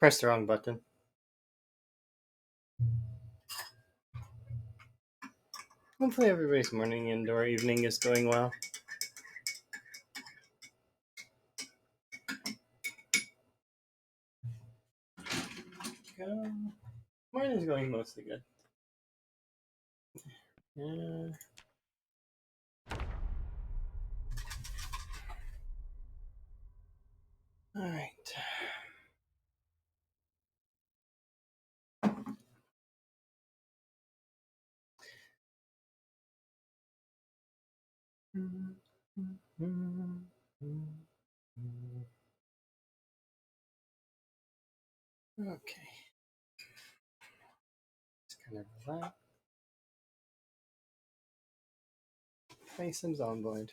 Press the wrong button. Hopefully everybody's morning and or evening is going well. Mine is going mostly good. Yeah. All right. Okay. It's kind of relax. Play some Zomboid.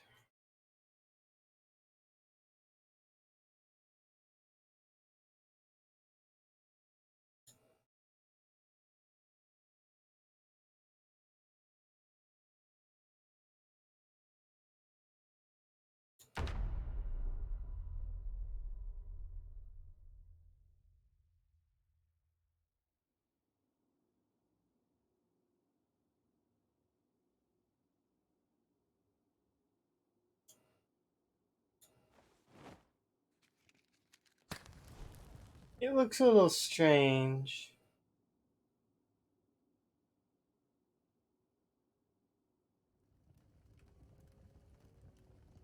It looks a little strange.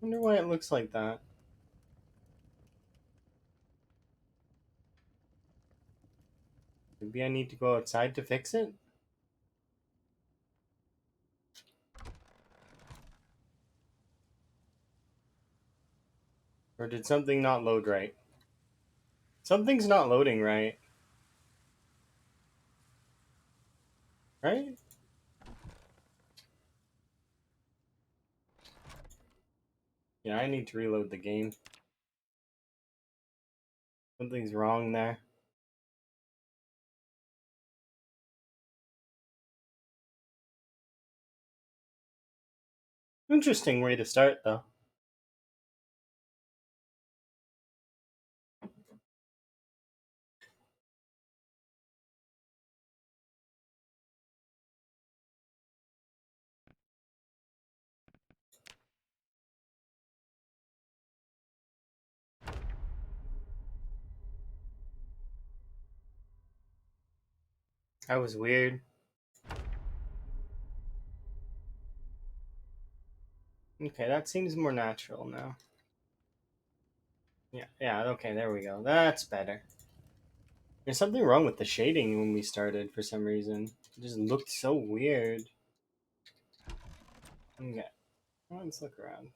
Wonder why it looks like that. Maybe I need to go outside to fix it? Or did something not load right? Something's not loading right. Right? Yeah, I need to reload the game. Something's wrong there. Interesting way to start, though. That was weird. Okay, that seems more natural now. Yeah, okay, there we go. That's better. There's something wrong with the shading when we started for some reason. It just looked so weird. Okay, let's look around.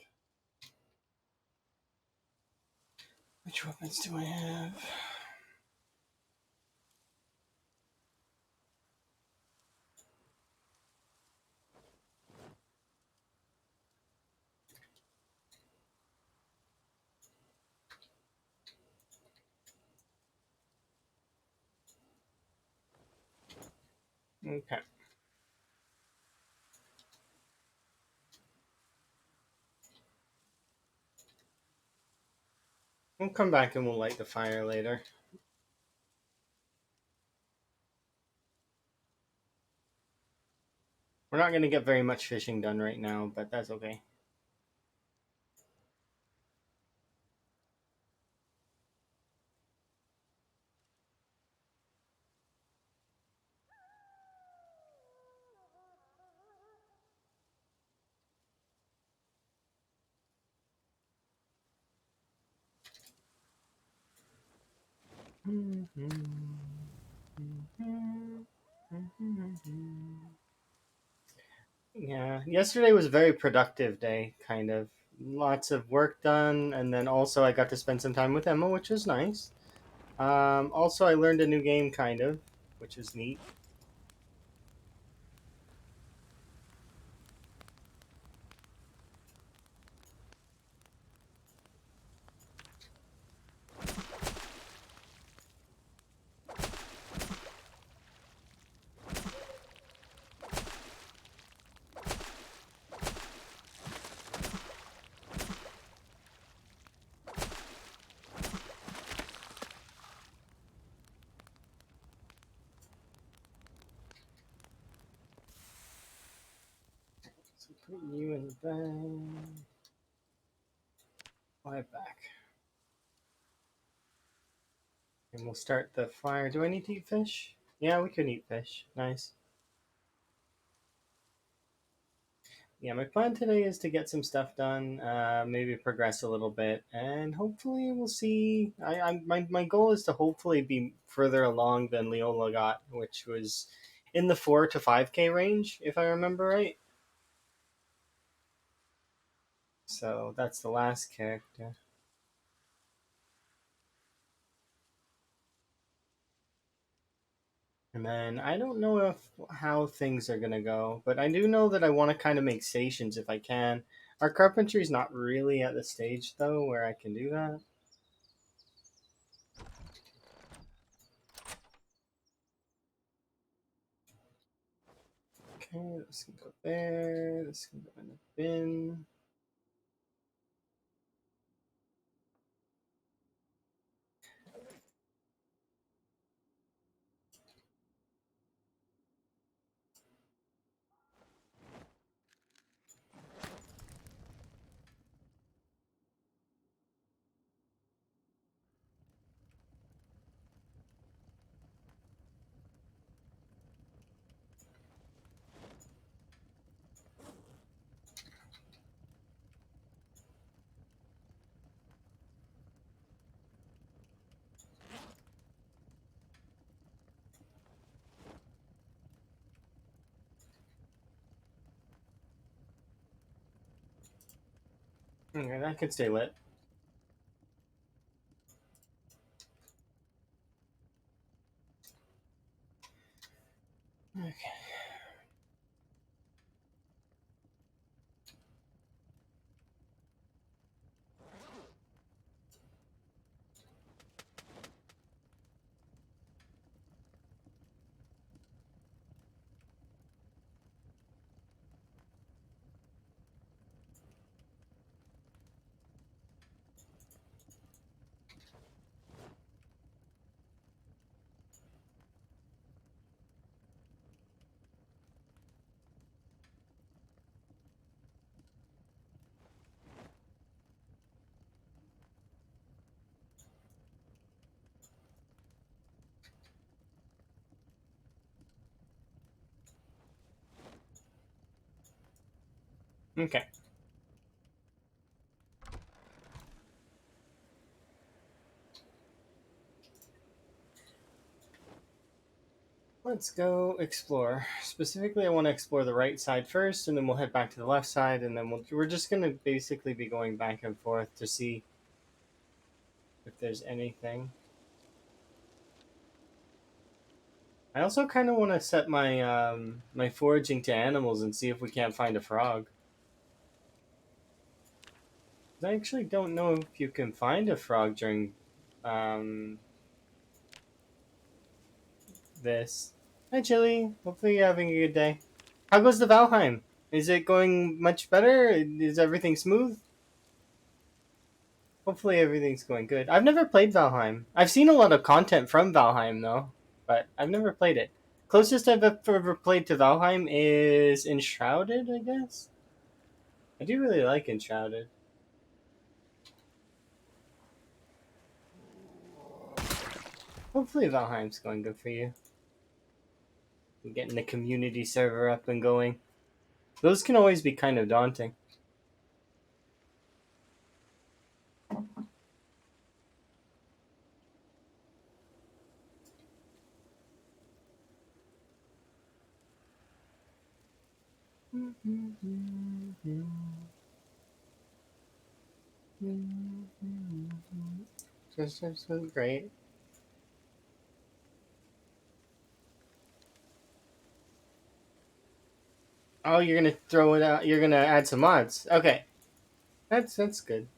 Which weapons do I have? Okay. We'll come back and we'll light the fire later. We're not going to get very much fishing done right now, but that's okay. Yeah, yesterday was a very productive day, kind of. Lots of work done, and then also I got to spend some time with Emma, which was nice. Also, I learned a new game, kind of, which is neat. Put you in the bag. Fly back. And we'll start the fire. Do I need to eat fish? Yeah, we can eat fish. Nice. Yeah, my plan today is to get some stuff done, maybe progress a little bit, and hopefully we'll see. My goal is to hopefully be further along than Leola got, which was in the 4 to 5K range, if I remember right. So that's the last character. And then I don't know if how things are gonna go, but I do know that I want to kind of make stations if I can. Our carpentry's not really at the stage though where I can do that. Okay, this can go there. This can go in the bin. Okay, that can stay lit. Okay. Okay. Let's go explore. Specifically, I want to explore the right side first, and then we'll head back to the left side, and then we're just gonna basically be going back and forth to see if there's anything. I also kind of want to set my foraging to animals and see if we can't find a frog. I actually don't know if you can find a frog during um, this. Hi, Chili. Hopefully you're having a good day. How goes the Valheim? Is it going much better? Is everything smooth? Hopefully everything's going good. I've never played Valheim. I've seen a lot of content from Valheim though, but I've never played it. Closest I've ever played to Valheim is Enshrouded, I guess. I do really like Enshrouded. Hopefully Valheim's going good for you. We're getting the community server up and going. Those can always be kind of daunting. Just great. Oh, you're gonna throw it out. You're gonna add some mods. Okay, that's good.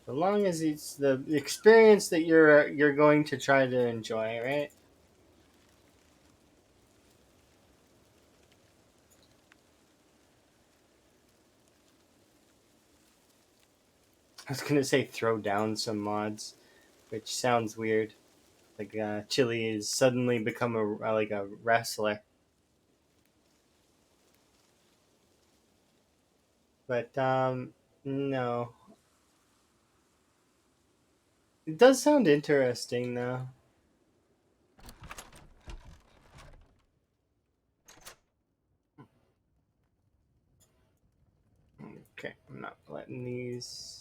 As long as it's the experience that you're going to try to enjoy, right? I was gonna say throw down some mods, which sounds weird. Like Chili is suddenly become a like a wrestler. But no, it does sound interesting though. Okay, I'm not letting these.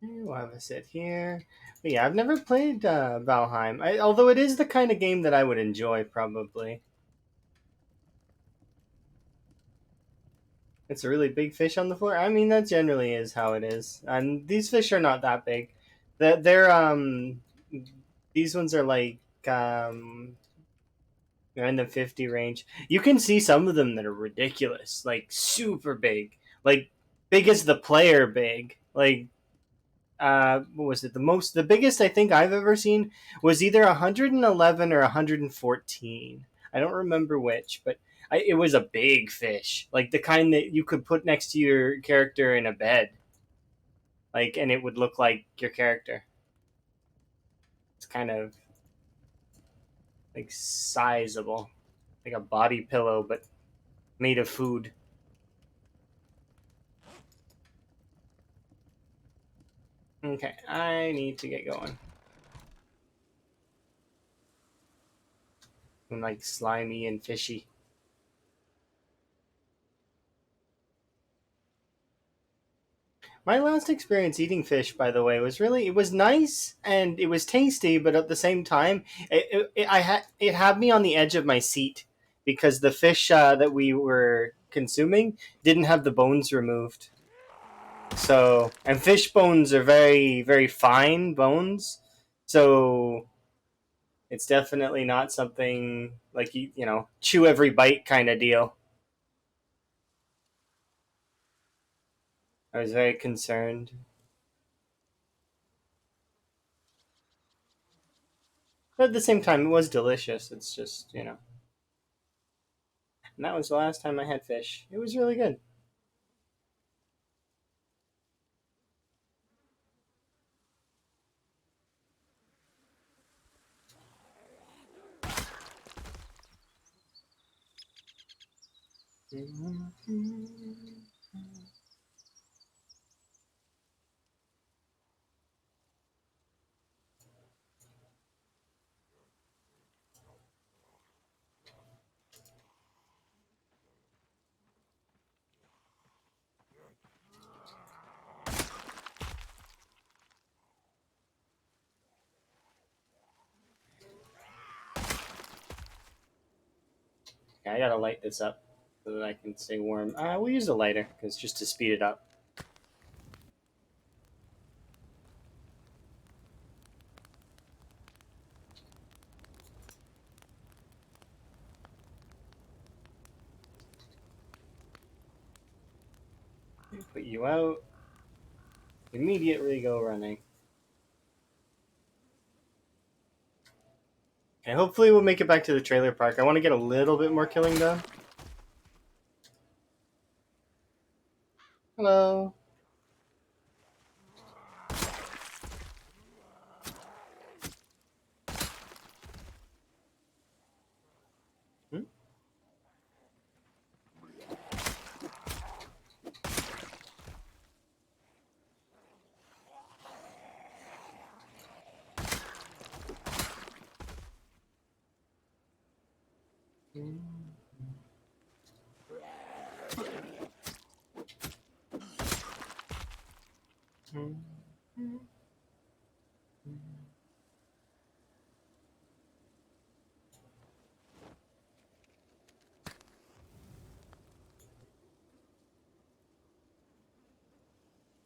We'll have a sit here. But yeah, I've never played Valheim. Although it is the kind of game that I would enjoy, probably. It's a really big fish on the floor. I mean, that generally is how it is. And these fish are not that big. They're these ones are like they're in the 50 range. You can see some of them that are ridiculous, like super big, like big as the player big. Like what was it? The biggest I think I've ever seen was either 111 or 114. I don't remember which, but it was a big fish, like the kind that you could put next to your character in a bed, like, and it would look like your character. It's kind of like sizable, like a body pillow, but made of food. Okay, I need to get going. I'm like slimy and fishy. My last experience eating fish, by the way, was really it was nice and it was tasty, but at the same time, it had me on the edge of my seat because the fish that we were consuming didn't have the bones removed. So, and fish bones are very fine bones, so it's definitely not something like you chew every bite kind of deal. I was very concerned. But at the same time, it was delicious. It's just. And that was the last time I had fish. It was really good. Yeah, I gotta light this up so that I can stay warm. We'll use a lighter, because just to speed it up. Put you out. Immediately go running. Okay, hopefully we'll make it back to the trailer park. I want to get a little bit more killing done. Hello. Hmm?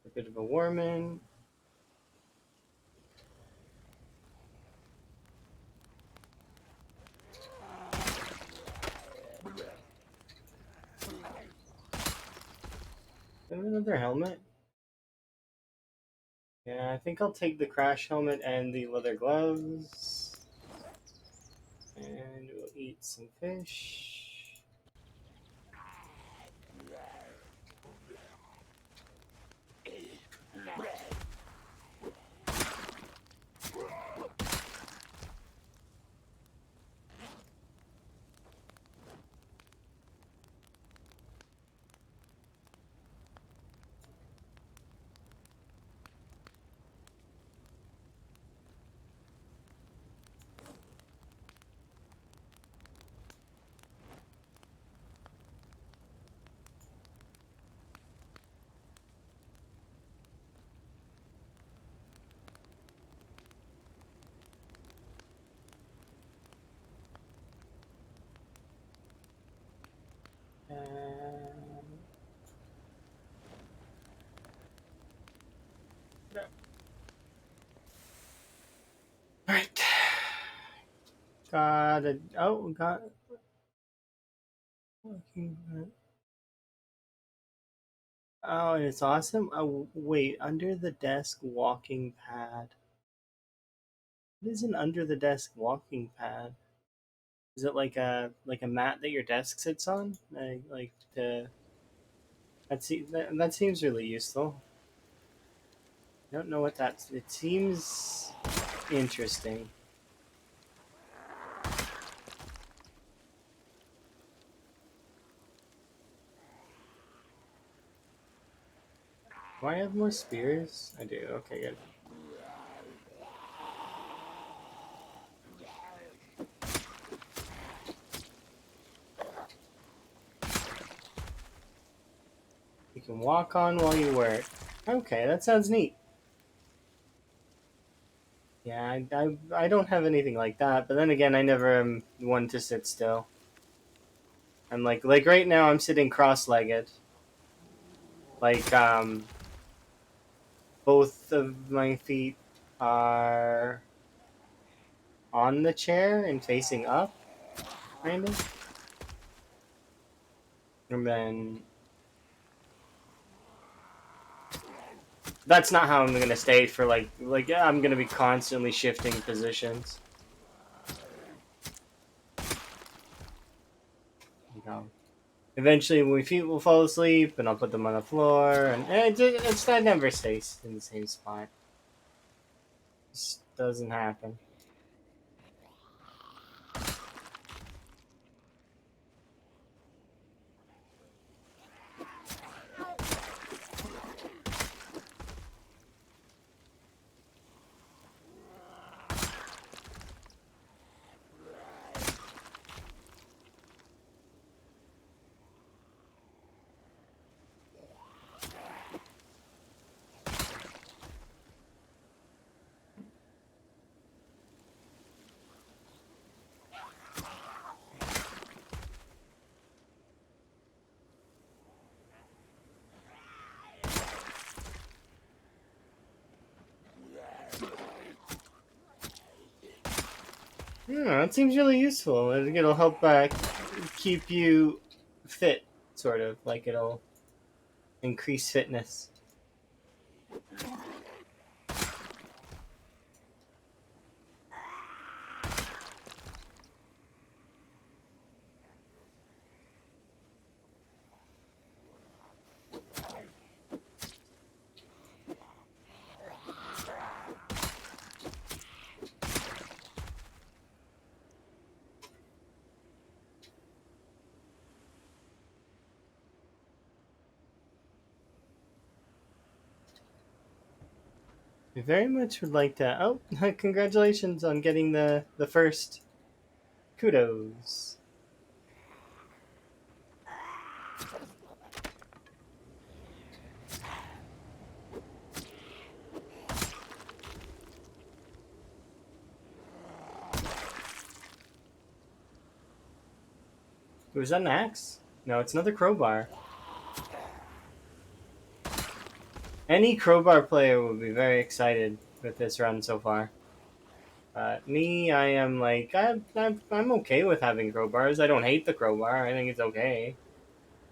A bit of a warming. Another helmet. Yeah, I think I'll take the crash helmet and the leather gloves. And we'll eat some fish. Alright. Got it. Oh, got. Oh, it's awesome. Oh, wait, under the desk walking pad. What is an under the desk walking pad? Is it like a mat that your desk sits on? Like the that seems really useful. I don't know what that's. It seems interesting. Do I have more spears? I do. Okay, good. You can walk on while you work. Okay, that sounds neat. Yeah, I don't have anything like that, but then again, I never am one to sit still. I'm like right now, I'm sitting cross-legged. Like both of my feet are on the chair and facing up, kind of. And then that's not how I'm gonna stay for like yeah, I'm gonna be constantly shifting positions. You know. Eventually, my feet will fall asleep, and I'll put them on the floor, and that never stays in the same spot. It just doesn't happen. Yeah, that seems really useful. I think it'll help keep you fit, sort of. Like it'll increase fitness. I very much would like to. Oh, congratulations on getting the first. Kudos. Was that an axe? No, it's another crowbar. Any crowbar player would be very excited with this run so far. Me, I am like I'm okay with having crowbars. I don't hate the crowbar. I think it's okay,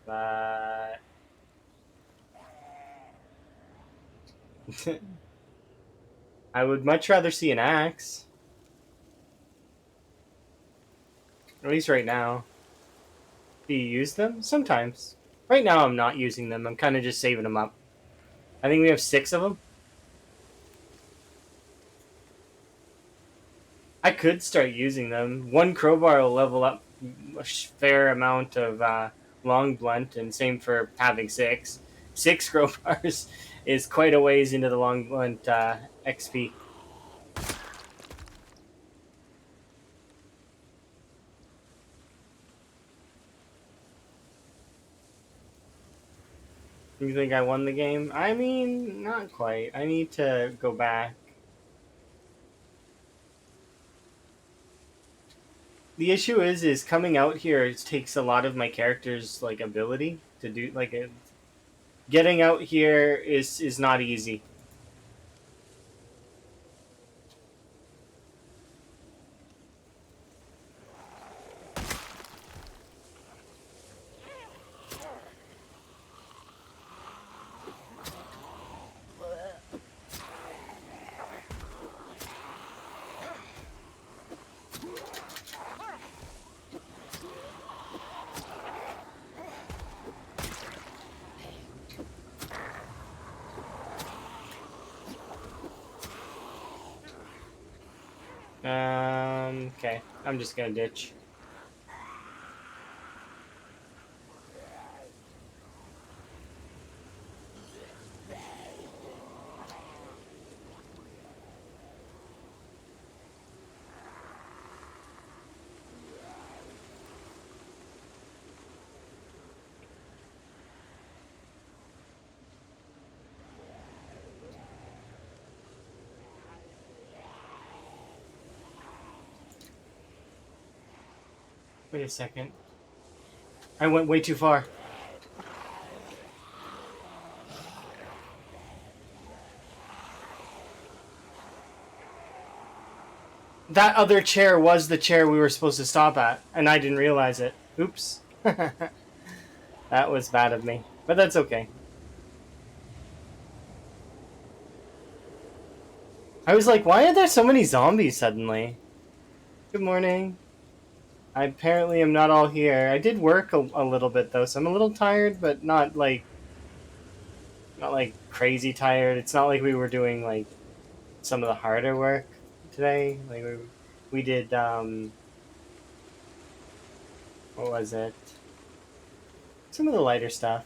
but I would much rather see an axe. At least right now. Do you use them? Sometimes. Right now I'm not using them. I'm kind of just saving them up. I think we have 6 of them. I could start using them. One crowbar will level up a fair amount of long blunt, and same for having 6. 6 crowbars is quite a ways into the long blunt XP. You think I won the game? I mean, not quite. I need to go back. The issue is coming out here takes a lot of my character's like ability to do getting out here is not easy. Okay. I'm just gonna ditch. Wait a second. I went way too far. That other chair was the chair we were supposed to stop at, and I didn't realize it. Oops. That was bad of me. But that's okay. I was like, why are there so many zombies suddenly? Good morning. I apparently am not all here. I did work a little bit though, so I'm a little tired, but not like crazy tired. It's not like we were doing like some of the harder work today. Like we did what was it? Some of the lighter stuff.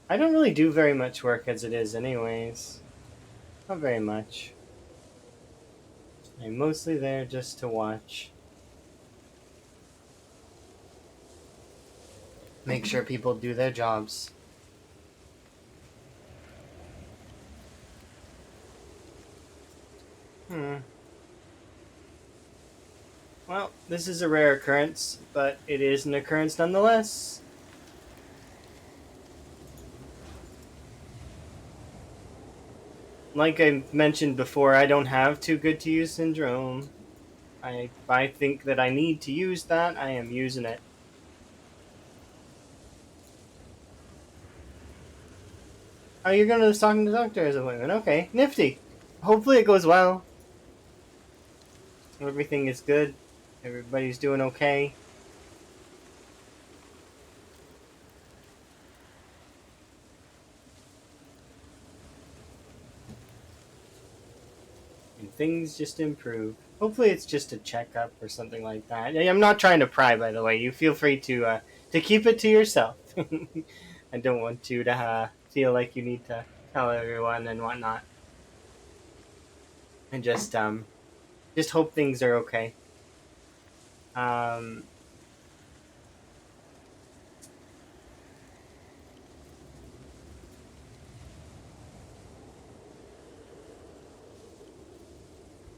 I don't really do very much work as it is anyways. Not very much. I'm mostly there just to watch. Make sure people do their jobs. Well, this is a rare occurrence, but it is an occurrence nonetheless. Like I mentioned before, I don't have too good to use syndrome. If I think that I need to use that, I am using it. Oh, you're going to talking to the doctor's appointment. Okay, nifty. Hopefully it goes well. Everything is good. Everybody's doing okay. And things just improve. Hopefully it's just a checkup or something like that. I'm not trying to pry, by the way. You feel free to keep it to yourself. I don't want you to feel like you need to tell everyone and whatnot. And just hope things are okay. Um,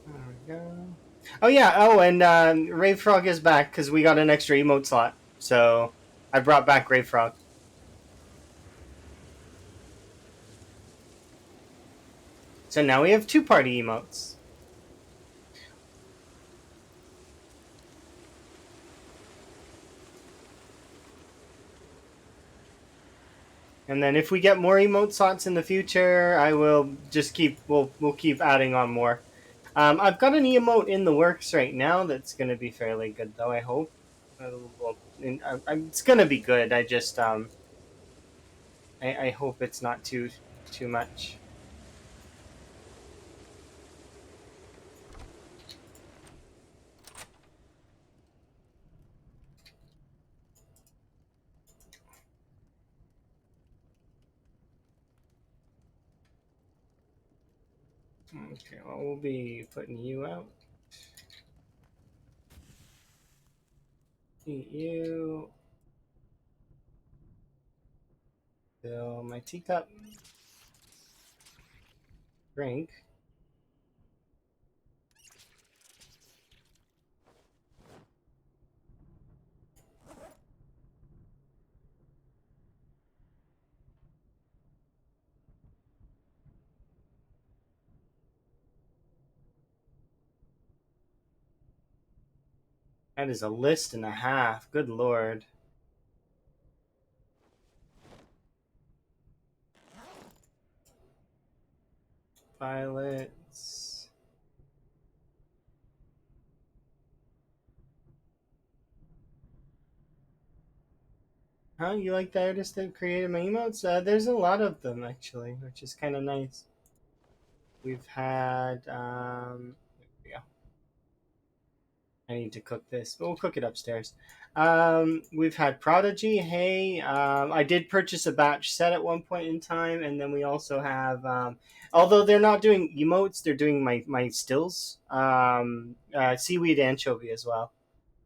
there we go. Oh yeah. Oh, and Rave Frog is back because we got an extra emote slot. So I brought back Rave Frog. So now we have 2-party emotes. And then if we get more emote slots in the future, I will just we'll keep adding on more. I've got an emote in the works right now that's going to be fairly good though, I hope. Well, it's gonna be good. I just I hope it's not too much. Okay, well, we'll be putting you out. Eat you. Fill my teacup. Drink. That is a list and a half. Good lord. Violets. Huh? You like the artist that created my emotes? There's a lot of them actually, which is kind of nice. We've had there we go. I need to cook this, but we'll cook it upstairs. We've had Prodigy. Hey, I did purchase a batch set at one point in time, and then we also have, although they're not doing emotes, they're doing my stills. Seaweed Anchovy as well.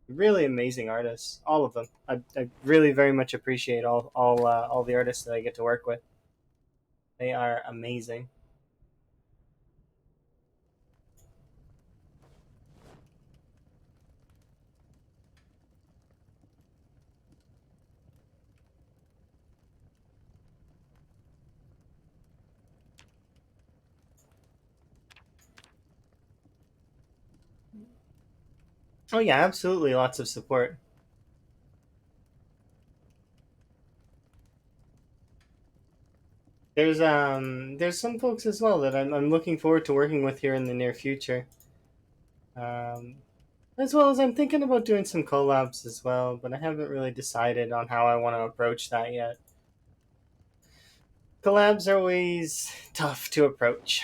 Really amazing artists, all of them. I really very much appreciate all the artists that I get to work with. They are amazing. Oh yeah, absolutely, lots of support. There's some folks as well that I'm looking forward to working with here in the near future. Um, as well as I'm thinking about doing some collabs as well, but I haven't really decided on how I want to approach that yet. Collabs are always tough to approach.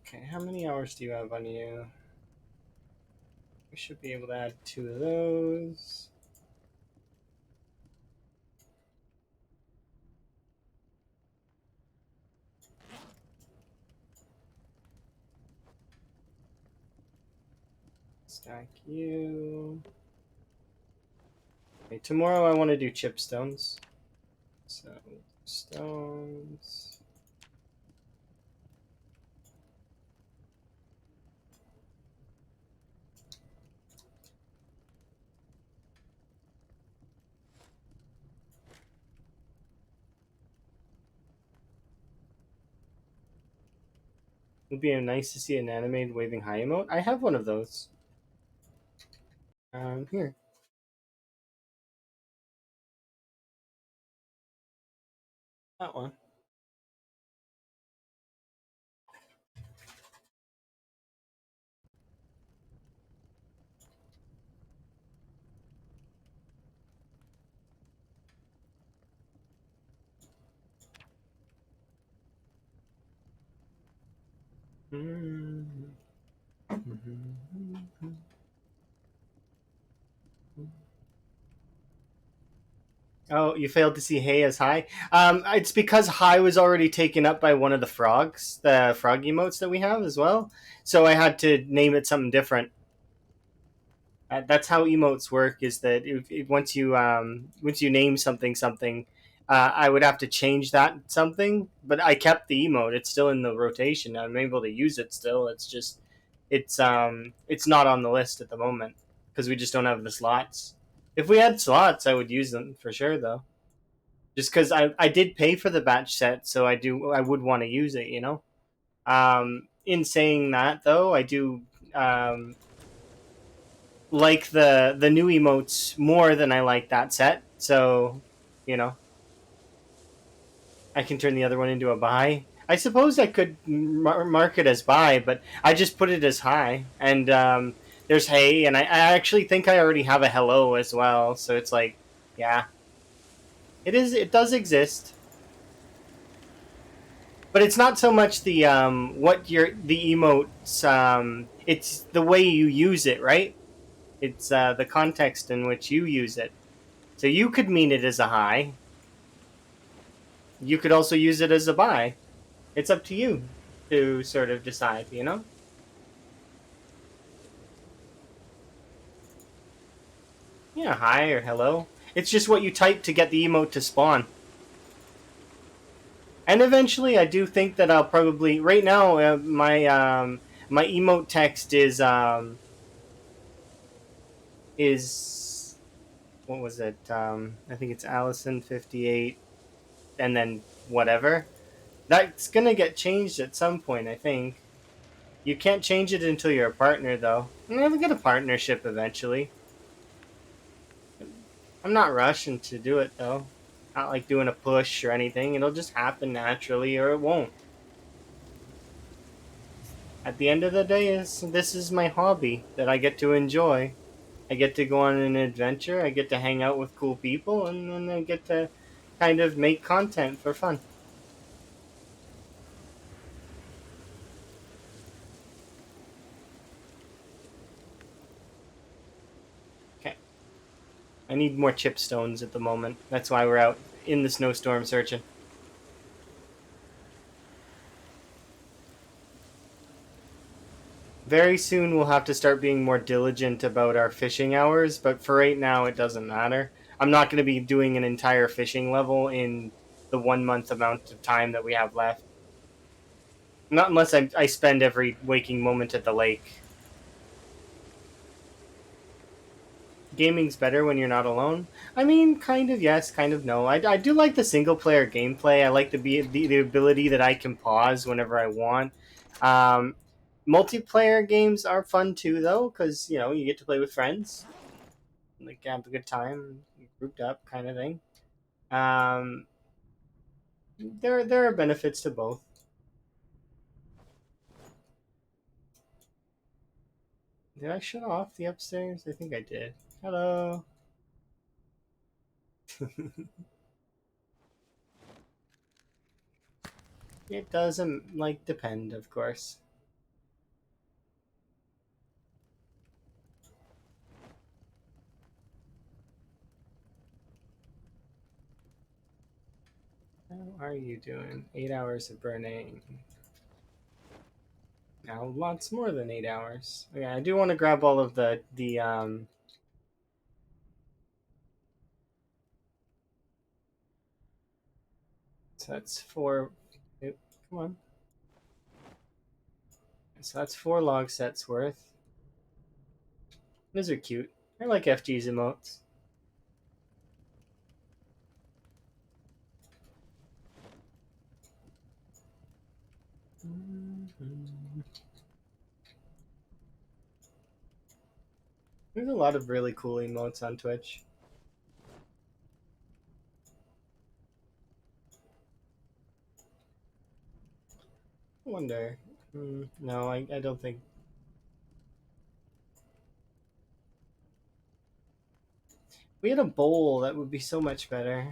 Okay, how many hours do you have on you? We should be able to add two of those. Stack you. Okay, tomorrow I want to do chipstones. So, stones. It would be nice to see an animated waving high emote. I have one of those. Here. That one. Mm-hmm. Oh, you failed to see Hay as high? It's because high was already taken up by one of the frogs, the frog emotes that we have as well. So I had to name it something different. That's how emotes work. Is that once you name something, I would have to change that something. But I kept the emote. It's still in the rotation. I'm able to use it still. It's just it's not on the list at the moment because we just don't have the slots. If we had slots, I would use them for sure though. just because I did pay for the batch set, so I would want to use it. In saying that though, I do like the new emotes more than I like that set. So, you know, I can turn the other one into a buy. I suppose I could mark it as buy, but I just put it as high. And there's hey, and I actually think I already have a hello as well. So it's like, yeah, it is. It does exist, but it's not so much the what the emotes. It's the way you use it, right? It's the context in which you use it. So you could mean it as a high. You could also use it as a buy. It's up to you to sort of decide. Yeah, hi or hello. It's just what you type to get the emote to spawn. And eventually, I do think that I'll probably right now my emote text is what was it? I think it's Allison 58 and then whatever. That's gonna get changed at some point, I think. You can't change it until you're a partner, though. We'll get a partnership eventually. I'm not rushing to do it, though. Not like doing a push or anything. It'll just happen naturally, or it won't. At the end of the day, this is my hobby that I get to enjoy. I get to go on an adventure. I get to hang out with cool people, and then I get to kind of make content for fun. Okay. I need more chipstones at the moment. That's why we're out in the snowstorm searching. Very soon we'll have to start being more diligent about our fishing hours, but for right now it doesn't matter. I'm not going to be doing an entire fishing level in the 1 month amount of time that we have left. Not unless I spend every waking moment at the lake. Gaming's better when you're not alone. I mean, kind of yes, kind of no. I do like the single player gameplay. I like the ability that I can pause whenever I want. Um, Multiplayer games are fun too, though, because you get to play with friends, like have a good time, grouped up kind of thing. Um, there are benefits to both. Did I shut off the upstairs? I think I did. Hello. It doesn't depend, of course. How are you doing? 8 hours of burning. Now lots more than 8 hours. Okay, I do want to grab all of the. So that's four. Oop, come on. So that's 4 log sets worth. Those are cute. I like FG's emotes. There's a lot of really cool emotes on Twitch. I wonder. No, I don't think. We had a bowl that would be so much better.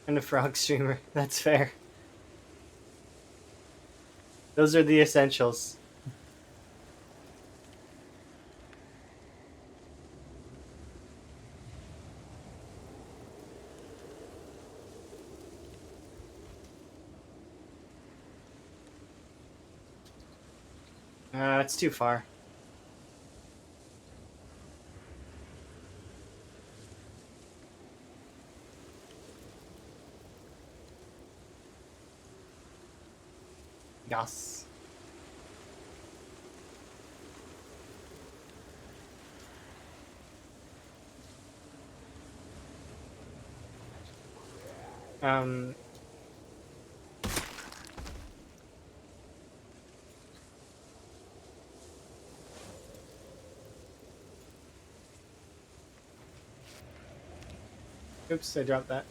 And a frog streamer. That's fair. Those are the essentials. It's too far. Yes. Um, oops, I dropped that.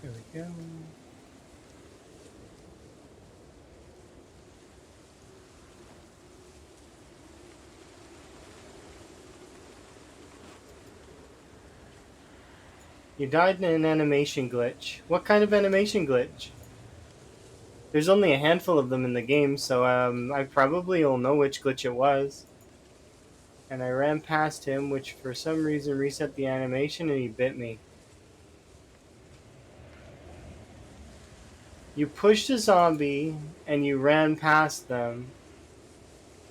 There we go. You died in an animation glitch. What kind of animation glitch? There's only a handful of them in the game, so I probably will know which glitch it was. And I ran past him, which for some reason reset the animation, and he bit me. You pushed a zombie, and you ran past them.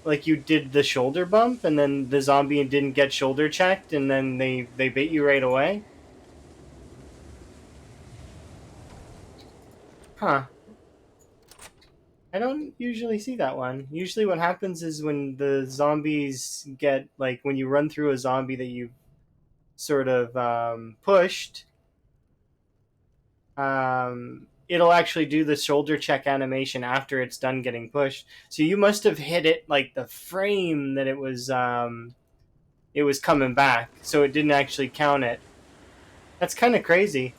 Like you did the shoulder bump, and then the zombie didn't get shoulder checked, and then they bit you right away? Huh. I don't usually see that one. Usually what happens is when the zombies get, like, when you run through a zombie that you sort of pushed, it'll actually do the shoulder check animation after it's done getting pushed. So you must have hit it like the frame that it was coming back, so it didn't actually count it. That's kind of crazy.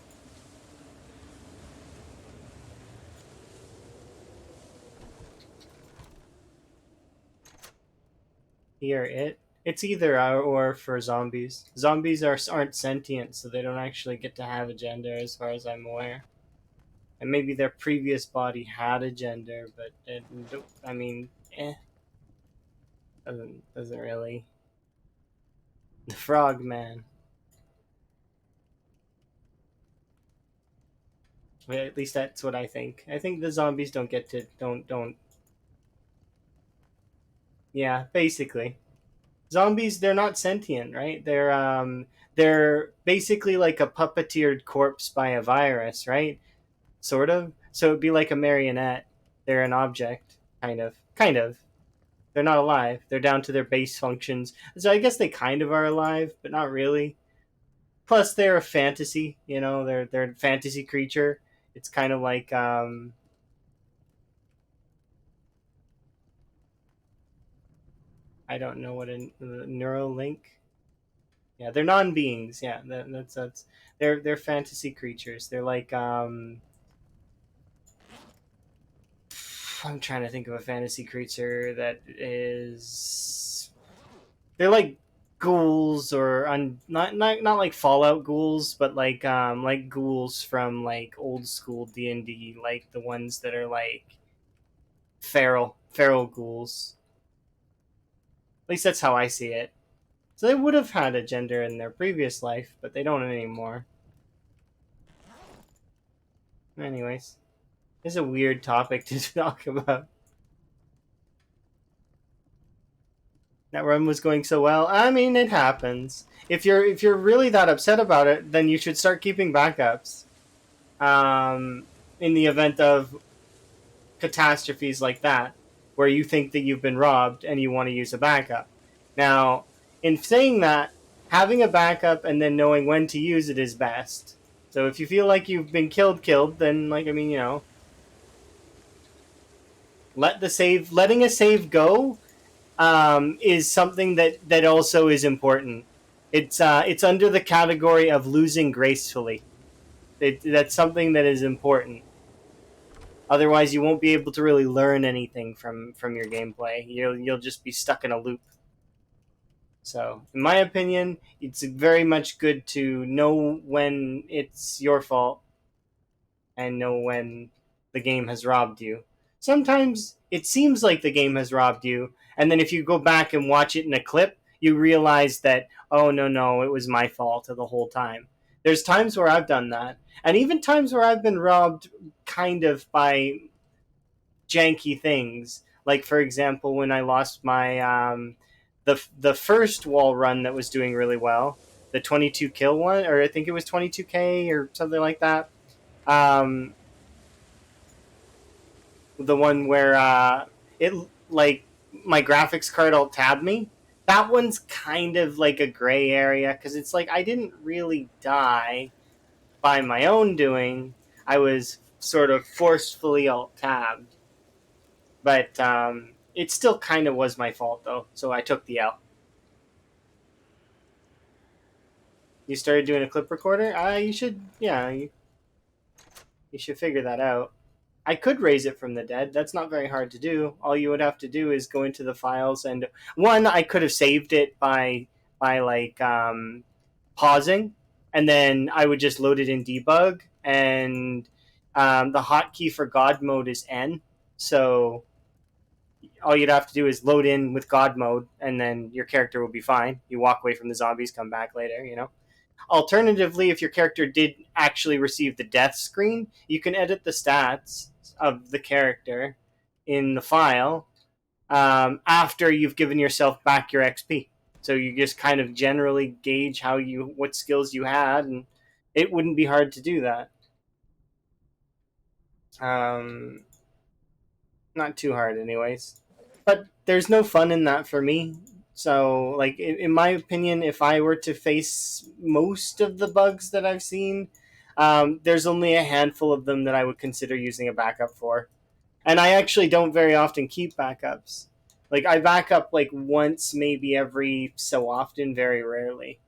Here, it's either or for zombies. Zombies aren't sentient, so they don't actually get to have a gender, as far as I'm aware. And maybe their previous body had a gender, but I mean, doesn't really. The frog man. Well, at least that's what I think. I think the zombies don't get to don't. Yeah, basically, zombies, they're not sentient, right? They're basically like a puppeteered corpse by a virus, right? Sort of. So it'd be like a marionette. They're an object, kind of. Kind of. They're not alive. They're down to their base functions. So I guess they kind of are alive, but not really. Plus, they're a fantasy. You know, they're a fantasy creature. It's kind of like I don't know what a neural link. Yeah, they're non-beings. Yeah, that's they're fantasy creatures. They're like I'm trying to think of a fantasy creature that is. They're like ghouls or not like Fallout ghouls, but like ghouls from like old school D&D, like the ones that are like feral ghouls. At least that's how I see it. So they would have had a gender in their previous life, but they don't anymore. Anyways, it's a weird topic to talk about. That run was going so well. I mean, it happens. If you're really that upset about it, then you should start keeping backups. In the event of catastrophes like that, where you think that you've been robbed and you want to use a backup. Now, in saying that, having a backup and then knowing when to use it is best. So if you feel like you've been killed, then like I mean, letting a save go is something that also is important. It's under the category of losing gracefully. That's something that is important. Otherwise, you won't be able to really learn anything from your gameplay. You'll just be stuck in a loop. So, in my opinion, it's very much good to know when it's your fault and know when the game has robbed you. Sometimes it seems like the game has robbed you, and then if you go back and watch it in a clip, you realize that, oh, no, it was my fault the whole time. There's times where I've done that, and even times where I've been robbed kind of by janky things. Like, for example, when I lost my the first wall run that was doing really well, the 22 kill one, or I think it was 22k or something like that. Um, the one where it like my graphics card alt tabbed me. That one's kind of like a gray area because it's like I didn't really die by my own doing. I was sort of forcefully alt tabbed, but it still kind of was my fault though. So I took the L. You started doing a clip recorder. You should, yeah, you should figure that out. I could raise it from the dead. That's not very hard to do. All you would have to do is go into the files and one. I could have saved it by like pausing, and then I would just load it in debug. And the hotkey for God mode is N, so all you'd have to do is load in with God mode, and then your character will be fine. You walk away from the zombies, come back later. Alternatively, if your character did actually receive the death screen, you can edit the stats of the character in the file after you've given yourself back your XP. So you just kind of generally gauge what skills you had, and it wouldn't be hard to do that. Um, Not too hard, anyways. But there's no fun in that for me. So, like, in my opinion, if I were to face most of the bugs that I've seen, there's only a handful of them that I would consider using a backup for. And I actually don't very often keep backups. Like, I back up like once, maybe every so often, very rarely.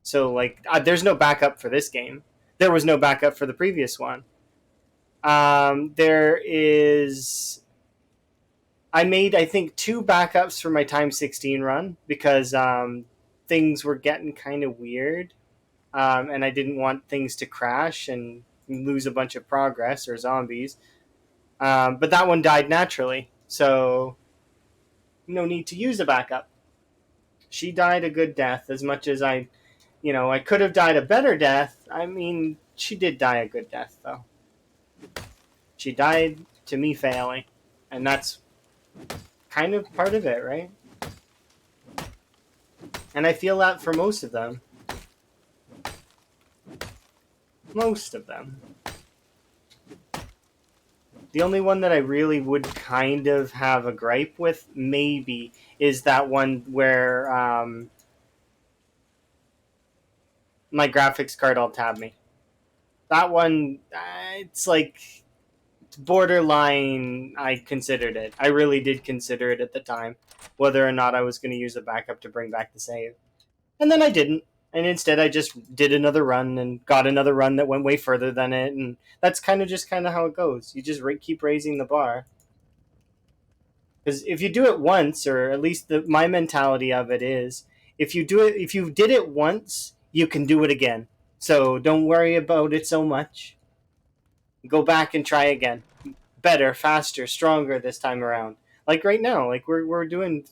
So, like, there's no backup for this game. There was no backup for the previous one. There is I made, I think, two backups for my Time 16 run because things were getting kind of weird, and I didn't want things to crash and lose a bunch of progress or zombies. But that one died naturally, so no need to use a backup. She died a good death, as much as I could have died a better death. I mean, she did die a good death, though. She died to me failing, and that's kind of part of it, right? And I feel that for most of them. Most of them. The only one that I really would kind of have a gripe with, maybe, is that one where my graphics card all tabbed me. That one, it's like borderline. I considered it. I really did consider it at the time, whether or not I was going to use a backup to bring back the save. And then I didn't. And instead, I just did another run and got another run that went way further than it. And that's kind of how it goes. You just keep raising the bar. Because if you do it once, or at least my mentality of it is, if you did it once, you can do it again. So don't worry about it so much. Go back and try again. Better, faster, stronger this time around. Like right now, like we're doing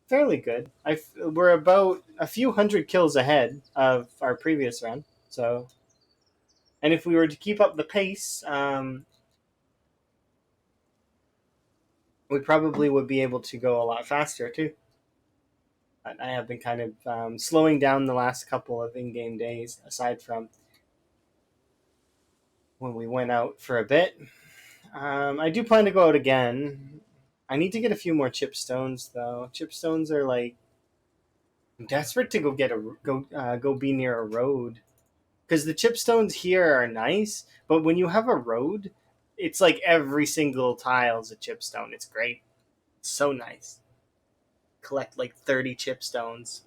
fairly good. We're about a few hundred kills ahead of our previous run. So, and if we were to keep up the pace, we probably would be able to go a lot faster too. I have been kind of slowing down the last couple of in-game days, aside from when we went out for a bit. I do plan to go out again. I need to get a few more chipstones though. Chipstones are like I'm desperate to go get go be near a road because the chipstones here are nice, but when you have a road, it's like every single tile's a chipstone. It's great. It's so nice. Collect like 30 chipstones.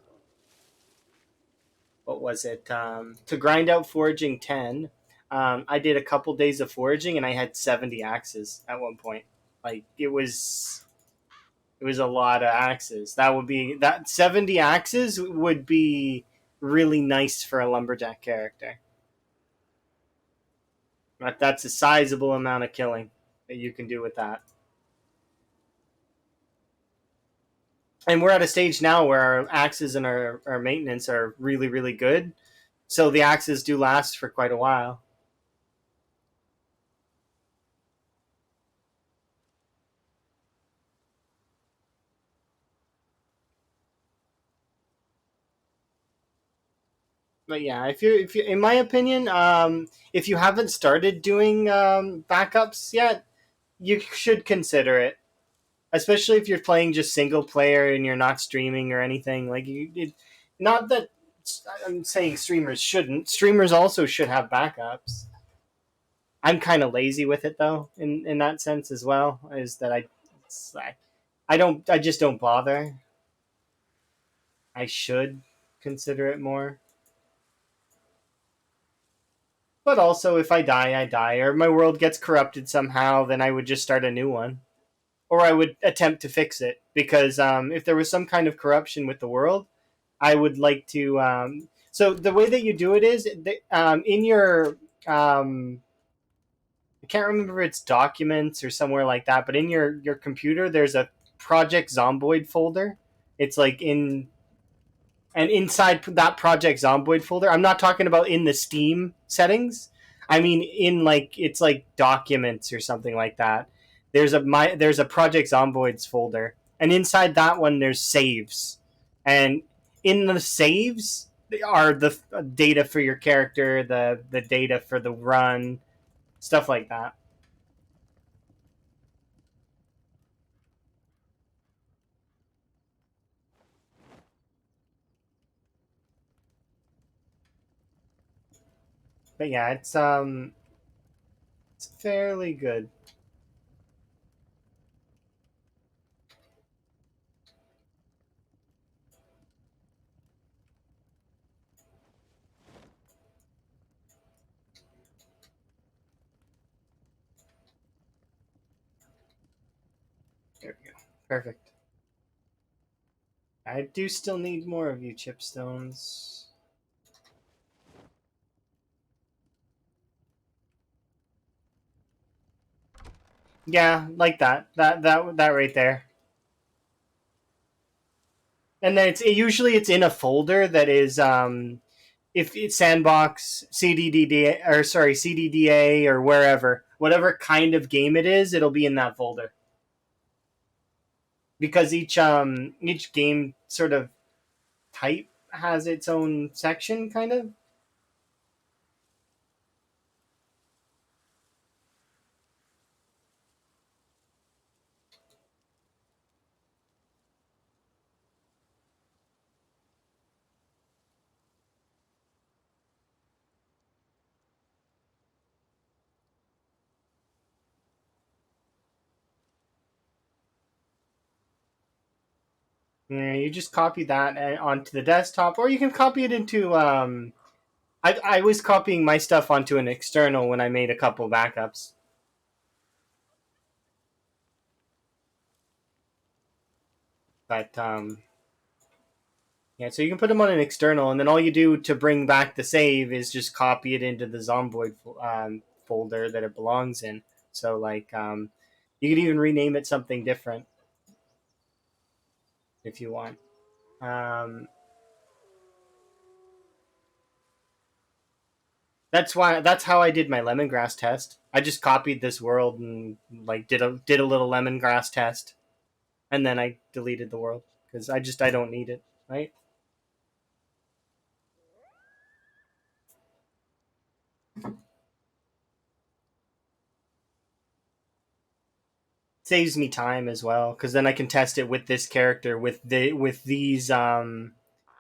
What was it? To grind out foraging 10. I did a couple days of foraging and I had 70 axes at one point. Like it was a lot of axes. That would be that 70 axes would be really nice for a lumberjack character. That's a sizable amount of killing that you can do with that. And we're at a stage now where our axes and our maintenance are really, really good. So the axes do last for quite a while. But yeah, if you in my opinion, if you haven't started doing backups yet, you should consider it. Especially if you're playing just single player and you're not streaming or anything. Not that I'm saying streamers shouldn't. Streamers also should have backups. I'm kind of lazy with it though, in that sense as well. Is that I don't I just don't bother. I should consider it more. But also, if I die, I die, or my world gets corrupted somehow, then I would just start a new one, or I would attempt to fix it. Because if there was some kind of corruption with the world, I would like to. So the way that you do it is in your I can't remember if it's documents or somewhere like that, but in your computer, there's a Project Zomboid folder. It's like in and inside that Project Zomboid folder, I'm not talking about in the Steam settings. I mean in like it's like documents or something like that. There's a Project Zomboids folder, and inside that one there's saves, and in the saves are the data for your character, the data for the run, stuff like that. But yeah, it's fairly good. There we go. Perfect. I do still need more of you, chipstones. Yeah, like that. That right there. And then usually it's in a folder that is if it's sandbox CDDA or sorry CDDA or wherever whatever kind of game it is, it'll be in that folder because each game sort of type has its own section kind of. Yeah, you just copy that onto the desktop, or you can copy it into. I was copying my stuff onto an external when I made a couple backups, but yeah. So you can put them on an external, and then all you do to bring back the save is just copy it into the Zomboid folder that it belongs in. So you could even rename it something different if you want. Um, that's how I did my lemongrass test. I just copied this world and like did a little lemongrass test, and then I deleted the world because I don't need it. Right? Saves me time as well because then I can test it with this character with these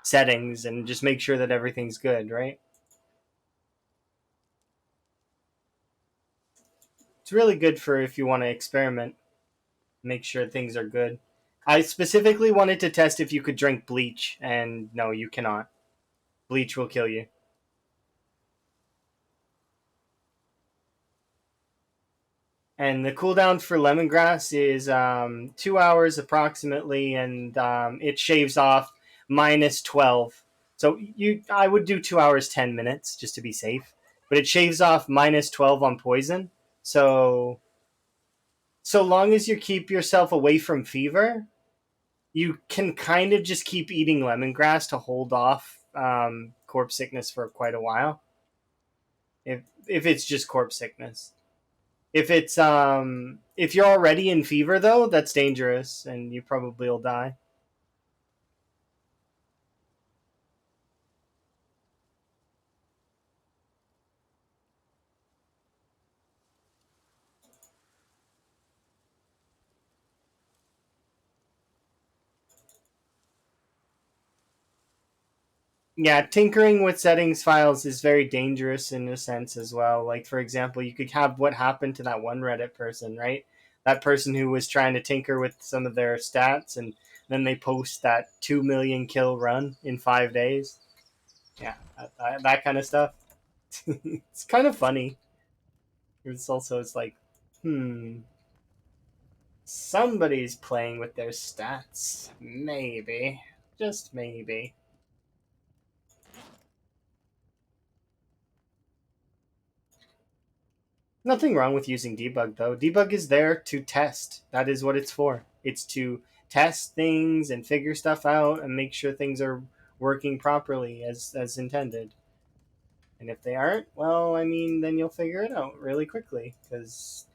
settings and just make sure that everything's good, right? It's really good for if you want to experiment, make sure things are good. I specifically wanted to test if you could drink bleach, and no, you cannot. Bleach will kill you. And the cooldown for lemongrass is 2 hours approximately, and it shaves off -12. So I would do 2 hours 10 minutes just to be safe, but it shaves off -12 on poison. So so long as you keep yourself away from fever, you can kind of just keep eating lemongrass to hold off corpse sickness for quite a while. If it's just corpse sickness. If you're already in fever though, that's dangerous and you probably will die. Yeah, tinkering with settings files is very dangerous in a sense as well. Like for example, you could have what happened to that one Reddit person, right? That person who was trying to tinker with some of their stats and then they post that 2 million kill run in 5 days. Yeah, that kind of stuff. It's kind of funny. It's like, hmm, somebody's playing with their stats. Maybe. Just maybe. Nothing wrong with using debug though. Debug is there to test. That is what it's for. It's to test things and figure stuff out and make sure things are working properly as intended. And if they aren't, well, I mean, then you'll figure it out really quickly because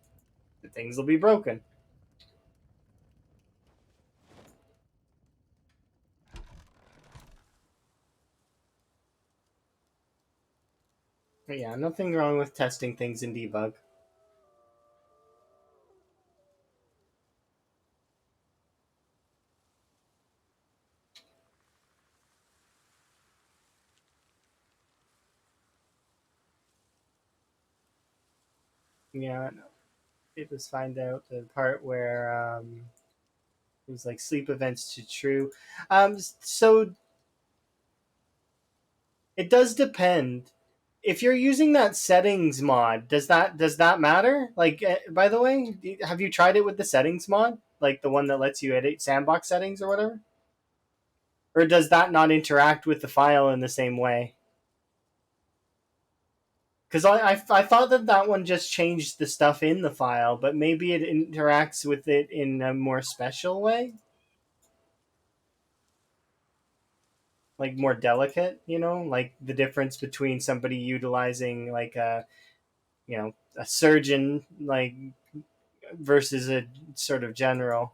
the things will be broken. But yeah, nothing wrong with testing things in debug. Yeah, it was find out the part where it was like sleep events to true. So it does depend. If you're using that settings mod, does that matter? Like, by the way, have you tried it with the settings mod, like the one that lets you edit sandbox settings or whatever? Or does that not interact with the file in the same way? Because I thought that that one just changed the stuff in the file, but maybe it interacts with it in a more special way, like more delicate. Like the difference between somebody utilizing like a surgeon like versus a sort of general.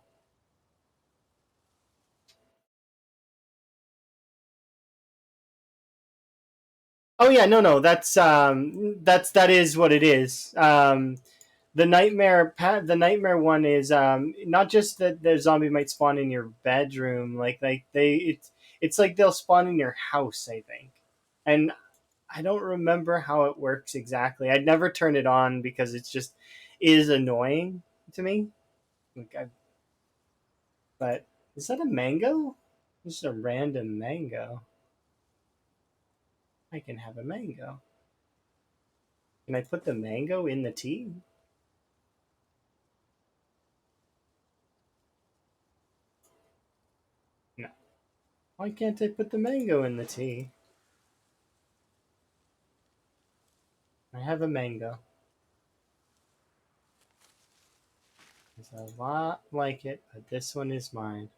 Oh yeah, no, that is what it is. The nightmare one is not just that the zombie might spawn in your bedroom, it's like they'll spawn in your house, I think. And I don't remember how it works exactly. I'd never turn it on because it's just is annoying to me. Like but is that a mango? Just a random mango. I can have a mango. Can I put the mango in the tea? No. Why can't I put the mango in the tea? I have a mango. It's a lot like it, but this one is mine.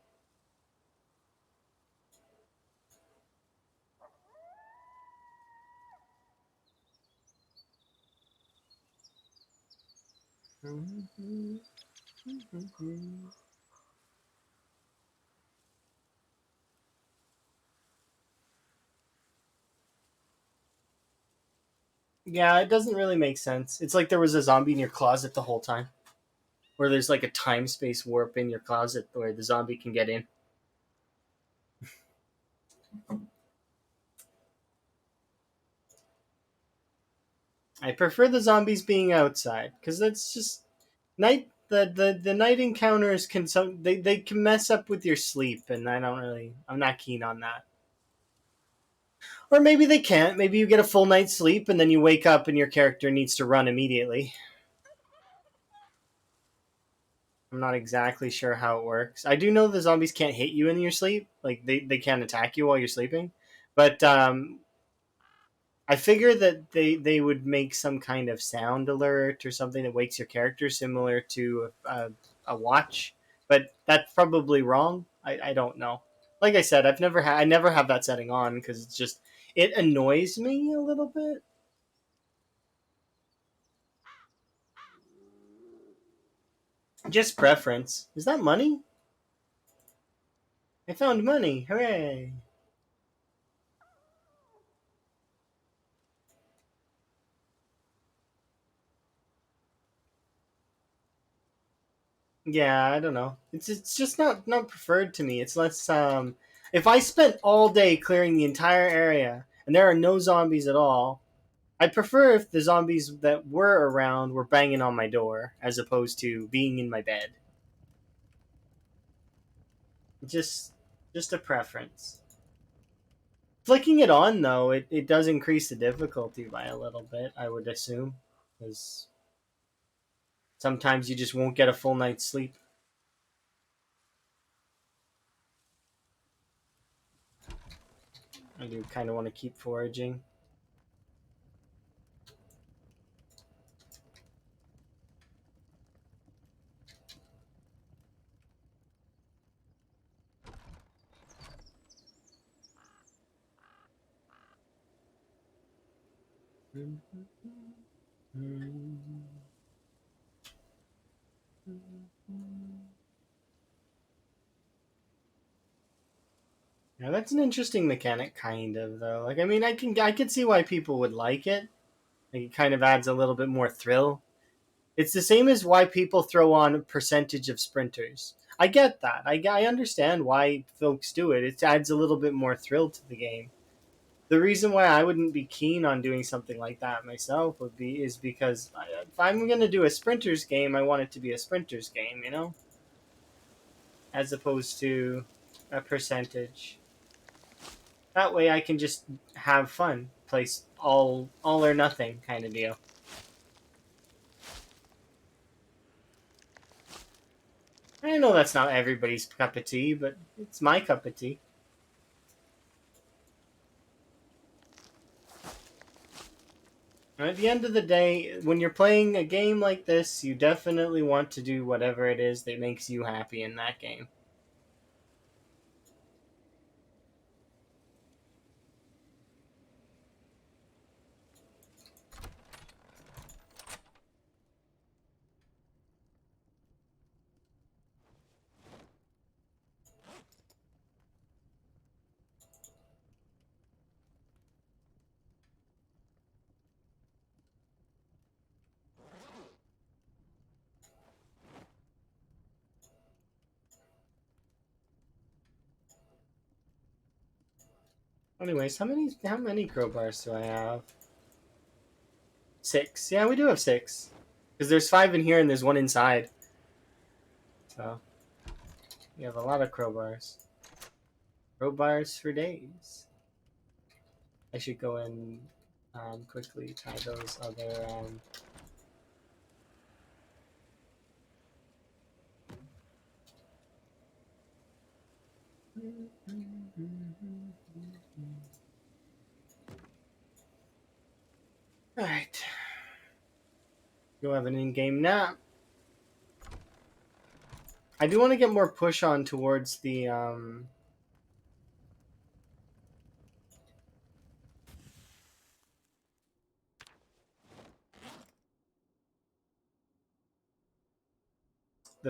Yeah, it doesn't really make sense. It's like there was a zombie in your closet the whole time. Or there's like a time space warp in your closet where the zombie can get in. I prefer the zombies being outside because that's just night. The night encounters they can mess up with your sleep, and I'm not keen on that. Or maybe they can't. Maybe you get a full night's sleep and then you wake up and your character needs to run immediately. I'm not exactly sure how it works. I do know the zombies can't hit you in your sleep. Like they can't attack you while you're sleeping. But I figure that they would make some kind of sound alert or something that wakes your character, similar to a watch. But that's probably wrong. I don't know. Like I said, I never have that setting on because it annoys me a little bit. Just preference. Is that money? I found money. Hooray! Yeah, I don't know. It's just not preferred to me. It's less if I spent all day clearing the entire area and there are no zombies at all, I'd prefer if the zombies that were around were banging on my door as opposed to being in my bed. Just just a preference. Flicking it on though, it does increase the difficulty by a little bit, I would assume. Because sometimes you just won't get a full night's sleep. I do kind of want to keep foraging. Yeah, that's an interesting mechanic, kind of though. Like, I mean, I could see why people would like it. Like, it kind of adds a little bit more thrill. It's the same as why people throw on a percentage of sprinters. I get that. I understand why folks do it. It adds a little bit more thrill to the game. The reason why I wouldn't be keen on doing something like that myself is because if I'm going to do a sprinters game, I want it to be a sprinters game, as opposed to a percentage. That way I can just have fun, place all or nothing kind of deal. I know that's not everybody's cup of tea, but it's my cup of tea. At the end of the day, when you're playing a game like this, you definitely want to do whatever it is that makes you happy in that game. Anyways, how many crowbars do I have? 6. Yeah, we do have 6. Because there's 5 in here and there's one inside. So we have a lot of crowbars. Crowbars for days. I should go and quickly tie those other. All right. Go have an in-game nap. I do want to get more push on towards the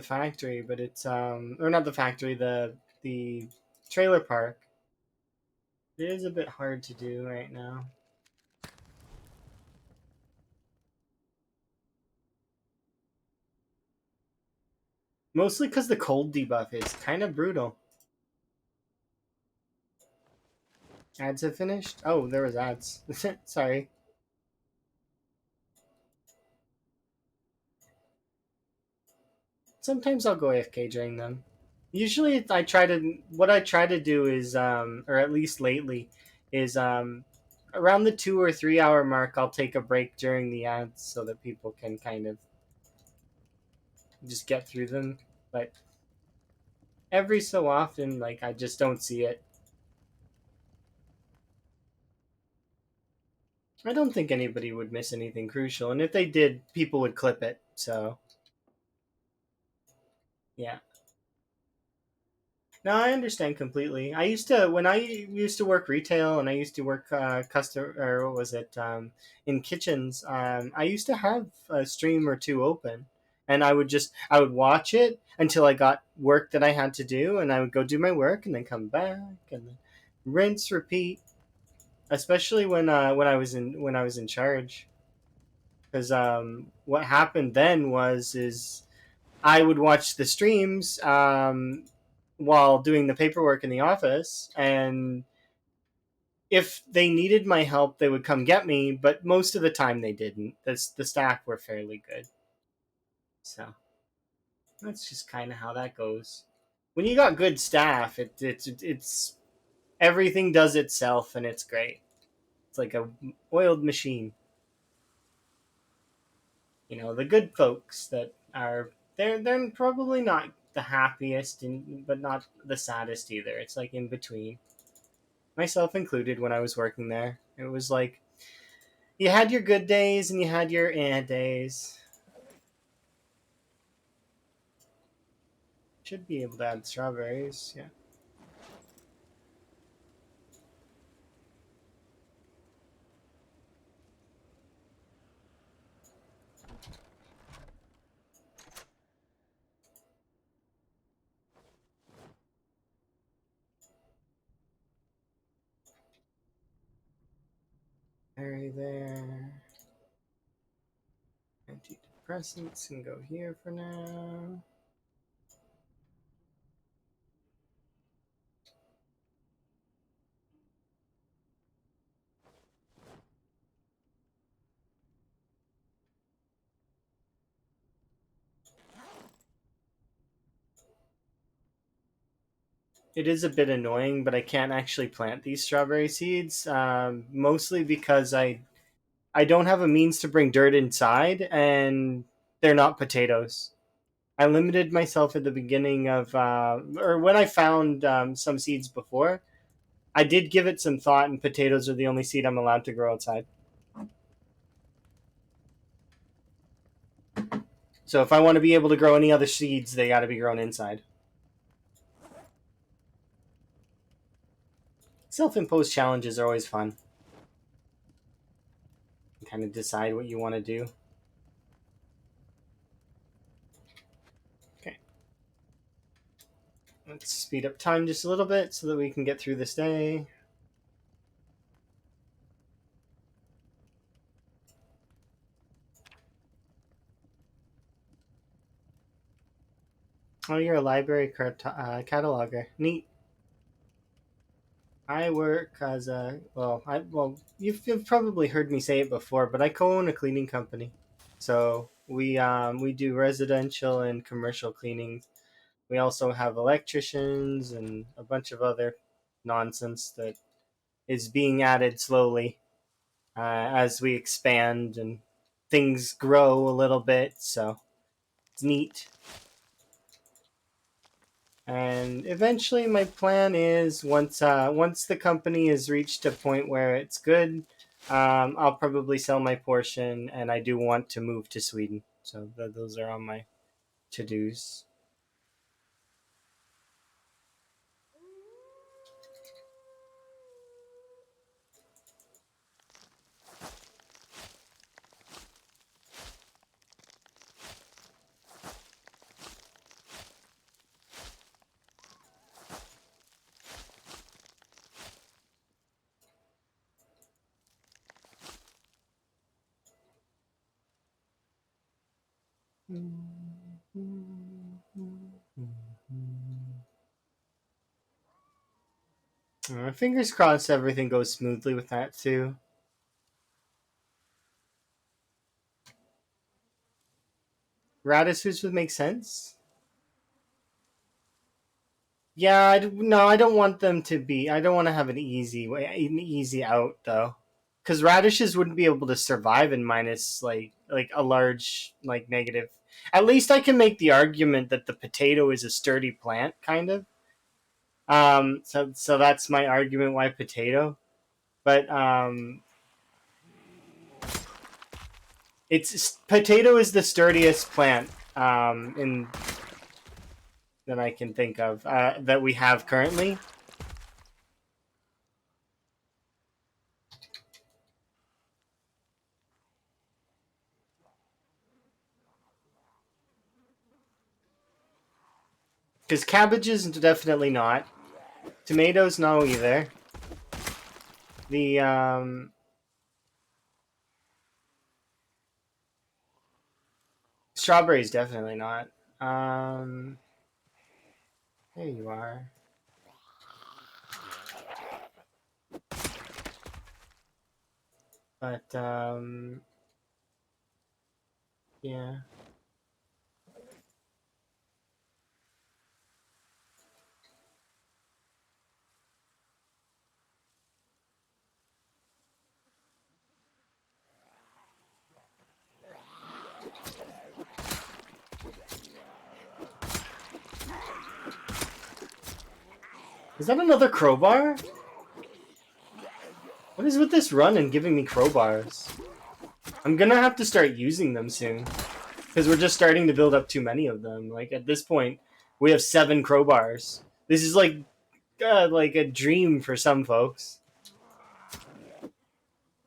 factory, but it's or not the factory, the trailer park. It is a bit hard to do right now. Mostly because the cold debuff is kind of brutal. Ads have finished? Oh, there was ads. Sorry. Sometimes I'll go AFK during them. Usually, what I try to do is, or at least lately, is around the 2 or 3 hour mark. I'll take a break during the ads so that people can kind of just get through them. But every so often, like I just don't see it. I don't think anybody would miss anything crucial, and if they did, people would clip it. So yeah. No, I understand completely. I used to when I used to work retail and I used to work custom or what was it in kitchens. I used to have a stream or two open, and I would watch it until I got work that I had to do, and I would go do my work and then come back and then rinse repeat. Especially when I was in charge, because what happened then was is I would watch the streams while doing the paperwork in the office, and if they needed my help, they would come get me. But most of the time, they didn't. The staff were fairly good, so that's just kind of how that goes. When you got good staff, it's everything does itself, and it's great. It's like a oiled machine. The good folks that are they're probably not the happiest, but not the saddest either. It's like in between, myself included. When I was working there, it was like you had your good days and you had your days. Should be able to add strawberries. Yeah. Berry there. Antidepressants can go here for now. It is a bit annoying, but I can't actually plant these strawberry seeds. Mostly because I don't have a means to bring dirt inside, and they're not potatoes. I limited myself at the beginning of, or when I found some seeds before. I did give it some thought, and potatoes are the only seed I'm allowed to grow outside. So if I want to be able to grow any other seeds, they got to be grown inside. Self-imposed challenges are always fun. You kind of decide what you want to do. Okay, let's speed up time just a little bit so that we can get through this day. Oh, you're a library cataloger. Neat. I work as a you've probably heard me say it before, but I co-own a cleaning company. So we do residential and commercial cleaning. We also have electricians and a bunch of other nonsense that is being added slowly as we expand and things grow a little bit. So it's neat. And eventually, my plan is once the company has reached a point where it's good, I'll probably sell my portion, and I do want to move to Sweden. So those are on my to dos. Fingers crossed everything goes smoothly with that too. Radishes would make sense. Yeah, no, I don't want them to be. I don't want to have an easy way, an easy out though, because radishes wouldn't be able to survive in minus like a large like negative. At least I can make the argument that the potato is a sturdy plant, kind of. So that's my argument why potato. But it's potato is the sturdiest plant in that I can think of that we have currently. Because cabbages, definitely not. Tomatoes, no either. The strawberries, definitely not. There you are. But yeah. Is that another crowbar? What is with this run and giving me crowbars? I'm gonna have to start using them soon. Because we're just starting to build up too many of them. Like, at this point, we have 7 crowbars. This is like a dream for some folks.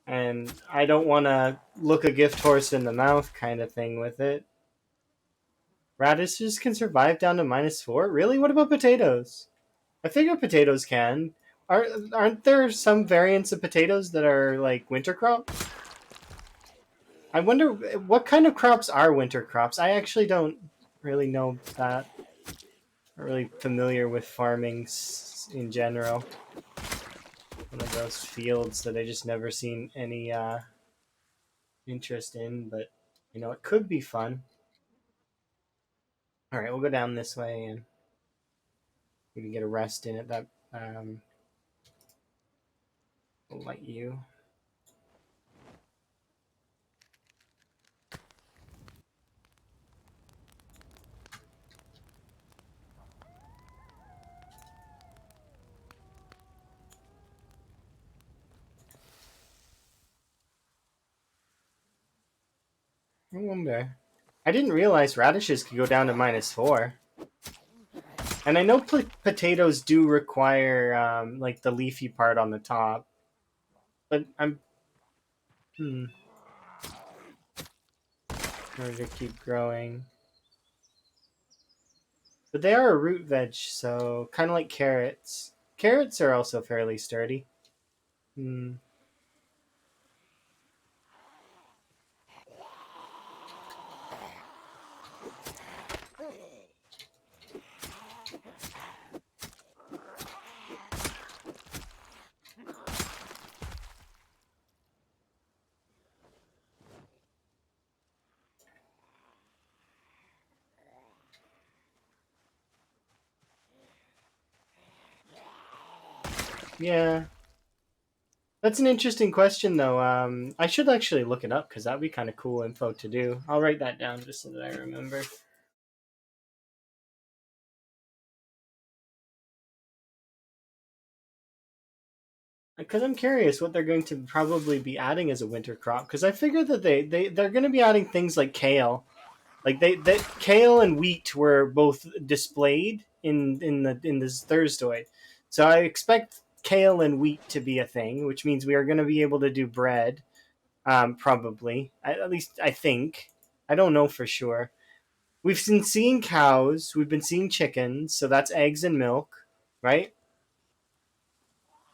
And I don't want to look a gift horse in the mouth kind of thing with it. Radishes can survive down to -4? Really? What about potatoes? I figure potatoes can. Aren't there some variants of potatoes that are like winter crops? I wonder what kind of crops are winter crops. I actually don't really know that. I'm not really familiar with farming in general. One of those fields that I just never seen any interest in, but it could be fun. All right, we'll go down this way and we can get a rest in it. That will light you. I wonder. I didn't realize radishes could go down to -4. And I know potatoes do require like the leafy part on the top, but I'm in order to keep growing. But they are a root veg, so kind of like carrots. Carrots are also fairly sturdy. Hmm. Yeah. That's an interesting question, though. I should actually look it up because that'd be kind of cool info to do. I'll write that down just so that I remember. Because I'm curious what they're going to probably be adding as a winter crop. Because I figure that they're going to be adding things like kale. Like they kale and wheat were both displayed in this Thursday, so I expect kale and wheat to be a thing, which means we are going to be able to do bread, probably. At least I think. I don't know for sure. We've been seeing cows. We've been seeing chickens. So that's eggs and milk, right?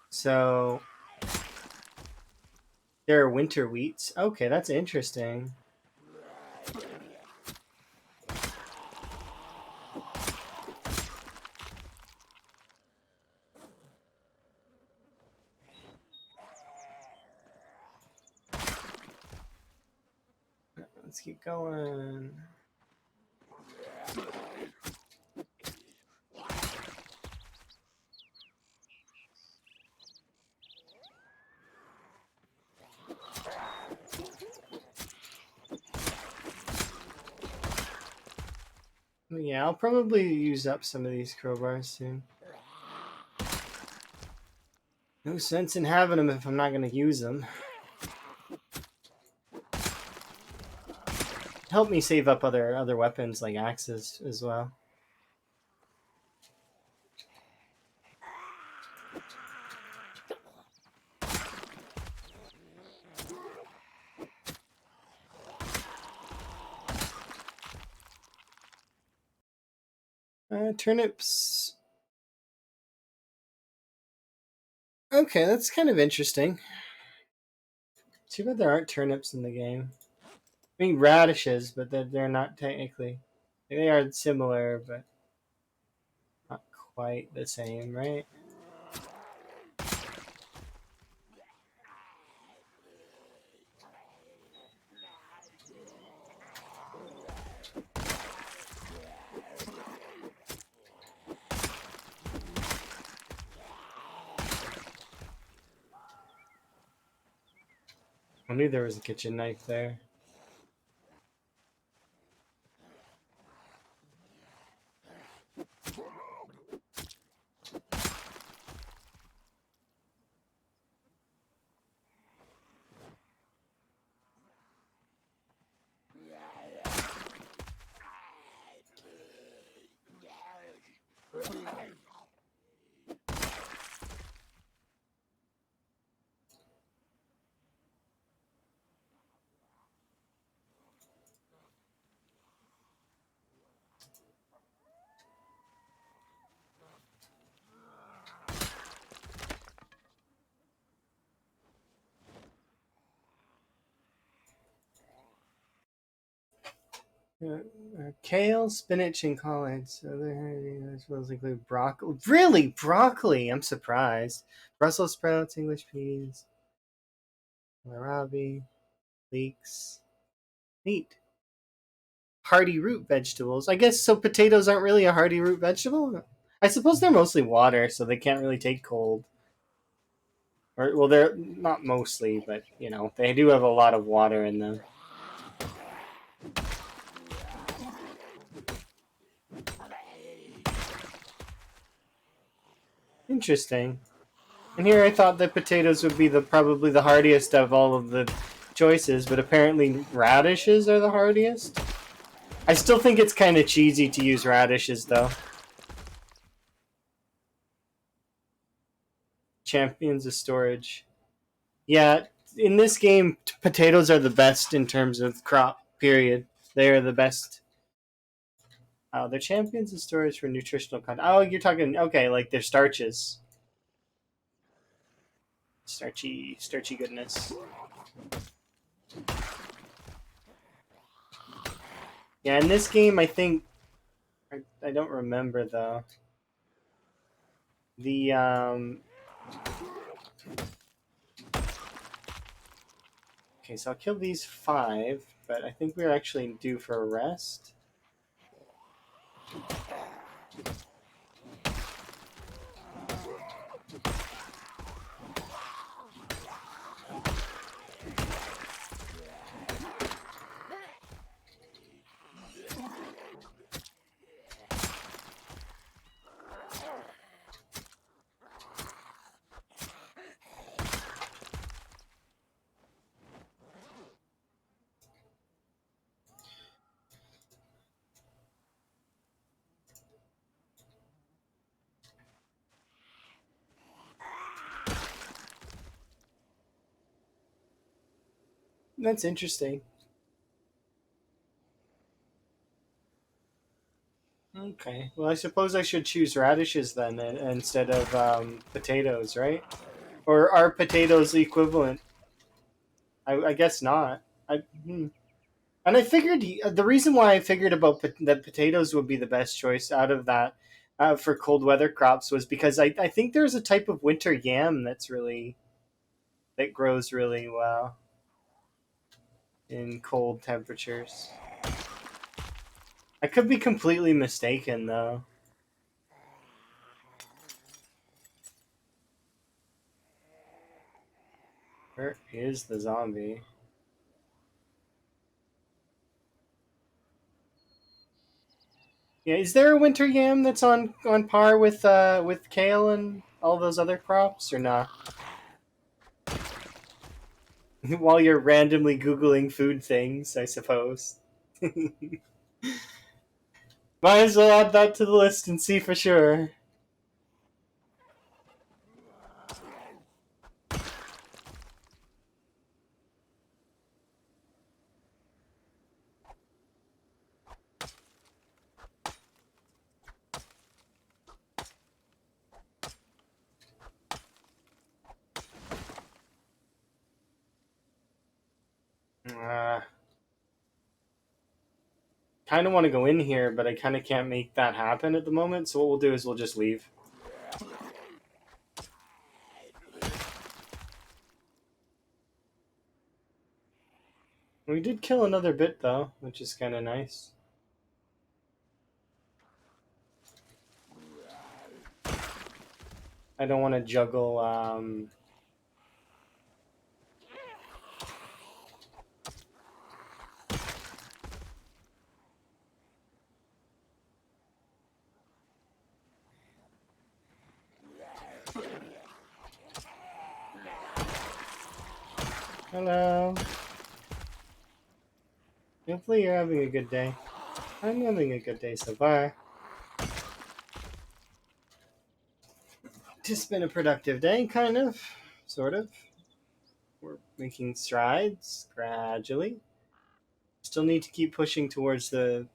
So there are winter wheats. Okay, that's interesting. keep going. Yeah, I'll probably use up some of these crowbars soon. No sense in having them if I'm not going to use them. Help me save up other weapons like axes as well. Turnips. Okay, that's kind of interesting. Too bad there aren't turnips in the game. I mean radishes, but they're not technically. They are similar, but not quite the same, right? I knew there was a kitchen knife there. Kale, spinach, and collards. Other supposed to include broccoli. Really, broccoli? I'm surprised. Brussels sprouts, English peas, kohlrabi, leeks. Neat. Hardy root vegetables. I guess so. Potatoes aren't really a hardy root vegetable. I suppose they're mostly water, so they can't really take cold. Or well, they're not mostly, but they do have a lot of water in them. Interesting. And here I thought that potatoes would be probably the hardiest of all of the choices, but apparently radishes are the hardiest. I still think it's kind of cheesy to use radishes, though. Champions of storage. Yeah, in this game, potatoes are the best in terms of crop, period. They are the best. Oh, they're champions of storage for nutritional content. Oh, you're talking, okay, like they're starches. Starchy goodness. Yeah, in this game, I think, I don't remember, though. The, okay, so I'll kill these 5, but I think we're actually due for a rest. That's interesting. Okay. Well, I suppose I should choose radishes then instead of potatoes, right? Or are potatoes equivalent? I guess not. And I figured the reason why I figured about that potatoes would be the best choice out of that for cold weather crops was because I think there's a type of winter yam that grows really well. in cold temperatures. I could be completely mistaken, though. Where is the zombie? Yeah, is there a winter yam that's on par with kale and all those other crops, or not? While you're randomly googling food things, I suppose. Might as well add that to the list and see for sure. Uh, kind of want to go in here, but I kind of can't make that happen at the moment. So what we'll do is we'll just leave. We did kill another bit though, which is kind of nice. I don't want to juggle. Hello. Hopefully you're having a good day. I'm having a good day so far. Just been a productive day, kind of, sort of. We're making strides gradually. Still need to keep pushing towards the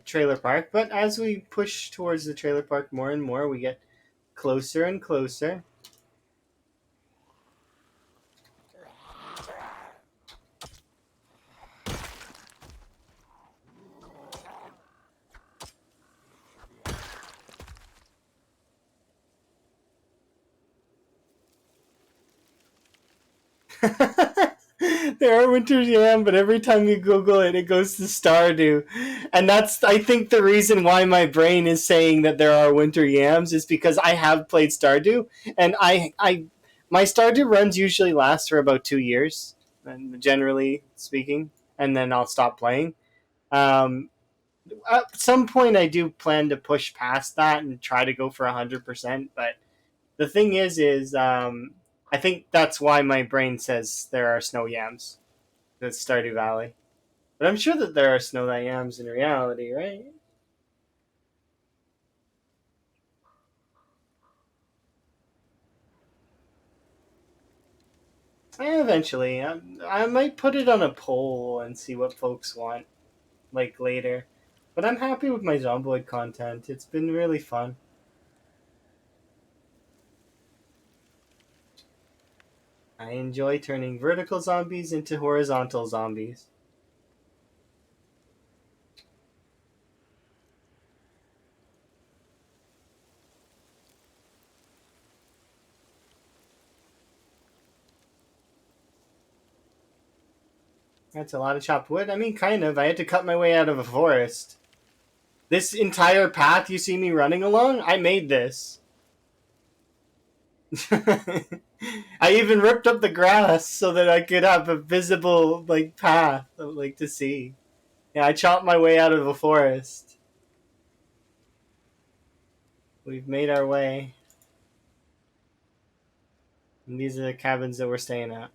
trailer park, but as we push towards the trailer park more and more, we get closer and closer. There are winter yam, but every time you Google it, it goes to Stardew, and that's I think the reason why my brain is saying that there are winter yams is because I have played Stardew, and I my Stardew runs usually last for about 2 years, and generally speaking, and then I'll stop playing. Um, at some point, I do plan to push past that and try to go for 100%, but the thing is I think that's why my brain says there are snow yams at Stardew Valley. But I'm sure that there are snow yams in reality, right? Eventually, I might put it on a poll and see what folks want, like later. But I'm happy with my Zomboid content. It's been really fun. I enjoy turning vertical zombies into horizontal zombies. That's a lot of chopped wood. I mean, kind of. I had to cut my way out of a forest. This entire path you see me running along, I made this. I even ripped up the grass so that I could have a visible like path, like to see. Yeah, I chopped my way out of a forest. We've made our way. And these are the cabins that we're staying at.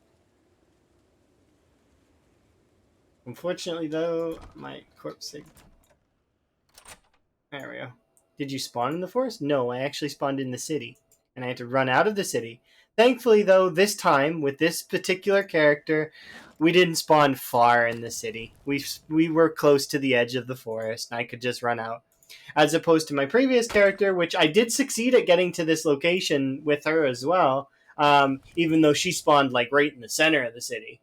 Unfortunately, though, my corpse. There we go. Did you spawn in the forest? No, I actually spawned in the city, and I had to run out of the city. Thankfully, though, this time with this particular character, we didn't spawn far in the city. We were close to the edge of the forest, and I could just run out. As opposed to my previous character, which I did succeed at getting to this location with her as well, even though she spawned like right in the center of the city.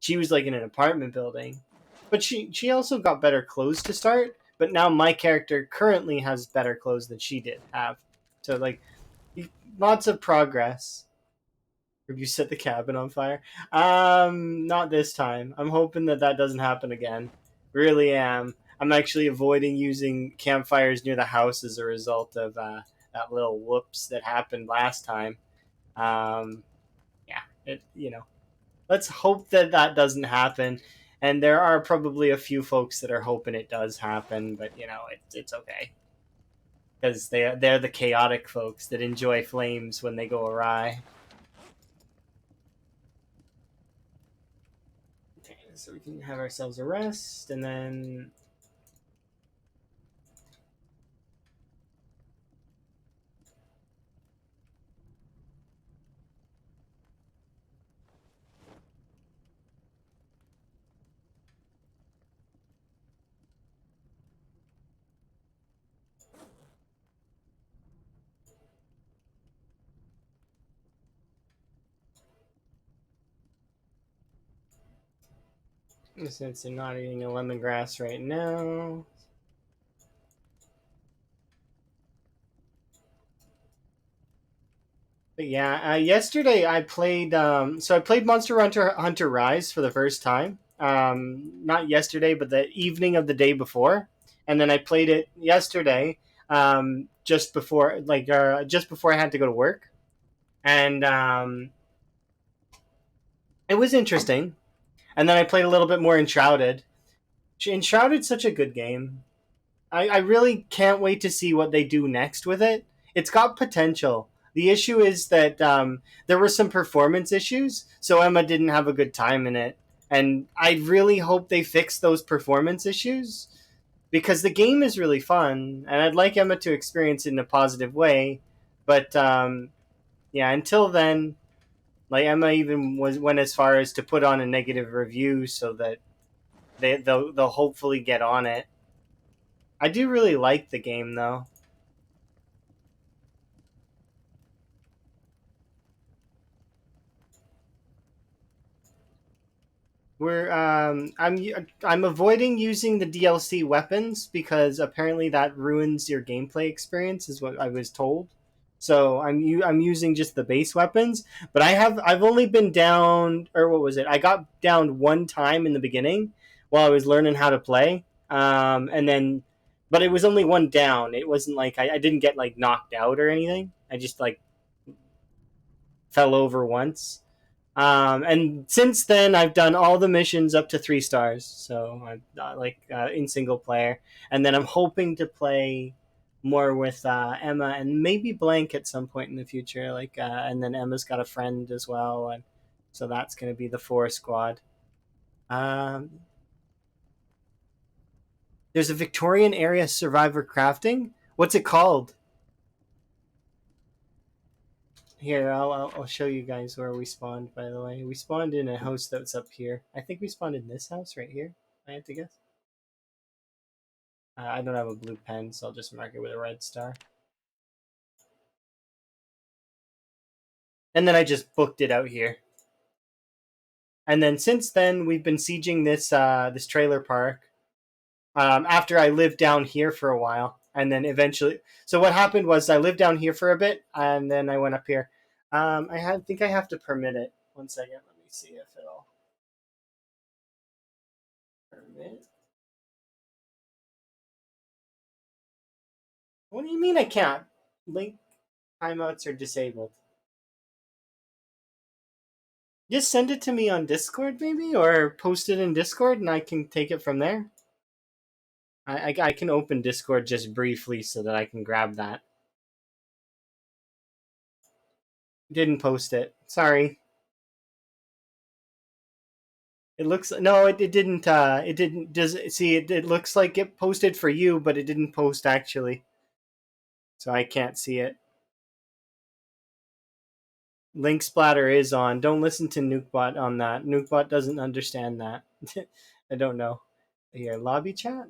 She was like in an apartment building, but she also got better clothes to start. But now my character currently has better clothes than she did have. So like lots of progress Have you set the cabin on fire? Not this time. I'm hoping that that doesn't happen again. Really am. I'm actually avoiding using campfires near the house as a result of that little whoops that happened last time. Um, yeah, let's hope that that doesn't happen. And there are probably a few folks that are hoping it does happen, but it's okay because they're the chaotic folks that enjoy flames when they go awry. Okay, so we can have ourselves a rest, and then since I'm not eating a lemongrass right now. But yeah, yesterday I played. So I played Monster Hunter Rise for the first time. Not yesterday, but the evening of the day before, and then I played it yesterday. Just before I had to go to work, and it was interesting. And then I played a little bit more Enshrouded. Enshrouded's such a good game. I really can't wait to see what they do next with it. It's got potential. The issue is that there were some performance issues, so Emma didn't have a good time in it. And I really hope they fix those performance issues because the game is really fun, and I'd like Emma to experience it in a positive way. But yeah, until then, like Emma even went as far as to put on a negative review so that they'll hopefully get on it. I do really like the game though. I'm avoiding using the DLC weapons because apparently that ruins your gameplay experience, is what I was told. So I'm using just the base weapons, but I've only been down, or what was it? I got down one time in the beginning while I was learning how to play, and then, but it was only one down. It wasn't like I didn't get like knocked out or anything. I just like fell over once. And since then, I've done all the missions up to 3 stars. So I'm in single player, and then I'm hoping to play more with Emma and maybe Blank at some point in the future. And then Emma's got a friend as well, and so that's going to be the 4 squad. Um, there's a Victorian area survivor crafting. What's it called? Here, I'll show you guys where we spawned. By the way, we spawned in a house that's up here. I think we spawned in this house right here. I have to guess. I don't have a blue pen, so I'll just mark it with a red star. And then I just booked it out here. And then since then, we've been sieging this trailer park. After I lived down here for a while, and then eventually, so what happened was I lived down here for a bit, and then I went up here. Think I have to permit it. 1 second, let me see if it'll permit. What do you mean I can't? Link timeouts are disabled. Just send it to me on Discord, maybe, or post it in Discord, and I can take it from there. I can open Discord just briefly so that I can grab that. Didn't post it. Sorry. It looks no, it didn't. It didn't. Does see? It looks like it posted for you, but it didn't post actually, so I can't see it. Link splatter is on. Don't listen to Nukebot on that. Nukebot doesn't understand that. I don't know. Here, lobby chat?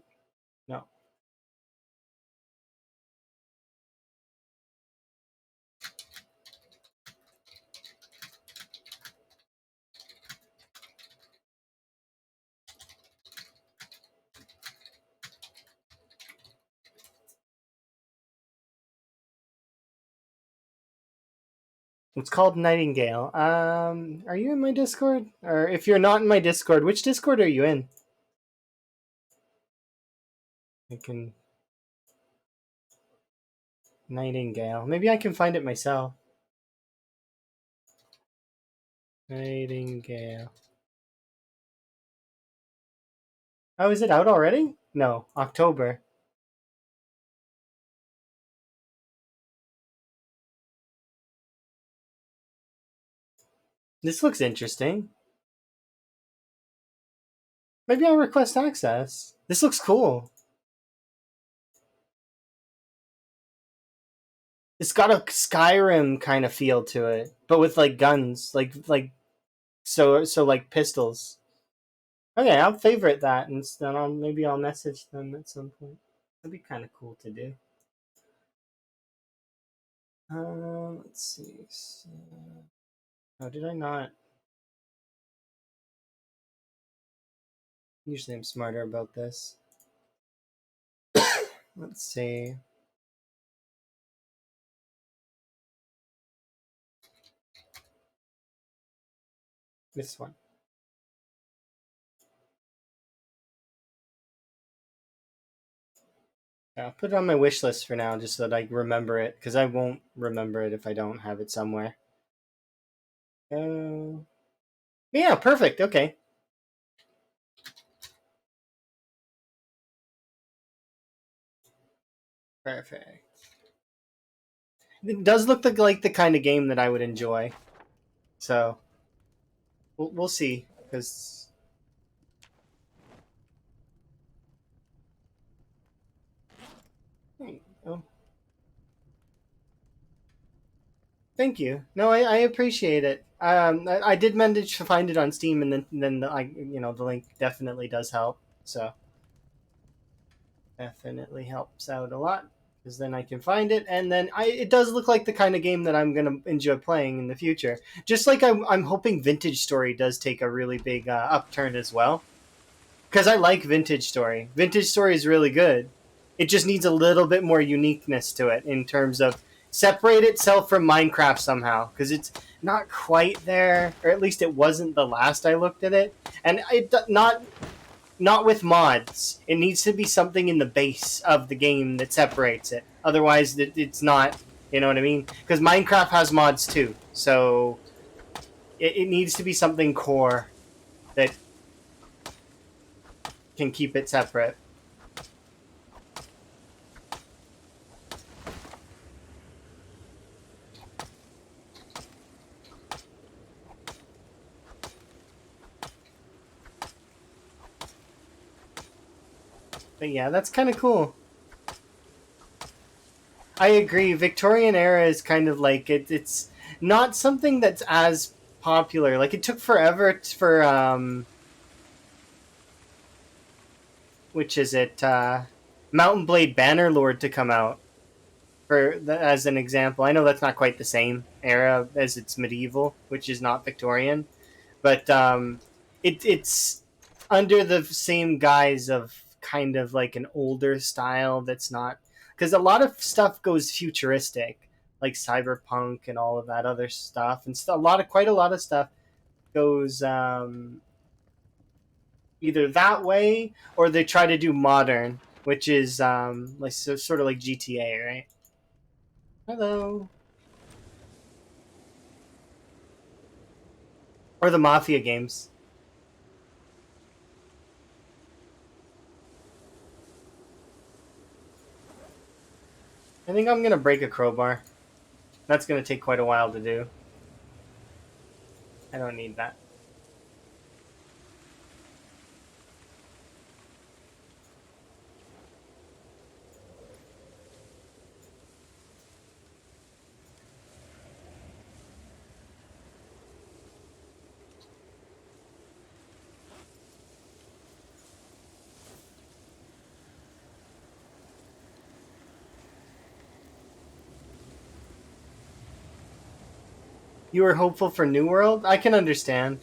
No. It's called Nightingale. Are you in my Discord? Or if you're not in my Discord, which Discord are you in? I can Nightingale. Maybe I can find it myself. Nightingale. Oh, is it out already? No, October. This looks interesting. Maybe I'll request access. This looks cool. It's got a Skyrim kind of feel to it, but with like guns, so like pistols. Okay, I'll favorite that, and then I'll message them at some point. That'd be kind of cool to do. Let's see. So, oh, did I not? Usually, I'm smarter about this. Let's see. This one. Yeah, I'll put it on my wish list for now, just so that I remember it, because I won't remember it if I don't have it somewhere. Yeah, perfect. Okay. Perfect. It does look like the kind of game that I would enjoy. So we'll see. Because oh, thank you. No, I appreciate it. I did manage to find it on Steam, and then the link definitely does help. So definitely helps out a lot, because then I can find it, and then it does look like the kind of game that I'm gonna enjoy playing in the future. Just like I'm hoping Vintage Story does take a really big upturn as well, because I like Vintage Story. Vintage Story is really good. It just needs a little bit more uniqueness to it in terms of separate itself from Minecraft somehow, because it's not quite there, or at least it wasn't the last I looked at it, and it not with mods. It needs to be something in the base of the game that separates it. Otherwise, it's not. You know what I mean? Because Minecraft has mods too, so it needs to be something core that can keep it separate. But yeah, that's kind of cool. I agree. Victorian era is kind of like it's not something that's as popular. Like it took forever for which is it? Mountain Blade Bannerlord to come out as an example. I know that's not quite the same era as it's medieval, which is not Victorian, but it's under the same guise of kind of like an older style that's not, because a lot of stuff goes futuristic, like cyberpunk and all of that other stuff, and quite a lot of stuff goes either that way or they try to do modern, which is sort of like GTA, right? Hello. Or the Mafia games. I think I'm gonna break a crowbar. That's gonna take quite a while to do. I don't need that. You were hopeful for New World? I can understand.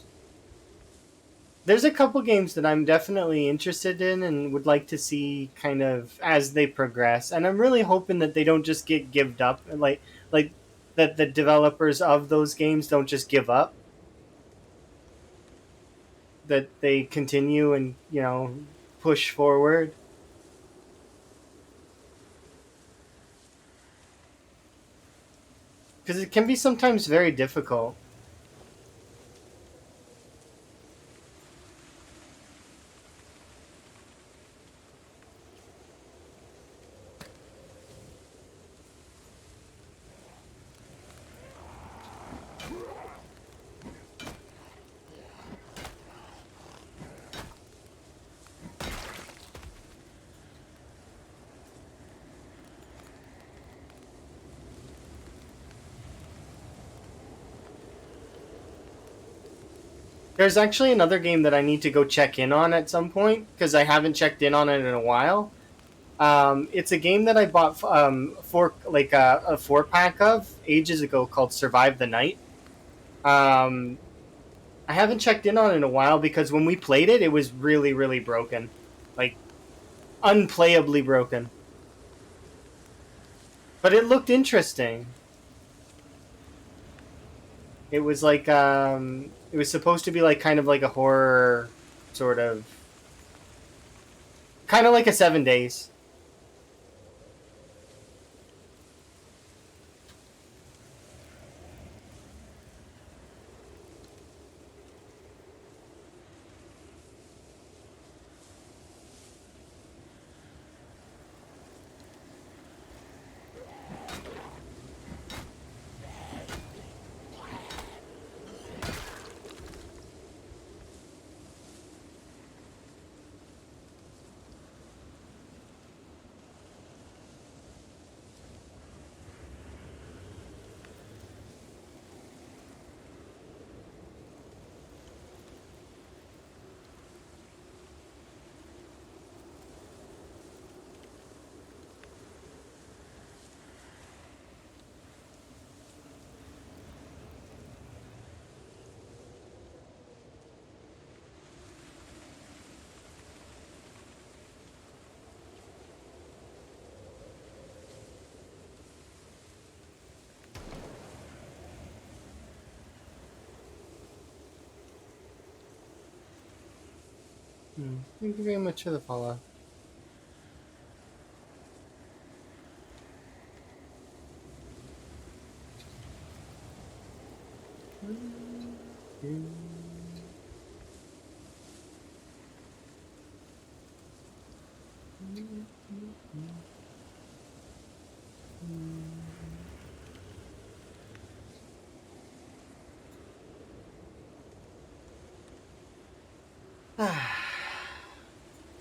There's a couple games that I'm definitely interested in and would like to see kind of as they progress. And I'm really hoping that they don't just get gived up. Like that the developers of those games don't just give up, that they continue and, push forward. Because it can be sometimes very difficult. There's actually another game that I need to go check in on at some point because I haven't checked in on it in a while. It's a game that I bought for like a 4 pack of ages ago called Survive the Night. Um, I haven't checked in on it in a while because when we played it, it was really, really broken, like unplayably broken. But it looked interesting. It was like it was supposed to be like kind of like a horror sort of, kind of like a 7 Days. Thank you very much for the follow.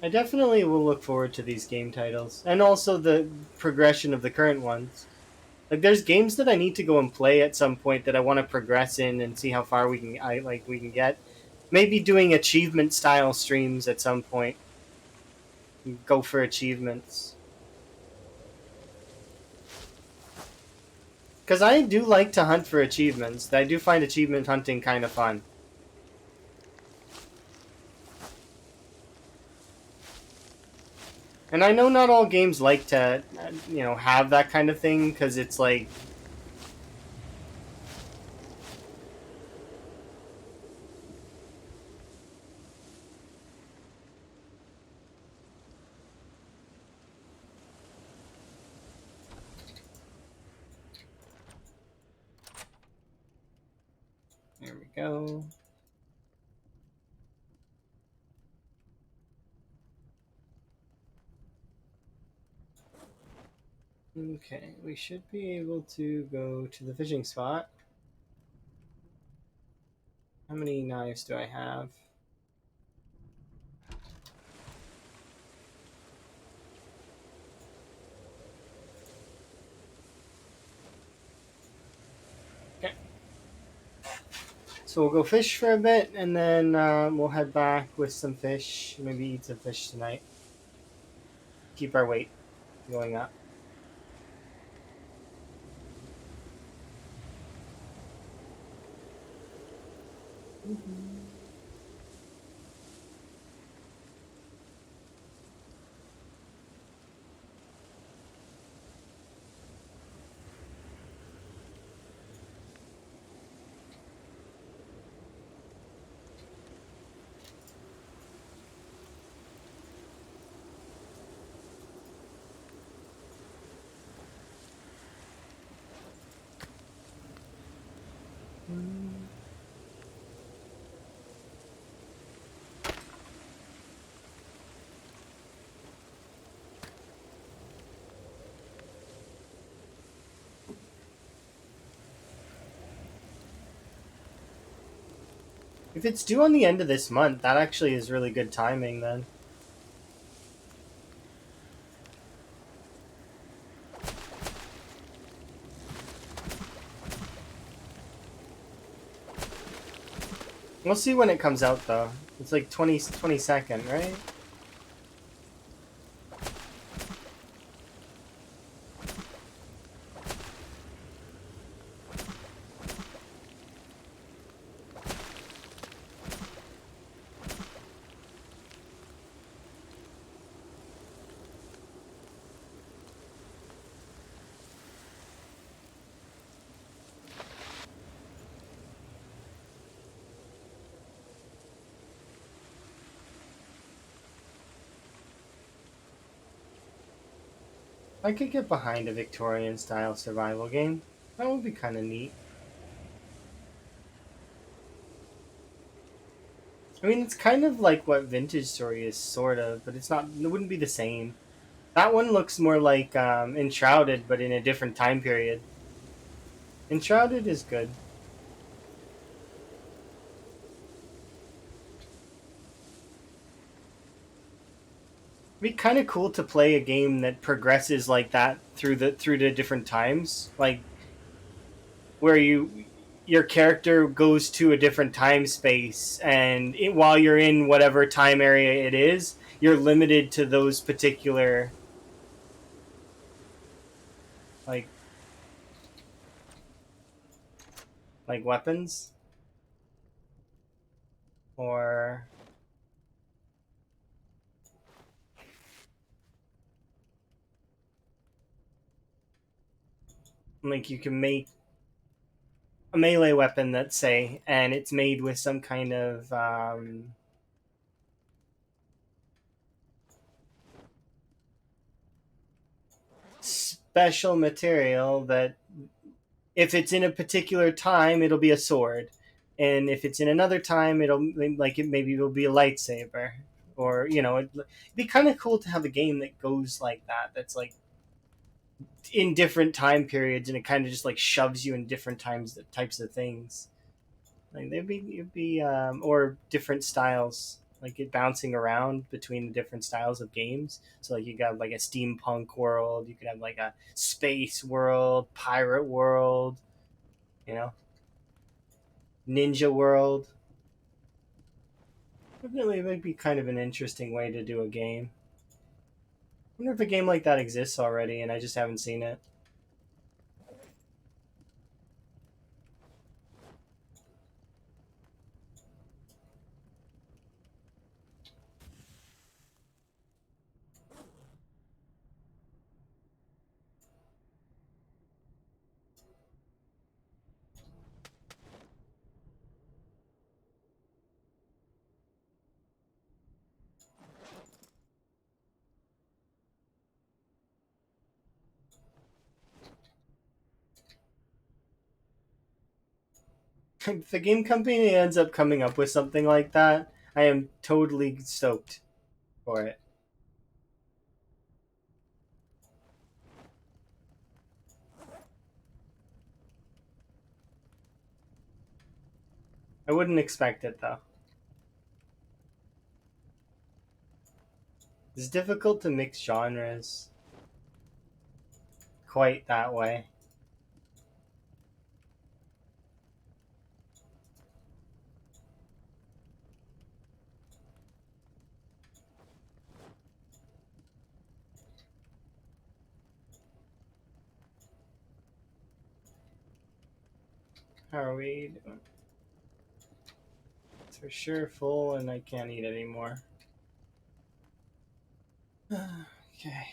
I definitely will look forward to these game titles and also the progression of the current ones. Like, there's games that I need to go and play at some point that I want to progress in and see how far we can get. Maybe doing achievement style streams at some point. Go for achievements. Because I do like to hunt for achievements. I do find achievement hunting kind of fun. And I know not all games like to, have that kind of thing because it's like, there we go. Okay, we should be able to go to the fishing spot. How many knives do I have? Okay. So we'll go fish for a bit, and then we'll head back with some fish. Maybe eat some fish tonight. Keep our weight going up. If it's due on the end of this month, that actually is really good timing then. We'll see when it comes out though. It's like 22nd, right? I could get behind a Victorian style survival game. That would be kind of neat. I mean, it's kind of like what Vintage Story is, sort of, but it's not. It wouldn't be the same. That one looks more like Enshrouded, but in a different time period. Enshrouded is good. It'd be kind of cool to play a game that progresses like that through the different times, like where your character goes to a different time space, and while you're in whatever time area it is, you're limited to those particular like weapons or like you can make a melee weapon, let's say, and it's made with some kind of special material that if it's in a particular time, it'll be a sword, and if it's in another time, it'll be a lightsaber, or it'd be kind of cool to have a game that goes like that. That's like in different time periods, and it kind of just like shoves you in different types of things. Like it'd be or different styles, like it bouncing around between the different styles of games. So like you got like a steampunk world, you could have like a space world, pirate world, you know, ninja world. Definitely, it might be kind of an interesting way to do a game. I wonder if a game like that exists already, and I just haven't seen it. If the game company ends up coming up with something like that, I am totally stoked for it. I wouldn't expect it though. It's difficult to mix genres quite that way. How are we doing? It's for sure full, and I can't eat anymore. Okay.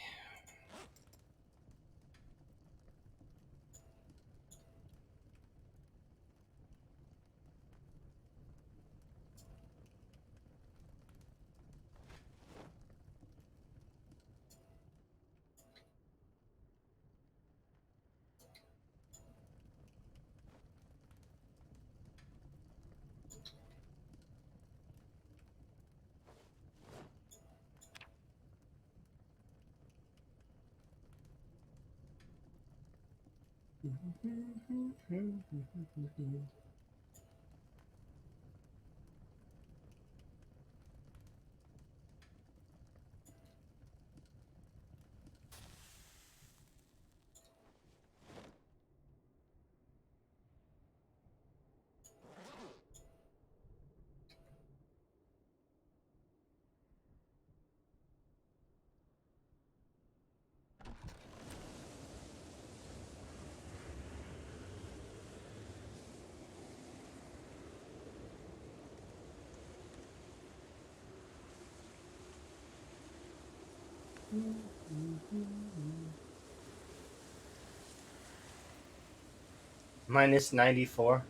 Minus 94.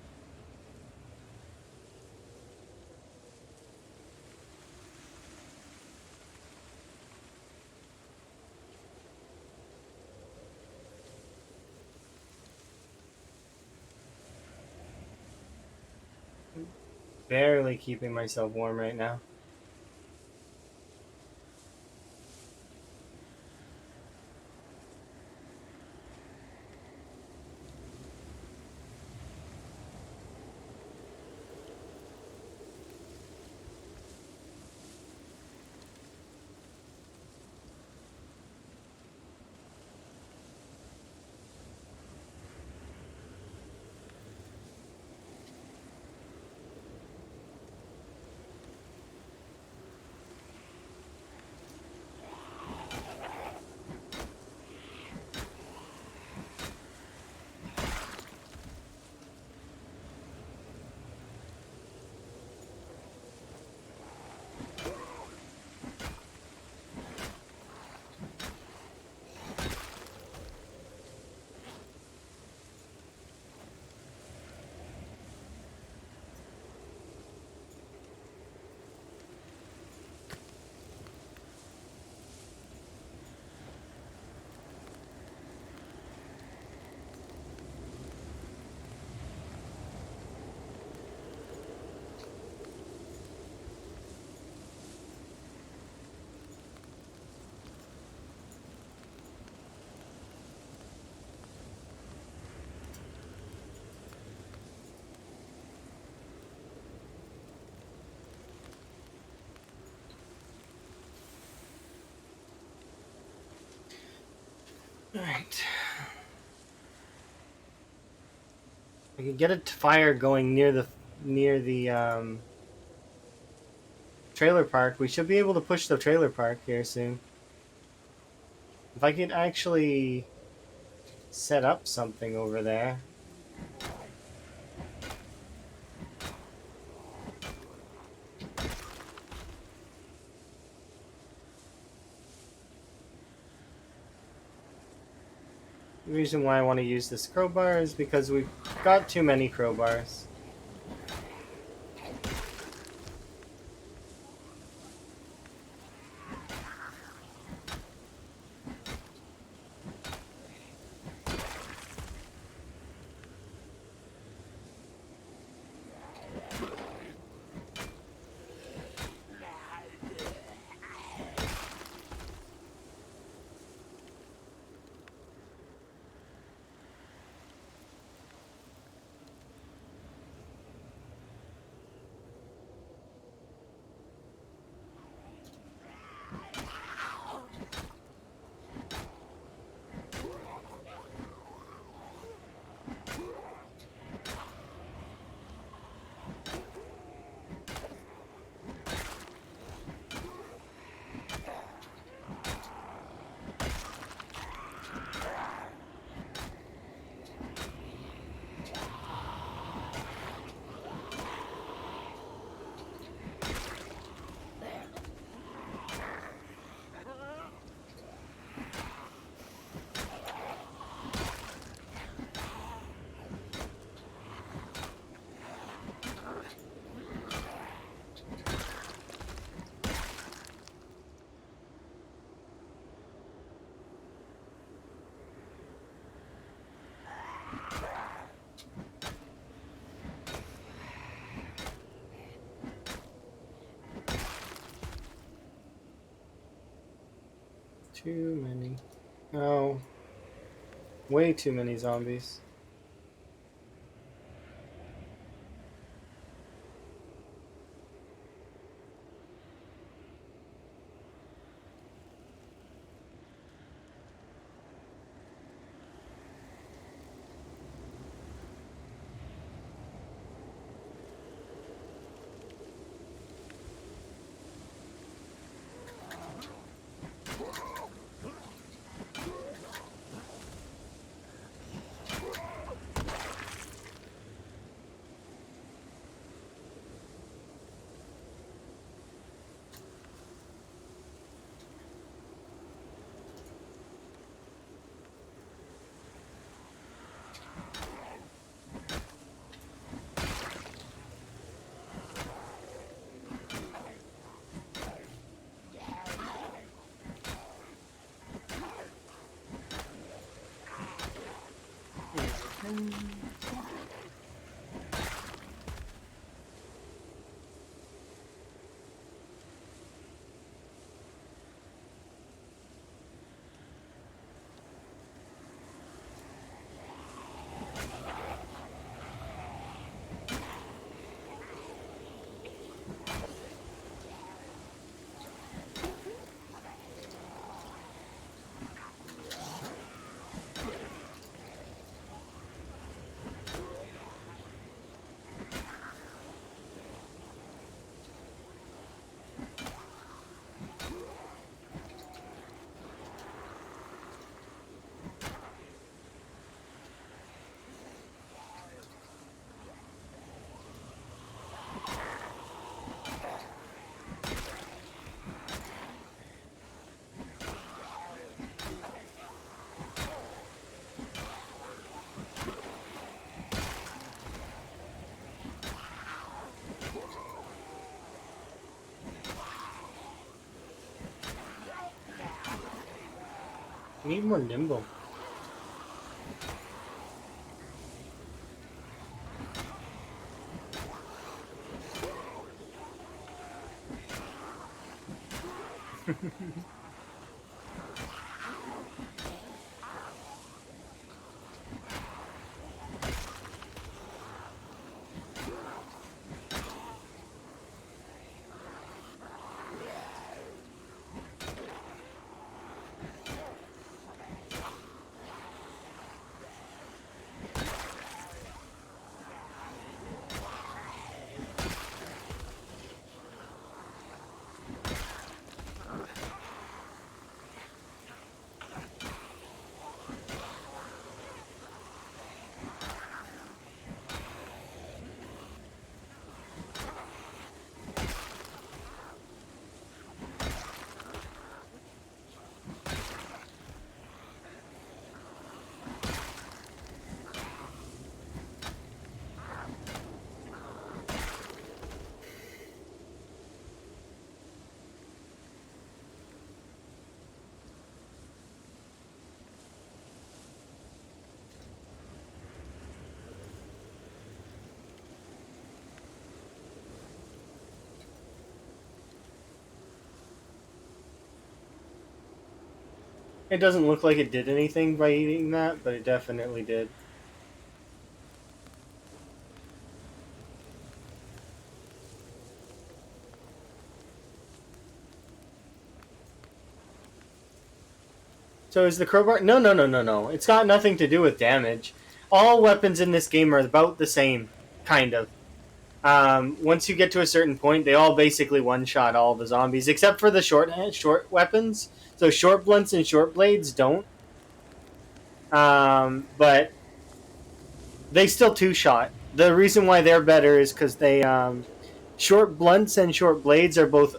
Barely keeping myself warm right now. All right. I can get a fire going near the trailer park. We should be able to push the trailer park here soon. If I could actually set up something over there. The reason why I want to use this crowbar is because we've got too many crowbars. Too many. Oh. Way too many zombies. You need more nimble. It doesn't look like it did anything by eating that, but it definitely did. So is the crowbar? No, no, no, no, no. It's got nothing to do with damage. All weapons in this game are about the same, kind of. Once you get to a certain point, they all basically one-shot all the zombies, except for the short weapons. So short blunts and short blades don't. But they still two-shot. The reason why they're better is because they short blunts and short blades are both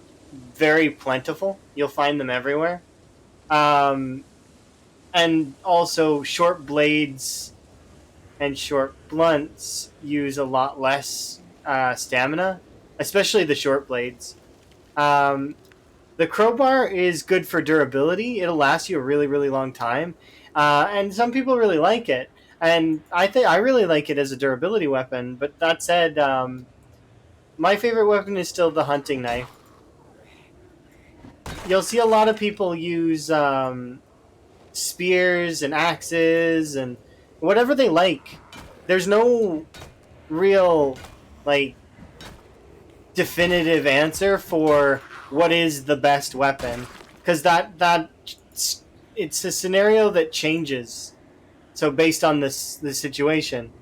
very plentiful. You'll find them everywhere. Um, and also short blades and short blunts use a lot less stamina, especially the short blades. Um, the crowbar is good for durability. It'll last you a really, really long time, and some people really like it. And I think I really like it as a durability weapon. But that said, my favorite weapon is still the hunting knife. You'll see a lot of people use spears and axes and whatever they like. There's no real like definitive answer for what is the best weapon because that it's a scenario that changes. So based on this situation,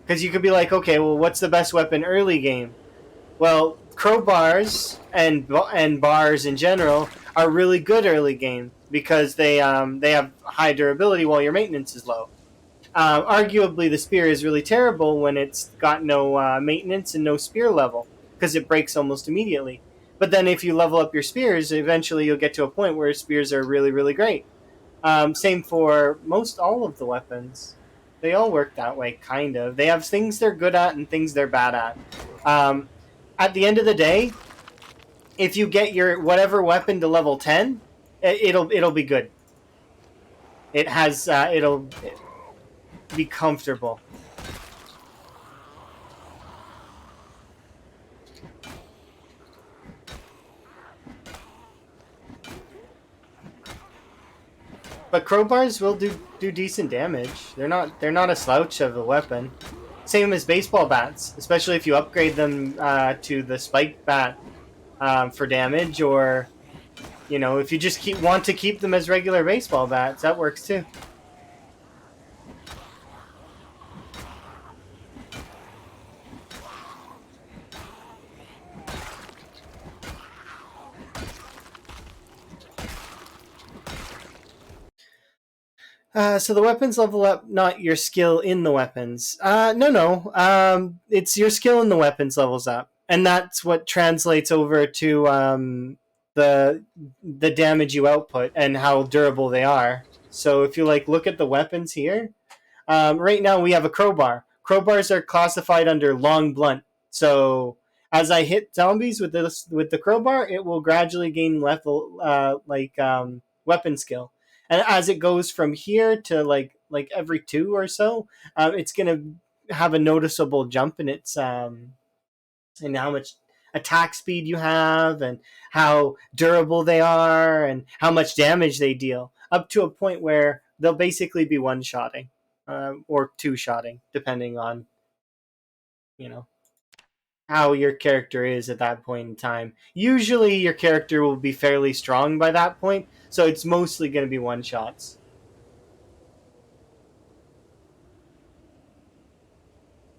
because you could be like, okay, well, what's the best weapon early game? Well, crowbars and bars in general are really good early game because they have high durability while your maintenance is low. Arguably, the spear is really terrible when it's got no maintenance and no spear level because it breaks almost immediately. But then, if you level up your spears, eventually you'll get to a point where spears are really, really great. Same for most all of the weapons. They all work that way, kind of. They have things they're good at and things they're bad at. Um, at the end of the day, if you get your whatever weapon to level 10, it'll be good. It'll be comfortable. But crowbars will do decent damage. They're not a slouch of a weapon. Same as baseball bats, especially if you upgrade them to the spiked bat for damage, or if you just want to keep them as regular baseball bats, that works too. So the weapons level up, not your skill in the weapons. No, no. It's your skill in the weapons levels up, and that's what translates over to the the damage you output and how durable they are. So if you look at the weapons here, right now we have a crowbar. Crowbars are classified under long blunt. So as I hit zombies with the crowbar, it will gradually gain level weapon skill. and as it goes from here to like every two or so, it's gonna have a noticeable jump in its and how much attack speed you have and how durable they are and how much damage they deal, up to a point where they'll basically be one-shotting or two-shotting, depending on, you know, how your character is at that point in time. Usually your character will be fairly strong by that point, so it's mostly going to be one-shots.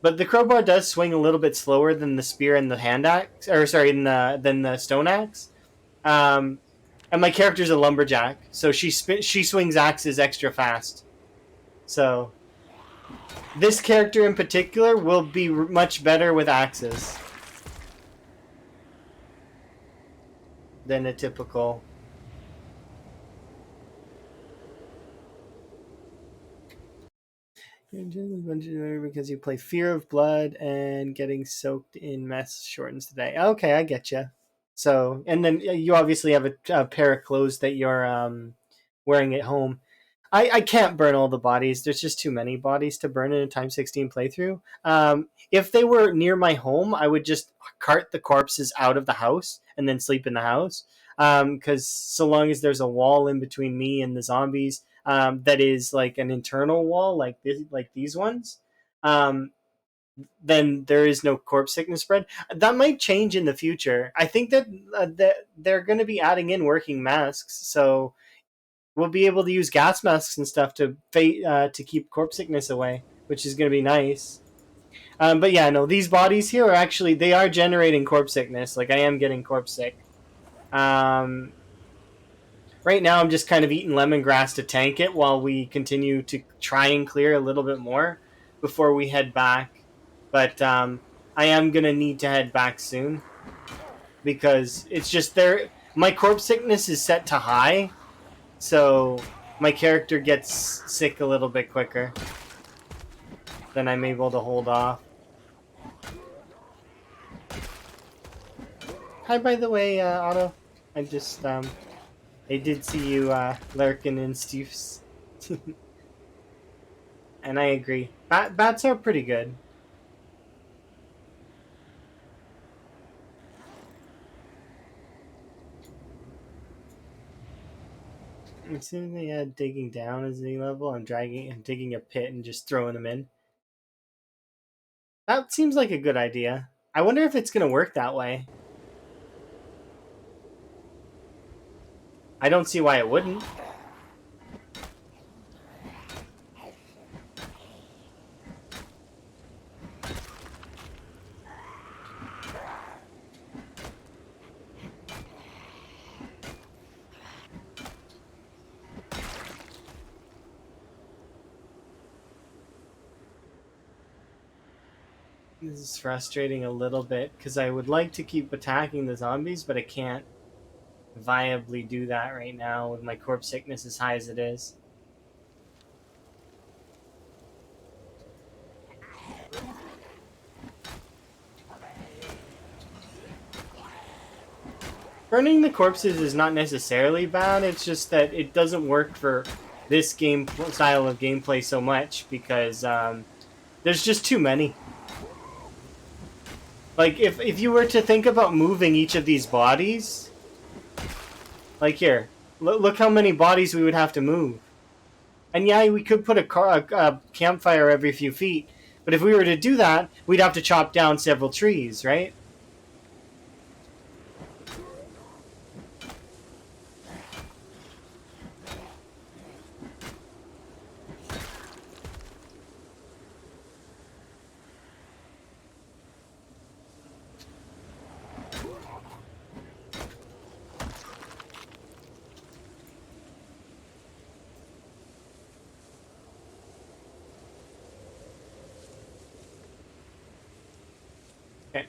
But the crowbar does swing a little bit slower than the spear and the hand axe, or sorry, than the stone axe. Um, and my character's a lumberjack, so she swings axes extra fast. So this character in particular will be much better with axes than a typical. Because you play Fear of Blood and getting soaked in mess shortens the day. Okay, I get you. So, and then you obviously have a pair of clothes that you're wearing at home. I can't burn all the bodies. There's just too many bodies to burn in a Time 16 playthrough. If they were near my home, I would just cart the corpses out of the house and then sleep in the house. Because so long as there's a wall in between me and the zombies, that is like an internal wall, like these ones, um, then there is no corpse sickness spread. That might change in the future. I think that they're going to be adding in working masks, so we'll be able to use gas masks and stuff to keep corpse sickness away, which is going to be nice. But yeah, no, these bodies here are actually they are generating corpse sickness. Like I am getting corpse sick. Um, right now, I'm just kind of eating lemongrass to tank it while we continue to try and clear a little bit more before we head back. But I am gonna need to head back soon because it's just there. My corpse sickness is set to high, so my character gets sick a little bit quicker than I'm able to hold off. Hi, by the way, Otto. I just I did see you lurking in Steve's, and I agree. Bats are pretty good. As soon as they add digging down as a level, I'm digging a pit and just throwing them in. That seems like a good idea. I wonder if it's gonna work that way. I don't see why it wouldn't. This is frustrating a little bit because I would like to keep attacking the zombies, but I can't viably do that right now with my corpse sickness as high as it is. Burning the corpses is not necessarily bad, it's just that it doesn't work for this game style of gameplay so much because there's just too many. Like, if you were to think about moving each of these bodies, like here, look how many bodies we would have to move. And yeah, we could put a campfire every few feet, but if we were to do that, we'd have to chop down several trees, right? Okay.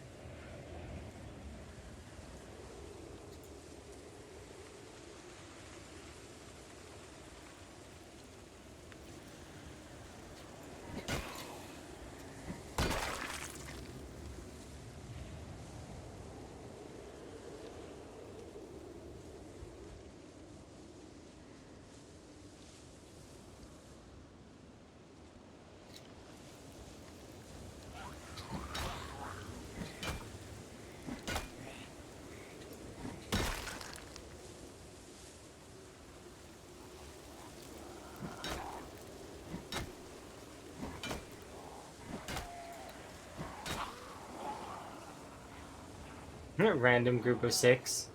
Random group of 6.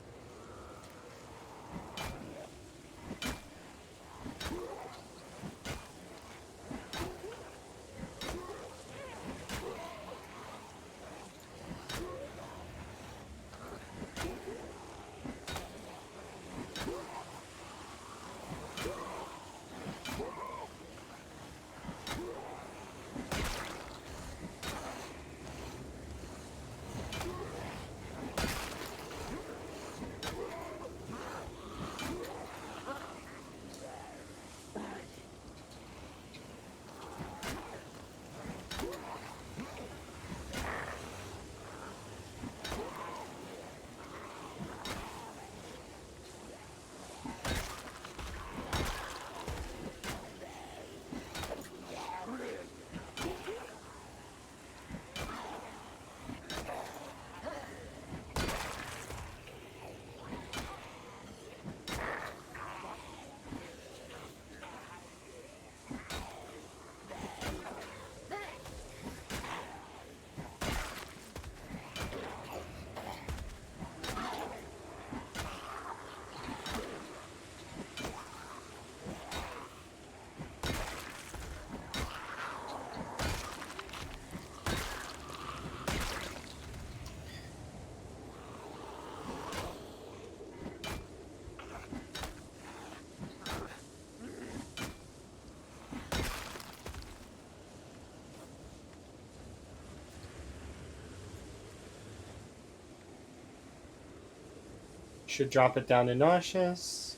Should drop it down to nauseous.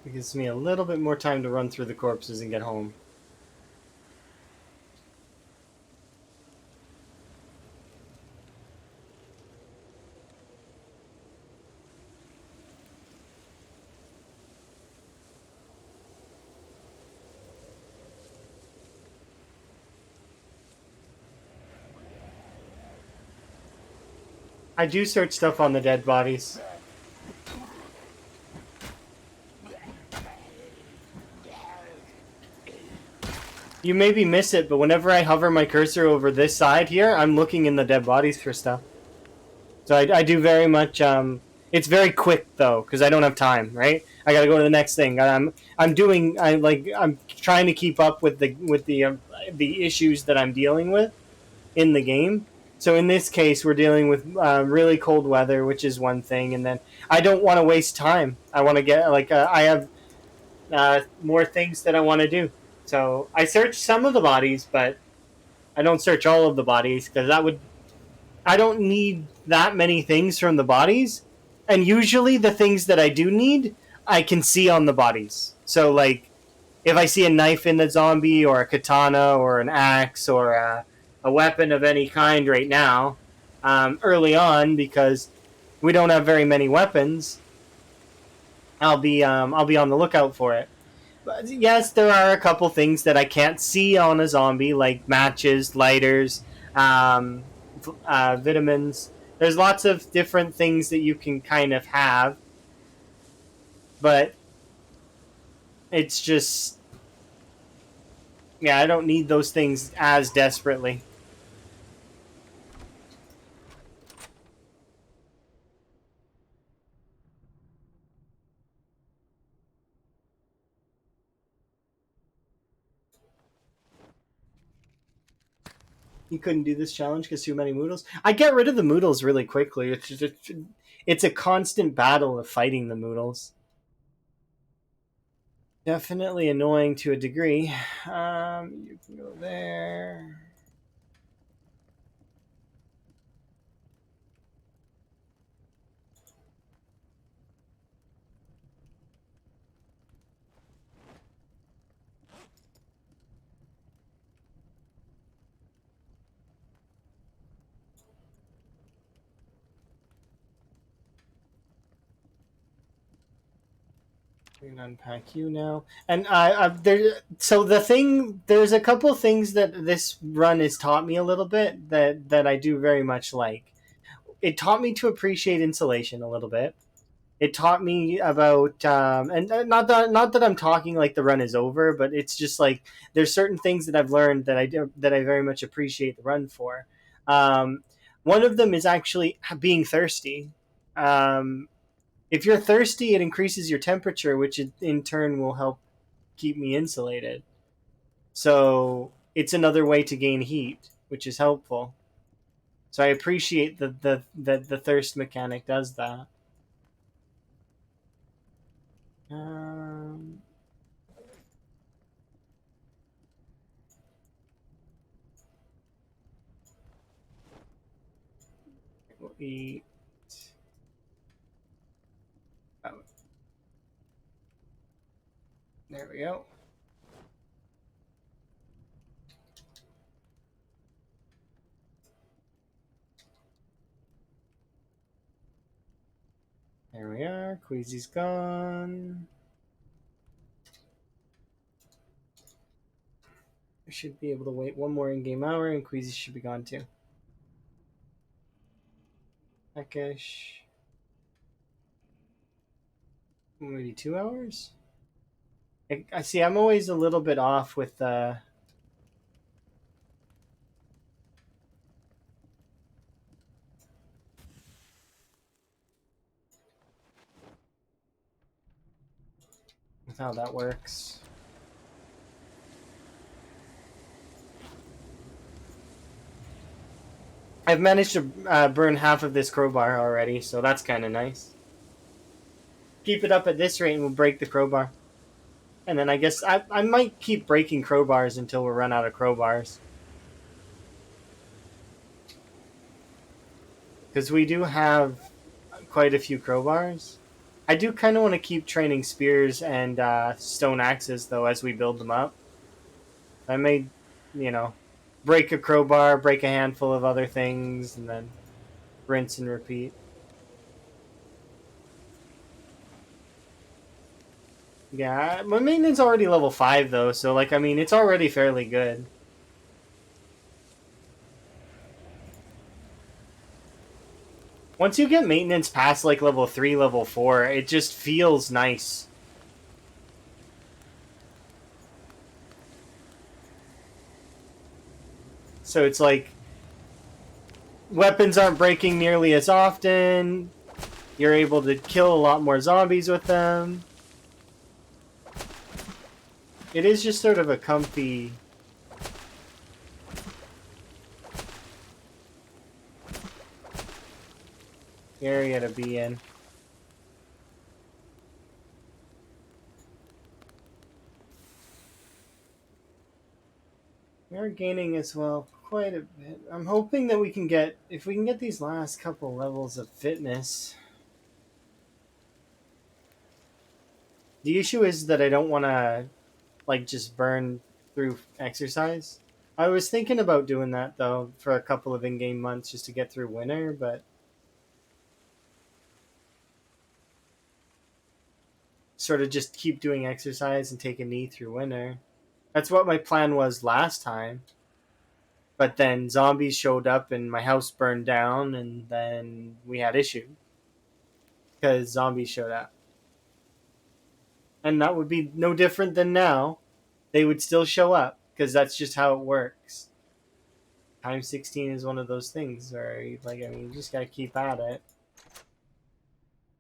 It gives me a little bit more time to run through the corpses and get home. I do search stuff on the dead bodies. You maybe miss it, but whenever I hover my cursor over this side here, I'm looking in the dead bodies for stuff. So I do very much. It's very quick though, because I don't have time. Right, I got to go to the next thing. I'm trying to keep up with the issues that I'm dealing with in the game. So in this case, we're dealing with really cold weather, which is one thing, and then I don't want to waste time. I want to get I have more things that I want to do. So I search some of the bodies, but I don't search all of the bodies because I don't need that many things from the bodies. And usually the things that I do need, I can see on the bodies. So like if I see a knife in the zombie or a katana or an axe or a weapon of any kind right now, early on because we don't have very many weapons, I'll be on the lookout for it. But yes, there are a couple things that I can't see on a zombie, like matches, lighters, um, vitamins. There's lots of different things that you can kind of have, but it's just, yeah, I don't need those things as desperately. You couldn't do this challenge because too many moodles. I get rid of the moodles really quickly. It's a constant battle of fighting the moodles. Definitely annoying to a degree. You can go there. We can unpack you now. And so there's a couple things that this run has taught me a little bit that I do very much like. It taught me to appreciate insulation a little bit. It taught me about and not that I'm talking like the run is over, but it's just like there's certain things that I've learned that I very much appreciate the run for. Um, one of them is actually being thirsty. Um, if you're thirsty, it increases your temperature, which in turn will help keep me insulated. So it's another way to gain heat, which is helpful. So I appreciate the thirst mechanic does that. Um, we'll eat. Oh, there we go. There we are. Queasy's gone. I should be able to wait one more in-game hour, and Queasy should be gone too. Heckish. Maybe 2 hours? I see. I'm always a little bit off with how that works. I've managed to burn half of this crowbar already, so that's kind of nice. Keep it up at this rate and we'll break the crowbar. And then I guess I might keep breaking crowbars until we run out of crowbars. Because we do have quite a few crowbars. I do kind of want to keep training spears and stone axes, though, as we build them up. I may, you know, break a crowbar, break a handful of other things, and then rinse and repeat. Yeah, my maintenance already level 5 though, so like I mean it's already fairly good. Once you get maintenance past like level 3, level 4, it just feels nice. So it's like weapons aren't breaking nearly as often. You're able to kill a lot more zombies with them. It is just sort of a comfy area to be in. We are gaining as well quite a bit. I'm hoping that we can get, if we can get these last couple levels of fitness. The issue is that I don't want to like just burn through exercise. I was thinking about doing that though for a couple of in-game months just to get through winter, but sort of just keep doing exercise and take a knee through winter. That's what my plan was last time. But then zombies showed up and my house burned down, and then we had issue because zombies showed up. And that would be no different than now. They would still show up because that's just how it works. Time 16 is one of those things where, like, I mean, you just gotta keep at it.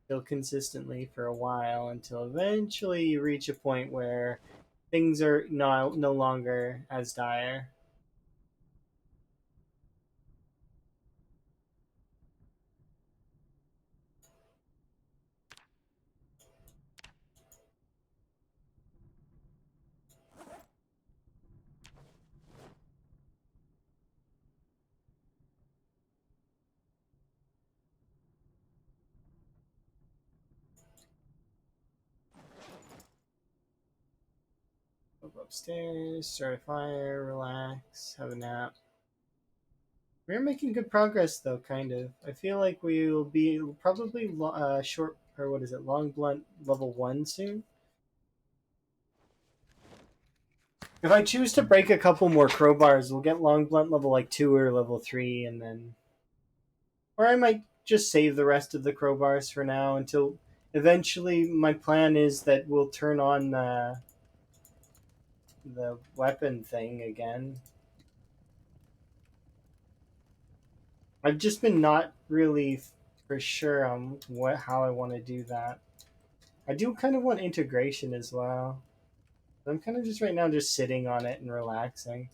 Still consistently for a while until eventually you reach a point where things are no longer as dire. Go upstairs, start a fire, relax, have a nap. We're making good progress, though, kind of. I feel like we'll be probably short, or what is it, long blunt level 1 soon. If I choose to break a couple more crowbars, we'll get long blunt level like 2 or level 3, and then. Or I might just save the rest of the crowbars for now until eventually my plan is that we'll turn on the weapon thing again. I've just been not really for sure on how I want to do that. I do kind of want integration as well. I'm kind of just right now just sitting on it and relaxing.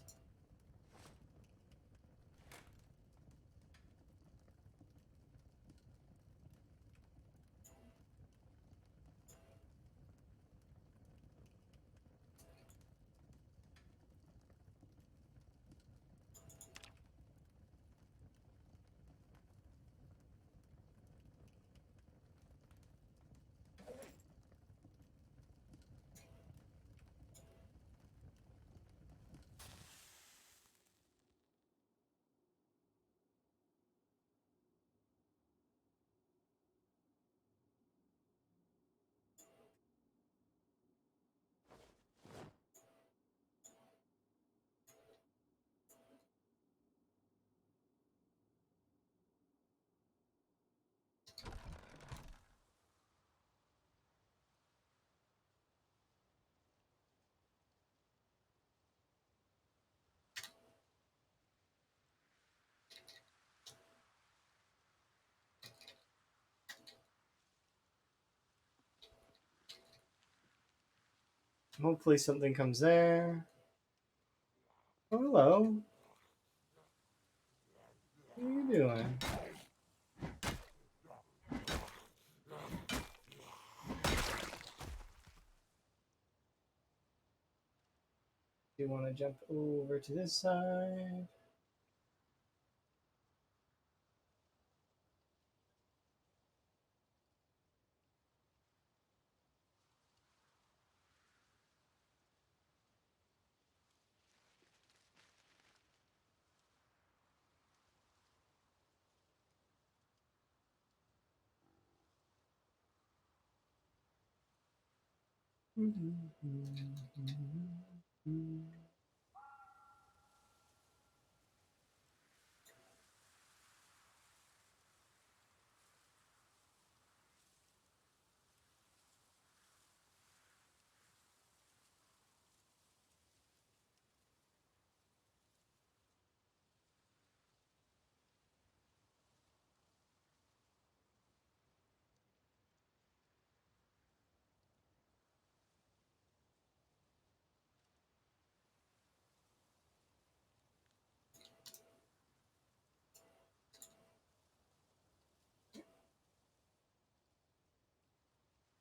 Hopefully something comes there. Oh, hello. What are you doing? Do you want to jump over to this side?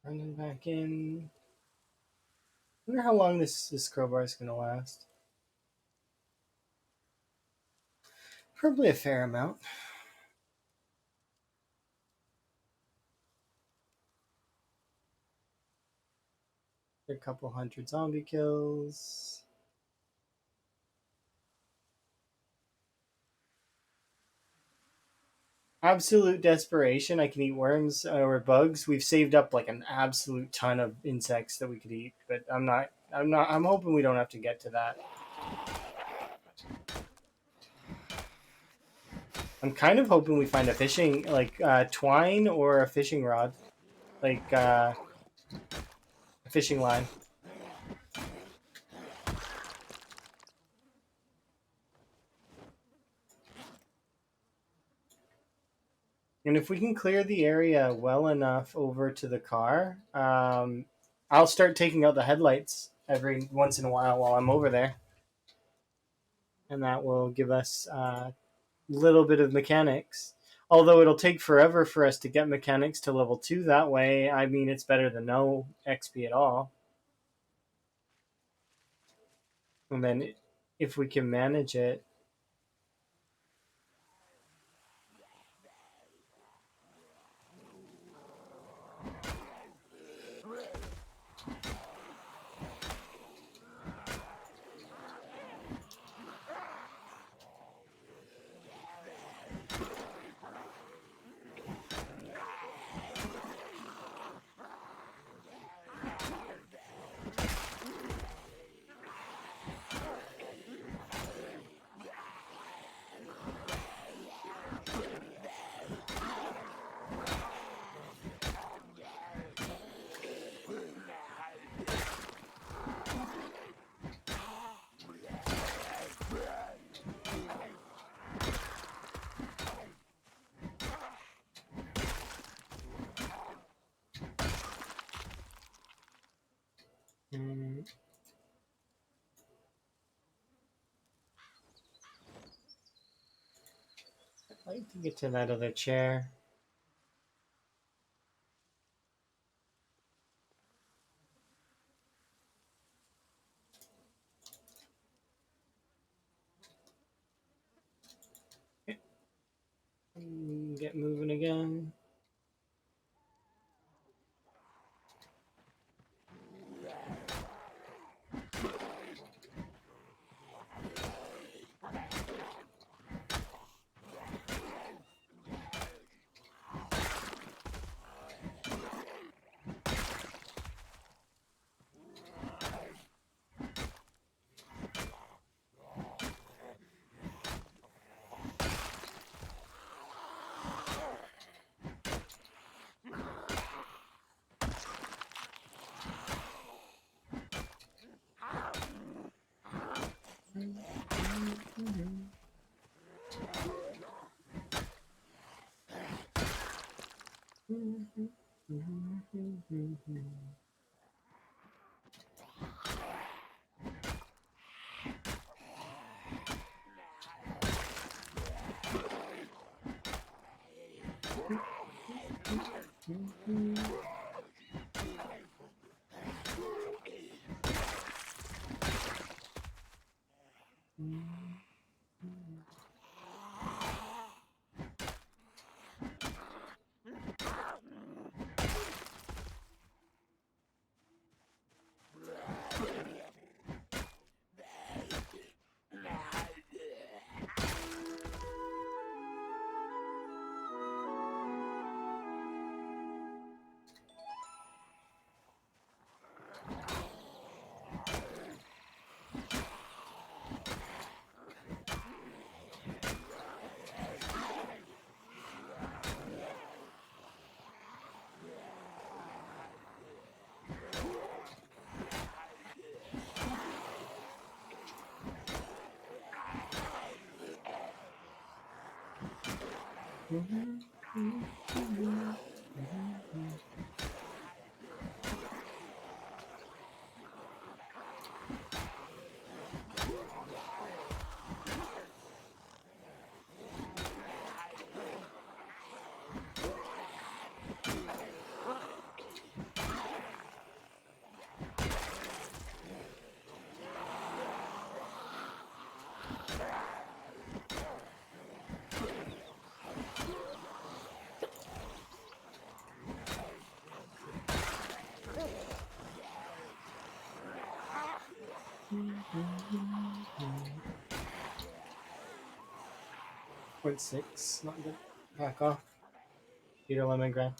Running back in. I wonder how long this crowbar is going to last. Probably a fair amount. A couple hundred zombie kills. Absolute desperation. I can eat worms or bugs. We've saved up like an absolute ton of insects that we could eat, but I'm not. I'm not. I'm hoping we don't have to get to that. I'm kind of hoping we find a fishing like twine or a fishing rod, like a fishing line. And if we can clear the area well enough over to the car, I'll start taking out the headlights every once in a while I'm over there, and that will give us a little bit of mechanics. Although it'll take forever for us to get mechanics to level 2 that way, I mean, it's better than no XP at all. And then if we can manage it, Mm, I'd like to get to that other chair. Get moving again. Point 6, not good. Back off. Peter Lemongrass.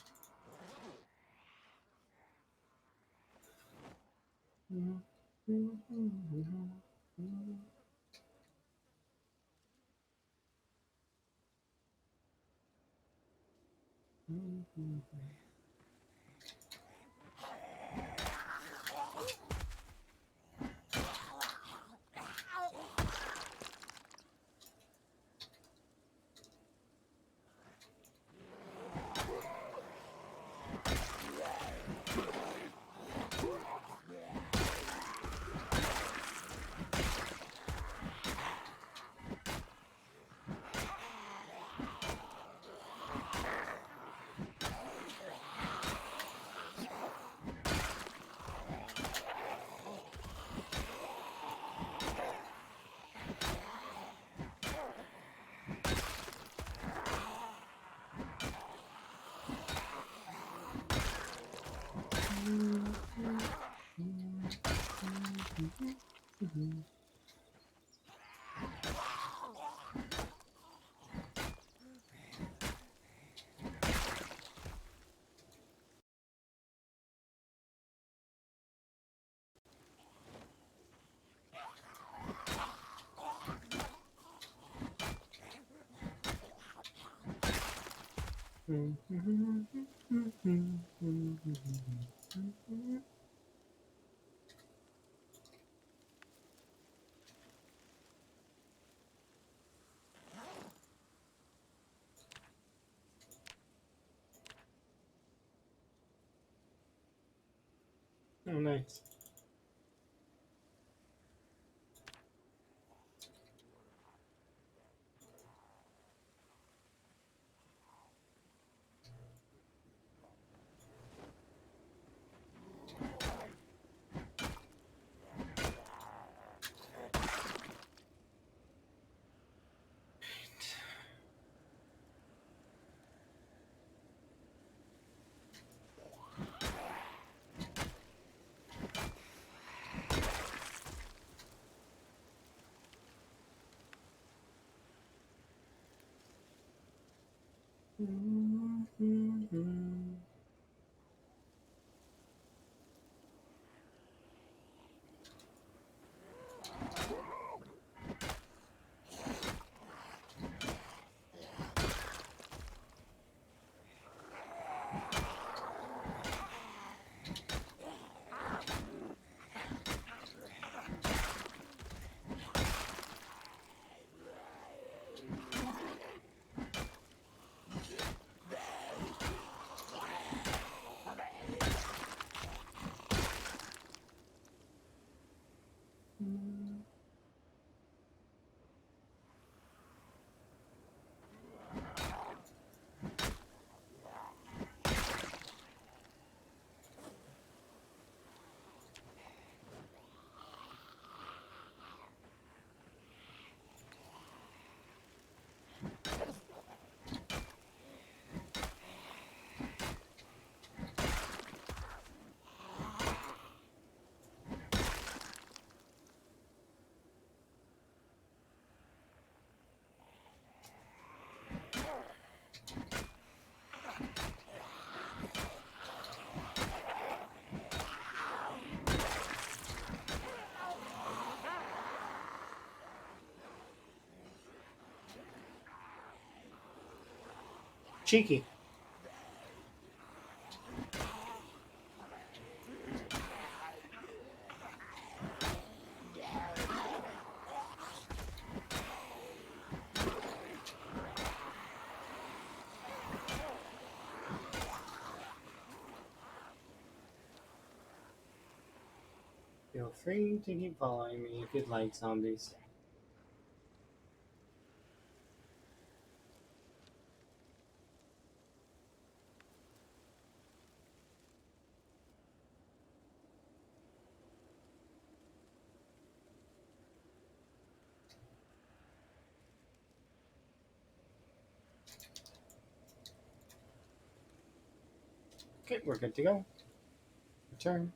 Oh, nice. Cheeky. Feel free to keep following me if you'd like, zombies. Okay, we're good to go. Return.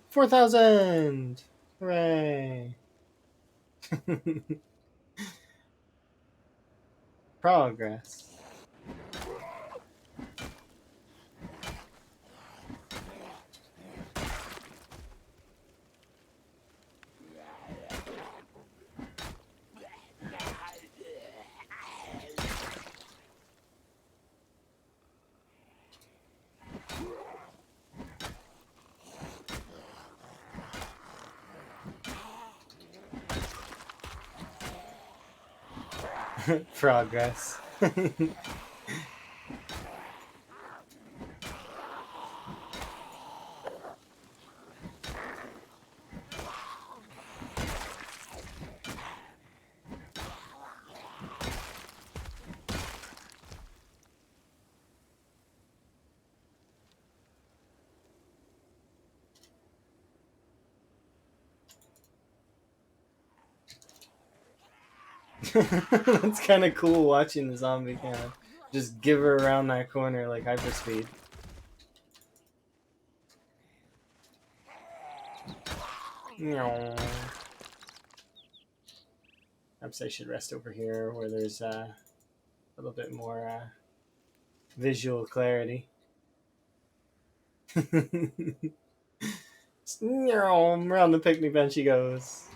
4,000! Hooray! Progress. Progress. That's kind of cool watching the zombie kind of just give her around that corner like hyperspeed. Perhaps I should rest over here where there's a little bit more visual clarity. Around the picnic bench he goes.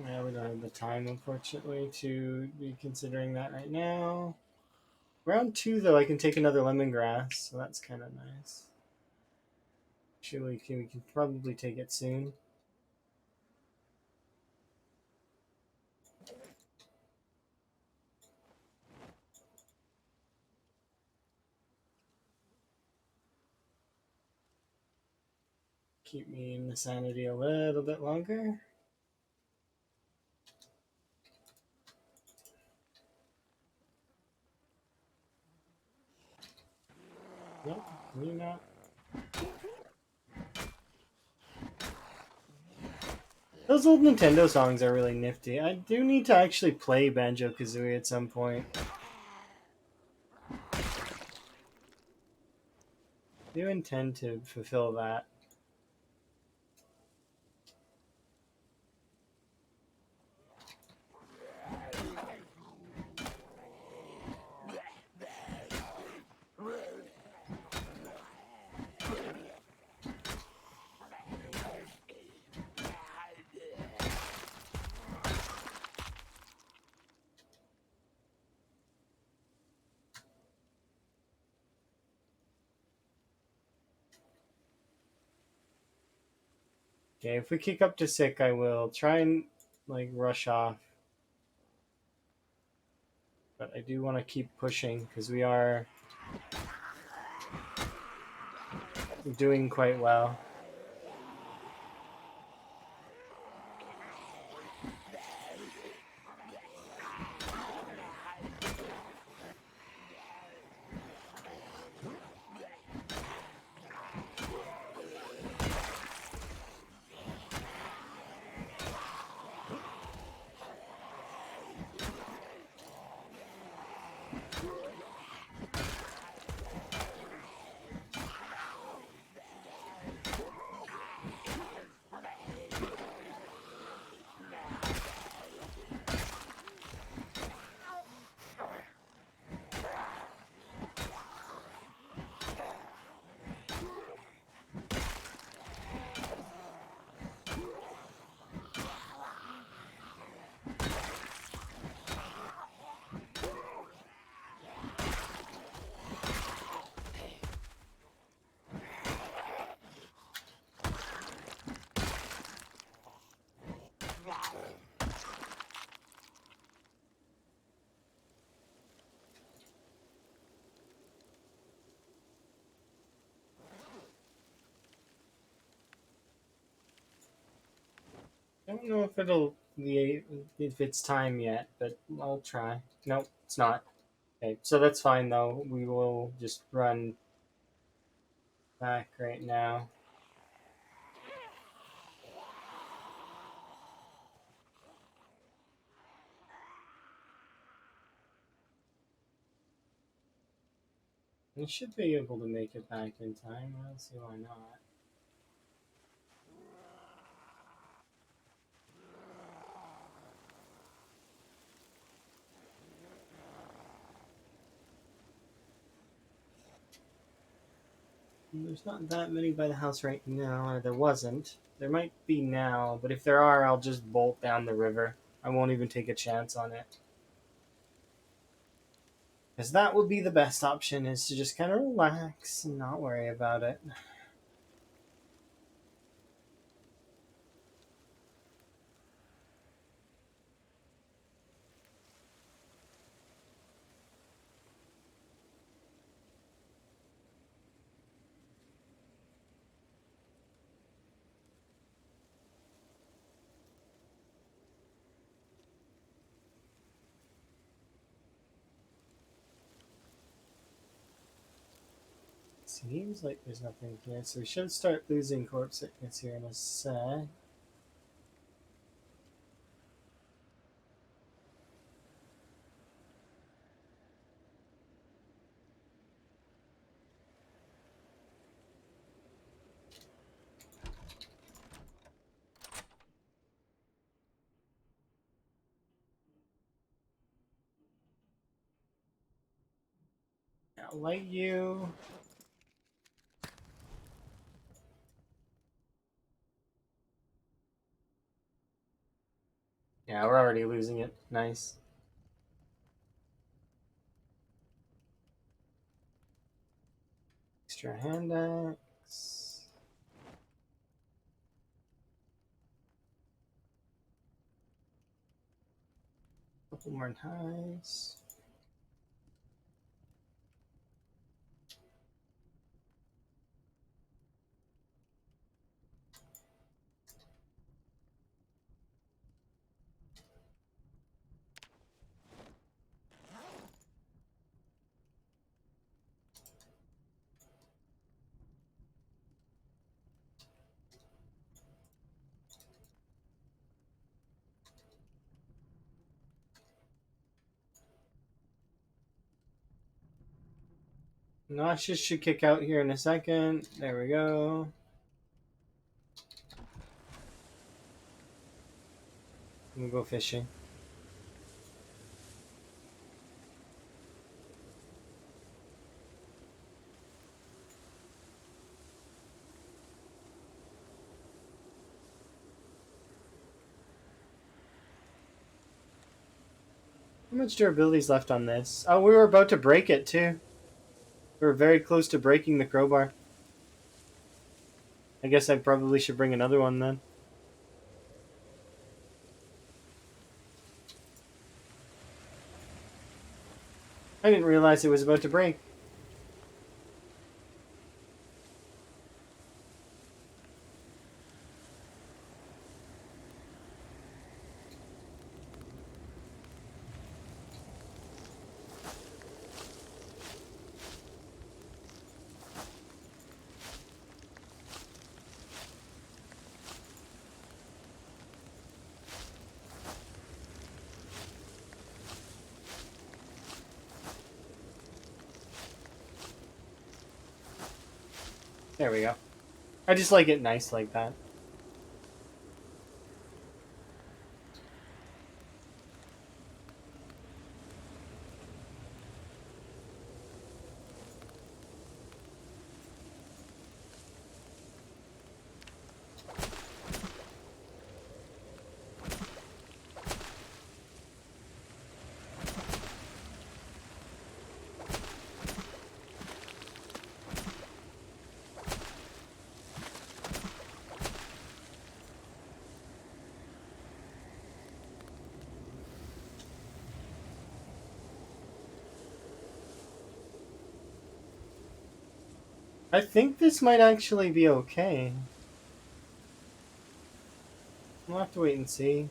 Yeah, we don't have the time, unfortunately, to be considering that right now. Round 2, though, I can take another lemongrass, so that's kind of nice. Actually, we can probably take it soon. Keep me in the sanity a little bit longer. Nope, you not. Those old Nintendo songs are really nifty. I do need to actually play Banjo-Kazooie at some point. I do intend to fulfill that. Okay, if we kick up to sick, I will try and like rush off. But I do want to keep pushing because we are doing quite well. I don't know if it's time yet, but I'll try. Nope, it's not. Okay, so that's fine though. We will just run back right now. We should be able to make it back in time. I don't see why not. There's not that many by the house right now, or there wasn't. There might be now, but if there are, I'll just bolt down the river. I won't even take a chance on it. Because that would be the best option, is to just kind of relax and not worry about it. Seems like there's nothing here, so we should start losing corpse sickness here in a sec. I'll light you. Yeah, we're already losing it. Nice. Extra hand axe. Couple more ties. Nauseous should kick out here in a second. There we go. We'll go fishing. How much durability is left on this? Oh, we were about to break it too. We were very close to breaking the crowbar. I guess I probably should bring another one then. I didn't realize it was about to break. There we go. I just like it nice like that. I think this might actually be okay. We'll have to wait and see.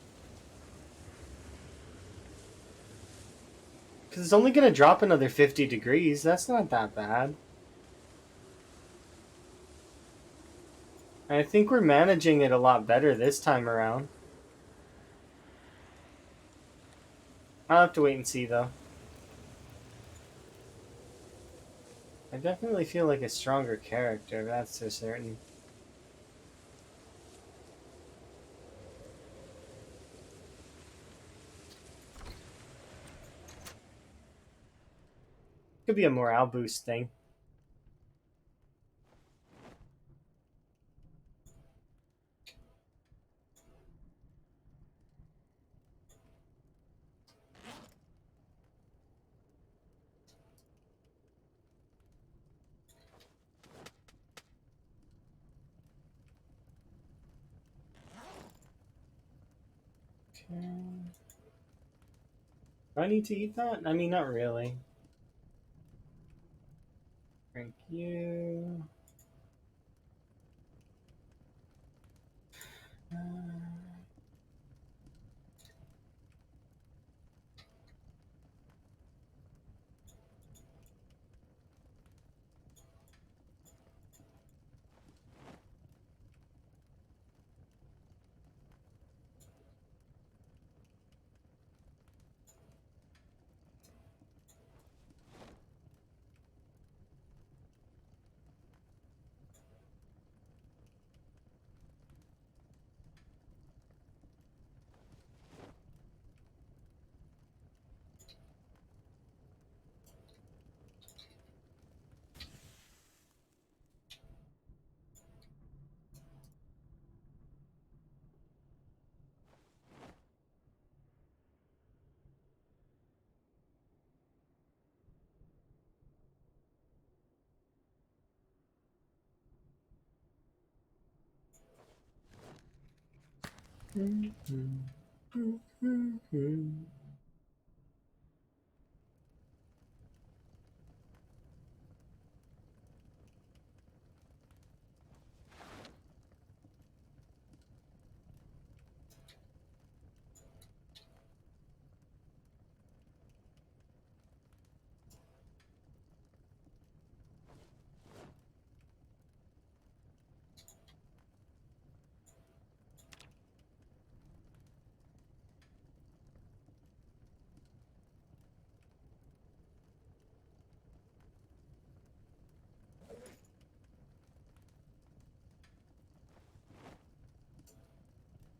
Because it's only going to drop another 50 degrees. That's not that bad. I think we're managing it a lot better this time around. I'll have to wait and see, though. I definitely feel like a stronger character, that's for certain. Could be a morale boost thing. Okay. Do I need to eat that? I mean, not really. Thank you.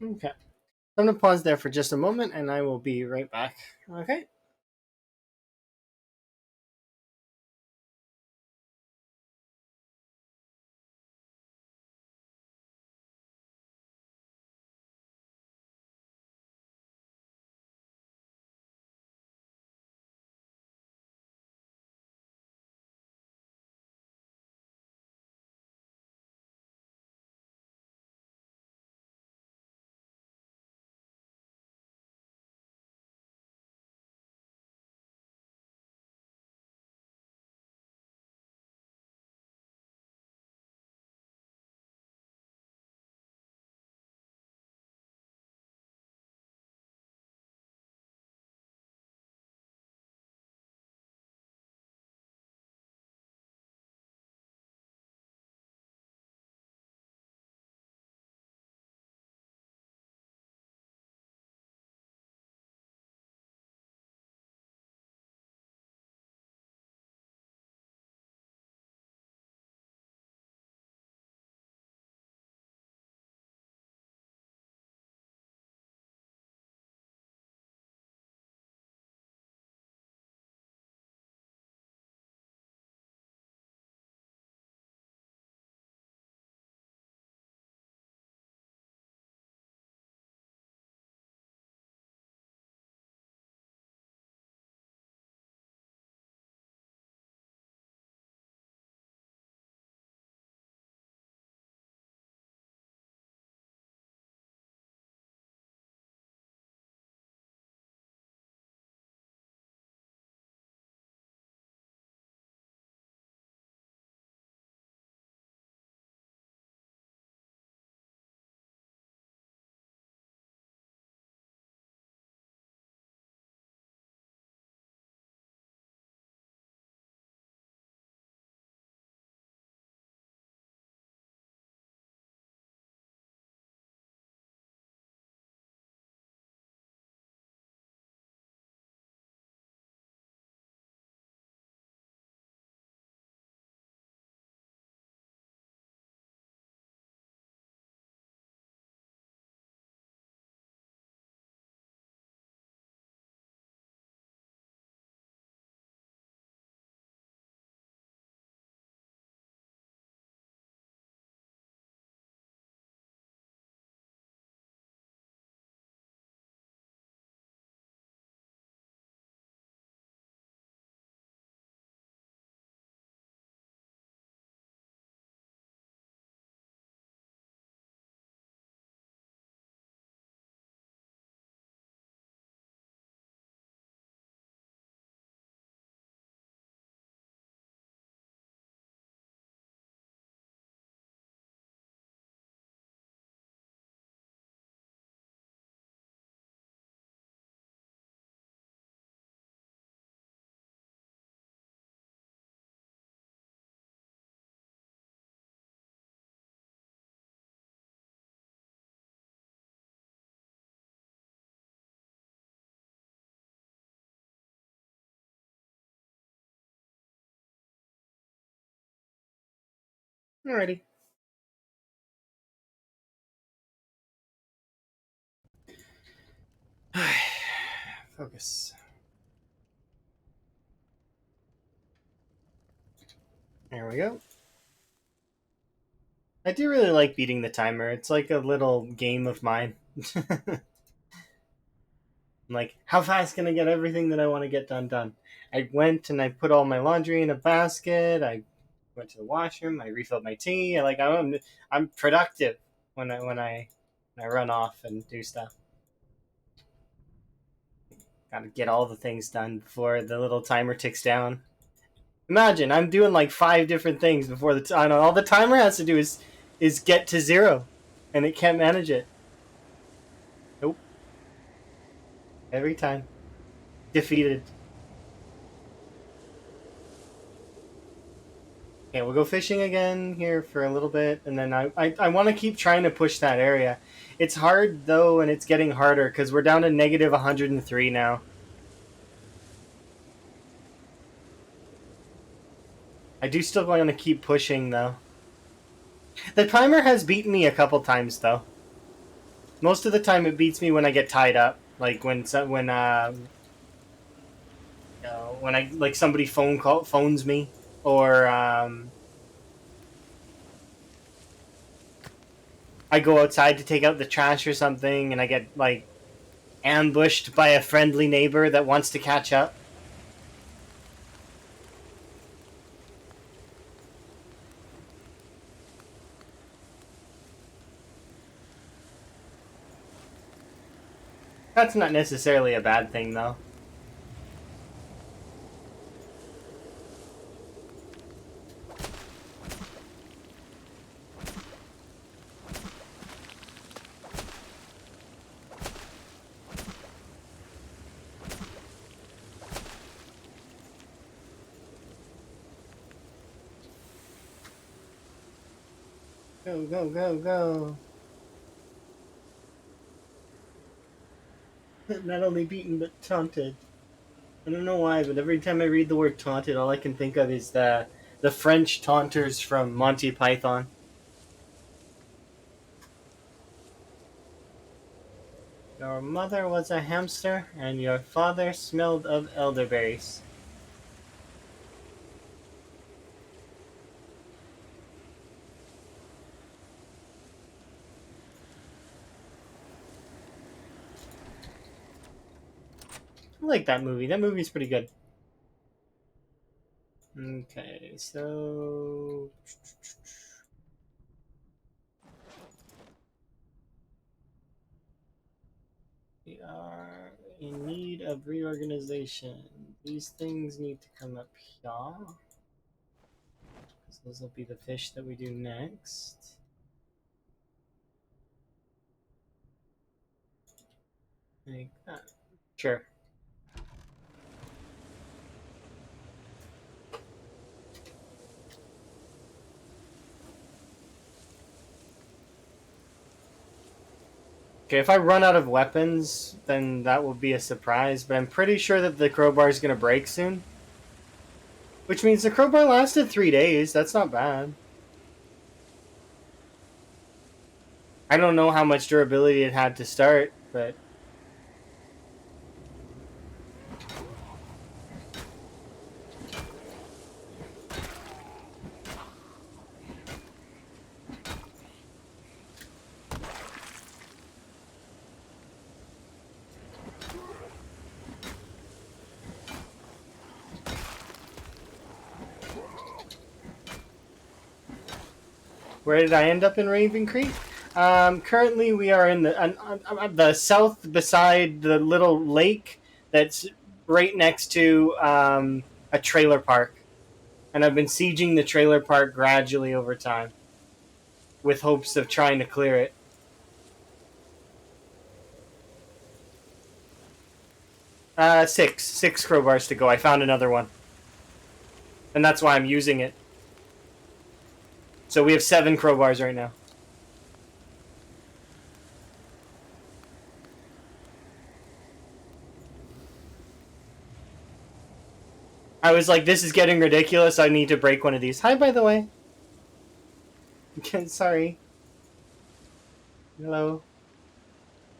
Okay. I'm going to pause there for just a moment and I will be right back. Okay. Alrighty. Focus. There we go. I do really like beating the timer. It's like a little game of mine. I'm like, how fast can I get everything that I want to get done? I went and I put all my laundry in a basket. I went to the washroom. I refilled my tea. I'm productive when I run off and do stuff. Got to get all the things done before the little timer ticks down. Imagine I'm doing like 5 different things before the time. All the timer has to do is get to 0, and it can't manage it. Nope. Every time defeated. Okay, we'll go fishing again here for a little bit, and then I want to keep trying to push that area. It's hard though, and it's getting harder because we're down to negative 103 now. I do still want to keep pushing though. The timer has beaten me a couple times though. Most of the time, it beats me when I get tied up, like when I like somebody phones me, or I go outside to take out the trash or something, and I get like ambushed by a friendly neighbor that wants to catch up. That's not necessarily a bad thing, though. Go, go, go, go. Not only beaten, but taunted. I don't know why, but every time I read the word taunted, all I can think of is the French taunters from Monty Python. Your mother was a hamster, and your father smelled of elderberries. I like that movie. That movie's pretty good. Okay, so we are in need of reorganization. These things need to come up here. So those will be the fish that we do next. Like that. Sure. Okay, if I run out of weapons, then that will be a surprise, but I'm pretty sure that the crowbar is going to break soon. Which means the crowbar lasted 3 days. That's not bad. I don't know how much durability it had to start, but where did I end up in Ravencreek? Currently, we are in the south, beside the little lake that's right next to a trailer park, and I've been sieging the trailer park gradually over time, with hopes of trying to clear it. Six crowbars to go. I found another one, and that's why I'm using it. So we have 7 crowbars right now. I was like, this is getting ridiculous. I need to break one of these. Hi, by the way. Sorry. Hello.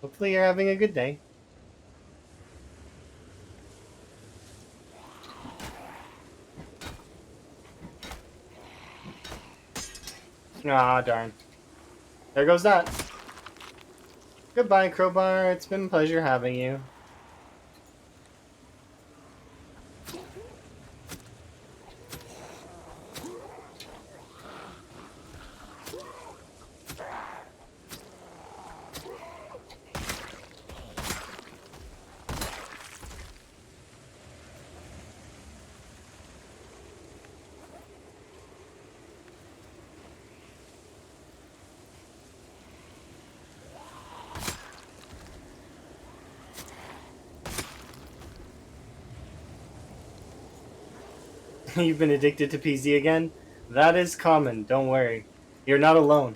Hopefully you're having a good day. Ah, darn. There goes that. Goodbye, Crowbar. It's been a pleasure having you. You've been addicted to PZ again? That is common, don't worry. You're not alone.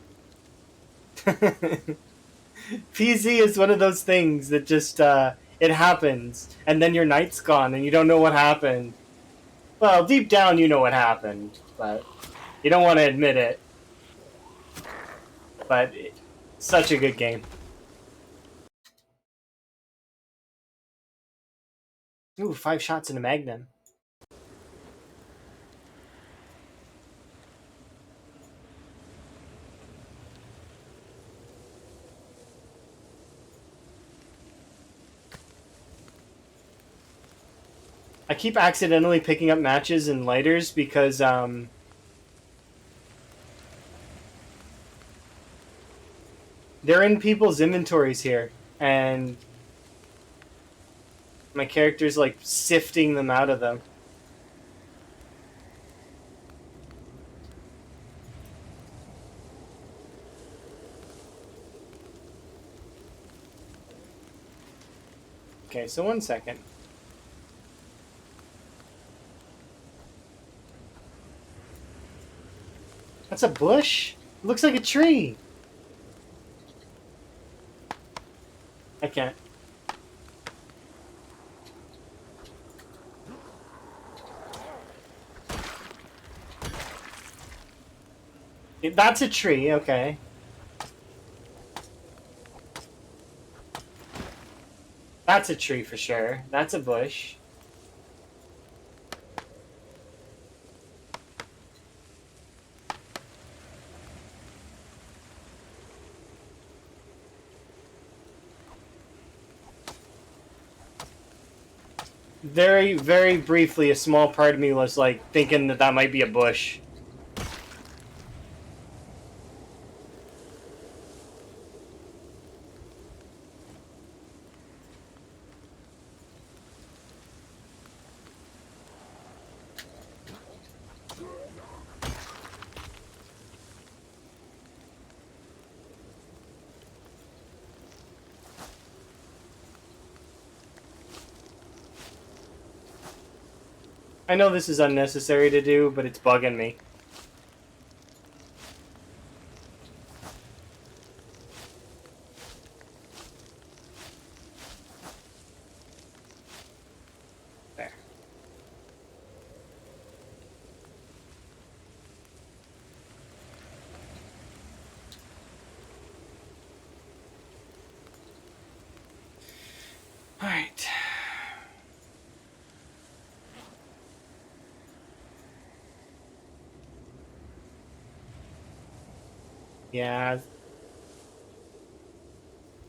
PZ is one of those things that just, it happens, and then your night's gone and you don't know what happened. Well, deep down you know what happened, but you don't want to admit it. But such a good game. Ooh, 5 shots in a magnum. I keep accidentally picking up matches and lighters because they're in people's inventories here, and my character's like sifting them out of them. Okay, so 1 second. That's a bush? It looks like a tree. I can't. That's a tree, okay. That's a tree for sure. That's a bush. Very, very briefly, a small part of me was like thinking that that might be a bush. I know this is unnecessary to do, but it's bugging me. There. Alright. Yeah.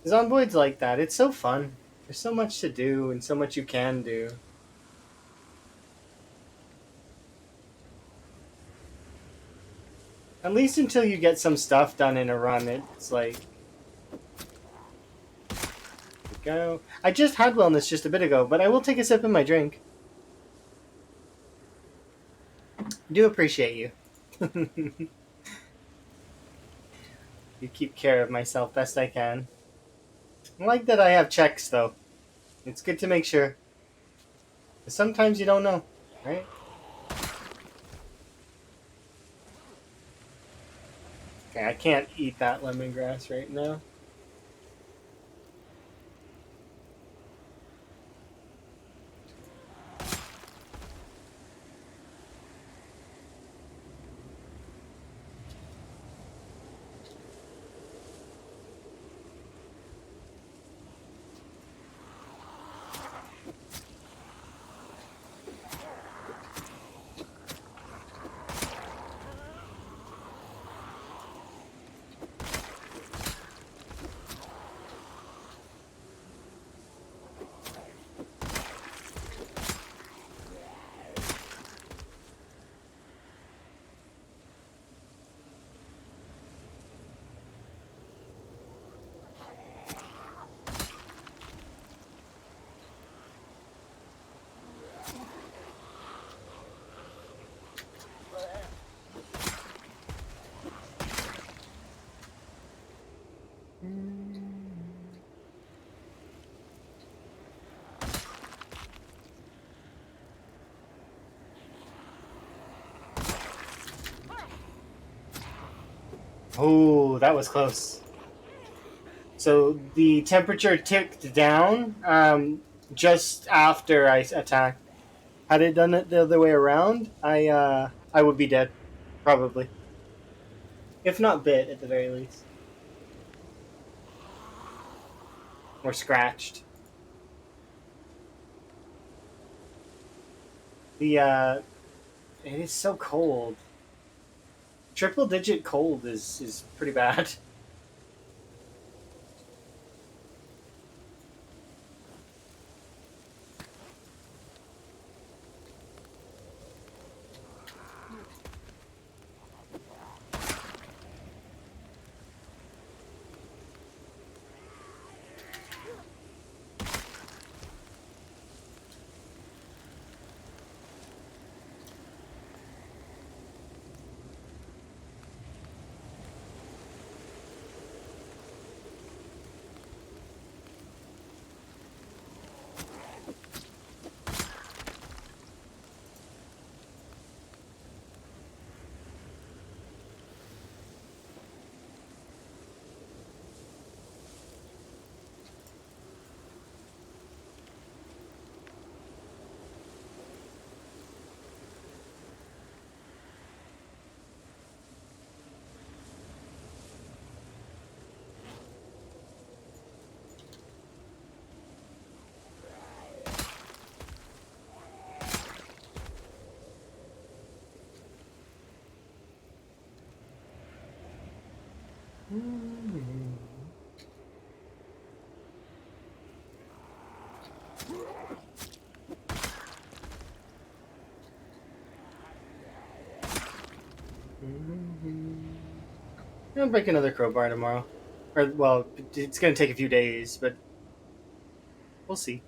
Zomboid's like that. It's so fun. There's so much to do and so much you can do. At least until you get some stuff done in a run, it's like... Go. I just had wellness just a bit ago, but I will take a sip of my drink. Do appreciate you. You keep care of myself best I can. I like that I have checks, though. It's good to make sure. Sometimes you don't know, right? Okay, I can't eat that lemongrass right now. Oh, that was close. So the temperature ticked down just after I attacked. Had it done it the other way around, I would be dead, probably, if not bit at the very least, or scratched. The it is so cold. Triple digit cold is pretty bad. I'll break another crowbar tomorrow. Or, well, it's going to take a few days, but we'll see.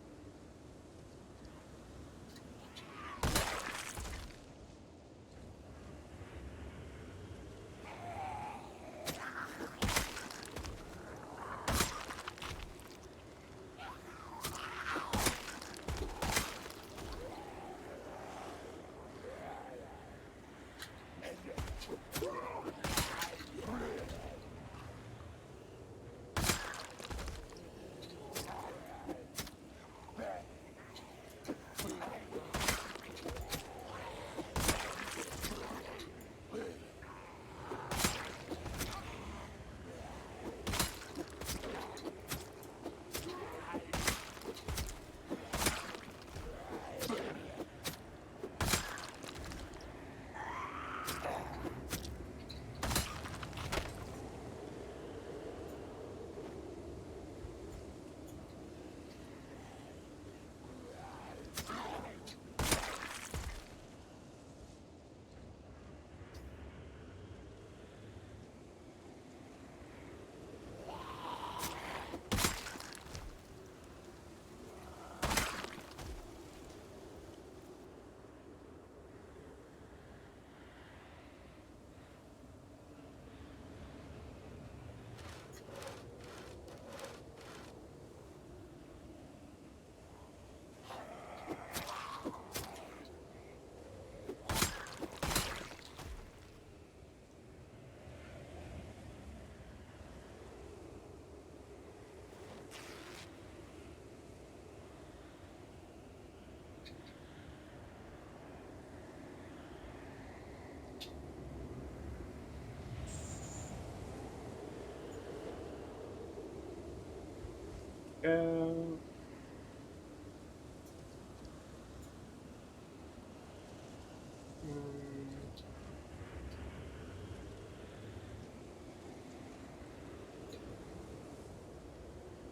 Uh,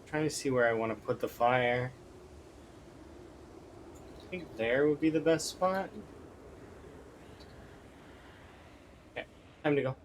trying to see where I want to put the fire. I think there would be the best spot. Okay, time to go.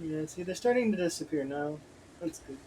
Yeah, see, they're starting to disappear now. That's good.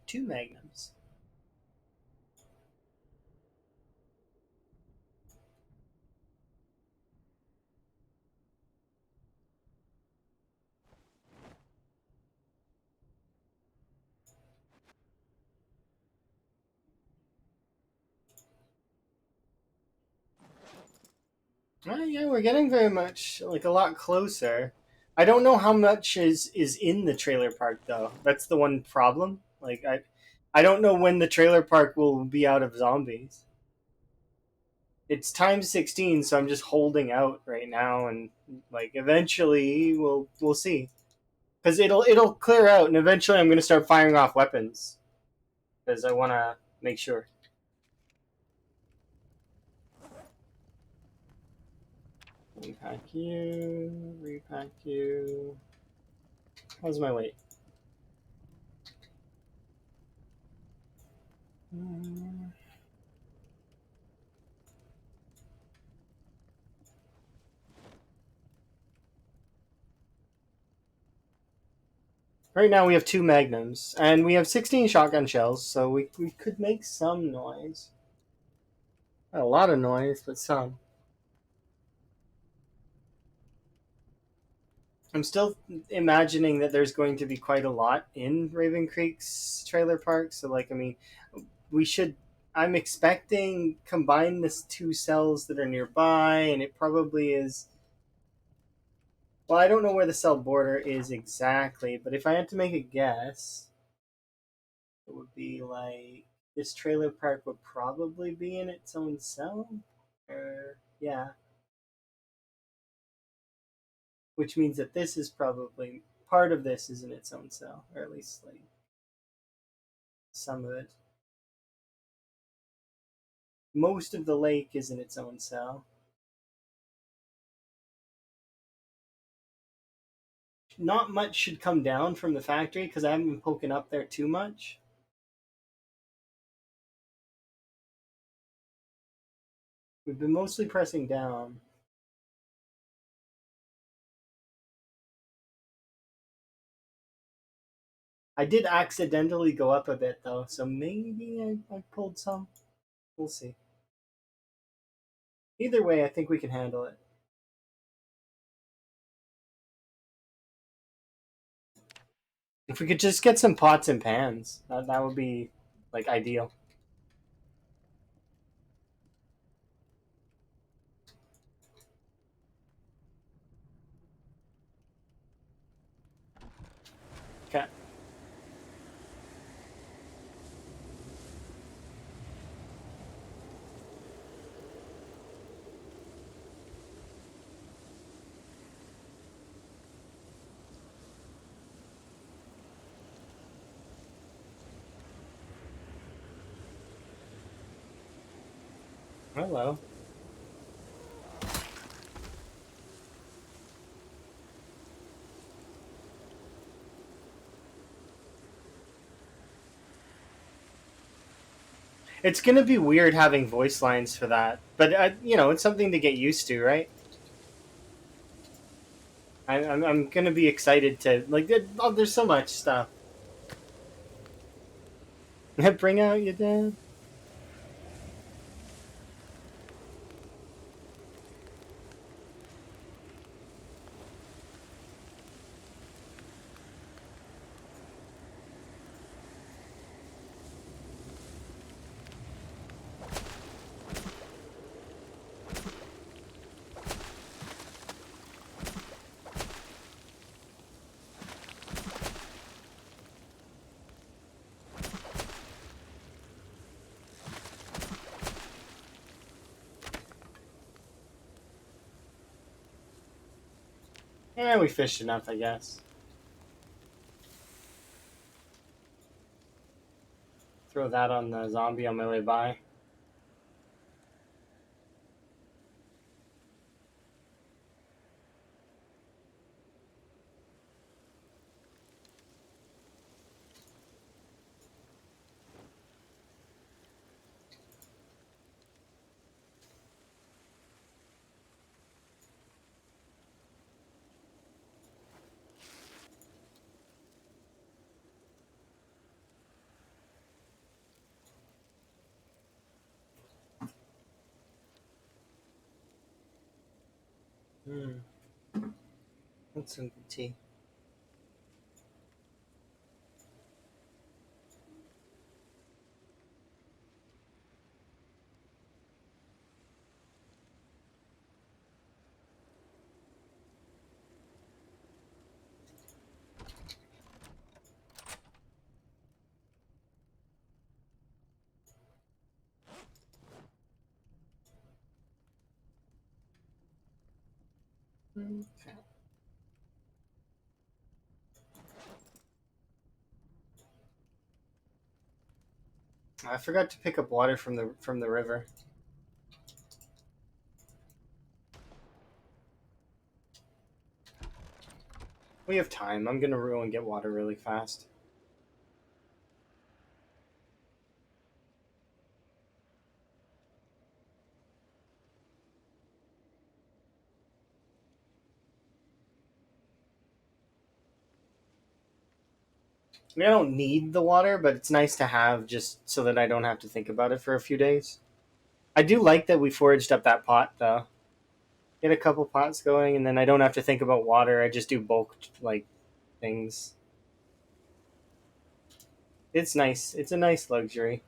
Two magnums. Yeah, we're getting very much like a lot closer. I don't know how much is in the trailer park though. That's the one problem. Like I don't know when the trailer park will be out of zombies. It's times 16, so I'm just holding out right now, and like eventually we'll see because it'll clear out, and eventually I'm gonna start firing off weapons because I want to make sure. Repack you, repack you. How's my weight? Right now we have two magnums, and we have 16 shotgun shells, so we could make some noise. Not a lot of noise, but some. I'm still imagining that there's going to be quite a lot in Ravencreek's trailer park, so like I mean, we should. I'm expecting combine this two cells that are nearby, and it probably is. Well, I don't know where the cell border is exactly, but if I had to make a guess, it would be like this trailer park would probably be in its own cell. Or yeah, which means that this is probably part of this is in its own cell, or at least like some of it. Most of the lake is in its own cell. Not much should come down from the factory because I haven't been poking up there too much. We've been mostly pressing down. I did accidentally go up a bit though, so maybe I pulled some. We'll see. Either way, I think we can handle it. If we could just get some pots and pans, that would be like ideal. Okay. Hello. It's gonna be weird having voice lines for that, but it's something to get used to, right? I'm gonna be excited to like. There's so much stuff. Bring out your dad. Yeah, we fished enough, I guess. Throw that on the zombie on my way by. Hmm. That's some good tea. Okay. I forgot to pick up water from the river. We have time. I'm gonna go and get water really fast. I mean, I don't need the water, but it's nice to have just so that I don't have to think about it for a few days. I do like that we foraged up that pot though. Get a couple pots going, and then I don't have to think about water. I just do bulk like things. It's nice. It's a nice luxury.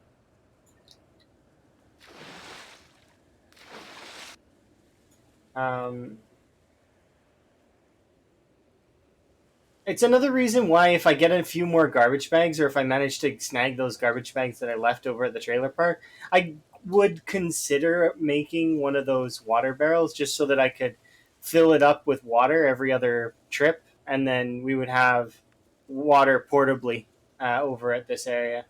Um, it's another reason why if I get a few more garbage bags, or if I manage to snag those garbage bags that I left over at the trailer park, I would consider making one of those water barrels just so that I could fill it up with water every other trip, and then we would have water portably over at this area.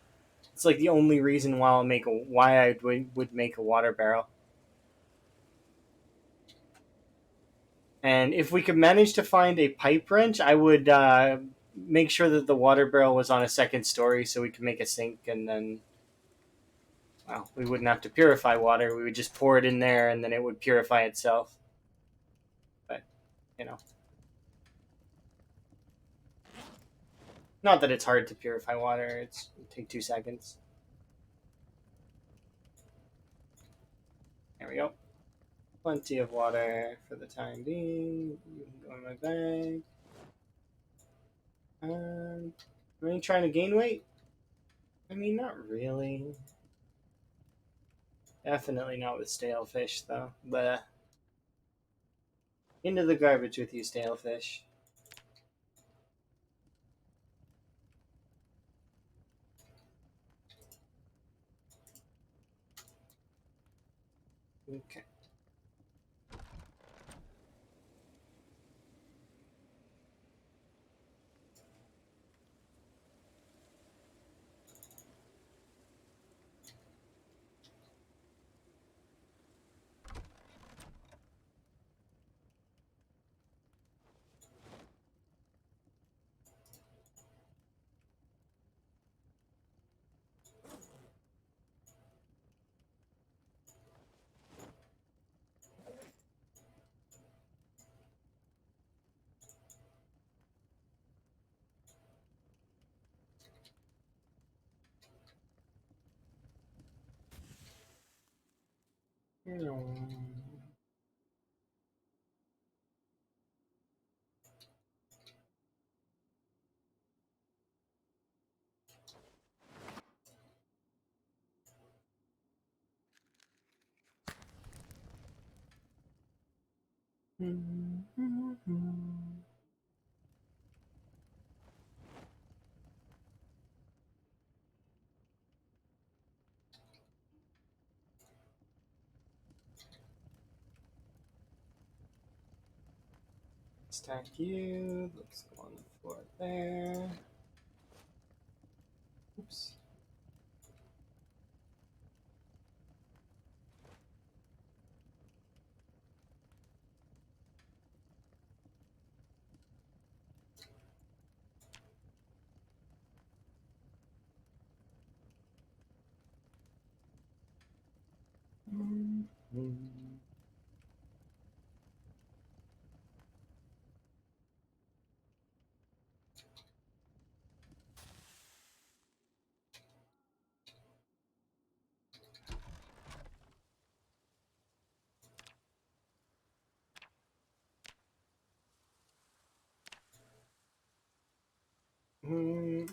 It's like the only reason why I would make a water barrel. And if we could manage to find a pipe wrench, I would make sure that the water barrel was on a second story so we could make a sink, and then, well, we wouldn't have to purify water. We would just pour it in there and then it would purify itself. But, you know, not that it's hard to purify water, it'd take 2 seconds. There we go. Plenty of water for the time being. You can go in my bag. And Are you trying to gain weight? I mean, not really. Definitely not with stale fish, though. But into the garbage with you, stale fish. Okay. Stack you. Let's go on the floor there. Oops.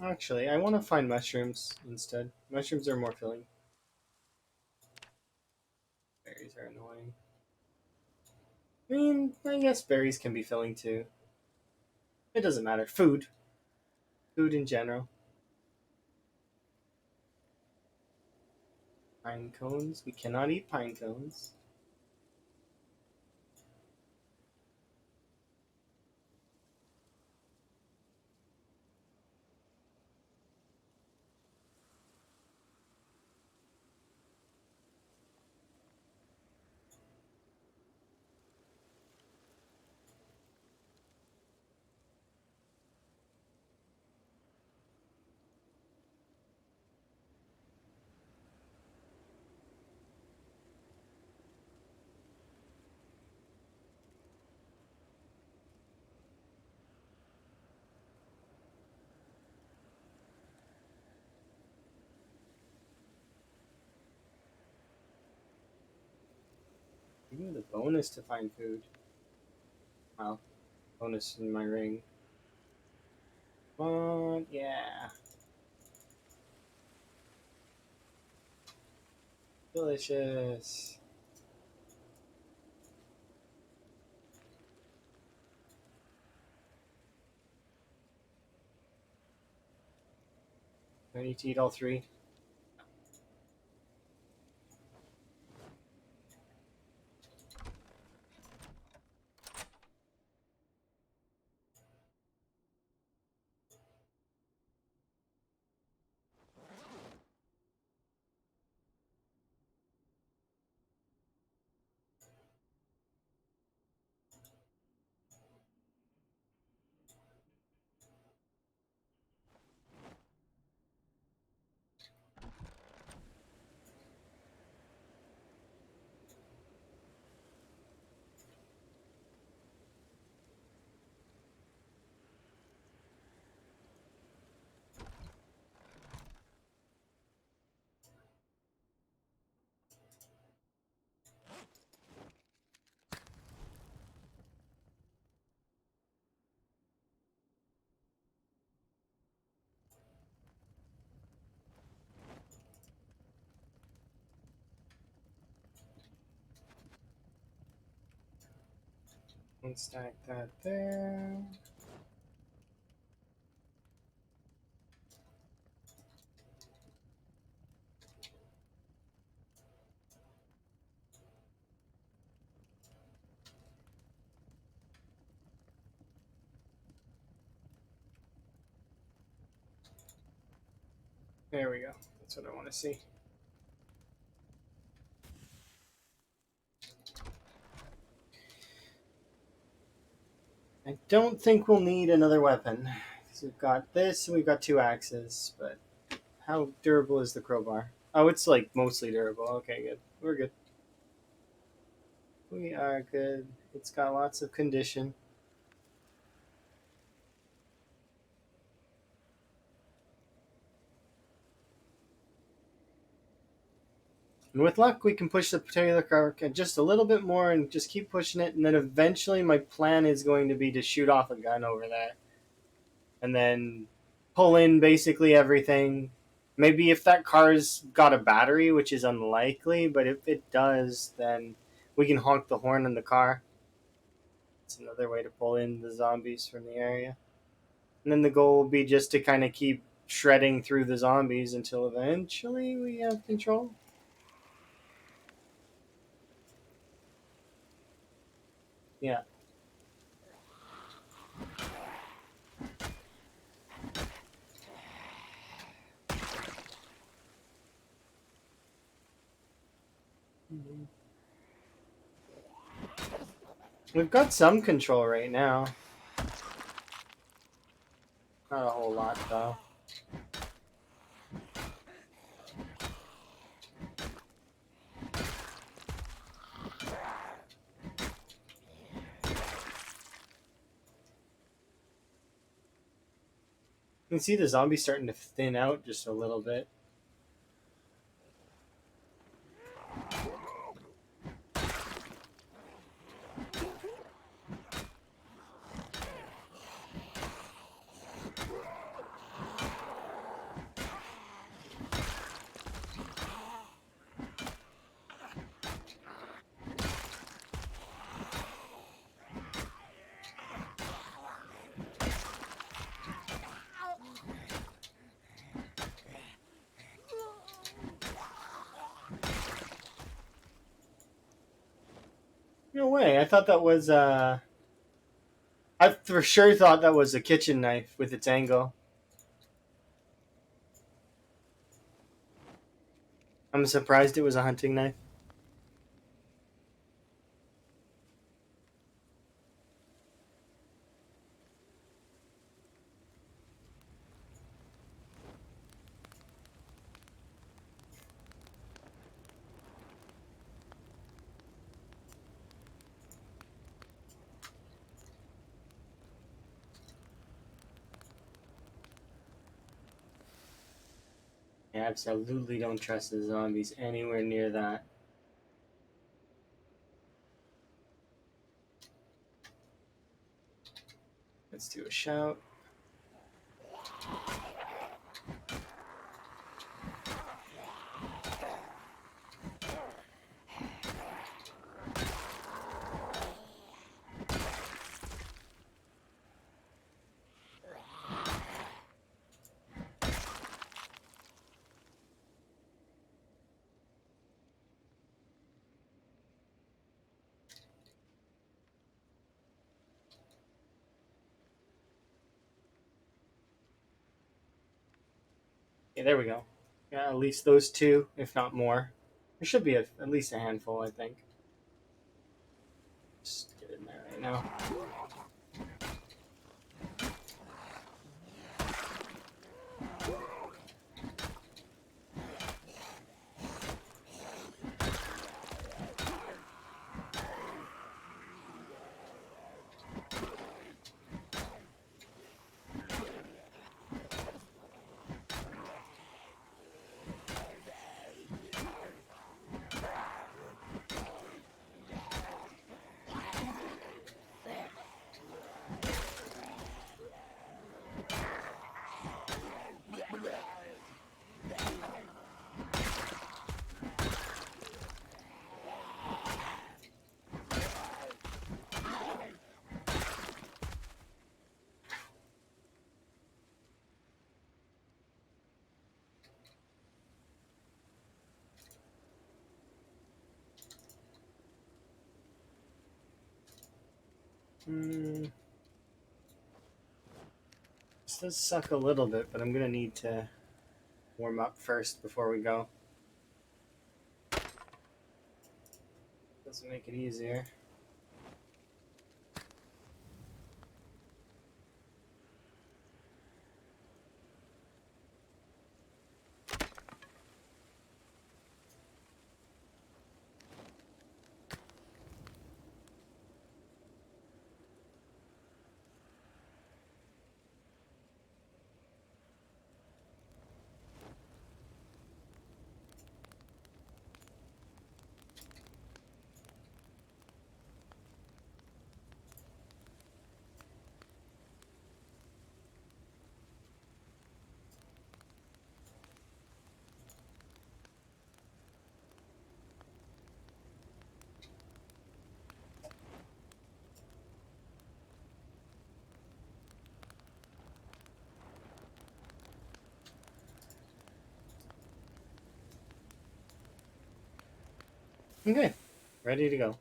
Actually, I want to find mushrooms instead. Mushrooms are more filling. Berries are annoying. I mean, I guess berries can be filling too. It doesn't matter. Food. Food in general. Pine cones. We cannot eat pine cones. Ooh, the bonus to find food. Wow. Bonus in my ring. But yeah. Delicious. I need to eat all three. Let's stack that there. There we go. That's what I want to see. I don't think we'll need another weapon. Because we've got this and we've got 2 axes, but how durable is the crowbar? Oh, it's like mostly durable. Okay, good. We're good. We are good. It's got lots of condition. And with luck, we can push the particular car just a little bit more and just keep pushing it. And then eventually, my plan is going to be to shoot off a gun over there. And then pull in basically everything. Maybe if that car's got a battery, which is unlikely, but if it does, then we can honk the horn in the car. It's another way to pull in the zombies from the area. And then the goal will be just to kind of keep shredding through the zombies until eventually we have control. Yeah. We've got some control right now. Not a whole lot, though. You can see the zombies starting to thin out just a little bit. No way. I thought that was, I for sure thought that was a kitchen knife with its angle. I'm surprised it was a hunting knife. I absolutely don't trust the zombies anywhere near that. Let's do a shout. Yeah, there we go. Yeah, at least those 2, if not more. There should be at least a handful, I think. Just get in there right now. This does suck a little bit, but I'm gonna need to warm up first before we go. Doesn't make it easier. Okay, ready to go.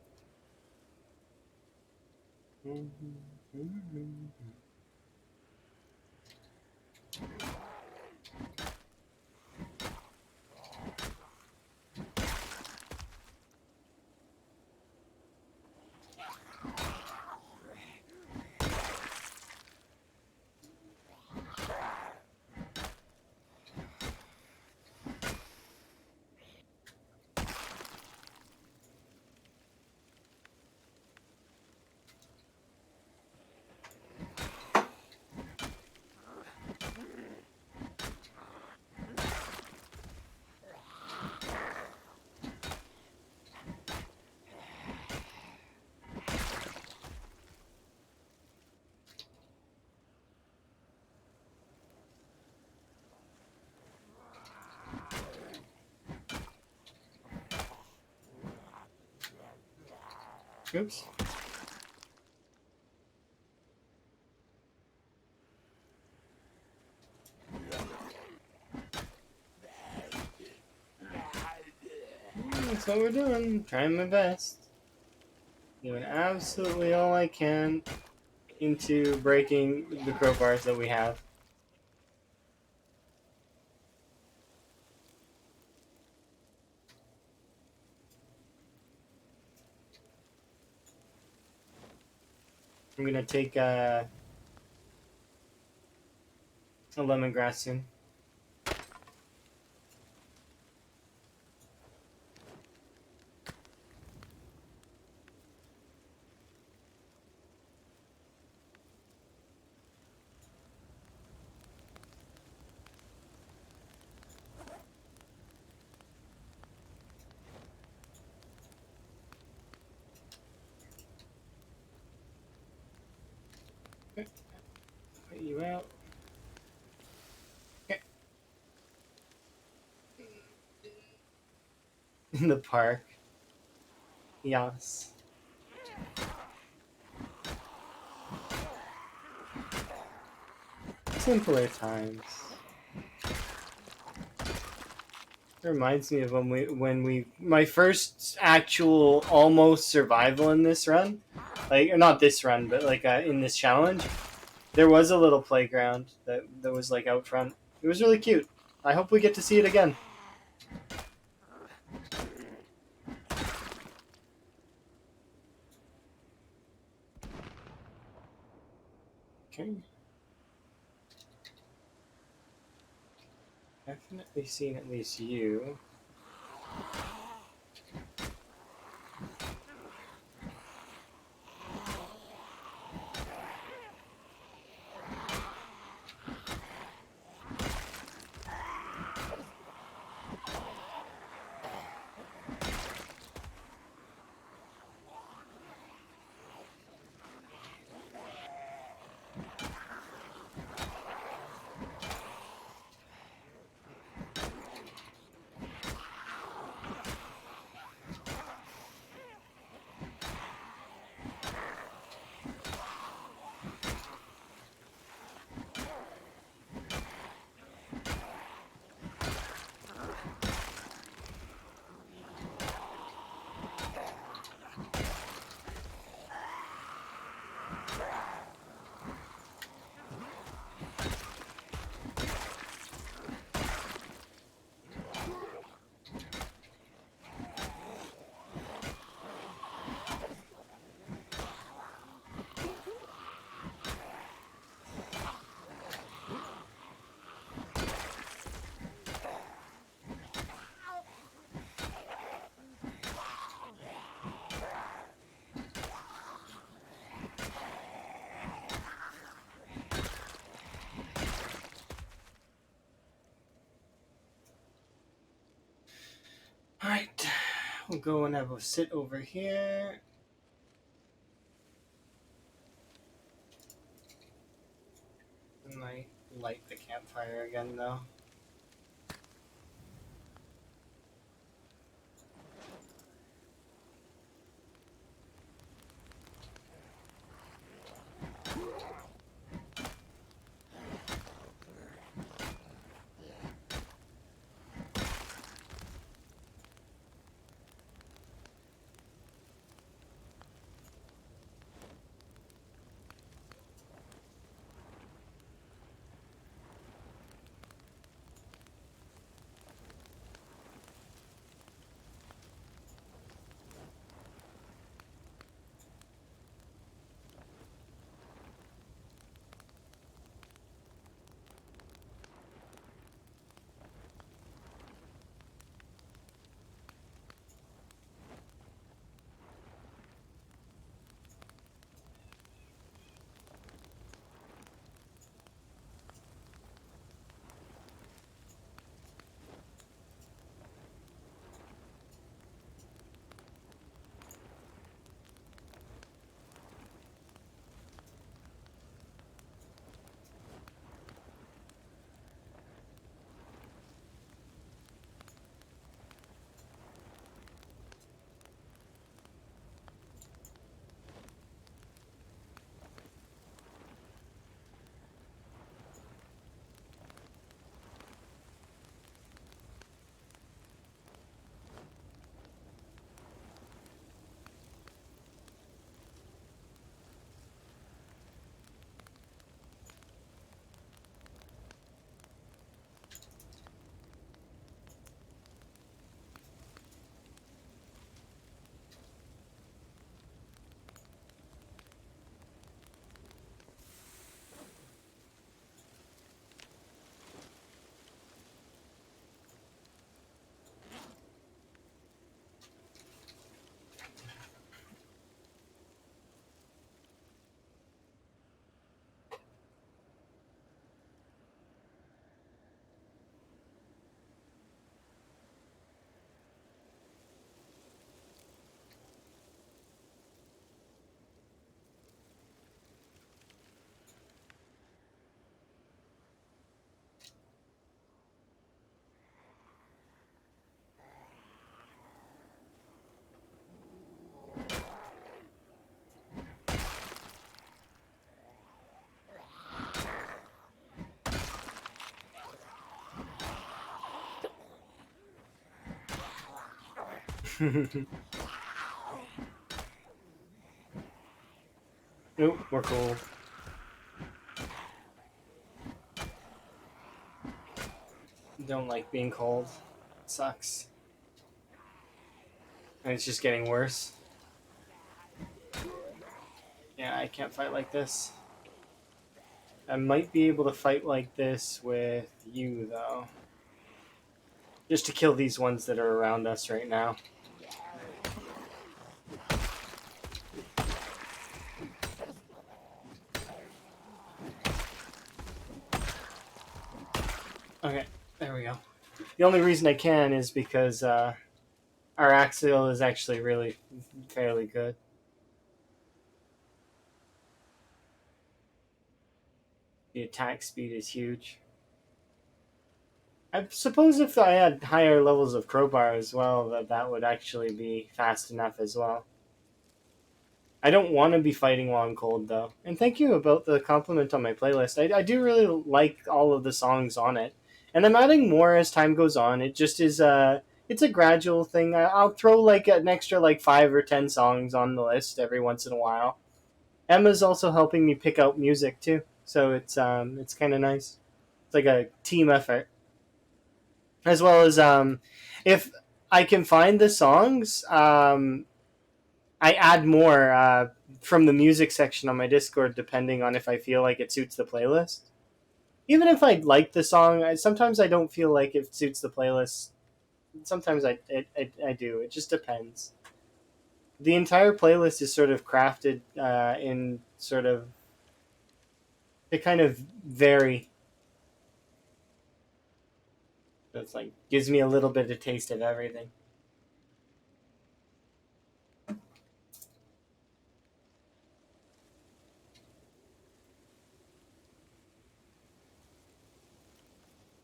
Oops. That's what we're doing. Trying my best. Doing absolutely all I can into breaking the crowbars that we have. I'm gonna take a lemongrass soon. Okay. Put you out. Okay. In the park. Yes. Simpler times. It reminds me of my first actual almost survival in this run, like not this run, but like in this challenge. There was a little playground that was like out front. It was really cute. I hope we get to see it again. Okay. Definitely seen at least you. We'll go and have a sit over here. I might light the campfire again though. Nope, we're cool. Don't like being cold. It sucks. And it's just getting worse. Yeah, I can't fight like this. I might be able to fight like this with you, though. Just to kill these ones that are around us right now. Okay, there we go. The only reason I can is because our axial is actually really fairly good. The attack speed is huge. I suppose if I had higher levels of crowbar as well, that would actually be fast enough as well. I don't want to be fighting while I'm cold, though. And thank you about the compliment on my playlist. I do really like all of the songs on it, and I'm adding more as time goes on. It just is it's a gradual thing. I'll throw like an extra like 5 or 10 songs on the list every once in a while. Emma's also helping me pick out music too, so it's kind of nice. It's like a team effort, as well as if I can find the songs, I add more from the music section on my Discord, depending on if I feel like it suits the playlist. Even if I like the song, sometimes I don't feel like it suits the playlist. Sometimes I do. It just depends. The entire playlist is sort of crafted in sort of they kind of vary. It's like gives me a little bit of taste of everything.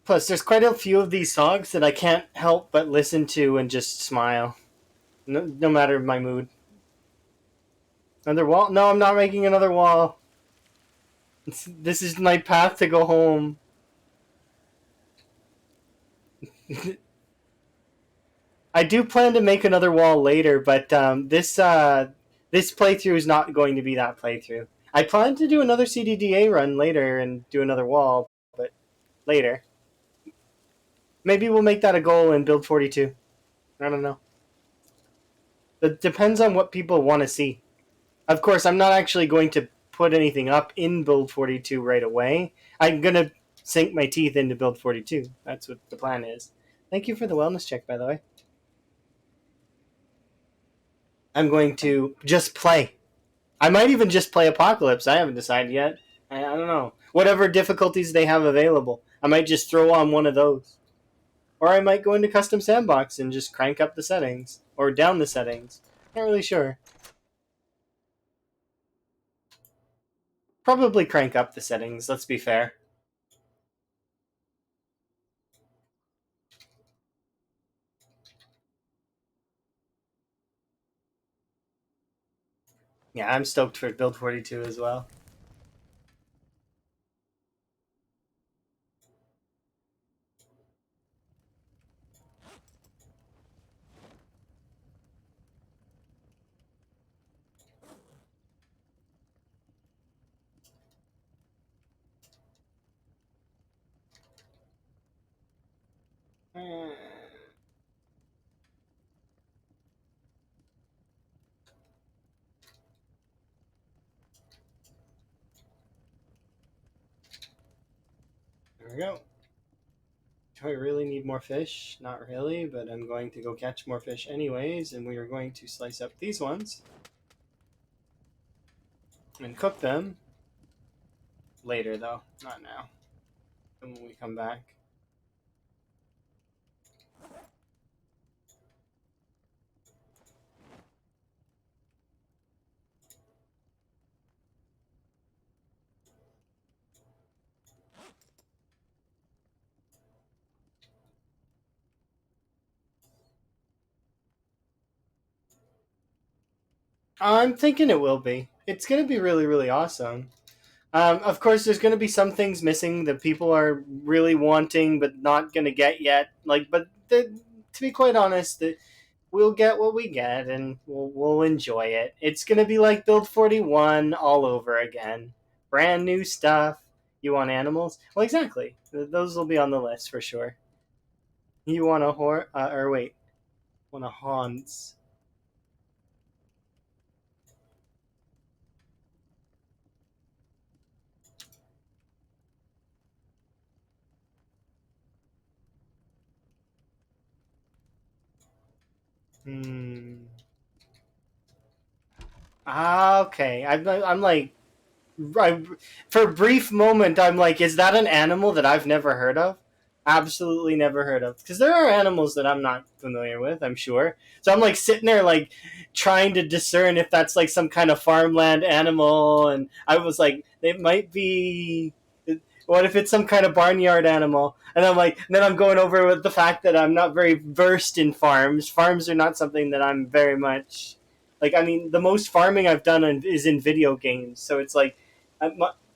Plus, there's quite a few of these songs that I can't help but listen to and just smile, no matter my mood. Another wall? No, I'm not making another wall. This is my path to go home. I do plan to make another wall later, but this playthrough is not going to be that playthrough. I plan to do another CDDA run later and do another wall, but later. Maybe we'll make that a goal in Build 42. I don't know. It depends on what people want to see. Of course, I'm not actually going to put anything up in Build 42 right away. I'm going to sink my teeth into Build 42. That's what the plan is. Thank you for the wellness check, by the way. I'm going to just play. I might even just play Apocalypse. I haven't decided yet. I don't know. Whatever difficulties they have available. I might just throw on one of those. Or I might go into Custom Sandbox and just crank up the settings. Or down the settings. Not really sure. Probably crank up the settings, let's be fair. Yeah, I'm stoked for Build 42 as well. There we go. Do I really need more fish? Not really, but I'm going to go catch more fish anyways, and we are going to slice up these ones and cook them later, though. Not now. When we come back. I'm thinking it will be. It's going to be really, really awesome. Of course, there's going to be some things missing that people are really wanting but not going to get yet. To be quite honest, we'll get what we get and we'll enjoy it. It's going to be like Build 41 all over again. Brand new stuff. You want animals? Well, exactly. Those will be on the list for sure. You want a want a Hans. Hmm. Ah, okay. I'm like, for a brief moment, I'm like, is that an animal that I've never heard of? Absolutely never heard of. Because there are animals that I'm not familiar with, I'm sure. So I'm like sitting there, like, trying to discern if that's like some kind of farmland animal. And I was like, it might be. What if it's some kind of barnyard animal? And I'm like, then I'm going over with the fact that I'm not very versed in farms. Farms are not something that I'm very much. Like, I mean, the most farming I've done is in video games. So it's like,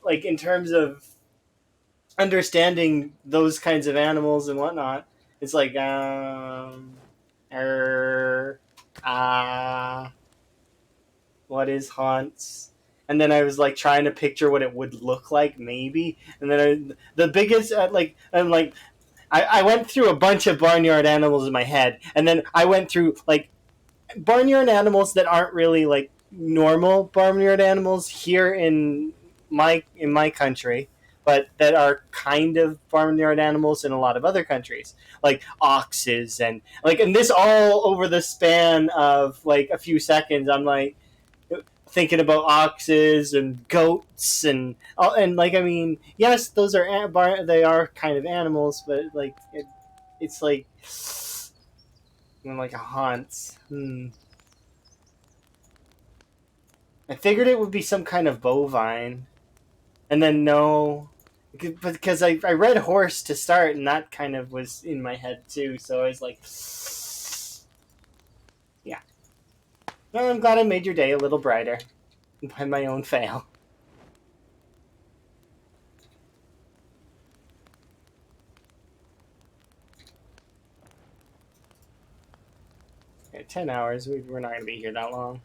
like in terms of understanding those kinds of animals and whatnot, it's like er, uh, what is haunts? And then I was like trying to picture what it would look like, maybe. And then the biggest, I'm like, I went through a bunch of barnyard animals in my head, and then I went through like barnyard animals that aren't really like normal barnyard animals here in my country, but that are kind of barnyard animals in a lot of other countries, like oxes and this all over the span of like a few seconds. I'm like thinking about oxes and goats and like I mean, yes, those are they are kind of animals, but like it's like like a haunt. I figured it would be some kind of bovine, and then no, because I read horse to start, and that kind of was in my head too. So I was like, yeah. Well, I'm glad I made your day a little brighter by my own fail. Okay, 10 hours. We're not gonna be here that long.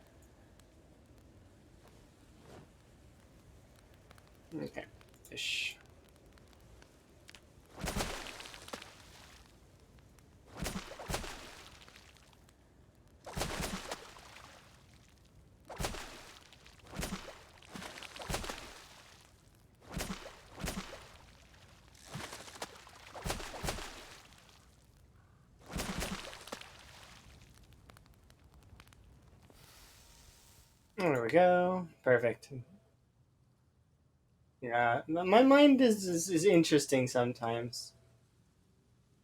Okay, fish. There we go. Perfect. Yeah, my mind is interesting sometimes.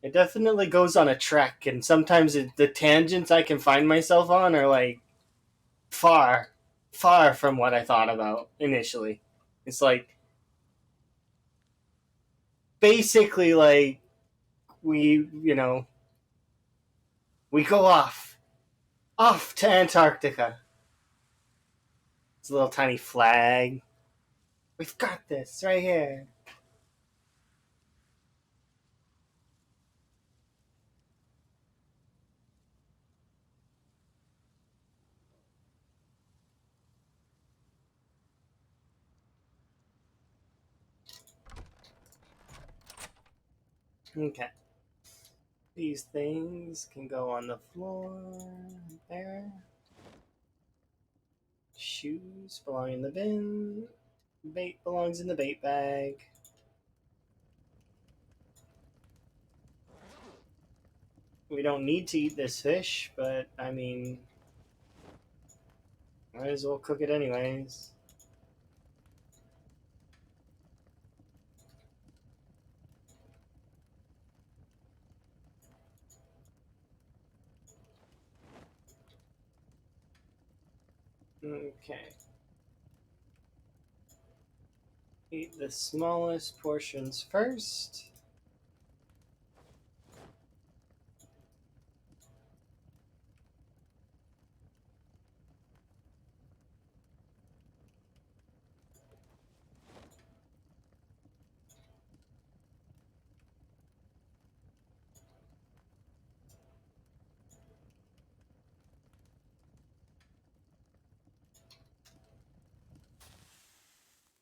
It definitely goes on a trek, and sometimes the tangents I can find myself on are like far, far from what I thought about initially. It's like basically like we we go off to Antarctica. It's a little tiny flag. We've got this right here. Okay. These things can go on the floor there. Shoes belong in the bin. Bait belongs in the bait bag. We don't need to eat this fish, but I mean, might as well cook it anyways. Okay. Eat the smallest portions first.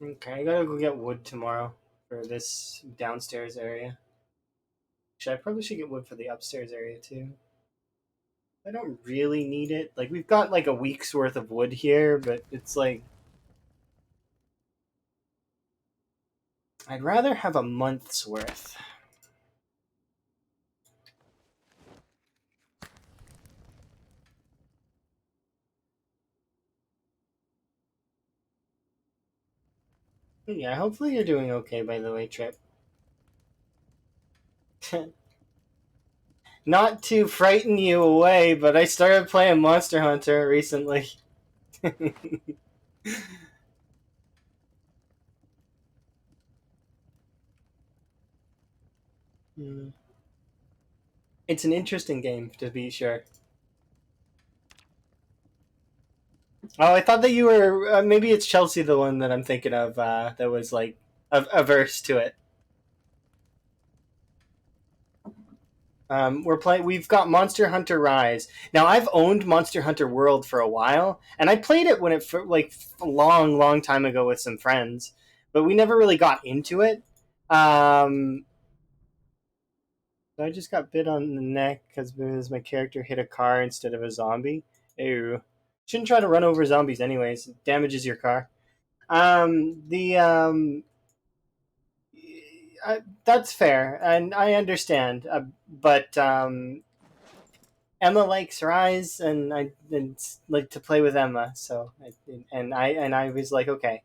Okay, I gotta go get wood tomorrow for this downstairs area. Actually, I probably should get wood for the upstairs area too. I don't really need it. Like, we've got like a week's worth of wood here, but it's like I'd rather have a month's worth. Yeah, hopefully you're doing okay, by the way, Trip. Not to frighten you away, but I started playing Monster Hunter recently. Hmm. It's an interesting game, to be sure. Oh, I thought that you were. Maybe it's Chelsea, the one that I'm thinking of, that was like averse to it. We're playing. We've got Monster Hunter Rise. Now, I've owned Monster Hunter World for a while, and I played it when it like a long, long time ago with some friends, but we never really got into it. Um, so I just got bit on the neck because my character hit a car instead of a zombie. Ew. Shouldn't try to run over zombies, anyways. It damages your car. The That's fair, and I understand. But Emma likes Rise, and I like to play with Emma. So I was like, okay.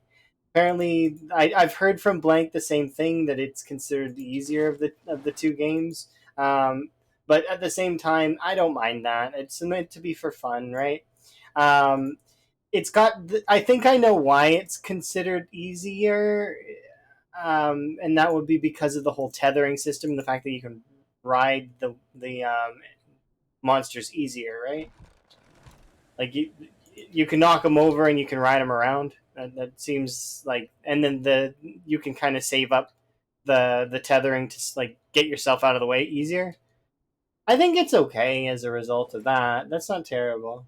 Apparently, I've heard from Blank the same thing, that it's considered the easier of the two games. Um, but at the same time, I don't mind that. It's meant to be for fun, right? I think I know why it's considered easier. and that would be because of the whole tethering system, the fact that you can ride the monsters easier, right? Like you can knock them over and you can ride them around. That seems like, and then you can kind of save up the tethering to like get yourself out of the way easier. I think it's okay as a result of that. That's not terrible.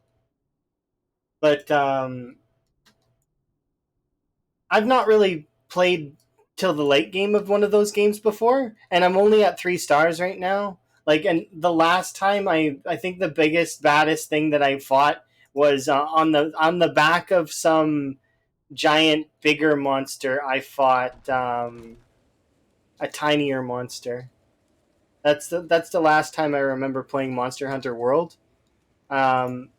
But I've not really played till the late game of one of those games before, and I'm only at 3 stars right now. Like, and the last time I think the biggest baddest thing that I fought was on the back of some giant bigger monster. I fought a tinier monster. That's the last time I remember playing Monster Hunter World. Um,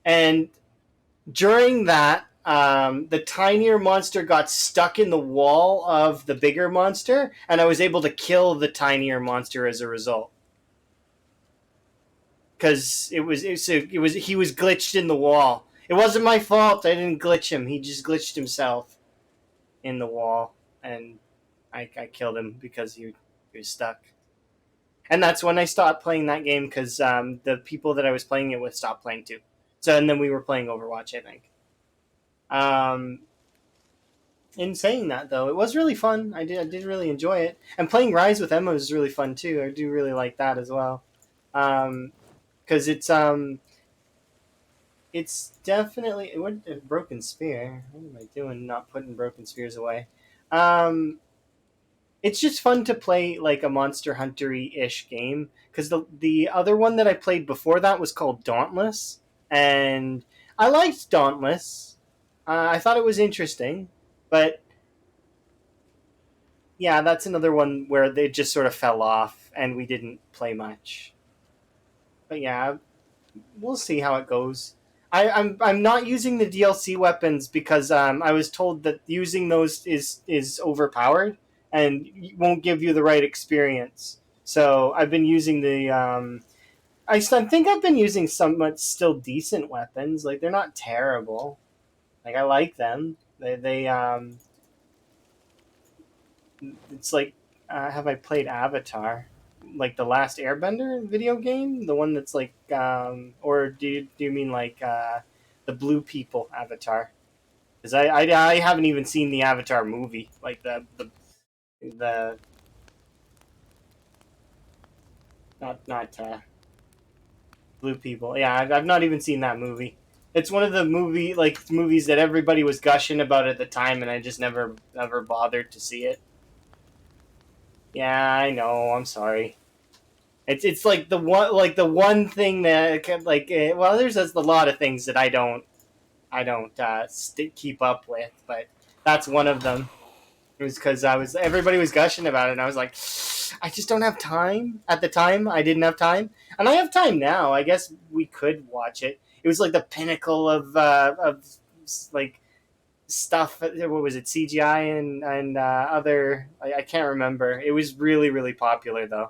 and during that, the tinier monster got stuck in the wall of the bigger monster, and I was able to kill the tinier monster as a result. Because it was he was glitched in the wall. It wasn't my fault. I didn't glitch him. He just glitched himself in the wall, and I killed him because he was stuck. And that's when I stopped playing that game because the people that I was playing it with stopped playing too. So and then we were playing Overwatch, I think. Um, in saying that though, it was really fun. I did really enjoy it, and playing Rise with Emma was really fun too. I do really like that as well, because it's definitely what a broken spear. What am I doing? Not putting broken spears away. Um, it's just fun to play like a Monster Hunter-y ish game because the other one that I played before that was called Dauntless, and I liked Dauntless. I thought it was interesting, but yeah, that's another one where they just sort of fell off and we didn't play much. But yeah, we'll see how it goes. I'm not using the DLC weapons because I was told that using those is overpowered and won't give you the right experience. So I've been using the I think I've been using somewhat still decent weapons. Like they're not terrible. Like I like them. They it's like have I played Avatar? Like the last Airbender video game, the one that's like, or do you mean like the Blue People Avatar? Because I haven't even seen the Avatar movie, like the not Blue People. Yeah, I've not even seen that movie. It's one of the movies that everybody was gushing about at the time, and I just never bothered to see it. Yeah, I know. I'm sorry. It's like the one thing that like well, there's a lot of things that I don't keep up with, but that's one of them. It was because everybody was gushing about it, and I was like, I just don't have time. At the time, I didn't have time, and I have time now. I guess we could watch it. It was like the pinnacle of like stuff. What was it? CGI and other. I can't remember. It was really popular though.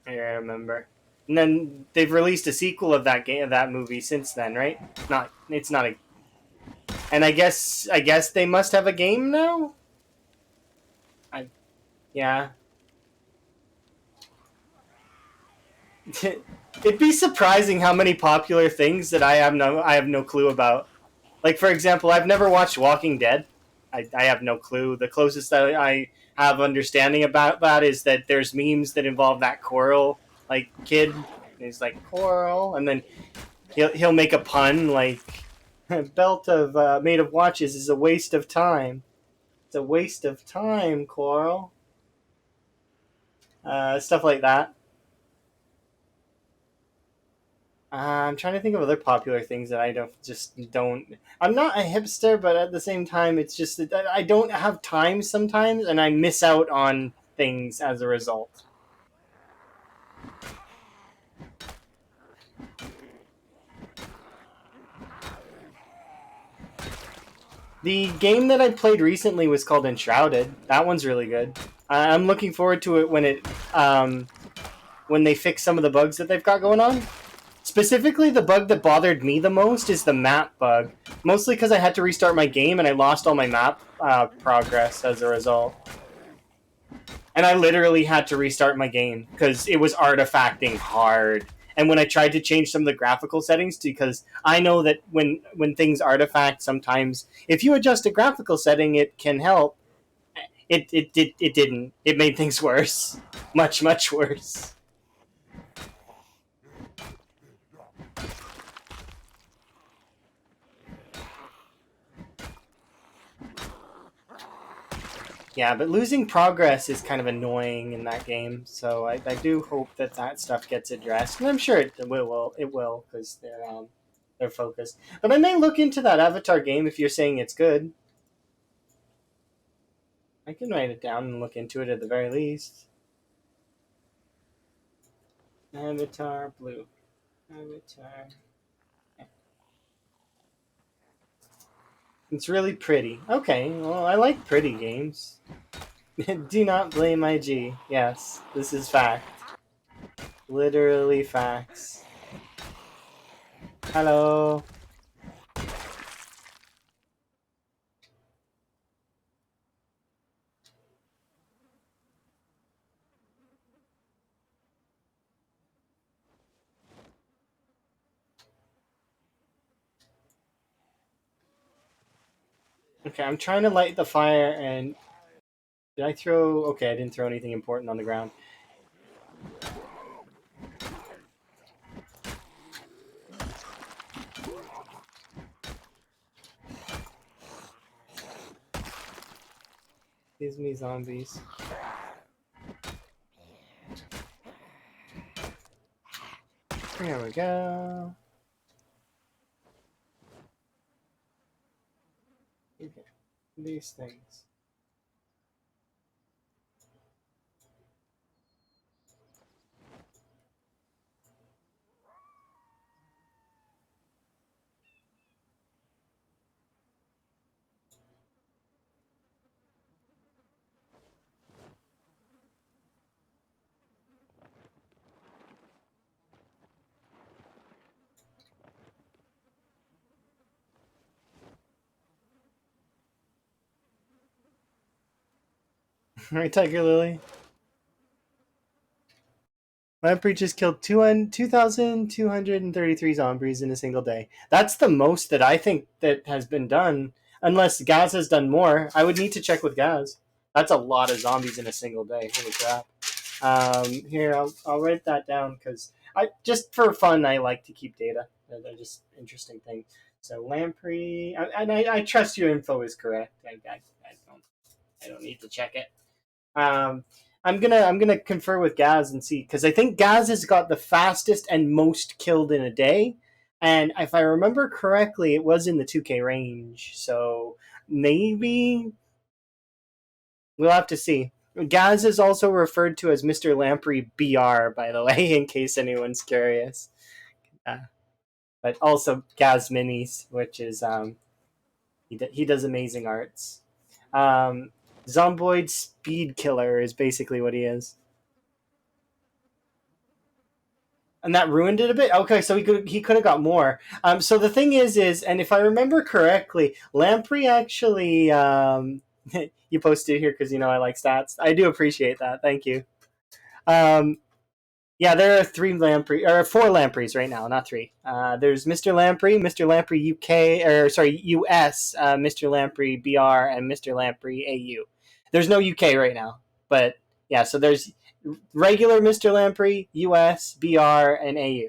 I remember. And then they've released a sequel of that movie since then, right? Not it's not a. And I guess they must have a game now. I yeah. It'd be surprising how many popular things that I have no clue about. Like for example, I've never watched Walking Dead. I have no clue. The closest that I have understanding about that is that there's memes that involve that Coral like kid. And he's like Coral, and then he'll make a pun like belt of made of watches is a waste of time. It's a waste of time, Coral. Stuff like that. I'm trying to think of other popular things that I don't. I'm not a hipster, but at the same time, it's just that I don't have time sometimes, and I miss out on things as a result. The game that I played recently was called Enshrouded. That one's really good. I'm looking forward to it when they fix some of the bugs that they've got going on. Specifically, the bug that bothered me the most is the map bug. Mostly because I had to restart my game and I lost all my map progress as a result. And I literally had to restart my game because it was artifacting hard. And when I tried to change some of the graphical settings, because I know that when things artifact, sometimes if you adjust a graphical setting, it can help. It didn't. It made things worse, much worse. Yeah, but losing progress is kind of annoying in that game. So I do hope that that stuff gets addressed, and I'm sure it will. It will because they're focused. But I may look into that Avatar game if you're saying it's good. I can write it down and look into it at the very least. Avatar Blue. Avatar. It's really pretty. Okay, well, I like pretty games. Do not blame IG. Yes, this is fact. Literally facts. Hello. Okay, I'm trying to light the fire and did I throw okay, I didn't throw anything important on the ground. Excuse me, zombies. There we go. Okay. These things. Right, Tiger Lily? Lamprey just killed 2,233 zombies in a single day. That's the most that I think that has been done. Unless Gaz has done more. I would need to check with Gaz. That's a lot of zombies in a single day. Holy crap. Here, I'll write that down because I just for fun I like to keep data. They're just interesting things. So Lamprey, and I trust your info is correct. I don't need to check it. Um, I'm gonna confer with Gaz and see because I think Gaz has got the fastest and most killed in a day, and if I remember correctly, it was in the 2K range. So maybe we'll have to see. Gaz is also referred to as Mr. Lamprey BR, by the way, in case anyone's curious. Uh, but also Gaz Minis, which is he does amazing arts. Um, Zomboid Speed Killer is basically what he is. And that ruined it a bit. Okay, so he could have got more. So the thing is, and if I remember correctly, Lamprey actually you posted here because you know I like stats. I do appreciate that. Thank you. Um, yeah, there are three Lamprey or four Lampreys right now, not three. There's Mr. Lamprey, Mr. Lamprey UK, or sorry US, Mr. Lamprey BR, and Mr. Lamprey AU. There's no UK right now, but yeah. So there's regular Mr. Lamprey, US, BR, and AU.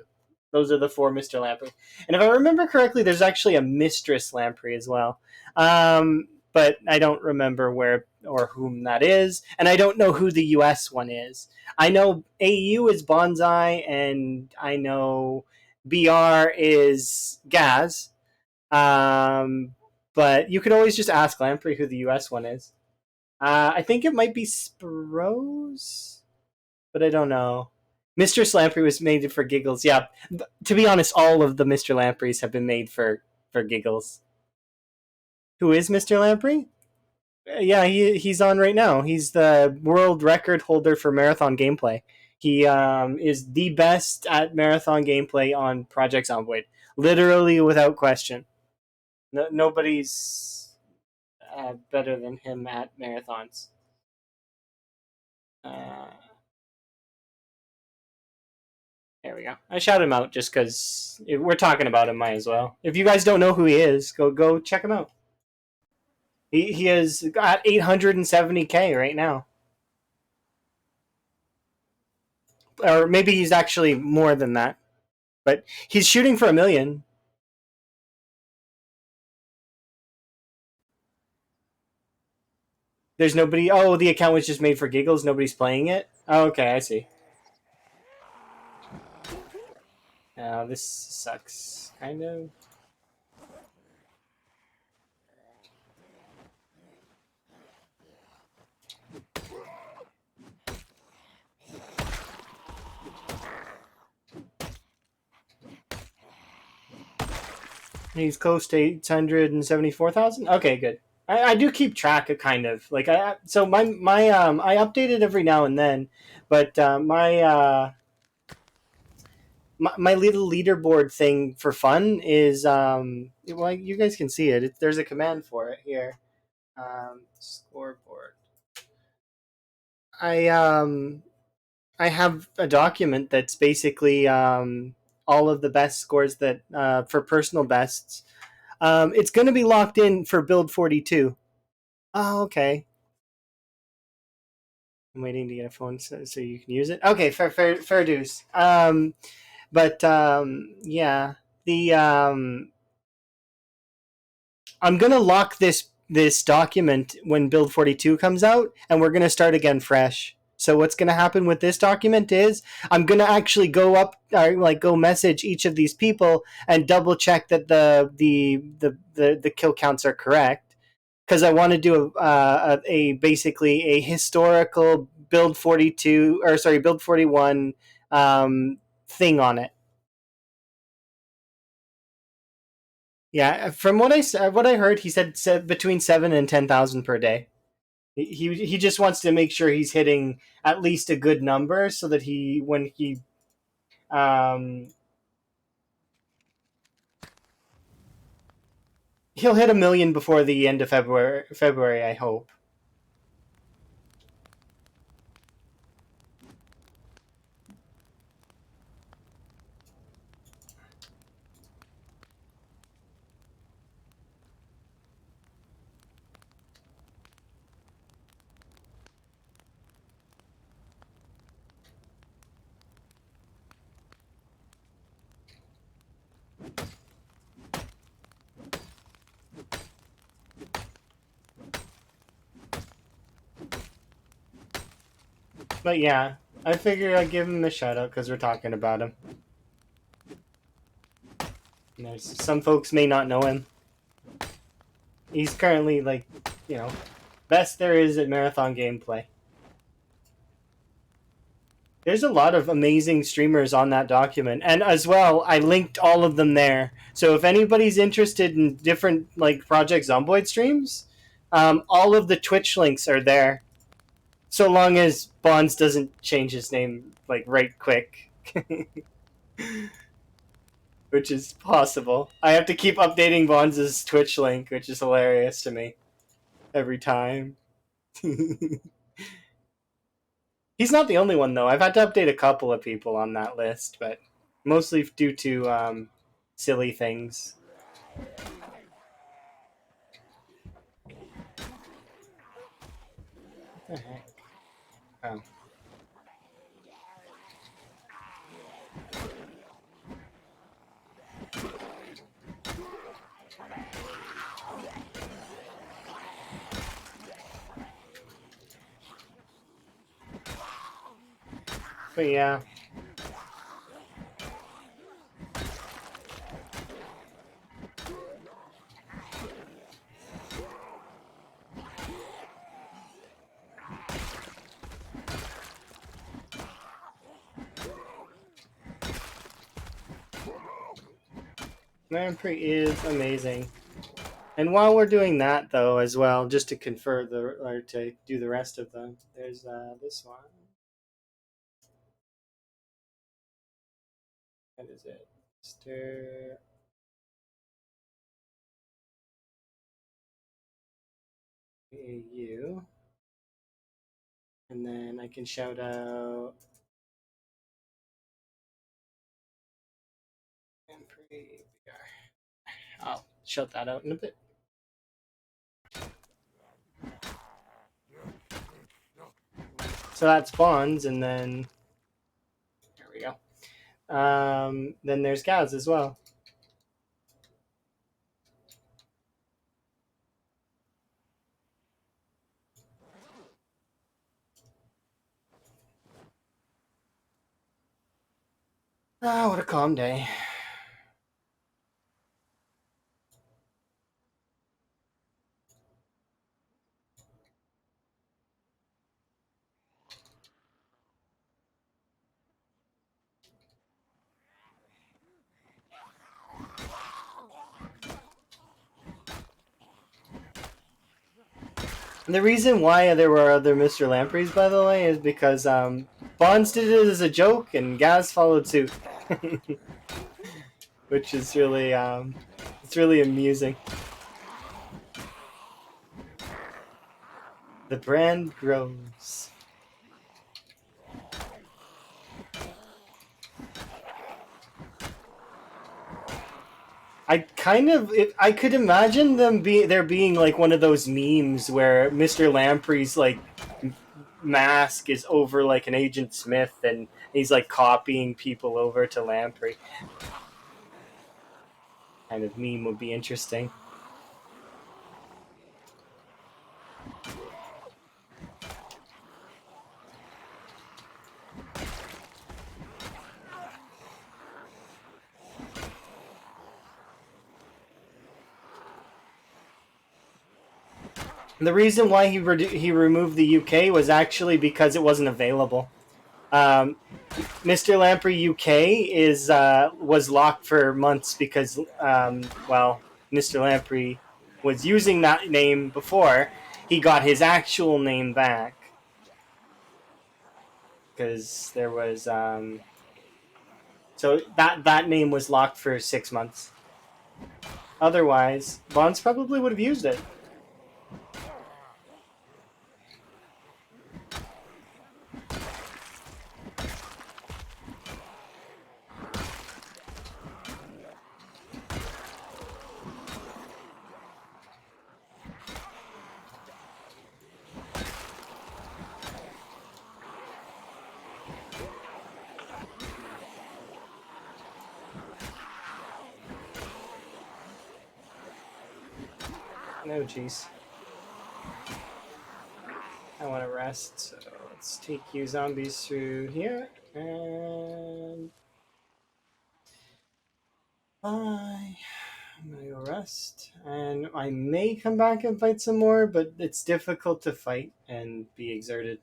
Those are the four Mr. Lamprey. And if I remember correctly, there's actually a Mistress Lamprey as well. But I don't remember where or whom that is, and I don't know who the US one is. I know AU is Bonsai, and I know BR is Gaz. Um, but you could always just ask Lamprey who the US one is. I think it might be Sprouse, but I don't know. Mr. Lamprey was made for giggles. Yeah, to be honest, all of the Mr. Lampreys have been made for giggles. Who is Mr. Lamprey? Yeah, he's on right now. He's the world record holder for marathon gameplay. He is the best at marathon gameplay on Project Zomboid, literally without question. Nobody's better than him at marathons. Uh, there we go. I shout him out just because we're talking about him. Might as well. If you guys don't know who he is, go check him out. He is at 870K right now, or maybe he's actually more than that. But he's shooting for 1 million. There's nobody. Oh, the account was just made for giggles. Nobody's playing it. Oh, okay, I see. This sucks, kind of. He's close to 874,000. Okay, good. I do keep track of kind of like so my I update it every now and then, but my little leaderboard thing for fun is well, you guys can see it. There's a command for it here. Scoreboard. I um I have a document that's basically all of the best scores that for personal bests. It's going to be locked in for build 42. Oh, okay. I'm waiting to get a phone so you can use it. Okay, fair dues. But yeah, the I'm gonna lock this document when build 42 comes out, and we're gonna start again fresh. So what's gonna happen with this document is I'm gonna actually go up, like go message each of these people and double check that the kill counts are correct, because I want to do a basically a historical build 42 or sorry build 41 thing on it. Yeah, from what I heard, he said between 7 and 10,000 per day. He just wants to make sure he's hitting at least a good number so that he when he um he'll hit 1 million before the end of February, I hope. But yeah, I figure I'd give him a shout out because we're talking about him. Some folks may not know him. He's currently like, best there is at marathon gameplay. There's a lot of amazing streamers on that document, and as well, I linked all of them there. So if anybody's interested in different like Project Zomboid streams, all of the Twitch links are there. So long as Bonds doesn't change his name like right quick, which is possible. I have to keep updating Bonds' Twitch link, which is hilarious to me every time. He's not the only one though. I've had to update a couple of people on that list, but mostly due to silly things. What the heck? Oh. But yeah. Ravencreek is amazing. And while we're doing that, though, as well, just to confer or to do the rest of them, there's this one. What is it? Mr. AU. And then I can shout out I'll shout that out in a bit. So that's Bonds, and then there we go. Then there's Gaz as well. Ah, what a calm day. The reason why there were other Mr. Lampreys, by the way, is because Bonds did it as a joke and Gaz followed suit, which is really it's really amusing. The brand grows. I could imagine there being like one of those memes where Mr. Lamprey's like mask is over like an Agent Smith and he's like copying people over to Lamprey. Kind of meme would be interesting. The reason why he removed the UK was actually because it wasn't available. Mr. Lamprey UK was locked for months because well, Mr. Lamprey was using that name before he got his actual name back because there was so that name was locked for 6 months. Otherwise, Bonds probably would have used it. No, jeez. I want to rest, so let's take you zombies through here, and bye. I'm gonna go rest, and I may come back and fight some more, but it's difficult to fight and be exerted.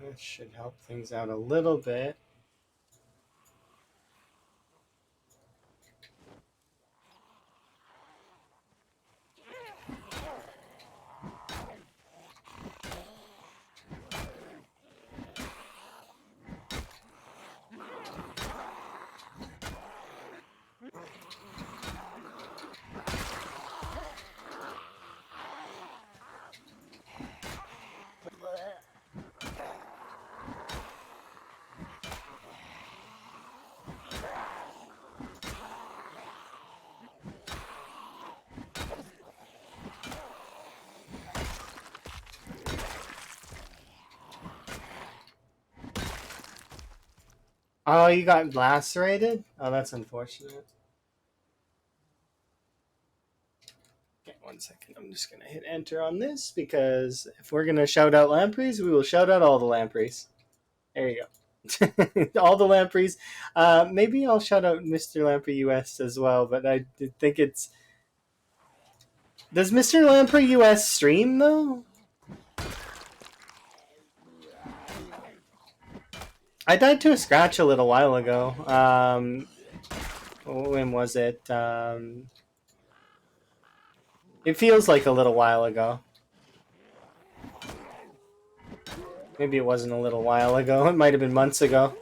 That should help things out a little bit. Oh, you got lacerated? Oh, that's unfortunate. Okay, 1 second. I'm just gonna hit enter on this because if we're gonna shout out lampreys, we will shout out all the lampreys. There you go. All the Lampreys. Maybe I'll shout out Mr. Lamprey US as well, but I think it's. Does Mr. Lamprey US stream though? I died to a scratch a little while ago. When was it? It feels like a little while ago. Maybe it wasn't a little while ago. It might have been months ago.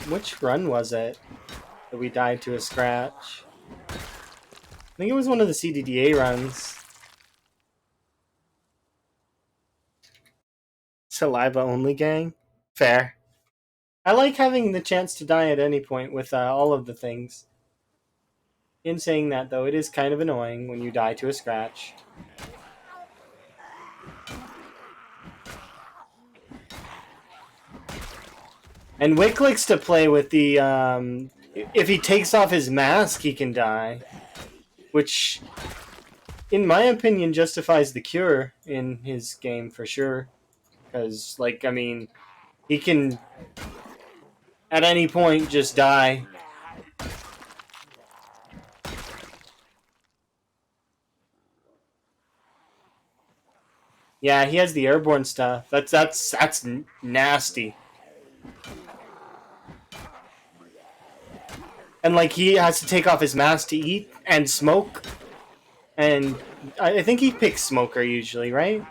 Which run was it that we died to a scratch? I think it was one of the CDDA runs. Saliva only gang? Fair. I like having the chance to die at any point with all of the things. In saying that, though, it is kind of annoying when you die to a scratch. And Wick likes to play with the, if he takes off his mask, he can die. Which, in my opinion, justifies the cure in his game for sure. Because, like, I mean, he can, at any point, just die. Yeah, he has the airborne stuff. That's nasty. And like he has to take off his mask to eat and smoke. And I think he picks smoker usually, right?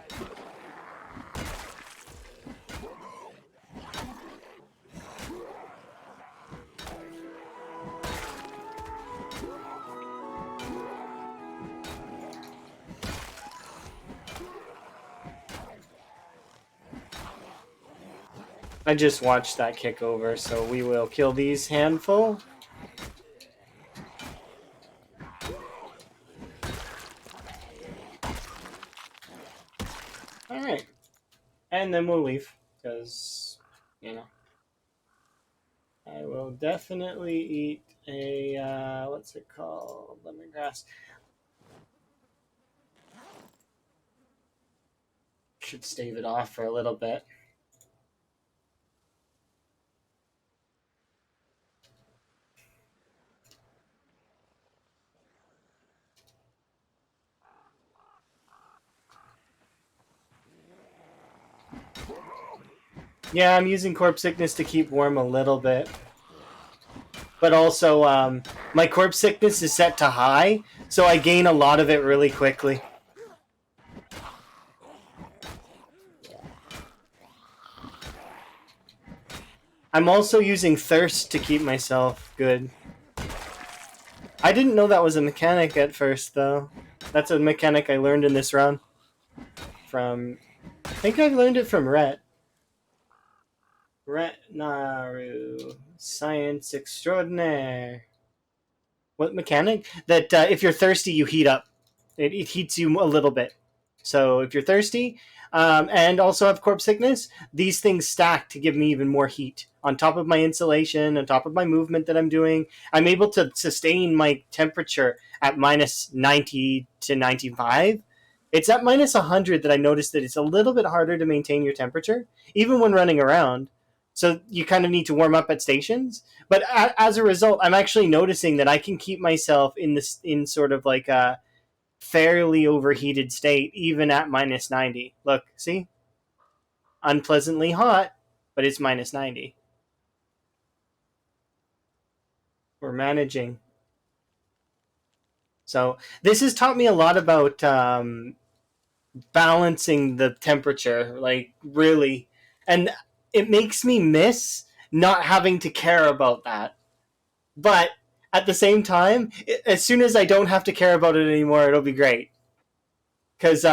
I just watched that kick over, so we will kill these handful. Alright. And then we'll leave, because, you know. I will definitely eat a, what's it called? Lemongrass. Should stave it off for a little bit. Yeah, I'm using Corpse Sickness to keep warm a little bit. But also, my Corpse Sickness is set to high, so I gain a lot of it really quickly. I'm also using Thirst to keep myself good. I didn't know that was a mechanic at first, though. That's a mechanic I learned in this run. I think I learned it from Rhett. Rhett Naru. Science extraordinaire. What mechanic? That if you're thirsty, you heat up. It heats you a little bit. So if you're thirsty, and also have corpse sickness, these things stack to give me even more heat. On top of my insulation, on top of my movement that I'm doing, I'm able to sustain my temperature at minus 90 to 95. It's at minus 100 that I noticed that it's a little bit harder to maintain your temperature, even when running around. So you kind of need to warm up at stations. But as a result, I'm actually noticing that I can keep myself in sort of like a fairly overheated state, even at minus 90. Look, see? Unpleasantly hot, but it's minus 90. We're managing. So this has taught me a lot about balancing the temperature, like really. And it makes me miss not having to care about that. But at the same time, as soon as I don't have to care about it anymore, it'll be great. Because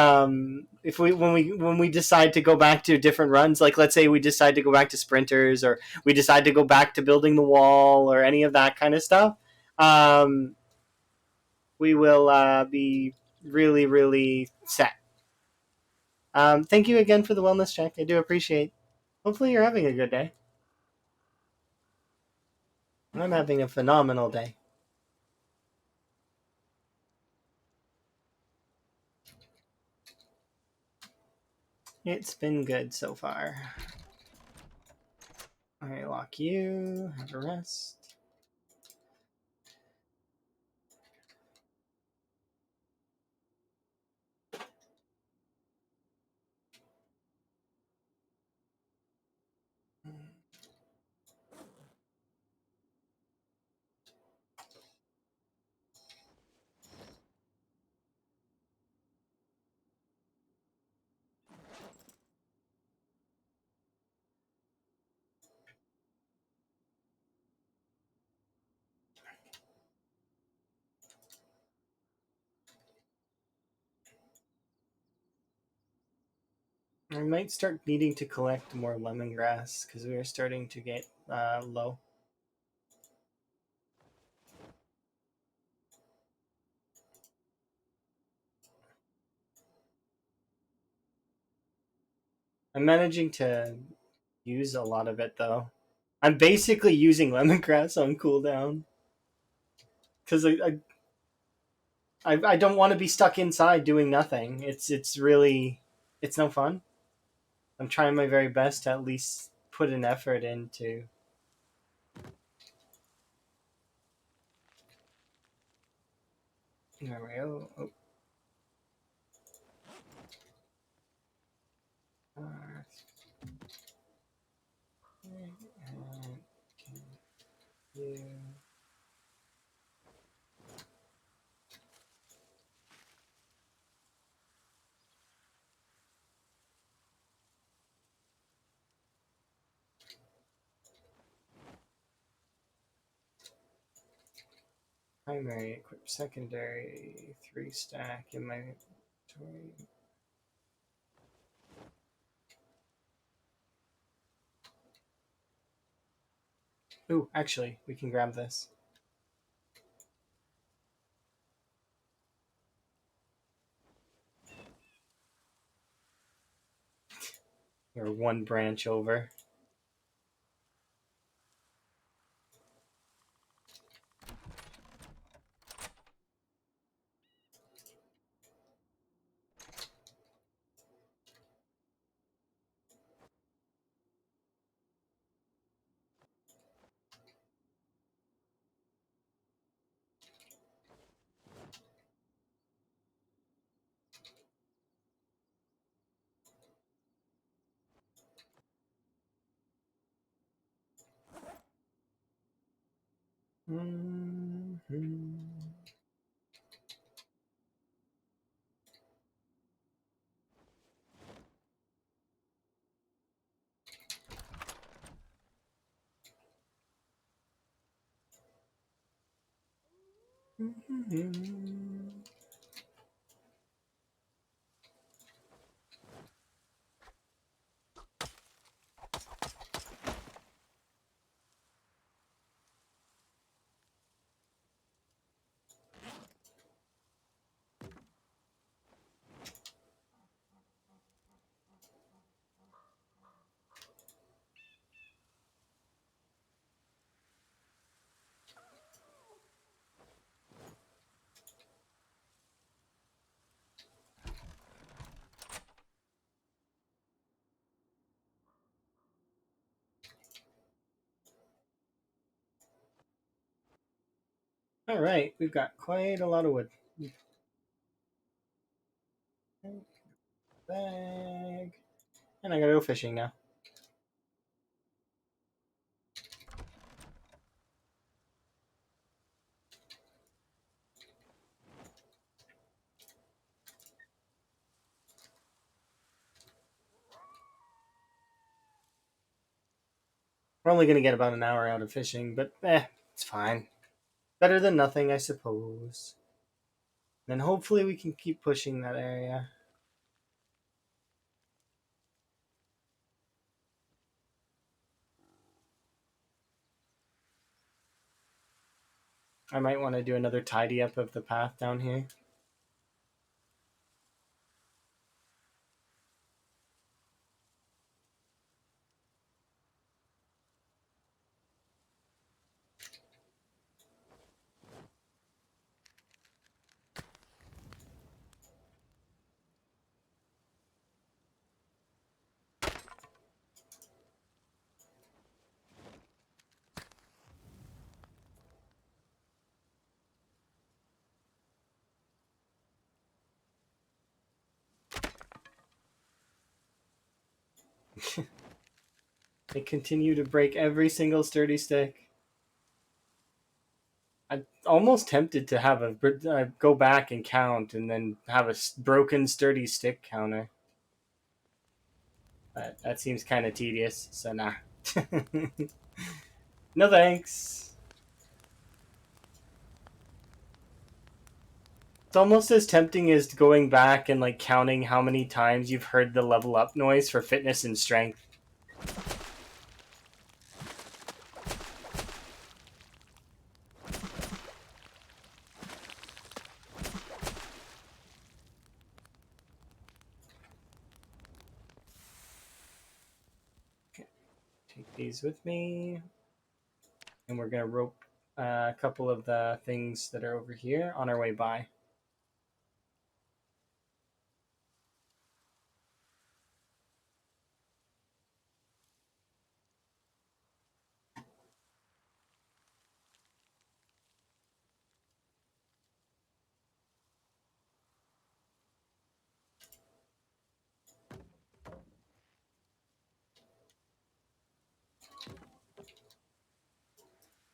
if when we decide to go back to different runs, like let's say we decide to go back to sprinters, or we decide to go back to building the wall, or any of that kind of stuff, we will be really, really set. Thank you again for the wellness check. I do appreciate. Hopefully, you're having a good day. I'm having a phenomenal day. It's been good so far. Alright, lock you. Have a rest. I might start needing to collect more lemongrass because we are starting to get low. I'm managing to use a lot of it though. I'm basically using lemongrass on cooldown because I don't want to be stuck inside doing nothing. It's really it's no fun. I'm trying my very best to at least put an effort into. There we go. Oh. Yeah. Primary, equip secondary, 3 stack in my inventory. Ooh, actually, we can grab this. Or one branch over. Mm-hmm. Mm-hmm. All right, we've got quite a lot of wood. Bag. And I gotta go fishing now. We're only gonna get about an hour out of fishing, but it's fine. Better than nothing, I suppose. Then hopefully we can keep pushing that area. I might want to do another tidy up of the path down here. They continue to break every single sturdy stick. I'm almost tempted to have a go back and count and then have a broken sturdy stick counter. But that seems kind of tedious, so nah. No thanks. It's almost as tempting as going back and like counting how many times you've heard the level up noise for fitness and strength. Okay, take these with me. And we're going to rope a couple of the things that are over here on our way by.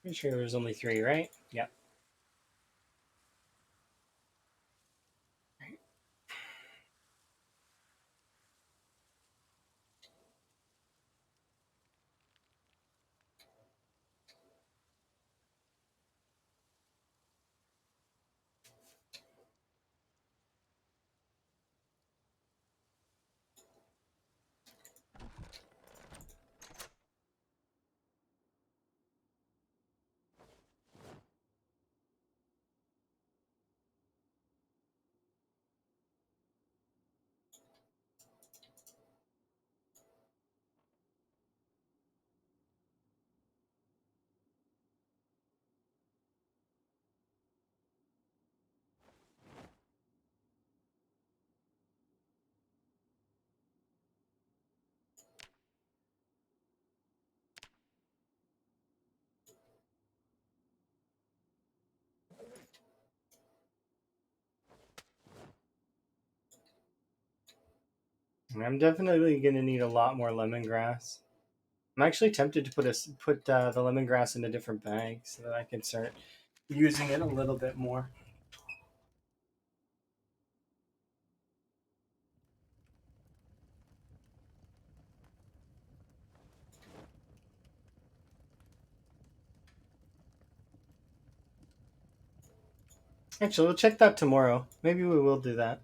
Pretty sure there's only 3, right? Yep. I'm definitely going to need a lot more lemongrass. I'm actually tempted to put the lemongrass in a different bag so that I can start using it a little bit more. Actually, we'll check that tomorrow. Maybe we will do that.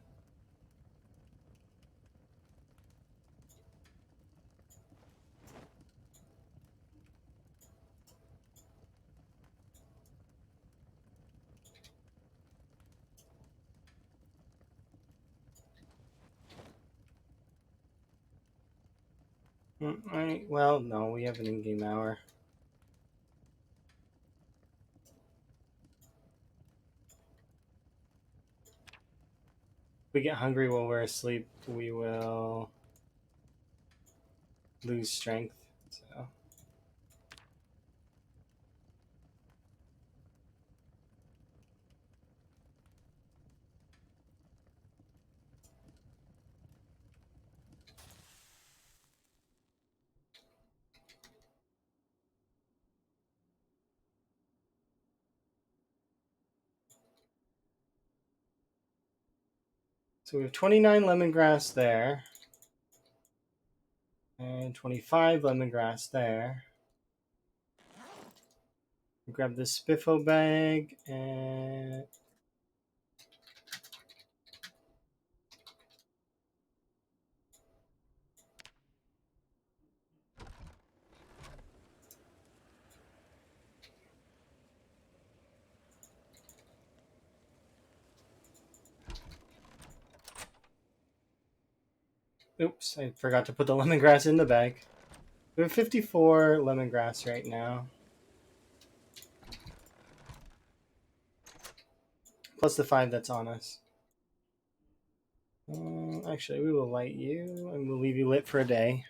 Alright, well, no, we have an in-game hour. If we get hungry while we're asleep, we will lose strength. So we have 29 lemongrass there. And 25 lemongrass there. Grab this spiffo bag and oops, I forgot to put the lemongrass in the bag. We have 54 lemongrass right now. Plus the 5 that's on us. Actually, we will light you and we'll leave you lit for a day.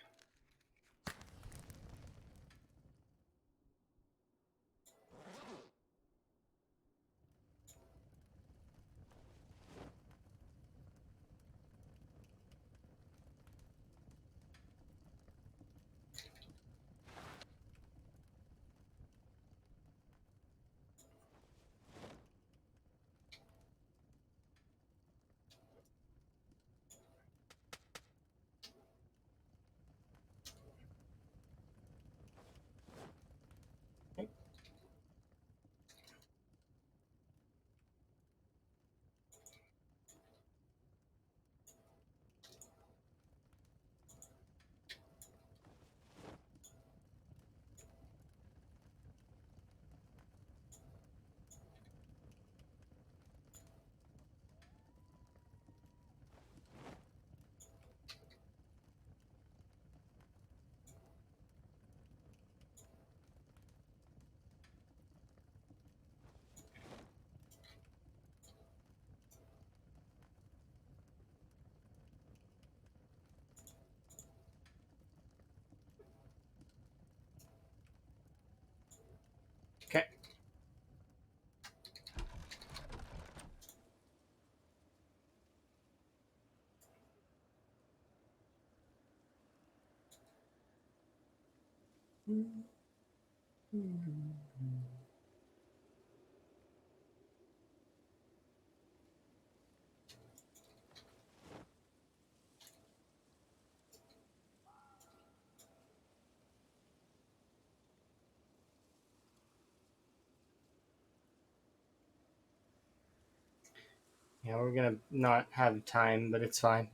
Yeah, we're gonna not have time, but it's fine.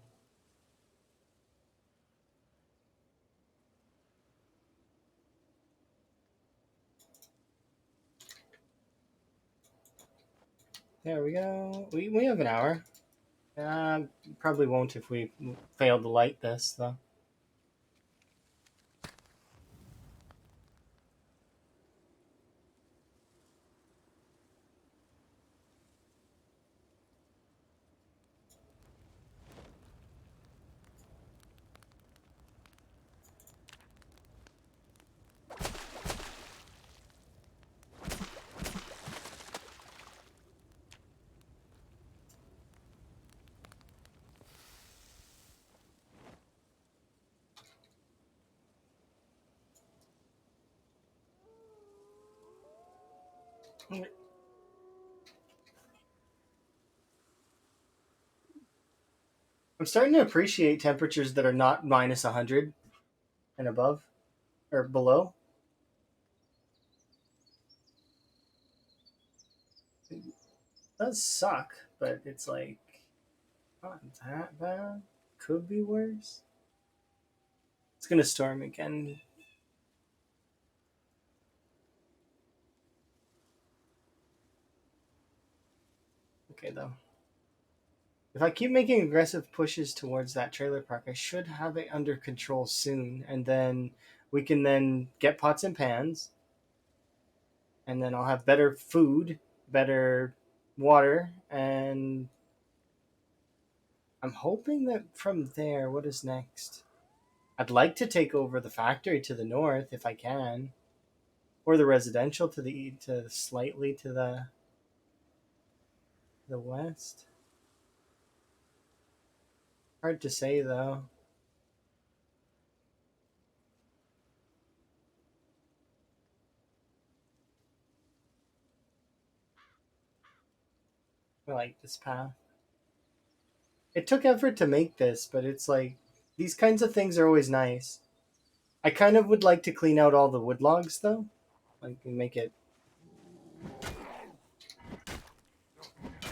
There we go. We have an hour. Probably won't if we fail to light this, though. I'm starting to appreciate temperatures that are not minus 100 and above or below. It does suck, but it's like not that bad. Could be worse. It's gonna storm again. Okay, though. If I keep making aggressive pushes towards that trailer park, I should have it under control soon, and then we can then get pots and pans, and then I'll have better food, better water, and I'm hoping that from there, what is next? I'd like to take over the factory to the north if I can, or the residential to slightly to the west. Hard to say though. I like this path. It took effort to make this, but it's like these kinds of things are always nice. I kind of would like to clean out all the wood logs though, like and make it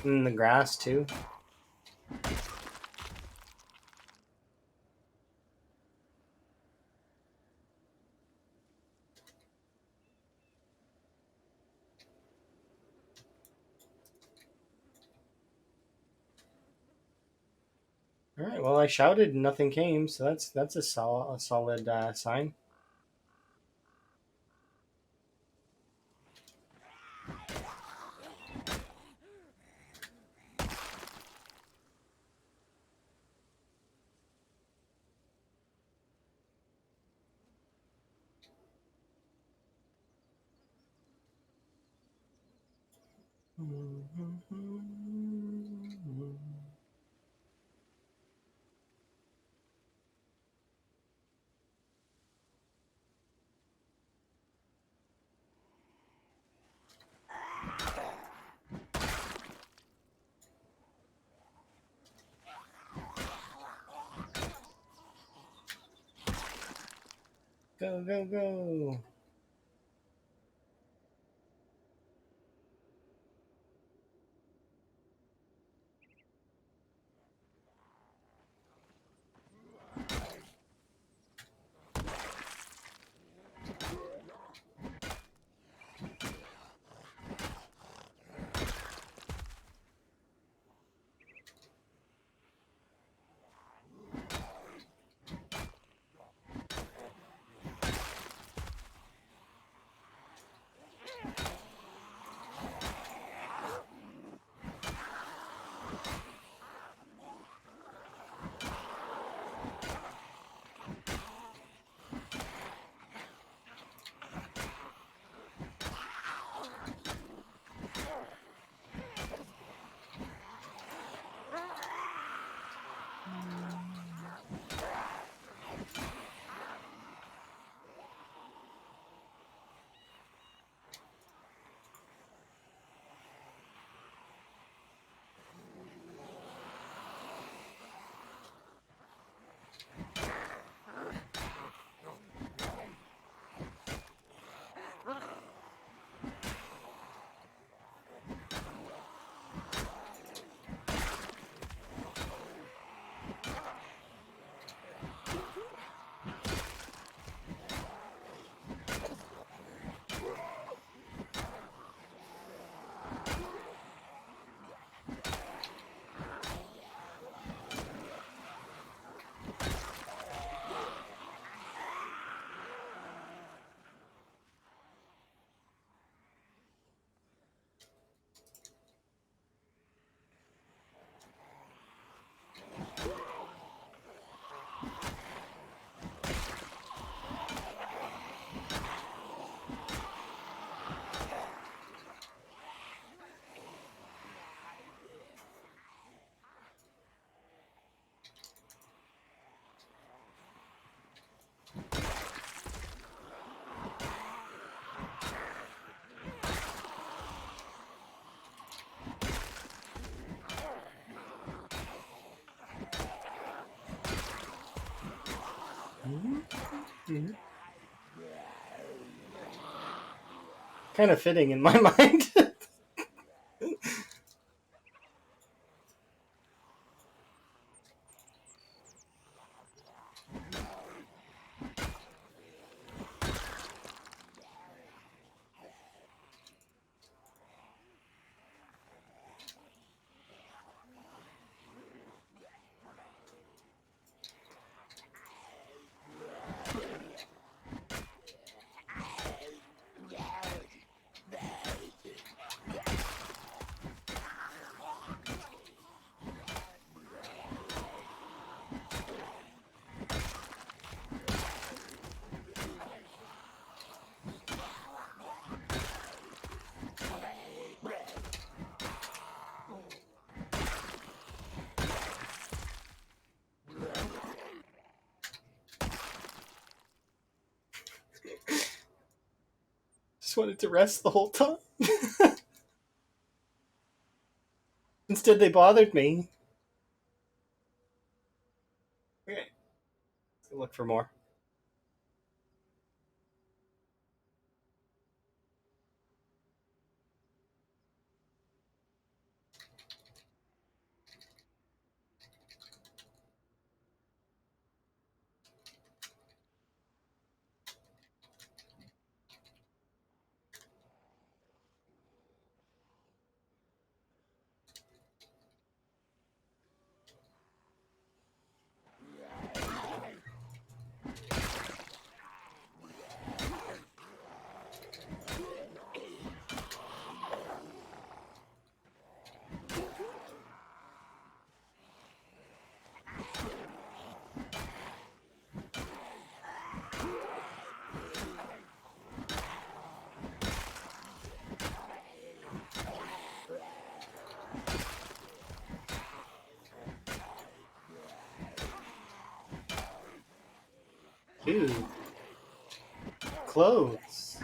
in the grass too. All right. Well, I shouted and nothing came, so that's a solid sign. Go go go! Kind of fitting in my mind. Just wanted to rest the whole time. Instead, they bothered me. Okay, let's look for more. Dude, clothes.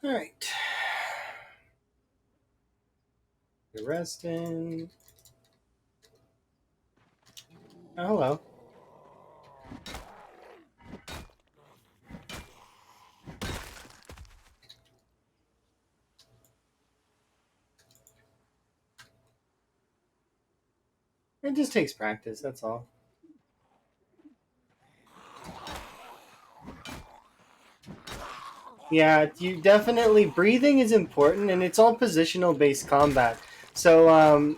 All right. You're resting. Oh, hello. It just takes practice, that's all. Yeah, you definitely breathing is important, and it's all positional based combat. So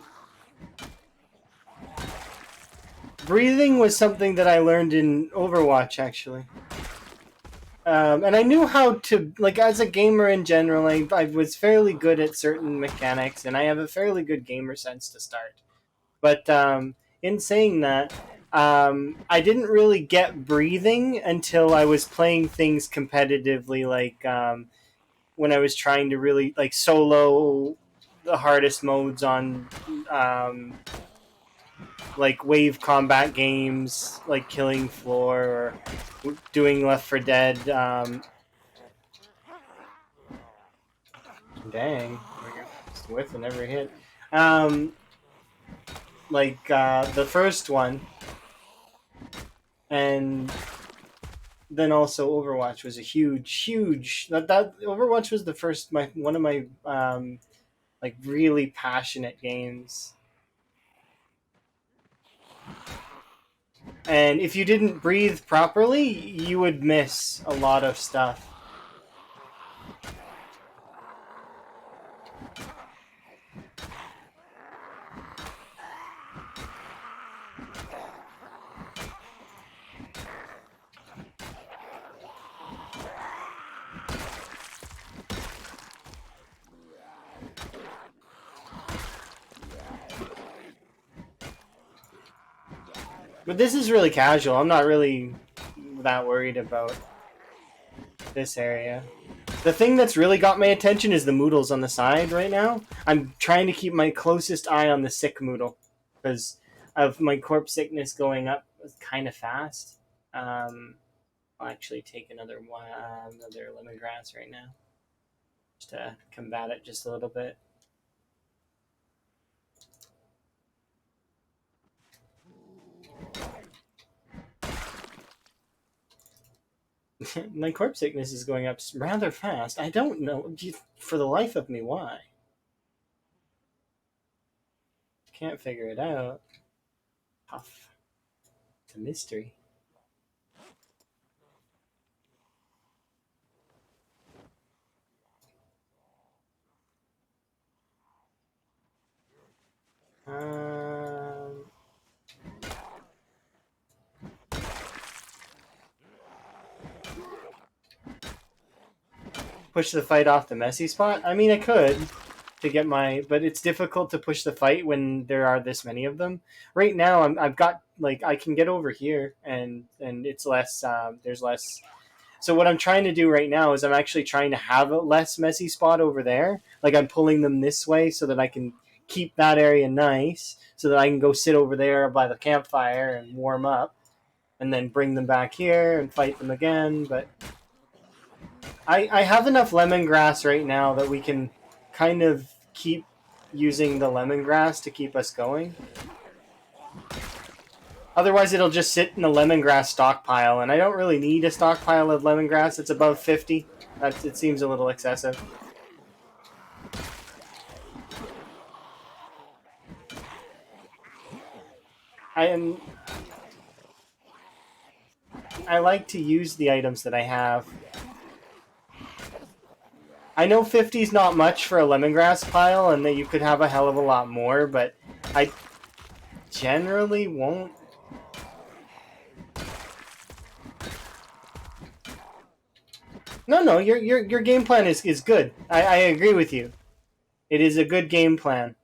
breathing was something that I learned in Overwatch actually. And I knew how to, like, as a gamer in general, I was fairly good at certain mechanics, and I have a fairly good gamer sense to start. But in saying that, I didn't really get breathing until I was playing things competitively, like when I was trying to really like solo the hardest modes on like wave combat games, like Killing Floor or doing Left 4 Dead. Dang, just whiffing every hit. Um, like the first one, and then also Overwatch was a huge that Overwatch was the first one of my like really passionate games. And if you didn't breathe properly, you would miss a lot of stuff. But this is really casual. I'm not really that worried about this area. The thing that's really got my attention is the Moodles on the side right now. I'm trying to keep my closest eye on the sick Moodle because of my corpse sickness going up kind of fast. I'll actually take another lemongrass right now just to combat it just a little bit. My corpse sickness is going up rather fast. I don't know for the life of me why. Can't figure it out. Tough. It's a mystery. Um, push the fight off the messy spot? I mean, I could to get my, but it's difficult to push the fight when there are this many of them. Right now, I've got like I can get over here, and it's less. There's less. So what I'm trying to do right now is I'm actually trying to have a less messy spot over there. Like I'm pulling them this way so that I can keep that area nice, so that I can go sit over there by the campfire and warm up, and then bring them back here and fight them again. But I have enough lemongrass right now that we can kind of keep using the lemongrass to keep us going. Otherwise, it'll just sit in a lemongrass stockpile, and I don't really need a stockpile of lemongrass. It's above 50. It seems a little excessive. I like to use the items that I have. I know 50 is not much for a lemongrass pile, and that you could have a hell of a lot more, but I generally won't. No, your game plan is good. I agree with you. It is a good game plan,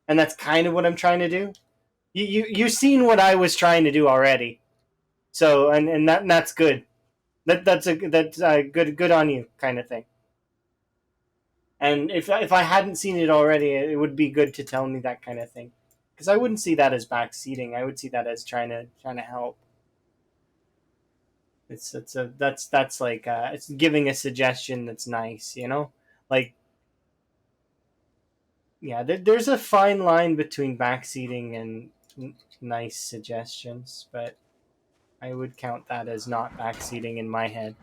and that's kind of what I'm trying to do. You've seen what I was trying to do already, so that's good. That's a good on you kind of thing. And if I hadn't seen it already, it would be good to tell me that kind of thing, because I wouldn't see that as backseating. I would see that as trying to help. That's like it's giving a suggestion that's nice, you know, like yeah. There's a fine line between backseating and nice suggestions, but I would count that as not backseating in my head.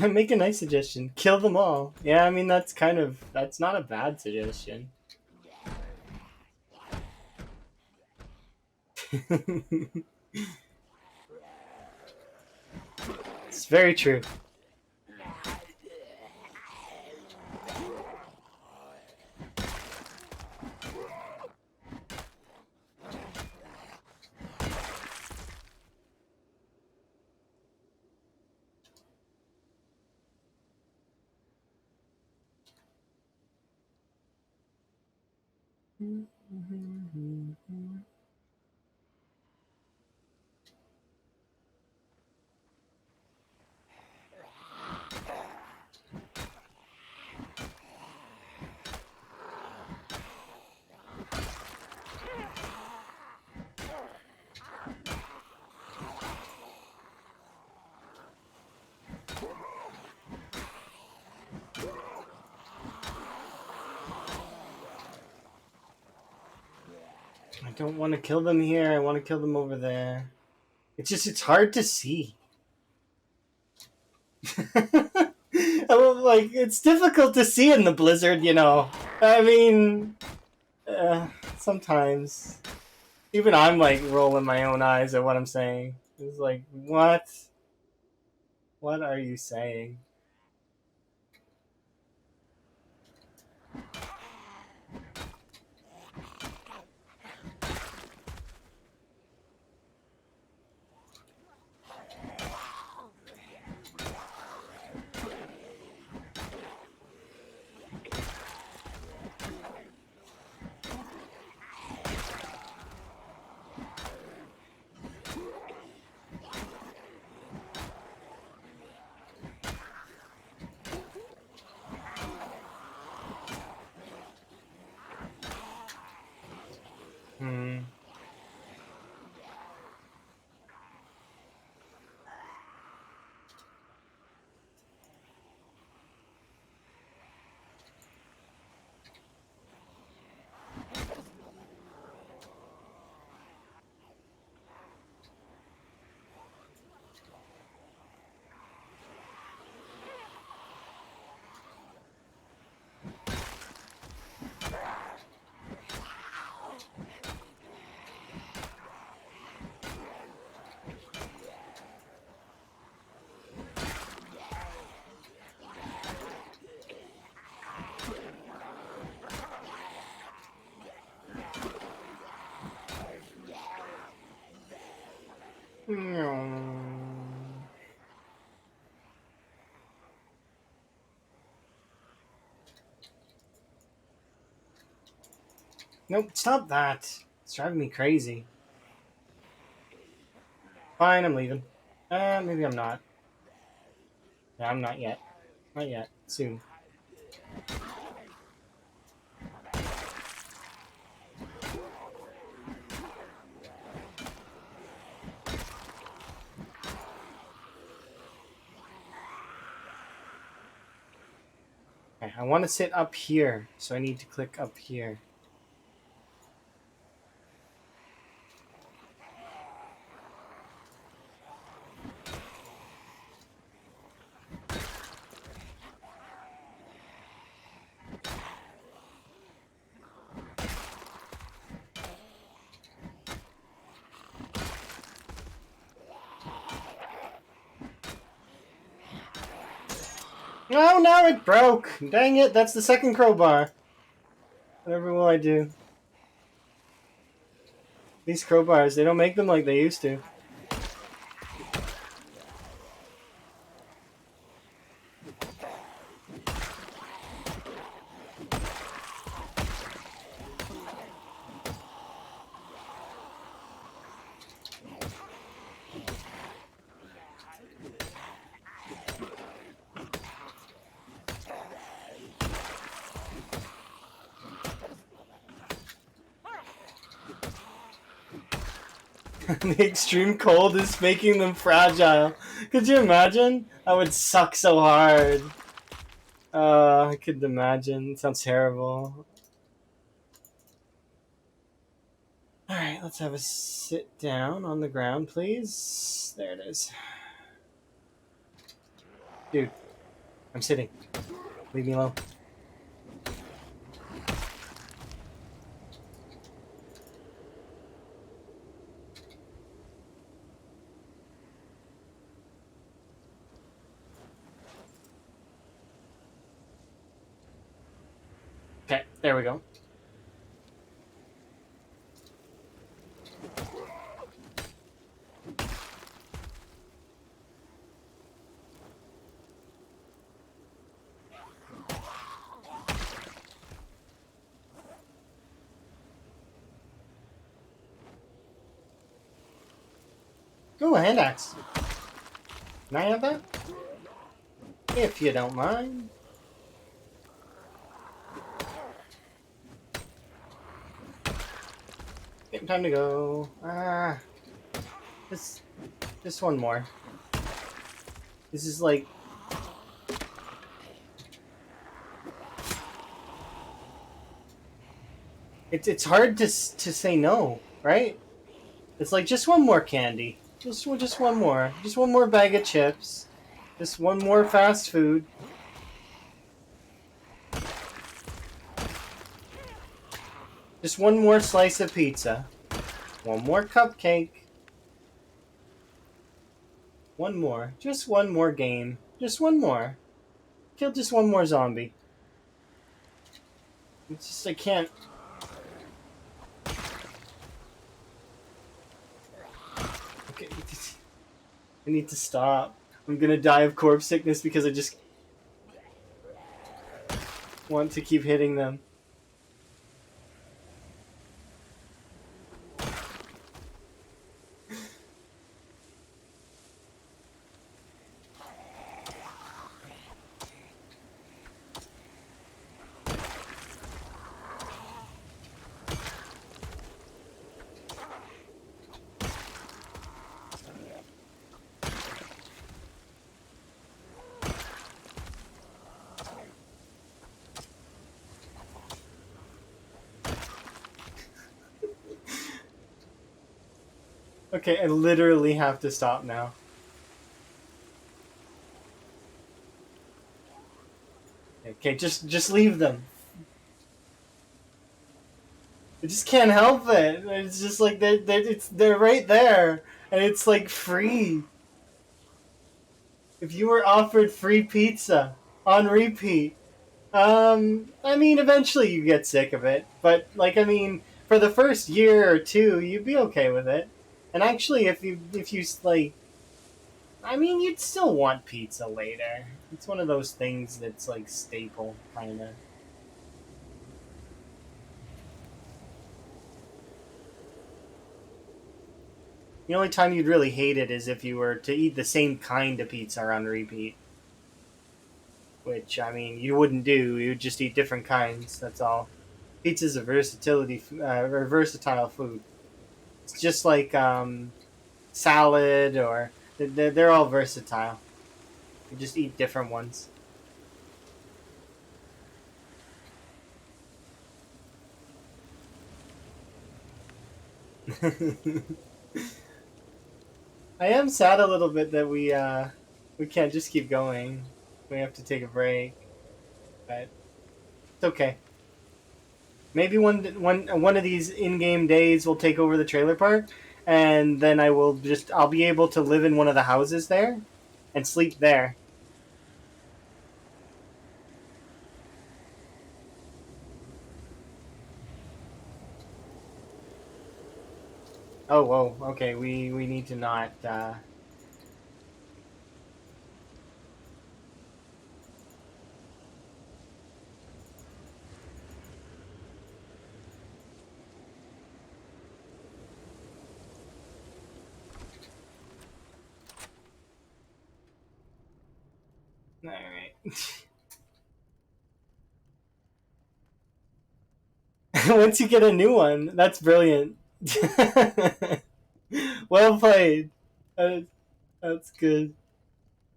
Make a nice suggestion. Kill them all. Yeah, I mean that's not a bad suggestion. It's very true. I don't want to kill them here. I want to kill them over there. It's hard to see. Like it's difficult to see in the blizzard, you know. I mean, sometimes. Even I'm like rolling my own eyes at what I'm saying. It's like, what? What are you saying? Hmm. Nope, stop that. It's driving me crazy. Fine, I'm leaving. Maybe I'm not. Yeah, I'm not yet. Not yet. Soon. Okay, I want to sit up here, so I need to click up here. Oh, now it broke! Dang it, that's the second crowbar. Whatever will I do? These crowbars, they don't make them like they used to. The extreme cold is making them fragile. Could you imagine? That would suck so hard. I could imagine. It sounds terrible. Alright, let's have a sit down on the ground, please. There it is. Dude, I'm sitting. Leave me alone. Okay, there we go. Ooh, a hand axe. Can I have that? If you don't mind. Getting time to go. Just one more. This is like... It's hard to say no, right? It's like just one more candy. Just one more. Just one more bag of chips. Just one more fast food. Just one more slice of pizza. One more cupcake. One more. Just one more game. Just one more. Kill just one more zombie. It's just, I can't. Okay. I need to stop. I'm gonna die of corpse sickness because I just want to keep hitting them. Okay, I literally have to stop now. Okay, just leave them. I just can't help it. It's just like they're right there, and it's like free. If you were offered free pizza on repeat, I mean, eventually you get sick of it. But like, I mean, for the first year or two, you'd be okay with it. And actually, if you like, I mean, you'd still want pizza later. It's one of those things that's like staple, kind of. The only time you'd really hate it is if you were to eat the same kind of pizza on repeat. Which, I mean, you wouldn't do. You'd just eat different kinds, that's all. Pizza's a or versatile food. It's just like salad or... They're all versatile. You just eat different ones. I am sad a little bit that we can't just keep going. We have to take a break, but it's okay. Maybe one of these in-game days we'll take over the trailer park, and then I'll be able to live in one of the houses there, and sleep there. Oh, whoa, okay, we need to not. All right. Once you get a new one, that's brilliant. Well played. That- That's good.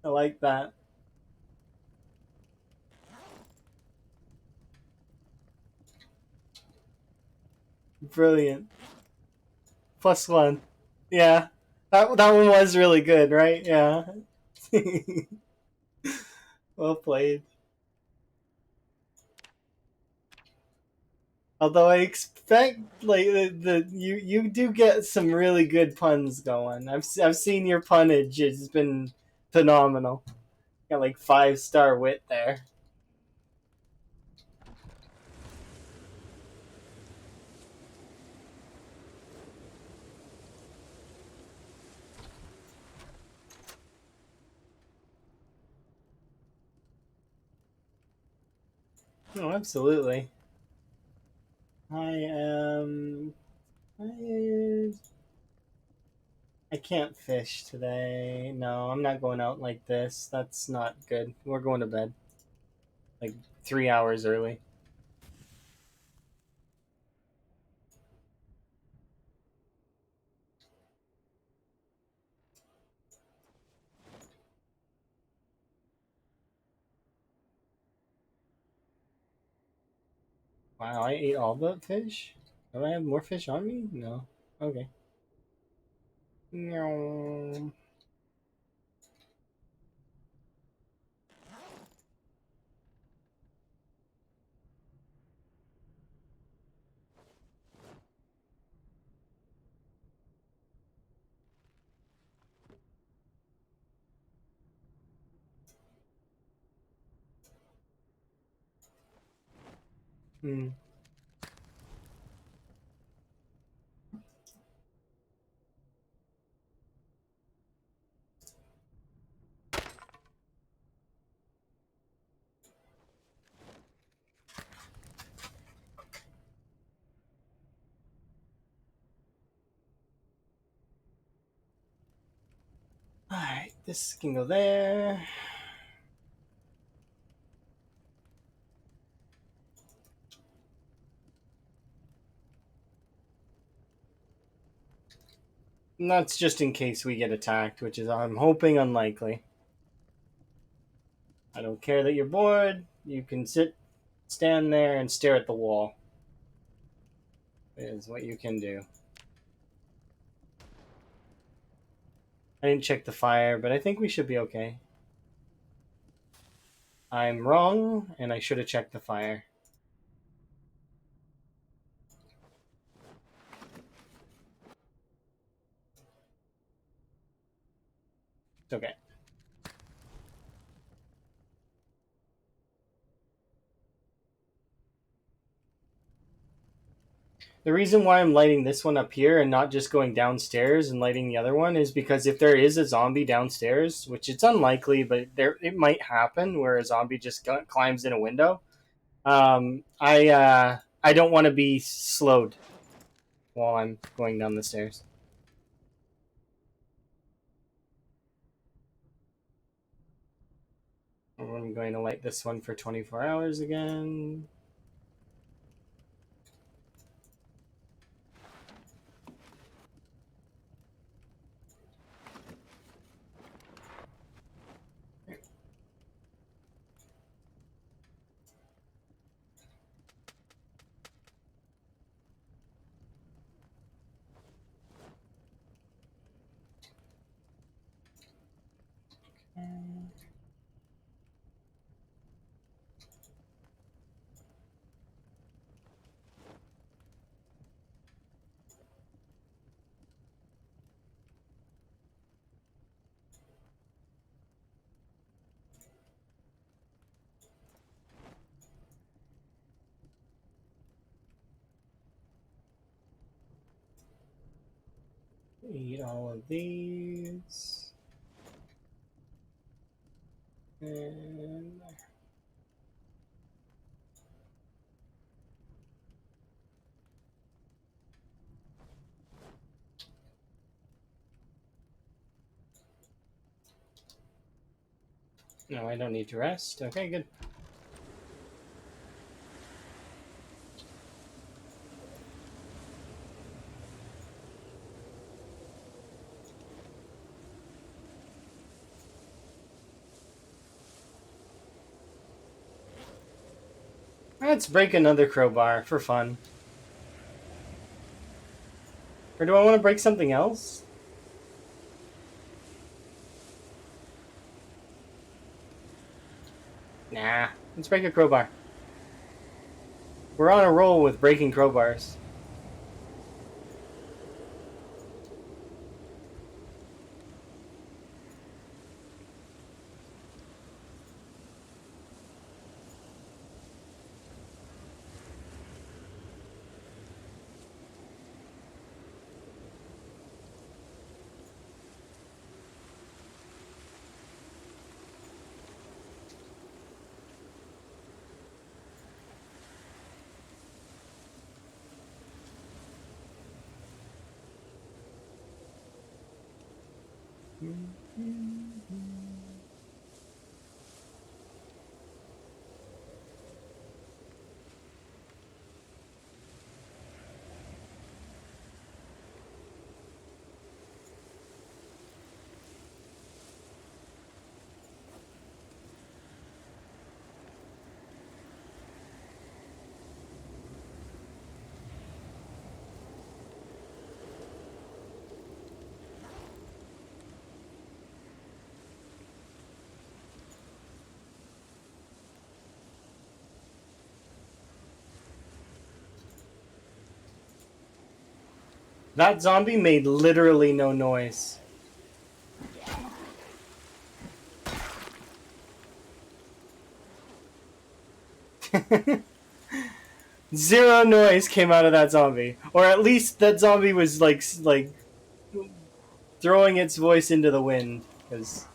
I like that. Brilliant. +1. Yeah. That one was really good, right? Yeah. Well played. Although I expect like the you do get some really good puns going. I've seen your punnage. It's been phenomenal. Got like 5-star wit there. Oh, absolutely. I am tired. I can't fish today. No, I'm not going out like this. That's not good. We're going to bed like 3 hours early. Wow, I ate all the fish. Do I have more fish on me? No. Okay. No. Hmm. Alright, this can go there. And that's just in case we get attacked, which is, I'm hoping, unlikely. I don't care that you're bored. You can stand there, and stare at the wall. Is what you can do. I didn't check the fire, but I think we should be okay. I'm wrong, and I should have checked the fire. It's okay. The reason why I'm lighting this one up here and not just going downstairs and lighting the other one is because if there is a zombie downstairs, which it's unlikely, but it might happen where a zombie just climbs in a window. I don't want to be slowed while I'm going down the stairs. I'm going to light this one for 24 hours again. Eat all of these. And no, I don't need to rest. Okay, good. Let's break another crowbar for fun. Or do I want to break something else? Nah, let's break a crowbar. We're on a roll with breaking crowbars. That zombie made literally no noise. Zero noise came out of that zombie, or at least that zombie was like throwing its voice into the wind. Because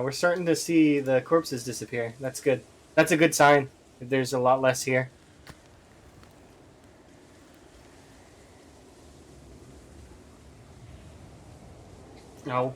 we're starting to see the corpses disappear. That's good. That's a good sign. There's a lot less here. No.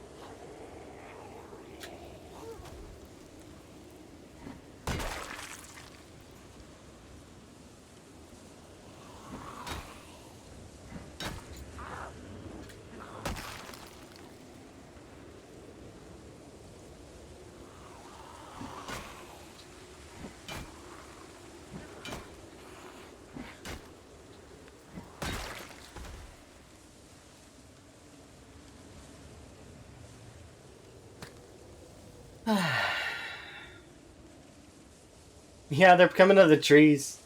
Yeah, they're coming to the trees.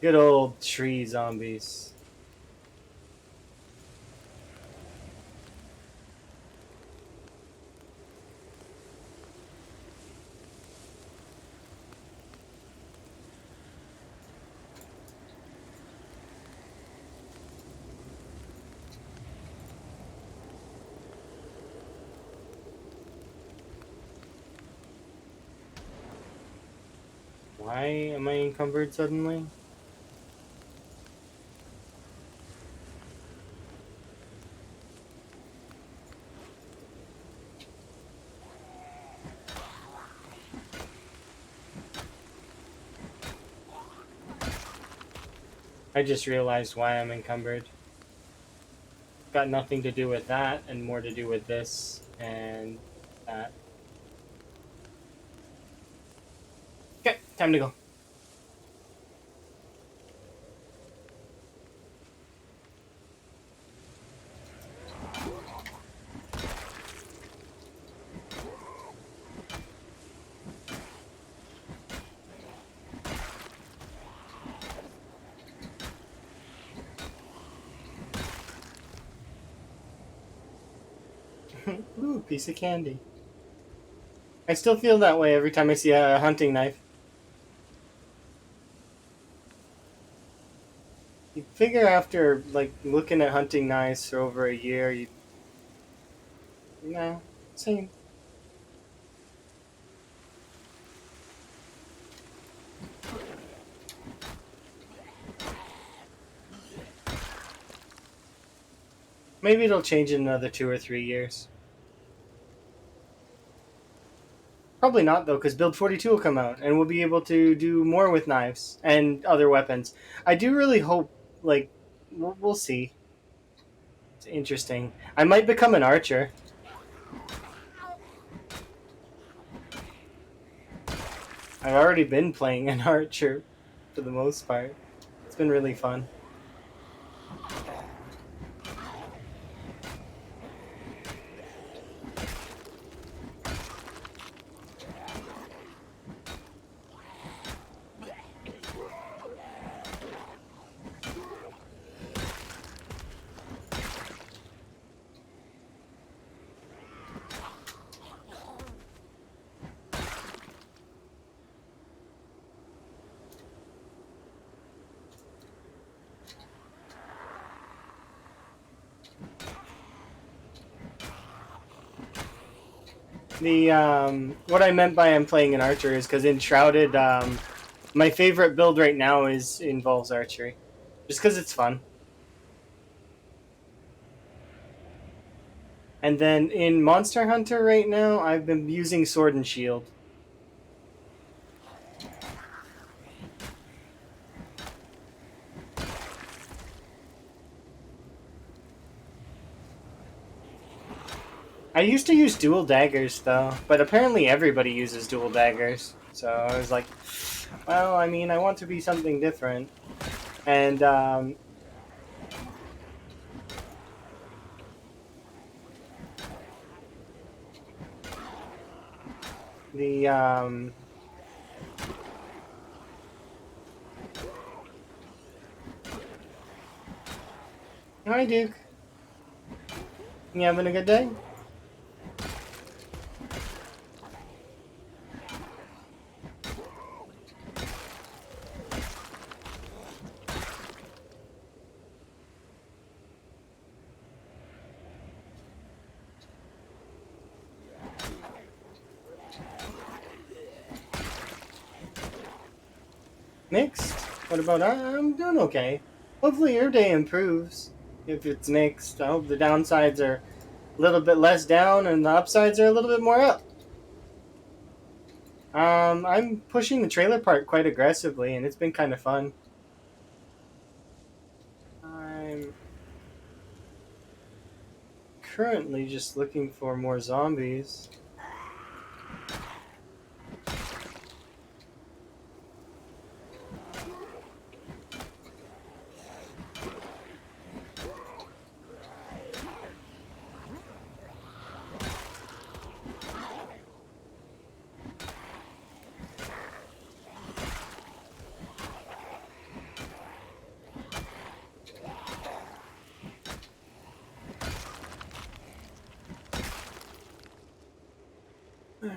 Good old tree zombies. Why am I encumbered suddenly? I just realized why I'm encumbered. Got nothing to do with that, and more to do with this and that. Okay, time to go. Ooh, piece of candy. I still feel that way every time I see a hunting knife. You figure after like looking at hunting knives for over a year, nah, same. Maybe it'll change in another 2 or 3 years. Probably not though, because Build 42 will come out, and we'll be able to do more with knives and other weapons. I do really hope, like, we'll see. It's interesting. I might become an archer. I've already been playing an archer for the most part. It's been really fun. The what I meant by I'm playing an archer is because in Shrouded, my favorite build right now is involves archery, just because it's fun. And then in Monster Hunter right now, I've been using sword and shield. I used to use dual daggers though, but apparently everybody uses dual daggers. So I was like, well, I mean, I want to be something different, and the Hi, Duke. You having a good day? Mixed? What about I'm doing okay. Hopefully your day improves. If it's mixed, I hope the downsides are a little bit less down and the upsides are a little bit more up. I'm pushing the trailer park quite aggressively, and it's been kind of fun. I'm currently just looking for more zombies. Alright.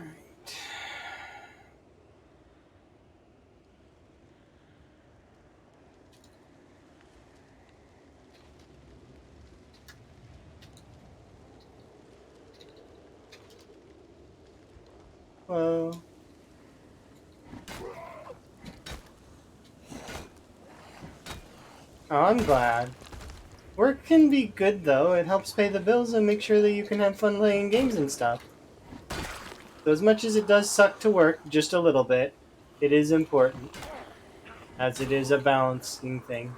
Well, oh, I'm glad. Work can be good though. It helps pay the bills and make sure that you can have fun playing games and stuff. So as much as it does suck to work just a little bit, it is important, as it is a balancing thing.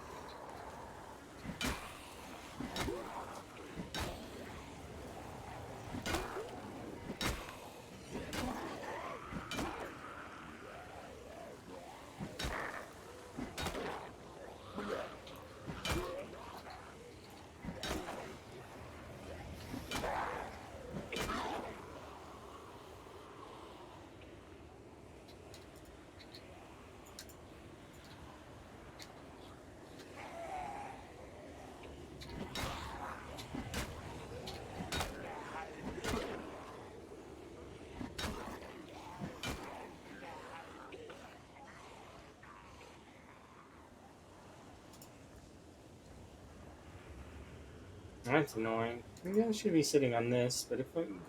That's annoying. Maybe I should be sitting on this, but if I'm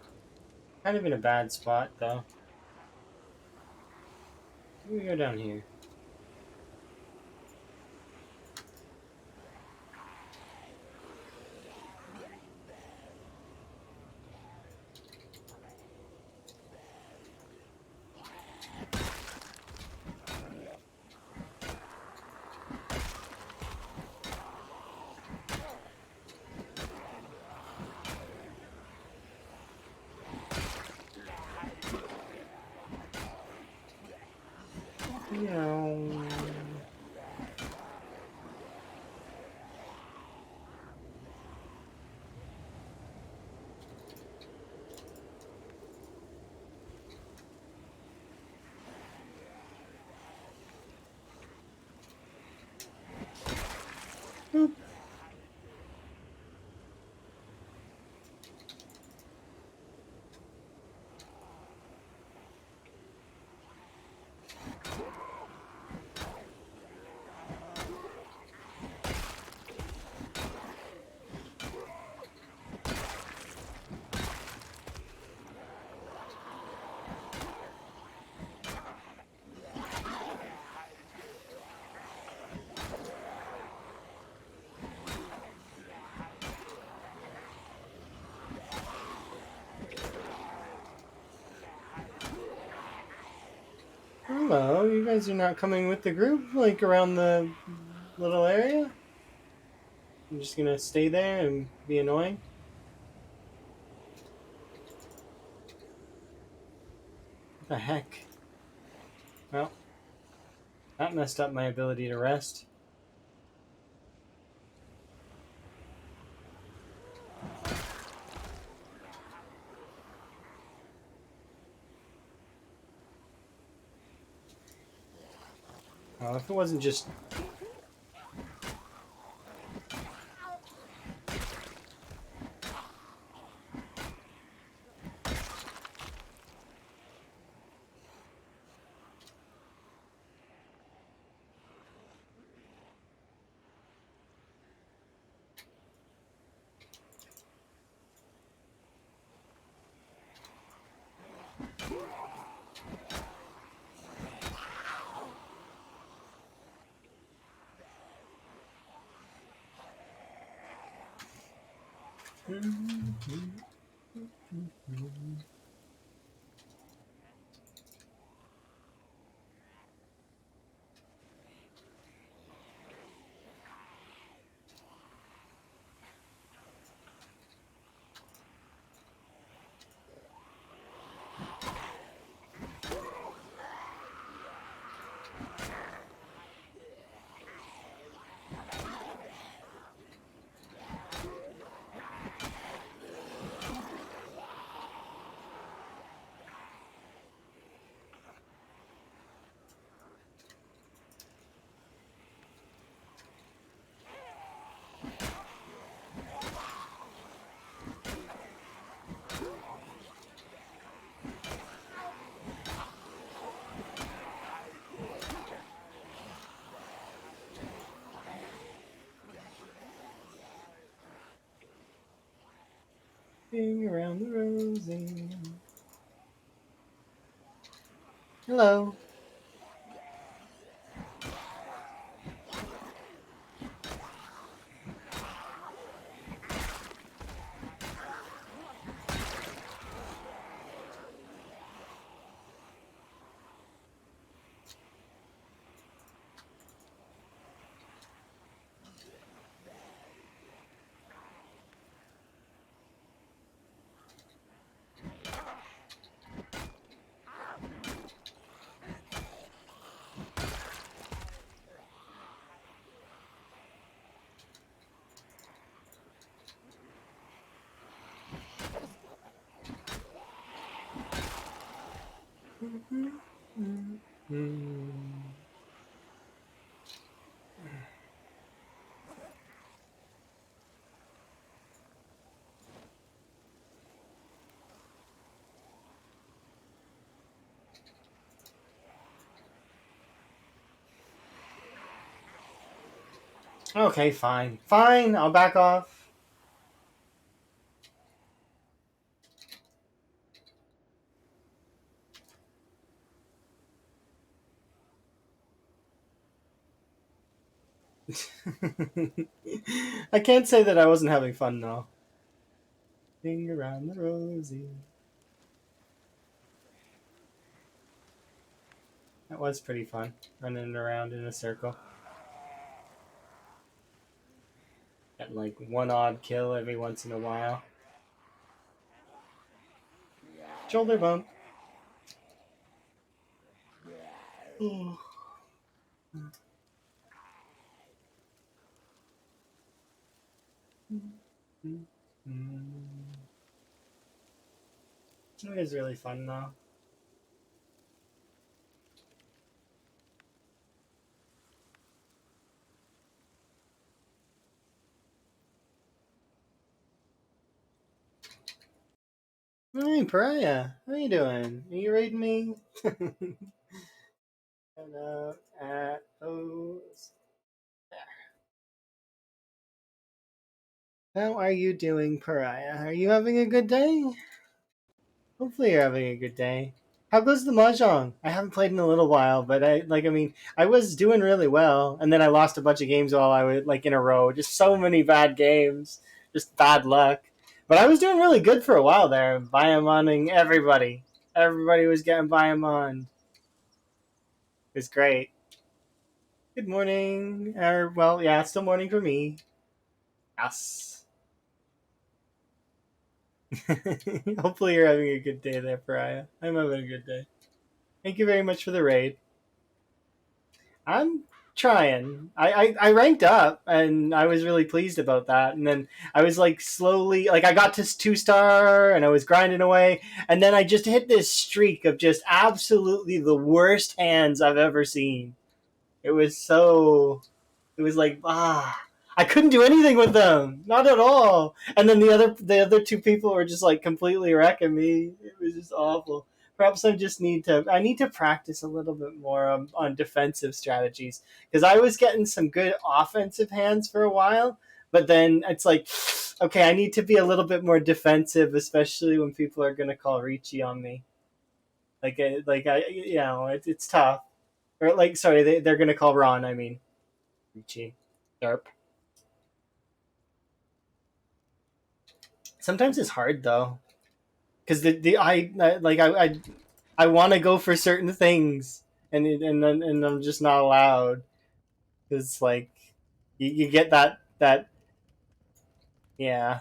kind of in a bad spot though. Let me go down here. No. Boop. Hello, you guys are not coming with the group, like around the little area? I'm just gonna stay there and be annoying? What the heck? Well, that messed up my ability to rest. Oh, if it wasn't just... Being around the rosy. Hello. Okay, fine. Fine, I'll back off. I can't say that I wasn't having fun though. Being around the rosy. That was pretty fun, running around in a circle. Getting like one odd kill every once in a while. Shoulder bump. Ooh. It was really fun though. Hey, Pariah. How you doing? Are you raiding me? Hello at O's. How are you doing, Pariah? Are you having a good day? Hopefully you're having a good day. How goes the mahjong? I haven't played in a little while, but I was doing really well, and then I lost a bunch of games while I was like in a row. Just so many bad games, just bad luck. But I was doing really good for a while there, Biomoning everybody. Everybody was getting Biomon. It was great. Good morning, or well, yeah, it's still morning for me. Yes. Hopefully you're having a good day there, Pariah. I'm having a good day. Thank you very much for the raid. I'm trying. I ranked up and I was really pleased about that. And then I was like slowly like I got to 2 star and I was grinding away. And then I just hit this streak of just absolutely the worst hands I've ever seen. It was so it was like I couldn't do anything with them. Not at all. And then the other two people were just like completely wrecking me. It was just awful. Perhaps I need to practice a little bit more on defensive strategies because I was getting some good offensive hands for a while, but then it's like okay, I need to be a little bit more defensive, especially when people are going to call Ricci on me. It's tough. Or like sorry, they're going to call Ron, I mean. Ricci. Derp. Sometimes it's hard though, because the I want to go for certain things, and I'm just not allowed. It's like you get that yeah.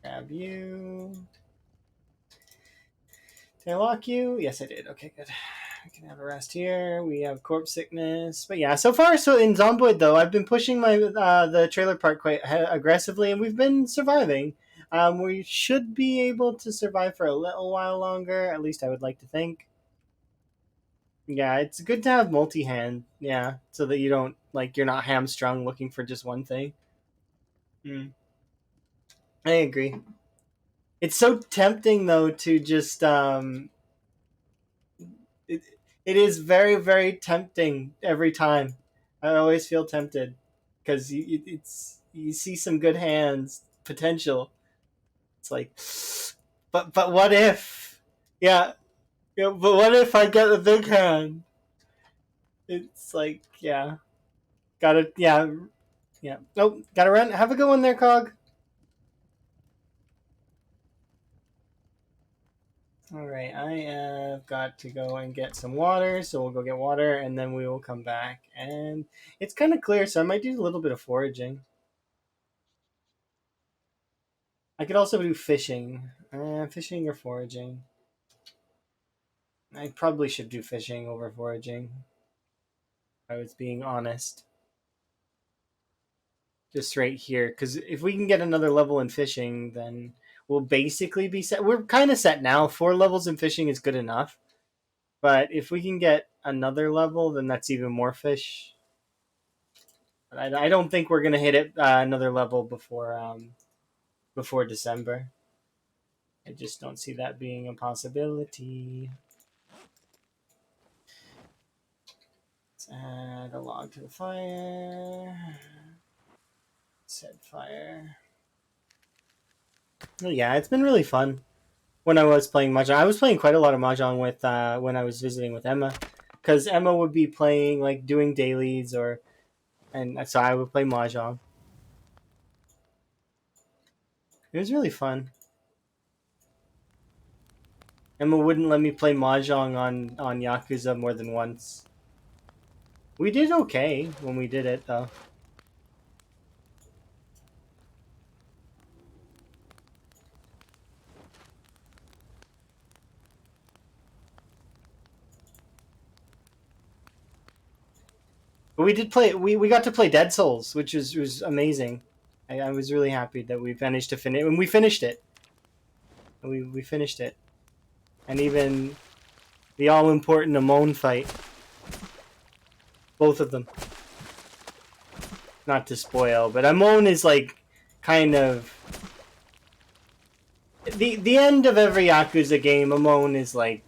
Grab you. Did I lock you? Yes, I did. Okay, good. We can have a rest here. We have corpse sickness, but yeah. So far, so in Zomboid though, I've been pushing my the trailer park quite aggressively, and we've been surviving. We should be able to survive for a little while longer. At least I would like to think. Yeah, it's good to have multi hand. Yeah, so that you don't like you're not hamstrung looking for just one thing. Mm, I agree. It's so tempting though to just it, it is very very tempting every time. I always feel tempted because it's you see some good hands potential. It's like, but what if? Yeah, yeah. But what if I get a big hand? It's like yeah, gotta yeah. Nope, gotta run. Have a good one there, Cog. All right, I have got to go and get some water, so we'll go get water, and then we will come back. And it's kind of clear, so I might do a little bit of foraging. I could also do fishing. Fishing or foraging. I probably should do fishing over foraging. If I was being honest. Just right here, because if we can get another level in fishing, then we'll basically be set. We're kind of set now. 4 levels in fishing is good enough. But if we can get another level, then that's even more fish. I don't think we're gonna hit it another level before December. I just don't see that being a possibility. Let's add a log to the fire. Set fire. Well, yeah, it's been really fun. When I was playing mahjong, I was playing quite a lot of mahjong with when I was visiting with Emma, because Emma would be playing like doing dailies and so I would play mahjong. It was really fun. Emma wouldn't let me play mahjong on Yakuza more than once. We did okay when we did it though. But we did play. We got to play Dead Souls, which was amazing. I was really happy that we managed to finish, and we finished it. We finished it, and even the all important Amon fight, both of them. Not to spoil, but Amon is like kind of the end of every Yakuza game. Amon is like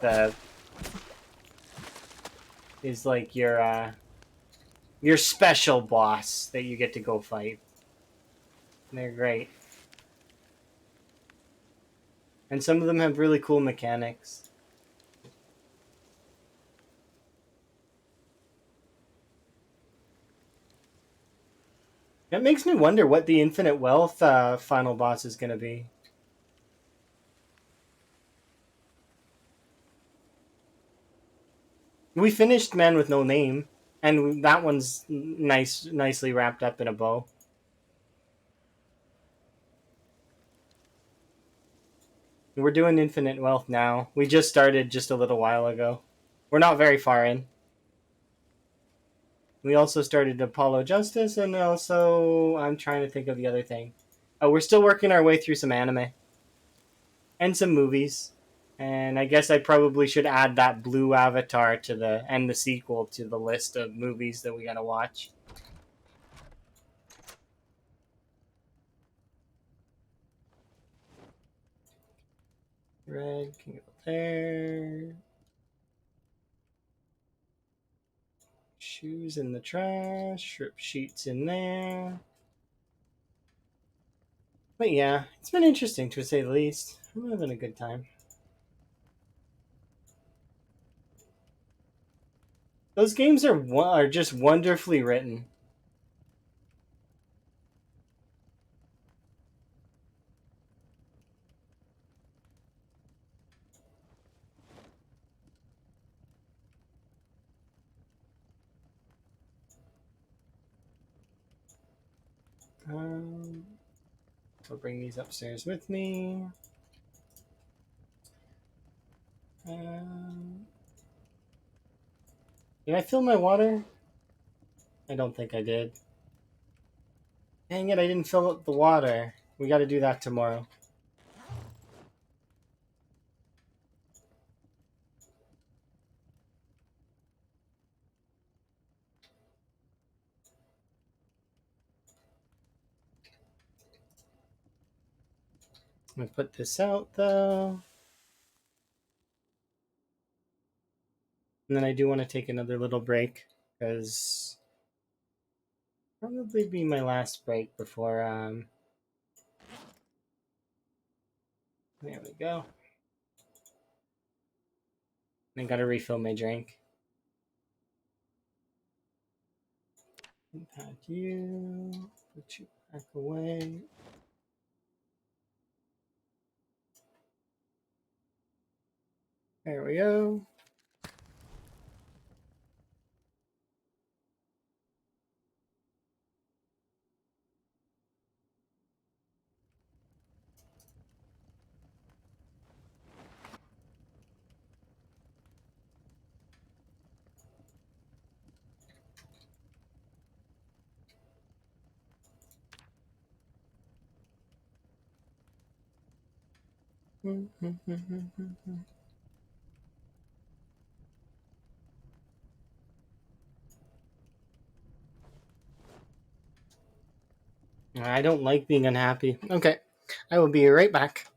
your special boss that you get to go fight. And they're great, and some of them have really cool mechanics. That makes me wonder what the Infinite Wealth final boss is going to be. We finished Man with No Name, and that one's nicely wrapped up in a bow. We're doing Infinite Wealth now. We just started just a little while ago. We're not very far in. We also started Apollo Justice, and also I'm trying to think of the other thing. Oh, we're still working our way through some anime and some movies. And I guess I probably should add that Blue Avatar to the sequel to the list of movies that we gotta watch. Red can go there. Shoes in the trash. Strip sheets in there. But yeah, it's been interesting to say the least. I'm having a good time. Those games are just wonderfully written. I'll bring these upstairs with me. Did I fill my water? I don't think I did. Dang it, I didn't fill up the water. We gotta do that tomorrow. I'm gonna put this out though. And then I do want to take another little break because probably be my last break before there we go. I gotta refill my drink. Pat you. Put you back away. There we go. I don't like being unhappy. Okay, I will be right back.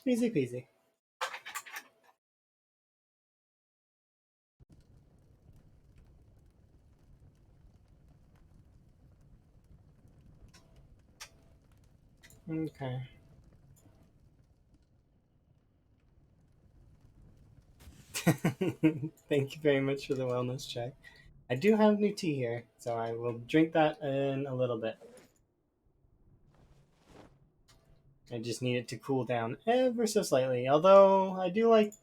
Easy peasy. Okay. Thank you very much for the wellness check. I do have new tea here, so I will drink that in a little bit. I just need it to cool down ever so slightly. Although I do like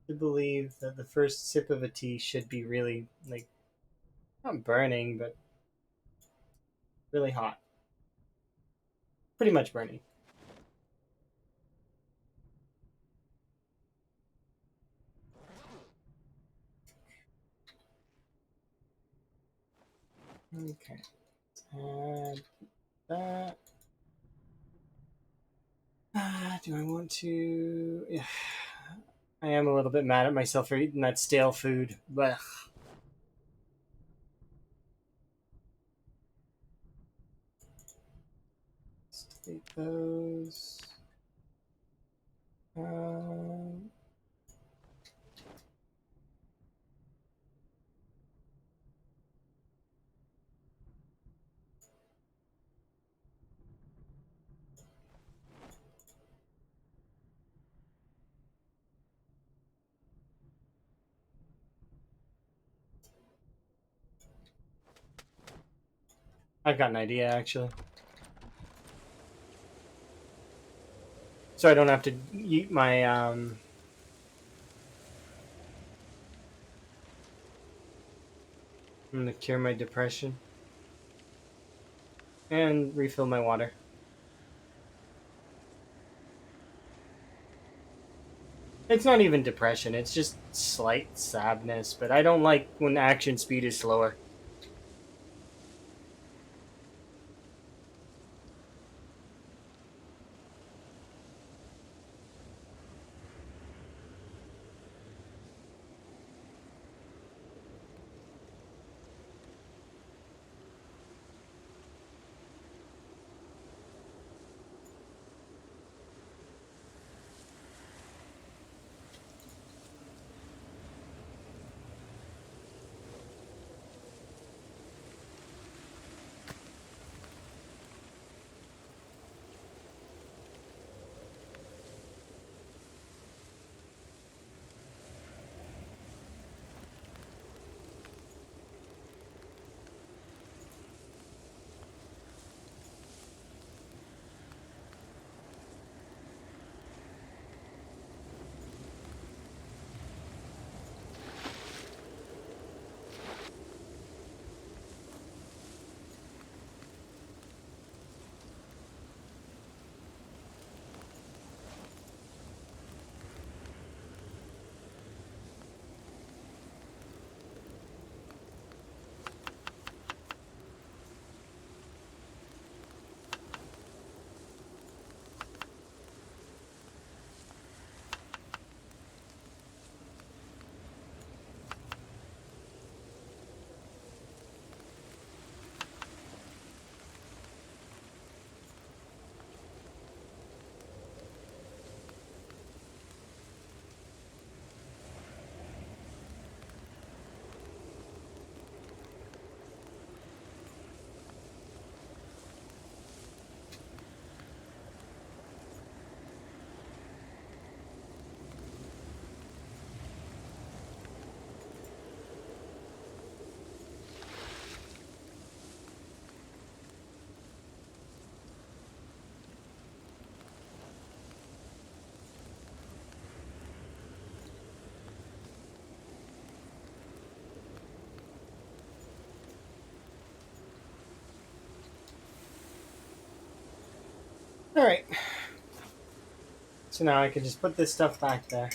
to believe that the first sip of a tea should be really, like, not burning, but really hot. Pretty much burning. Okay. Add that. Do I want to? Yeah. I am a little bit mad at myself for eating that stale food, but let's delete those. Um, I've got an idea actually, so I don't have to eat my I'm gonna cure my depression and refill my water. It's not even depression; it's just slight sadness. But I don't like when action speed is slower. All right, so now I can just put this stuff back there.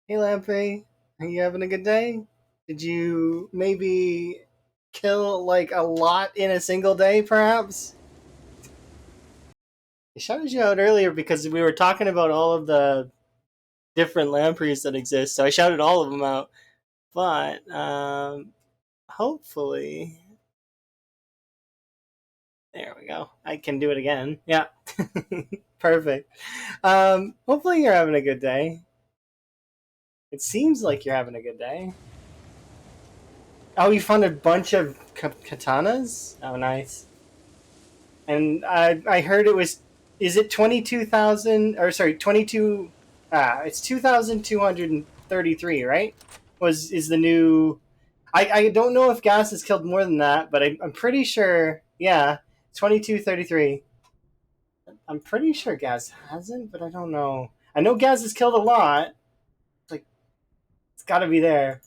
Hey, Lamprey, are you having a good day? Did you maybe kill like a lot in a single day, perhaps. I shouted you out earlier because we were talking about all of the different lampreys that exist, so I shouted all of them out. But hopefully, there we go. I can do it again. Yeah, perfect. Hopefully you're having a good day. It seems like you're having a good day. Oh, you found a bunch of katanas? Oh, nice. And I heard it was, is it 22,000, or sorry, 22, it's 2,233, right? Is the new, I don't know if Gas has killed more than that, but I'm pretty sure, yeah, 2233. I'm pretty sure Gaz hasn't, but I don't know. I know Gaz has killed a lot. Like, it's got to be there.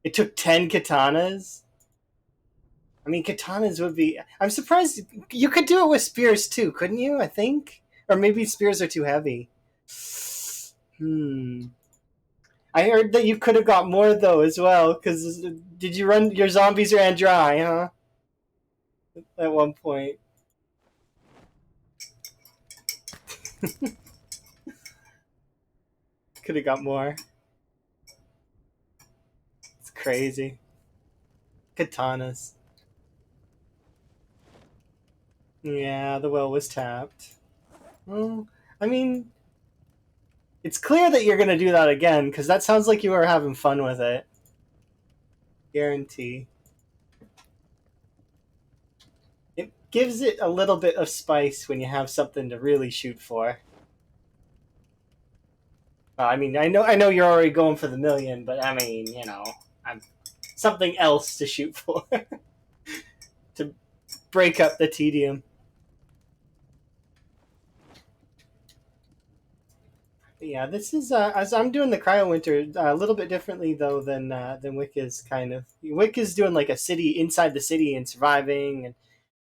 It took 10 katanas. I mean, katanas would be. I'm surprised you could do it with spears too, couldn't you? I think, or maybe spears are too heavy. Hmm. I heard that you could have got more though as well. Because did you run your zombies ran dry, huh? At one point, could have got more. It's crazy. Katanas. Yeah, the well was tapped. Well, I mean, it's clear that you're gonna do that again because that sounds like you were having fun with it. Guarantee. It gives it a little bit of spice when you have something to really shoot for. I mean, I know you're already going for the million, but I mean, I'm something else to shoot for to break up the tedium. But yeah, this is as I'm doing the cryo winter a little bit differently though than Wick is kind of. Wick is doing like a city inside the city and surviving,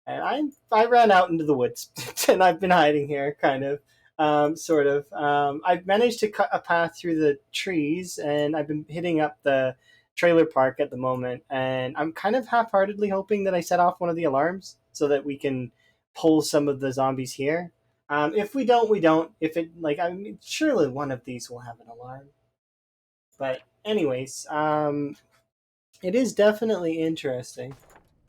and I ran out into the woods and I've been hiding here, kind of, sort of. I've managed to cut a path through the trees, and I've been hitting up the trailer park at the moment, and I'm kind of half-heartedly hoping that I set off one of the alarms so that we can pull some of the zombies here. If we don't, we don't. If it I mean, surely one of these will have an alarm. But anyways, it is definitely interesting.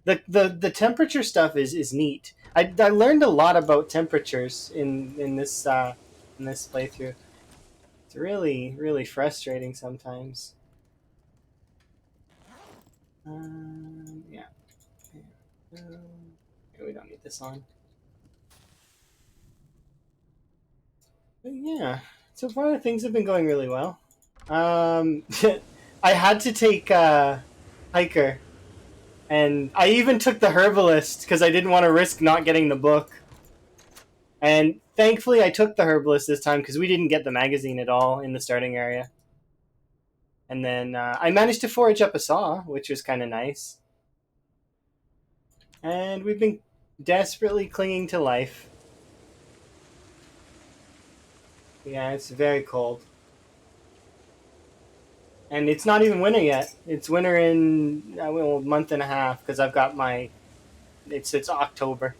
The temperature stuff is neat. I learned a lot about temperatures in this playthrough. It's really frustrating sometimes. Yeah. We don't need this on. But yeah. So far things have been going really well. Um, I had to take hiker, and I even took the herbalist because I didn't want to risk not getting the book. And thankfully, I took the herbalist this time because we didn't get the magazine at all in the starting area. And then I managed to forage up a saw, which was kind of nice. And we've been desperately clinging to life. Yeah, it's very cold. And it's not even winter yet. It's winter in a month and a half because I've got my. It's October.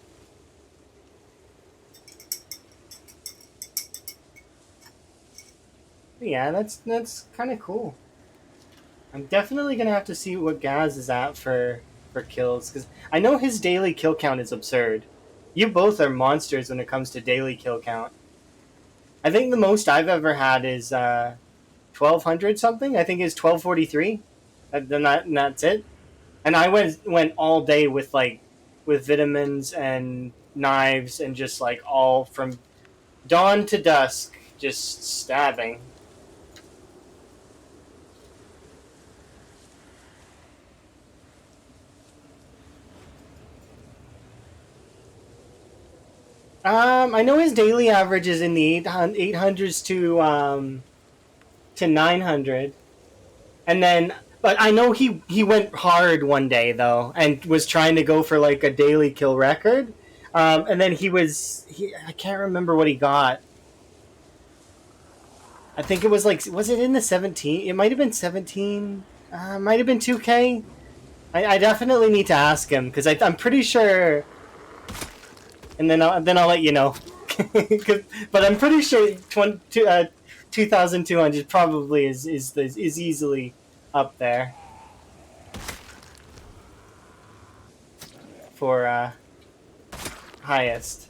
But yeah, that's kind of cool. I'm definitely gonna have to see what Gaz is at for kills because I know his daily kill count is absurd. You both are monsters when it comes to daily kill count. I think the most I've ever had is 1,200 something. I think it's 1,243. And that's it. And I went all day with with vitamins and knives and just like all from dawn to dusk, just stabbing. I know his daily average is in the 800s to 900, and then but I know he went hard one day though and was trying to go for like a daily kill record, and then I can't remember what he got. I think it was was it in the 17? It might have been 17. Might have been 2K. I definitely need to ask him because I'm pretty sure, and then I'll let you know. But I'm pretty sure 2,200 probably is easily up there for highest.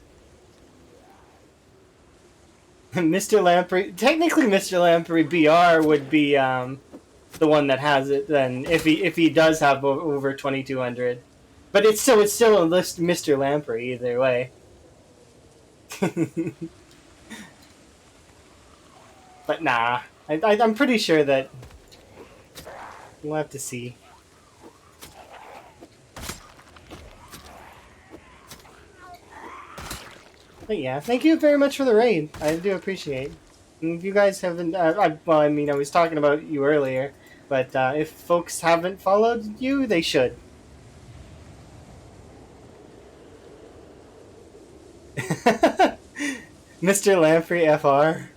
Mr. Lamprey, technically, Mr. Lamprey BR would be the one that has it. Then, if he does have over 2,200, but it's still a list Mr. Lamprey either way. But nah, I'm pretty sure that we'll have to see. But yeah, thank you very much for the raid. I do appreciate. And if you guys haven't, well, I mean, I was talking about you earlier, but if folks haven't followed you, they should. Mr. Lamprey FR.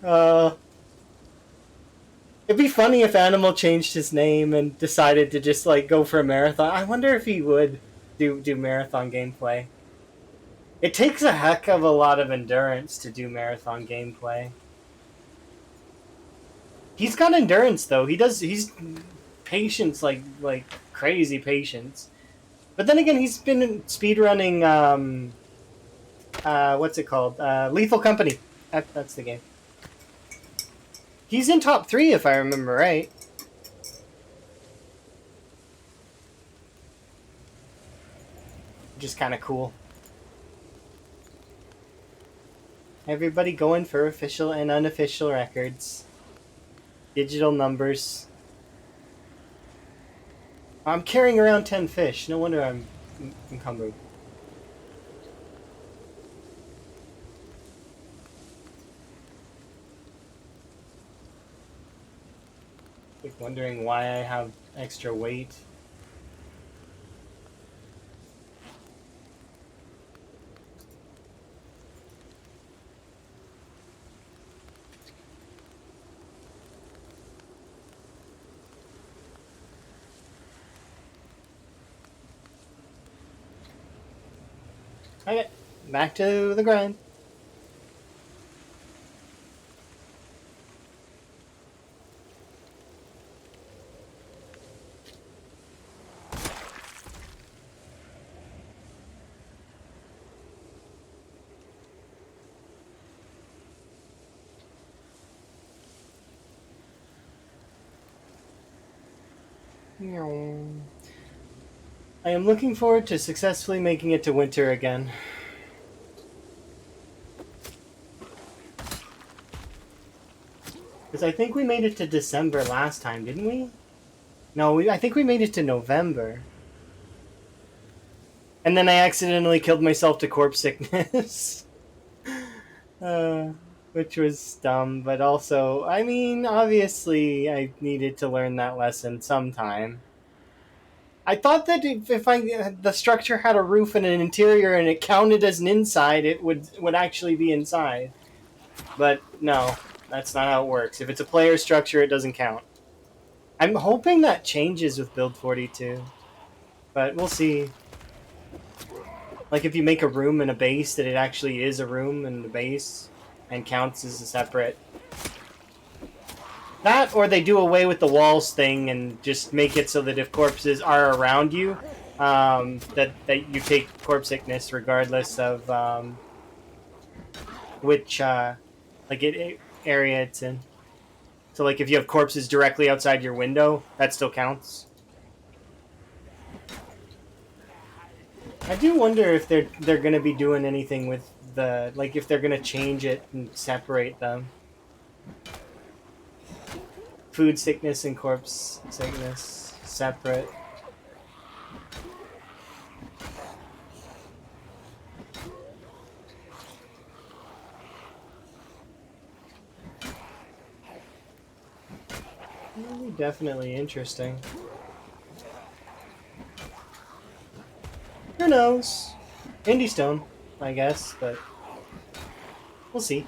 It'd be funny if Animal changed his name and decided to just like go for a marathon. I wonder if he would do marathon gameplay. It takes a heck of a lot of endurance to do marathon gameplay. He's got endurance though. He's patience like crazy patience. But then again, he's been speedrunning what's it called? Lethal Company. That's the game. He's in top 3 if I remember right. Which is kind of cool. Everybody going for official and unofficial records. Digital numbers. I'm carrying around 10 fish. No wonder I'm encumbered. Like wondering why I have extra weight. Okay, back to the grind. I am looking forward to successfully making it to winter again. Because I think we made it to December last time, didn't we? No, I think we made it to November. And then I accidentally killed myself to corpse sickness. Which was dumb, but also, I mean, obviously I needed to learn that lesson sometime. I thought that if the structure had a roof and an interior and it counted as an inside, it would actually be inside. But no, that's not how it works. If it's a player structure, it doesn't count. I'm hoping that changes with Build 42, but we'll see. Like if you make a room and a base, that it actually is a room and a base and counts as a separate. That, or they do away with the walls thing and just make it so that if corpses are around you, that you take corpse sickness regardless of which area it's in. So like if you have corpses directly outside your window, that still counts. I do wonder if they're gonna be doing anything with the, like if they're gonna change it and separate them. Food sickness and corpse sickness separate. Definitely interesting. Who knows? Indie Stone, I guess, but we'll see.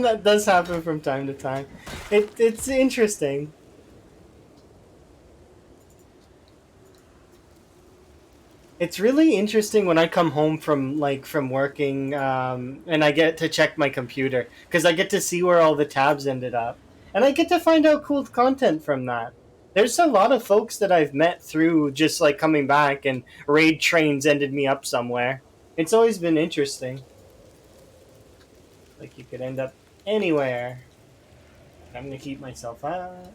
That does happen from time to time. It's interesting. It's really interesting when I come home from working, and I get to check my computer because I get to see where all the tabs ended up, and I get to find out cool content from that. There's a lot of folks that I've met through just like coming back, and raid trains ended me up somewhere. It's always been interesting. Like you could end up anywhere. I'm gonna keep myself up.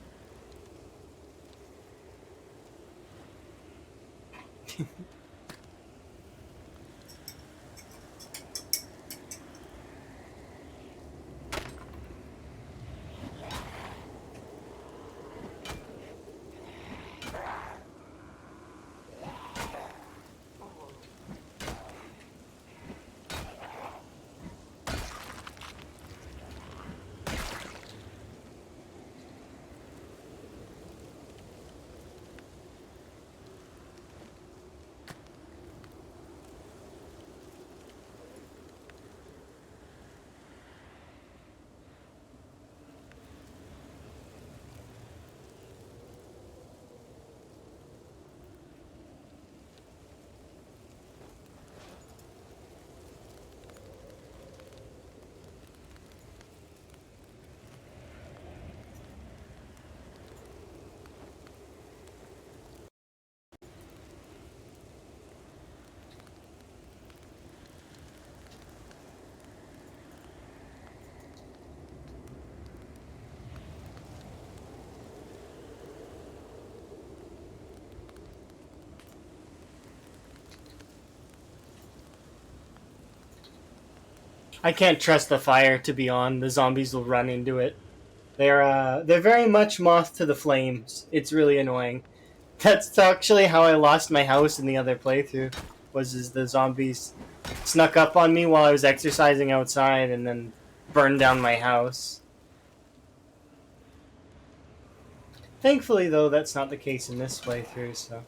I can't trust the fire to be on. The zombies will run into it. They're very much moth to the flames. It's really annoying. That's actually how I lost my house in the other playthrough. Was the zombies snuck up on me while I was exercising outside and then burned down my house. Thankfully, though, that's not the case in this playthrough. So.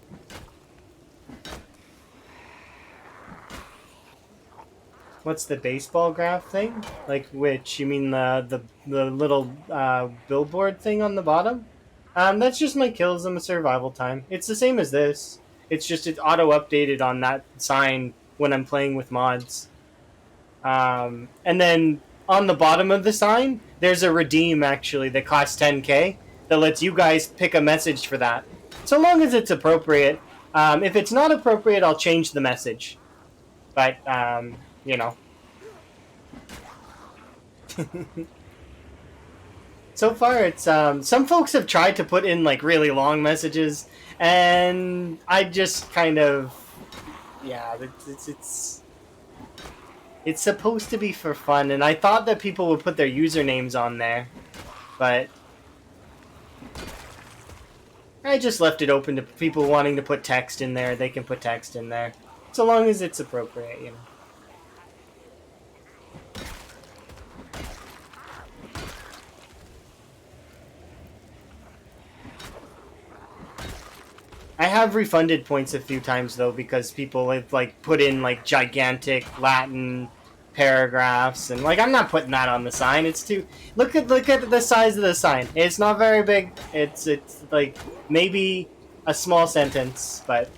What's the baseball graph thing? Like which? You mean the little billboard thing on the bottom? That's just my kills and the survival time. It's the same as this. It's just it's auto updated on that sign when I'm playing with mods. And then on the bottom of the sign, there's a redeem actually that costs 10k that lets you guys pick a message for that. So long as it's appropriate. If it's not appropriate, I'll change the message. But you know. So far, it's some folks have tried to put in like really long messages, and I just kind of it's supposed to be for fun, and I thought that people would put their usernames on there, but I just left it open to people wanting to put text in there. They can put text in there, so long as it's appropriate, you know. I have refunded points a few times though because people have like put in like gigantic Latin paragraphs and like I'm not putting that on the sign. It's too look at the size of the sign. It's not very big. It's like maybe a small sentence, but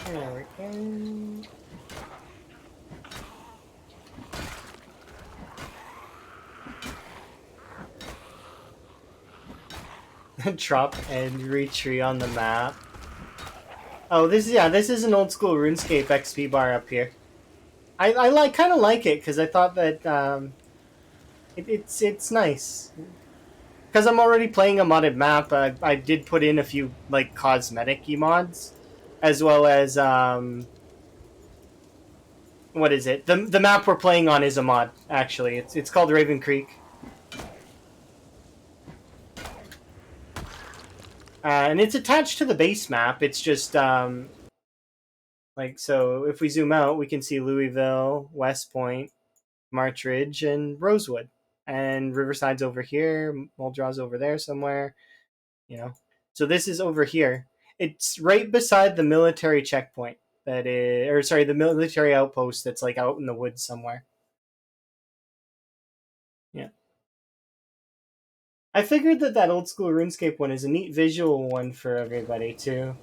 there we go. Drop and retreat on the map. Oh, this is an old school RuneScape XP bar up here. I like kind of like it because I thought that it's nice. Because I'm already playing a modded map, I did put in a few like cosmetic mods, as well as what is it? The map we're playing on is a mod. Actually, it's called Ravencreek. And it's attached to the base map. It's just like so. If we zoom out, we can see Louisville, West Point, March Ridge, and Rosewood, and Riverside's over here. Muldraw's over there somewhere. You know, so this is over here. It's right beside the military checkpoint. That is, or sorry, the military outpost that's like out in the woods somewhere. Yeah. I figured that old school RuneScape one is a neat visual one for everybody too.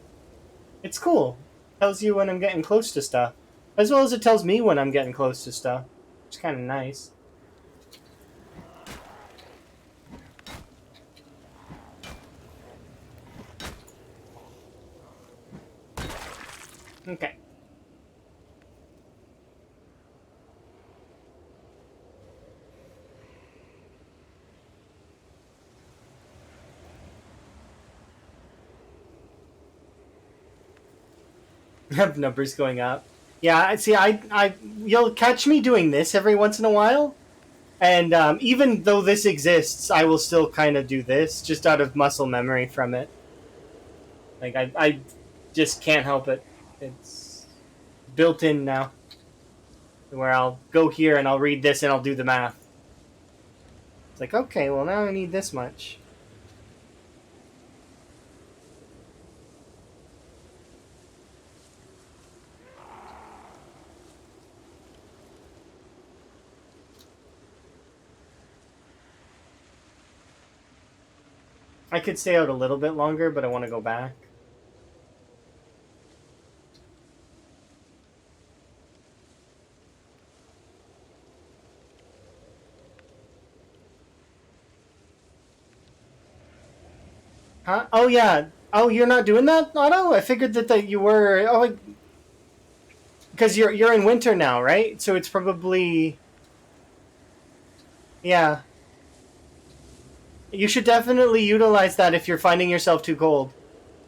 It's cool. Tells you when I'm getting close to stuff, as well as it tells me when I'm getting close to stuff. It's kind of nice. Okay. Have numbers going up. Yeah, I see. You'll catch me doing this every once in a while, and even though this exists, I will still kind of do this just out of muscle memory from it. Like I just can't help it. It's built in now, where I'll go here and I'll read this and I'll do the math. It's like, okay, well now I need this much. I could stay out a little bit longer, but I want to go back. Huh? Oh yeah. Oh, you're not doing that, Otto? I figured that you were. Oh, because you're in winter now, right? So it's probably yeah. You should definitely utilize that if you're finding yourself too cold.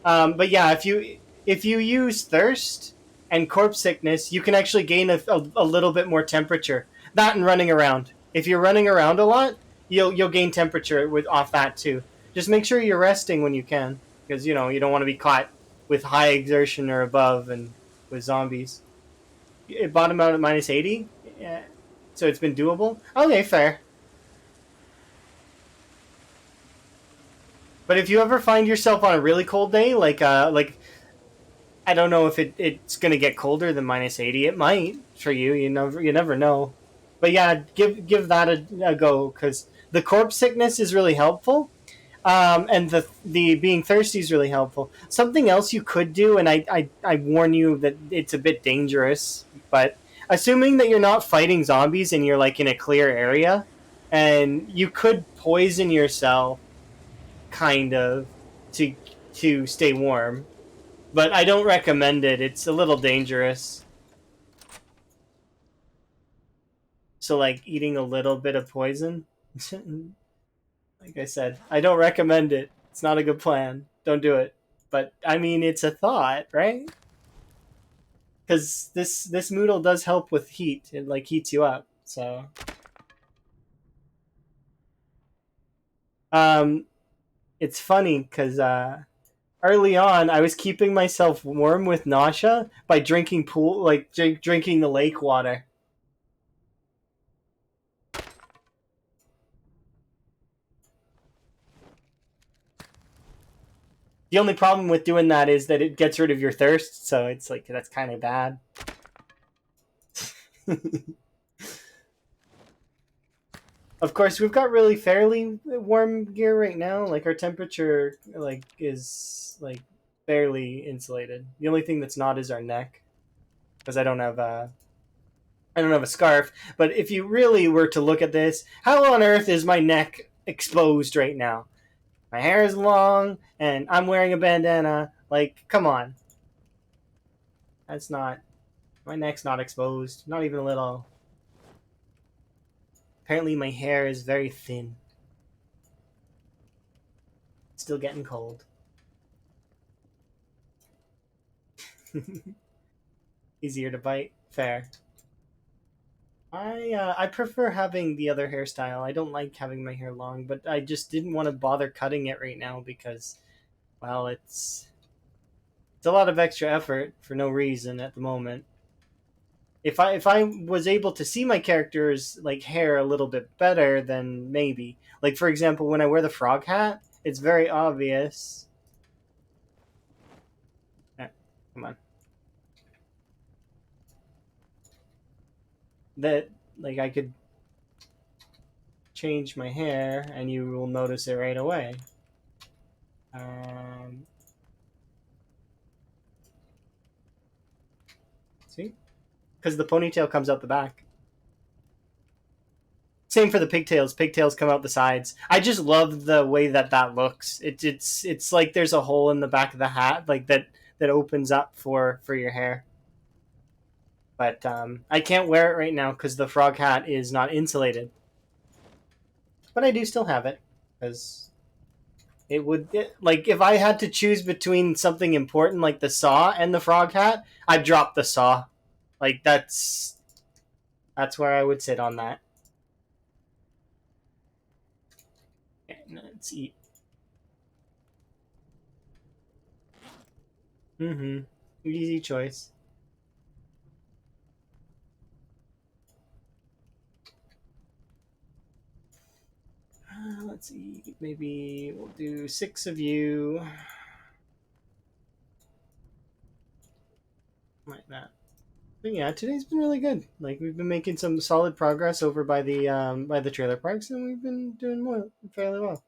But yeah, if you use thirst and corpse sickness, you can actually gain a little bit more temperature. That and running around. If you're running around a lot, you'll gain temperature with off that too. Just make sure you're resting when you can, because you don't want to be caught with high exertion or above and with zombies. It bottomed out at -80, yeah. So it's been doable. Okay, fair. But if you ever find yourself on a really cold day, like I don't know if it's gonna get colder than -80. It might for you. You never know. But yeah, give that a go because the corpse sickness is really helpful, and the being thirsty is really helpful. Something else you could do, and I warn you that it's a bit dangerous, but assuming that you're not fighting zombies and you're like in a clear area, and you could poison yourself, kind of, to stay warm. But I don't recommend it. It's a little dangerous. So like eating a little bit of poison, like I said, I don't recommend it. It's not a good plan. Don't do it. But I mean, it's a thought, right? Because this Moodle does help with heat. It like heats you up. So um, it's funny because early on I was keeping myself warm with nausea by drinking drinking the lake water. The only problem with doing that is that it gets rid of your thirst, so it's like that's kind of bad. Of course, we've got really fairly warm gear right now. Like our temperature, is barely insulated. The only thing that's not is our neck, because I don't have a scarf. But if you really were to look at this, how on earth is my neck exposed right now? My hair is long, and I'm wearing a bandana. Like, come on. That's not... My neck's not exposed. Not even a little. Apparently my hair is very thin. It's still getting cold. Easier to bite. Fair. I prefer having the other hairstyle. I don't like having my hair long, but I just didn't want to bother cutting it right now because, well, it's a lot of extra effort for no reason at the moment. If I was able to see my character's like hair a little bit better, then maybe. Like for example, when I wear the frog hat, it's very obvious. Eh, come on. That like I could change my hair and you will notice it right away. Um, See? Because the ponytail comes out the back. Same for the pigtails. Pigtails come out the sides. I just love the way that that looks. It's like there's a hole in the back of the hat, like that opens up for your hair. But I can't wear it right now because the frog hat is not insulated. But I do still have it because like if I had to choose between something important like the saw and the frog hat, I'd drop the saw. Like that's where I would sit on that. Okay, let's eat. Mm-hmm. Easy choice. Let's see. Maybe we'll do 6 of you. Like that. But yeah, today's been really good. Like we've been making some solid progress over by the trailer parks, and we've been doing more fairly well.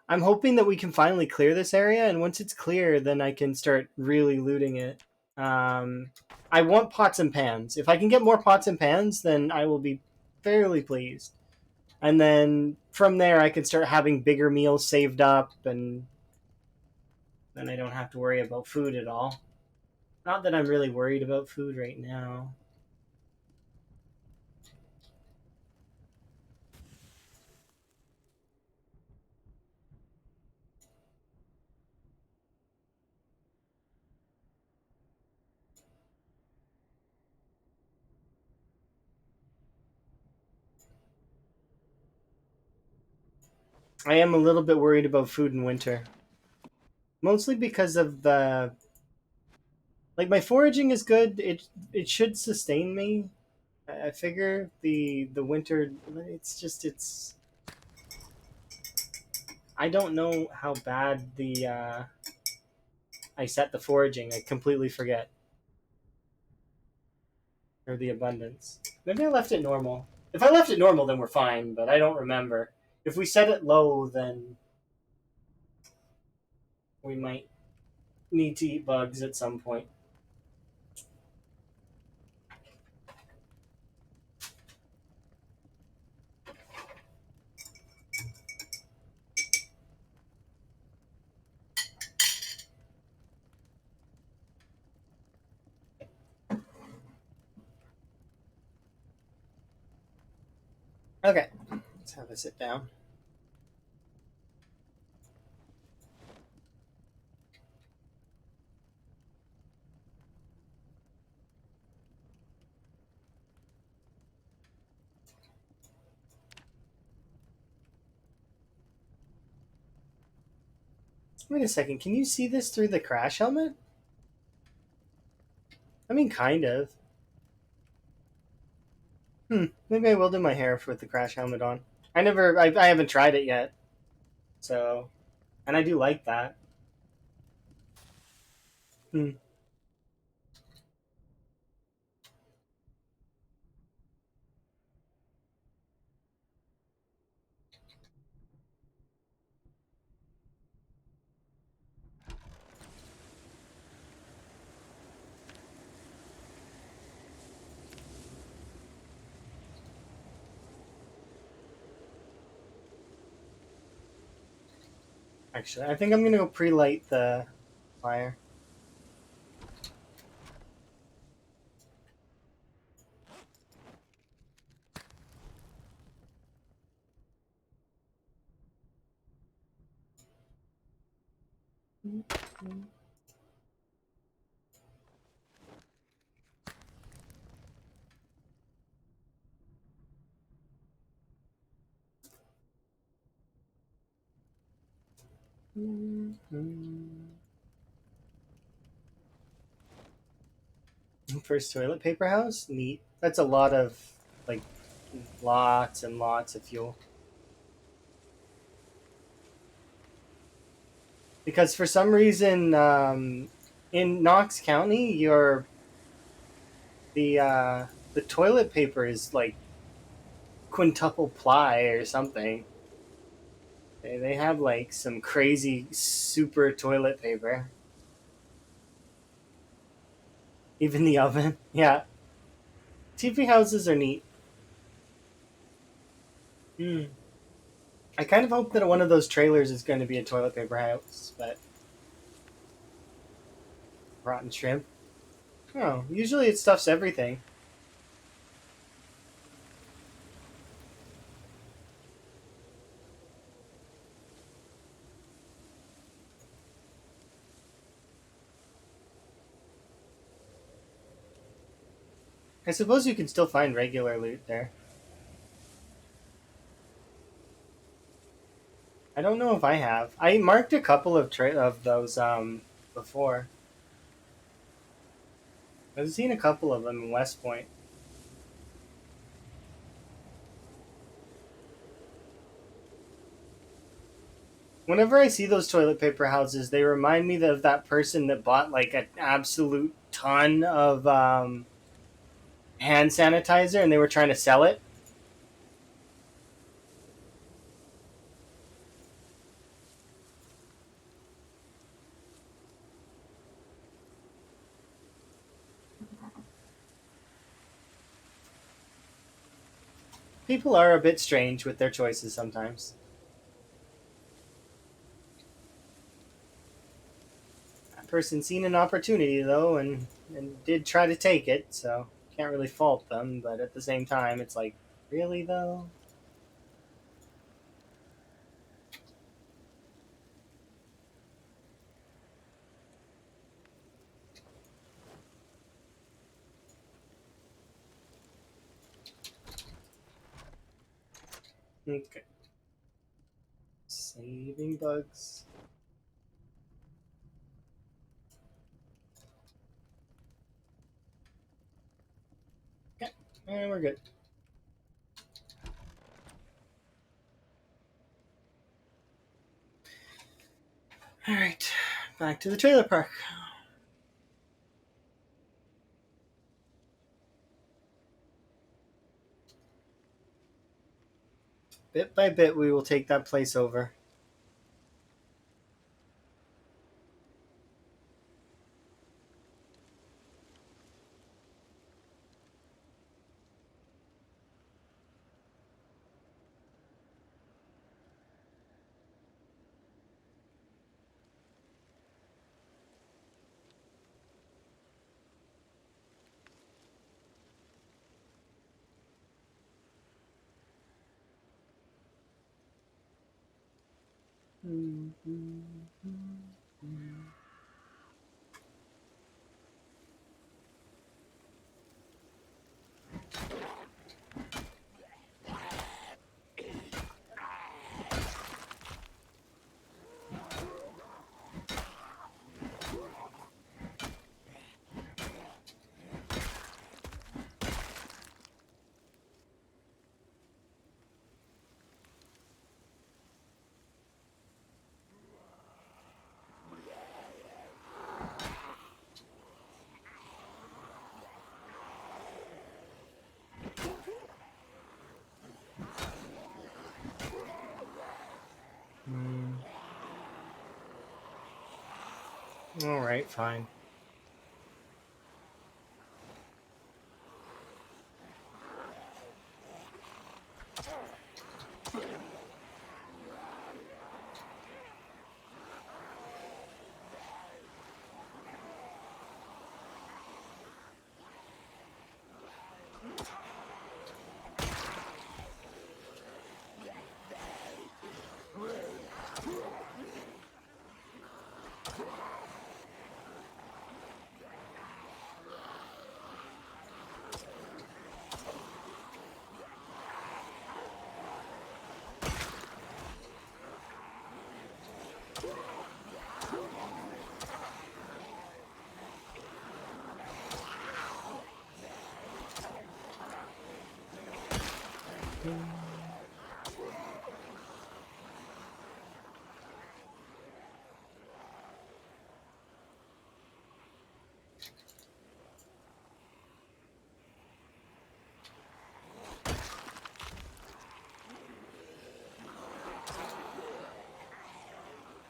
I'm hoping that we can finally clear this area, and once it's clear, then I can start really looting it. Um, I want pots and pans. If I can get more pots and pans, then I will be fairly pleased. And then from there, I can start having bigger meals saved up, and then I don't have to worry about food at all. Not that I'm really worried about food right now. I am a little bit worried about food in winter. Mostly because of the like my foraging is good. It should sustain me. I figure the winter it's I don't know how bad the I set the foraging. I completely forget. Or the abundance. Maybe I left it normal. If I left it normal then we're fine, but I don't remember. If we set it low then we might need to eat bugs at some point. Okay. Let's have a sit down. Wait a second, can you see this through the crash helmet? I mean, kind of. Maybe I will do my hair with the crash helmet on. I haven't tried it yet. So, and I do like that. Hmm. Actually, I think I'm gonna go pre-light the fire. First toilet paper house? Neat. That's a lot of, like, lots and lots of fuel. Because for some reason, in Knox County, the toilet paper is like quintuple ply or something. They have like some crazy super toilet paper. Even the oven. Yeah. TP houses are neat. Hmm. I kind of hope that one of those trailers is going to be a toilet paper house, but rotten shrimp. Oh, usually it stuffs everything. I suppose you can still find regular loot there. I don't know if I have. I marked a couple of those before. I've seen a couple of them in West Point. Whenever I see those toilet paper houses, they remind me of that person that bought like an absolute ton of hand sanitizer and they were trying to sell it. People are a bit strange with their choices sometimes. That person seen an opportunity though and did try to take it, so can't really fault them, but at the same time it's like, really though? Okay. Saving bugs. Okay, and we're good. Alright, back to the trailer park. Bit by bit, we will take that place over. Alright, fine.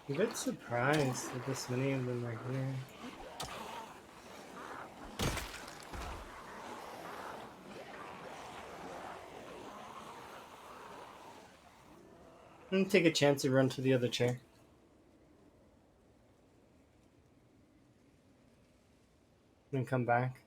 I'm a bit surprised that this many of them are here. I'm gonna take a chance and run to the other chair. And come back.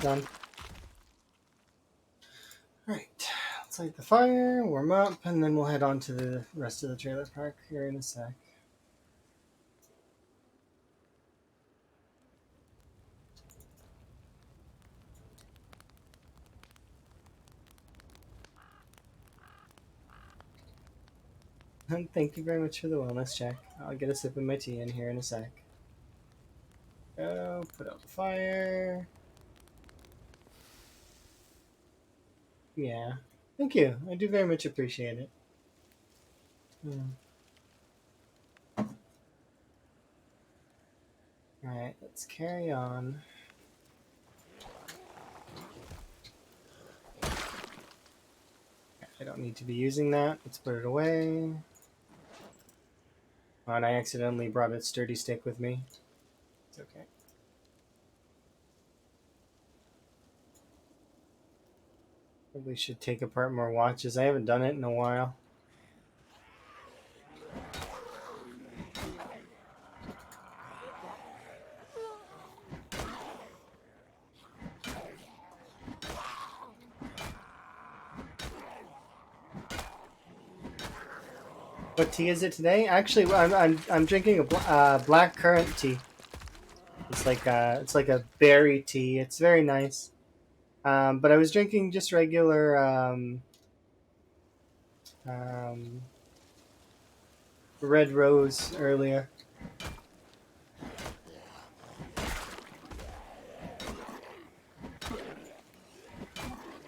Done. Alright, let's light the fire, warm up, and then we'll head on to the rest of the trailer park here in a sec. And thank you very much for the wellness check. I'll get a sip of my tea in here in a sec. Go, put out the fire. Yeah. Thank you. I do very much appreciate it. Alright, let's carry on. I don't need to be using that. Let's put it away. Oh, and I accidentally brought a sturdy stick with me. It's okay. Probably should take apart more watches. I haven't done it in a while. What tea is it today? Actually, I'm drinking a black currant tea. It's like a berry tea. It's very nice. But I was drinking just regular red rose earlier.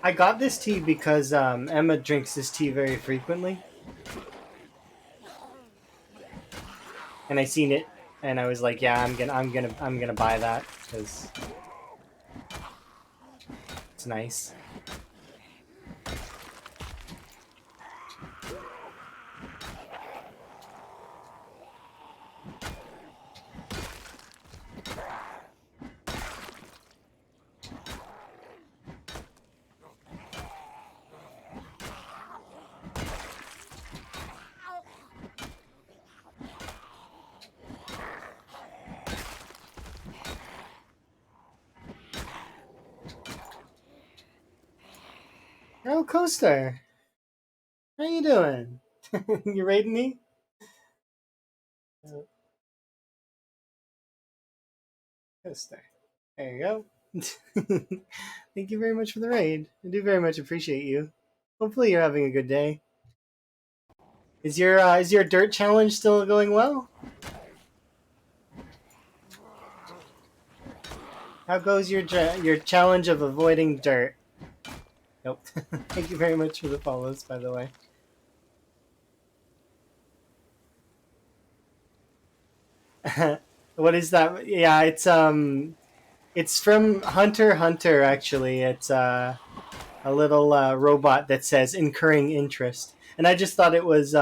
I got this tea because Emma drinks this tea very frequently, and I seen it, and I was like, yeah, I'm gonna buy that because it's nice. Oh, Coaster, how you doing? You raiding me? Coaster, there you go. Thank you very much for the raid. I do very much appreciate you. Hopefully, you're having a good day. Is your dirt challenge still going well? How goes your challenge of avoiding dirt? Nope. Thank you very much for the follows, by the way. What is that? Yeah, it's from Hunter x Hunter. Actually, it's a little robot that says "incurring interest," and I just thought it was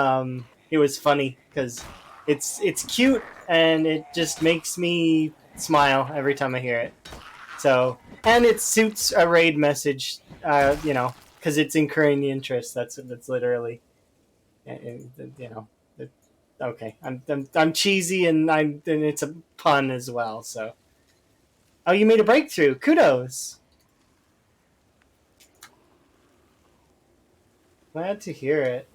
funny because it's cute and it just makes me smile every time I hear it. So, and it suits a raid message, you know, because it's incurring the interest. That's literally, you know, it, okay. I'm cheesy and it's a pun as well. So, oh, you made a breakthrough. Kudos. Glad to hear it.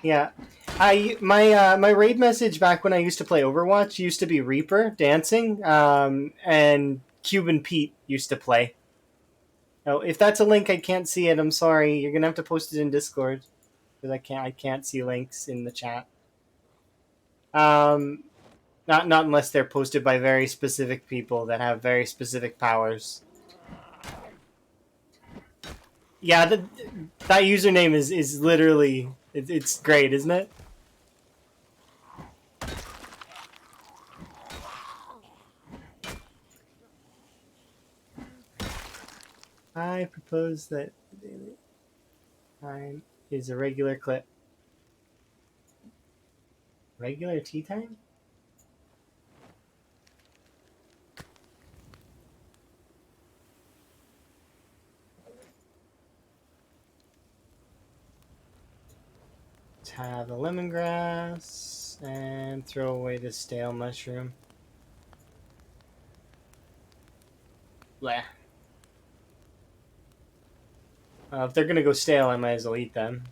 Yeah, my raid message back when I used to play Overwatch used to be Reaper dancing, and Cuban Pete used to play. Oh, if that's a link, I can't see it. I'm sorry. You're gonna have to post it in Discord because I can't see links in the chat. Um, not unless they're posted by very specific people that have very specific powers. Yeah, that username is literally it's great, isn't it? I propose that the daily time is a regular clip. Regular tea time? Let's have the lemongrass and throw away the stale mushroom. Bleh. If they're gonna go stale, I might as well eat them.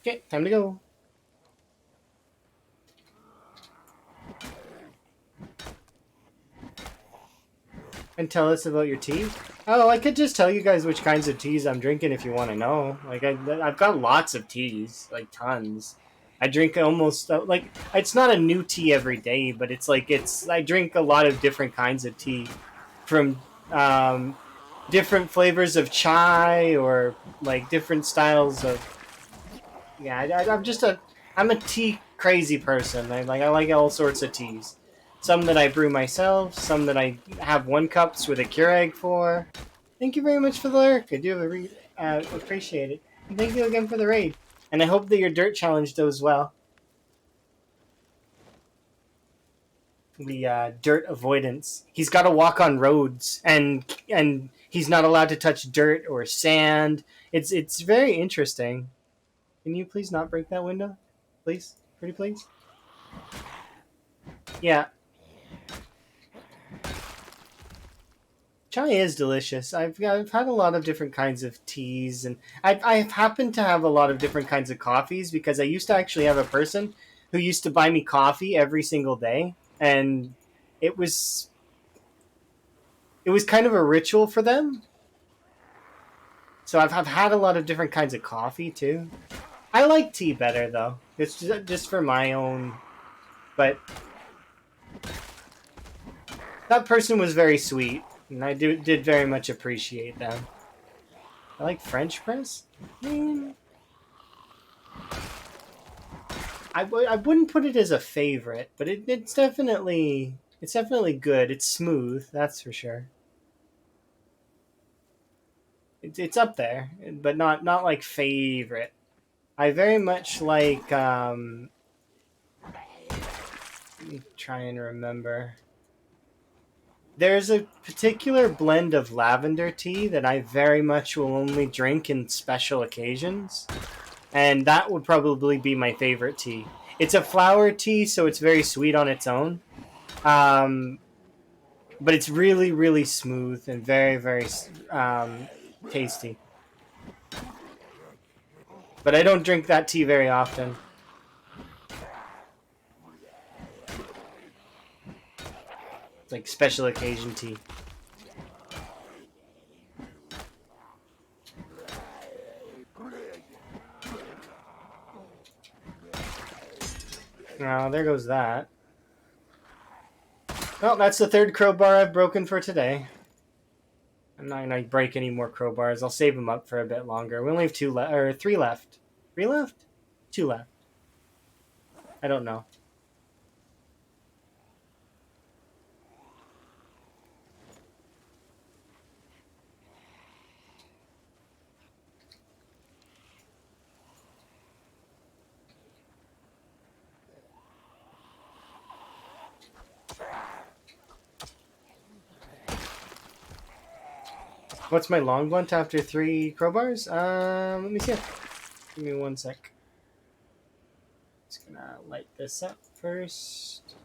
Okay, time to go. And tell us about your tea. Oh, I could just tell you guys which kinds of teas I'm drinking if you want to know. Like I've got lots of teas, like tons. I drink almost like it's not a new tea every day, but it's like it's I drink a lot of different kinds of tea from different flavors of chai or like different styles of yeah. I'm a tea crazy person. I like all sorts of teas. Some that I brew myself, some that I have one cups with a Keurig for. Thank you very much for the lurk. I do appreciate it. And thank you again for the raid. And I hope that your dirt challenge does well. The dirt avoidance. He's got to walk on roads, and he's not allowed to touch dirt or sand. It's very interesting. Can you please not break that window, please, pretty please? Yeah, chai is delicious. I've had a lot of different kinds of teas, and I've happened to have a lot of different kinds of coffees because I used to actually have a person who used to buy me coffee every single day, and it was it was kind of a ritual for them. So I've had a lot of different kinds of coffee too. I like tea better though. It's just for my own, but that person was very sweet, and did very much appreciate them. I like French press. I mean, I wouldn't put it as a favorite, but it's definitely good. It's smooth, that's for sure. It's up there, but not like favorite. I very much like. Let me try and remember. There's a particular blend of lavender tea that I very much will only drink in special occasions, and that would probably be my favorite tea. It's a flower tea, so it's very sweet on its own, um, but it's really smooth and very tasty. But I don't drink that tea very often. It's like special occasion tea. Oh, there goes that. Well, that's the third crowbar I've broken for today. I'm not gonna break any more crowbars. I'll save them up for a bit longer. We only have three left. Three left? Two left. I don't know. What's my long blunt after 3 crowbars? Let me see it. Give me 1 sec. Just gonna light this up first.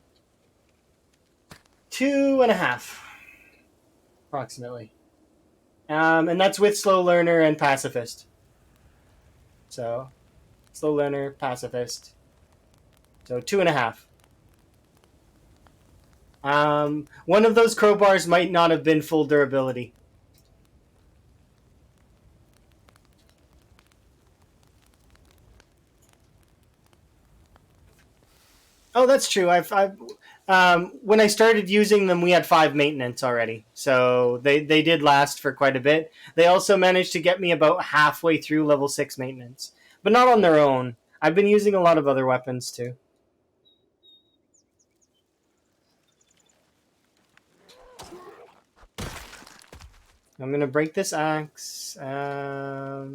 2.5, approximately. And that's with slow learner and pacifist. So, slow learner, pacifist. So 2.5. One of those crowbars might not have been full durability. Oh, that's true. When I started using them, we had 5 maintenance already, so they did last for quite a bit. They also managed to get me about halfway through level 6 maintenance, but not on their own. I've been using a lot of other weapons too. I'm gonna break this axe. I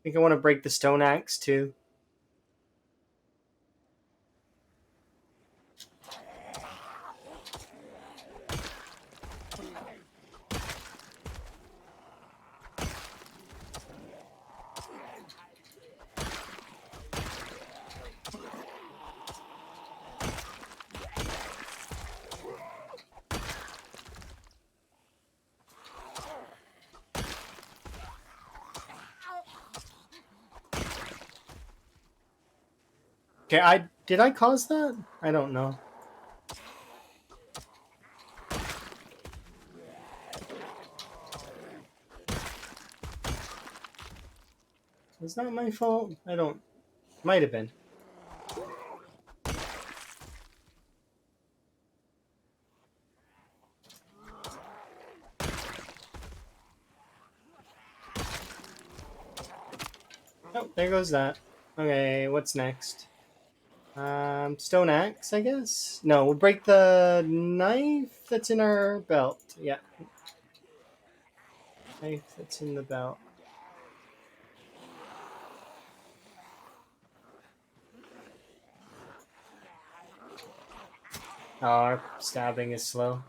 think I want to break the stone axe too. Okay, did I cause that? I don't know. Was that my fault? I don't. Might have been. Oh, there goes that. Okay, what's next? Stone axe, I guess? No, we'll break the knife that's in our belt. Yeah. Knife that's in the belt. Oh, our stabbing is slow.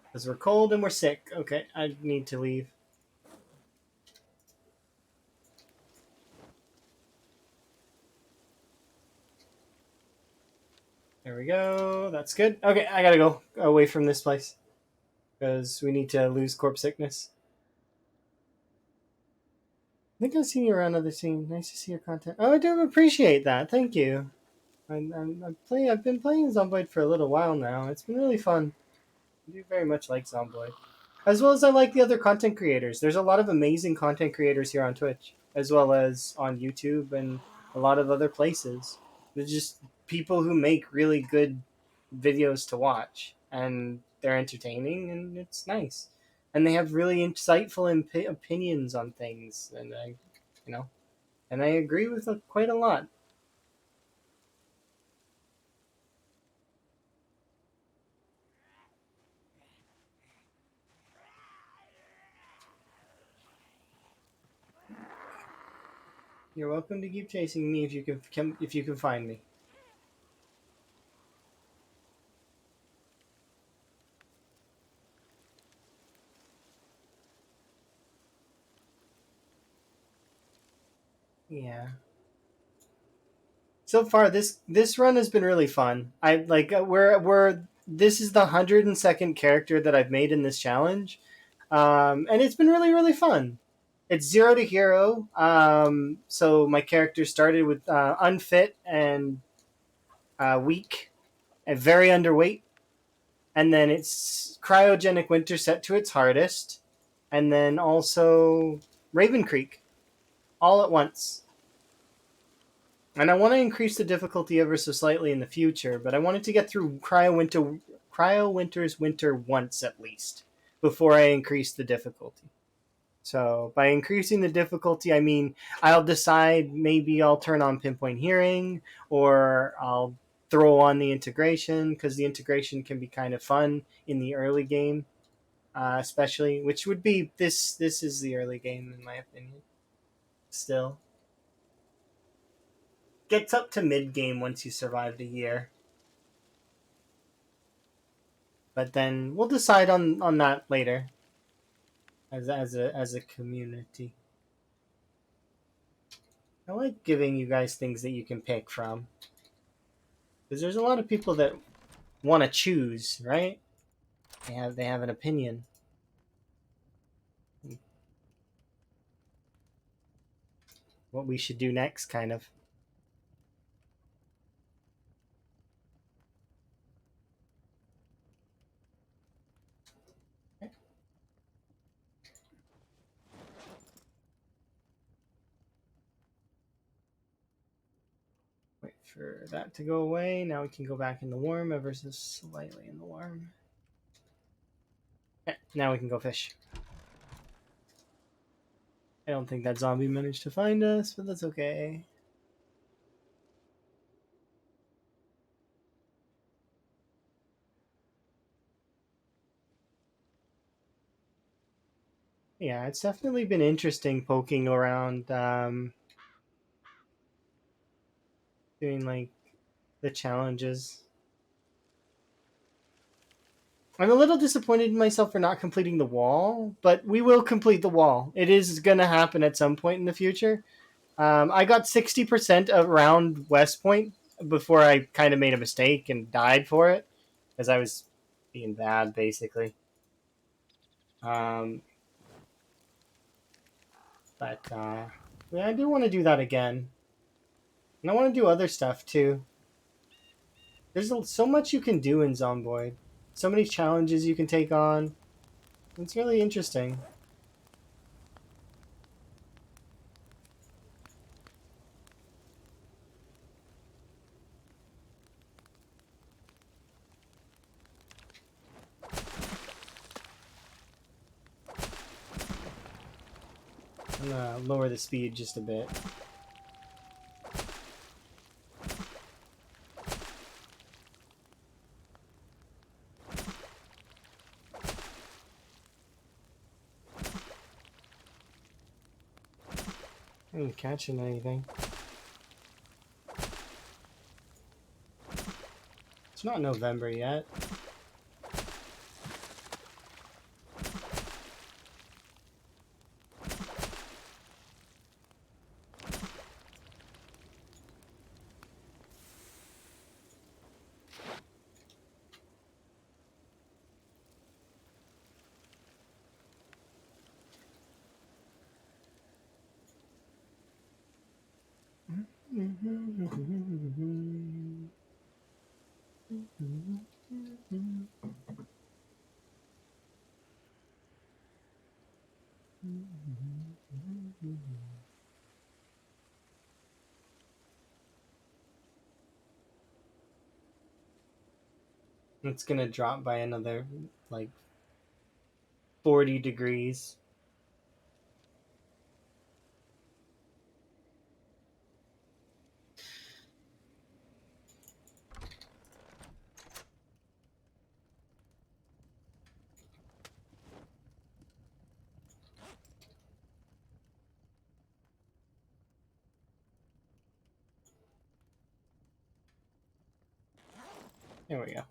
Because we're cold and we're sick. Okay, I need to leave. There we go. That's good. Okay, I gotta go away from this place. Because we need to lose corpse sickness. I think I've seen you around other scene. Nice to see your content. Oh, I do appreciate that. Thank you. I've been playing Zomboid for a little while now. It's been really fun. I do very much like Zomboid. As well as I like the other content creators. There's a lot of amazing content creators here on Twitch, as well as on YouTube and a lot of other places. There's just people who make really good videos to watch, and they're entertaining, and it's nice. And they have really insightful opinions on things, and you know, and I agree with quite a lot. You're welcome to keep chasing me if you can find me. Yeah. So far, this run has been really fun. I like we're this is the 102nd character that I've made in this challenge, and it's been really fun. It's 0 to hero. So my character started with unfit and weak and very underweight, and then it's cryogenic winter set to its hardest, and then also Ravencreek all at once. And I want to increase the difficulty ever so slightly in the future, but I wanted to get through Cryo Winter's winter once at least before I increase the difficulty. So by increasing the difficulty, I mean I'll decide maybe I'll turn on pinpoint hearing or I'll throw on the integration because the integration can be kind of fun in the early game, especially which would be this. This is the early game in my opinion. Still gets up to mid game once you survived a year, but then we'll decide on that later as a community. I like giving you guys things that you can pick from because there's a lot of people that want to choose, right? They have an opinion. What we should do next, kind of. Wait for that to go away. Now we can go back in the warm ever so slightly in the warm. Okay, now we can go fish. I don't think that zombie managed to find us, but that's okay. Yeah, it's definitely been interesting poking around, doing like the challenges. I'm a little disappointed in myself for not completing the wall, but we will complete the wall. It is going to happen at some point in the future. I got 60% around West Point before I kind of made a mistake and died for it because I was being bad, basically. Um, but yeah, I do want to do that again. And I want to do other stuff too. There's so much you can do in Zomboid. So many challenges you can take on. It's really interesting. I'm gonna lower the speed just a bit. I ain't catching anything. It's not November yet. It's gonna drop by another like 40 degrees. There we go.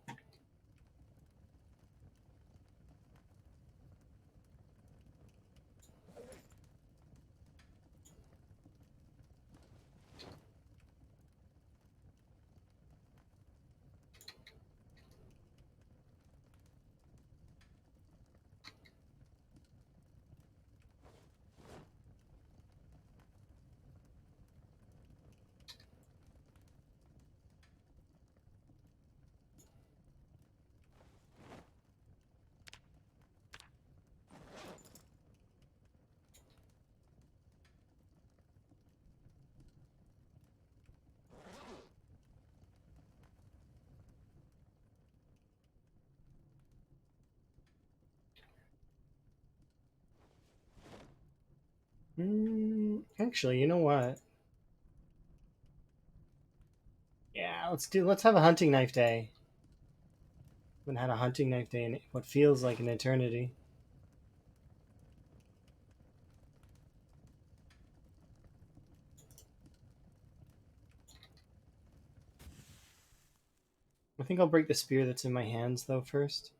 Actually, you know what? Yeah, let's have a hunting knife day. Haven't had a hunting knife day in what feels like an eternity. I think I'll break the spear that's in my hands though first.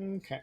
Okay.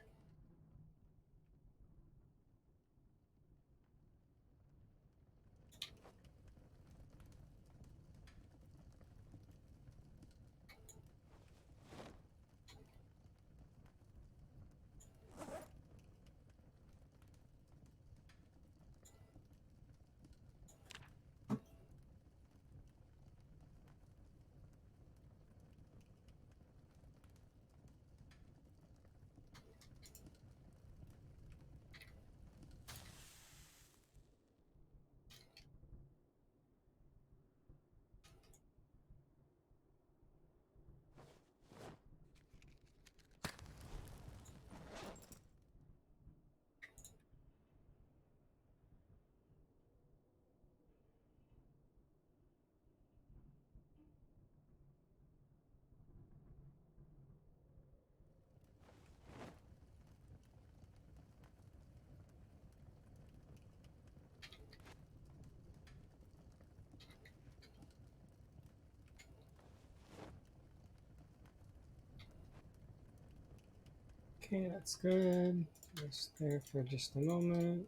Okay, that's good. Just there for just a moment.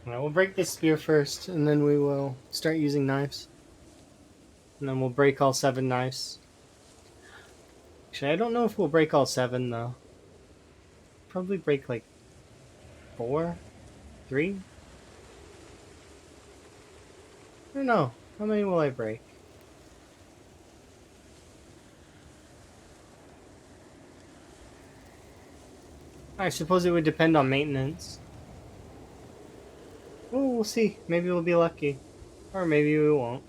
Alright, we'll break this spear first, and then we will start using knives. And then we'll break all 7 knives. Actually, I don't know if we'll break all 7, though. Probably break, like, 4? 3? I don't know. How many will I break? I suppose it would depend on maintenance. Oh, we'll see. Maybe we'll be lucky. Or maybe we won't.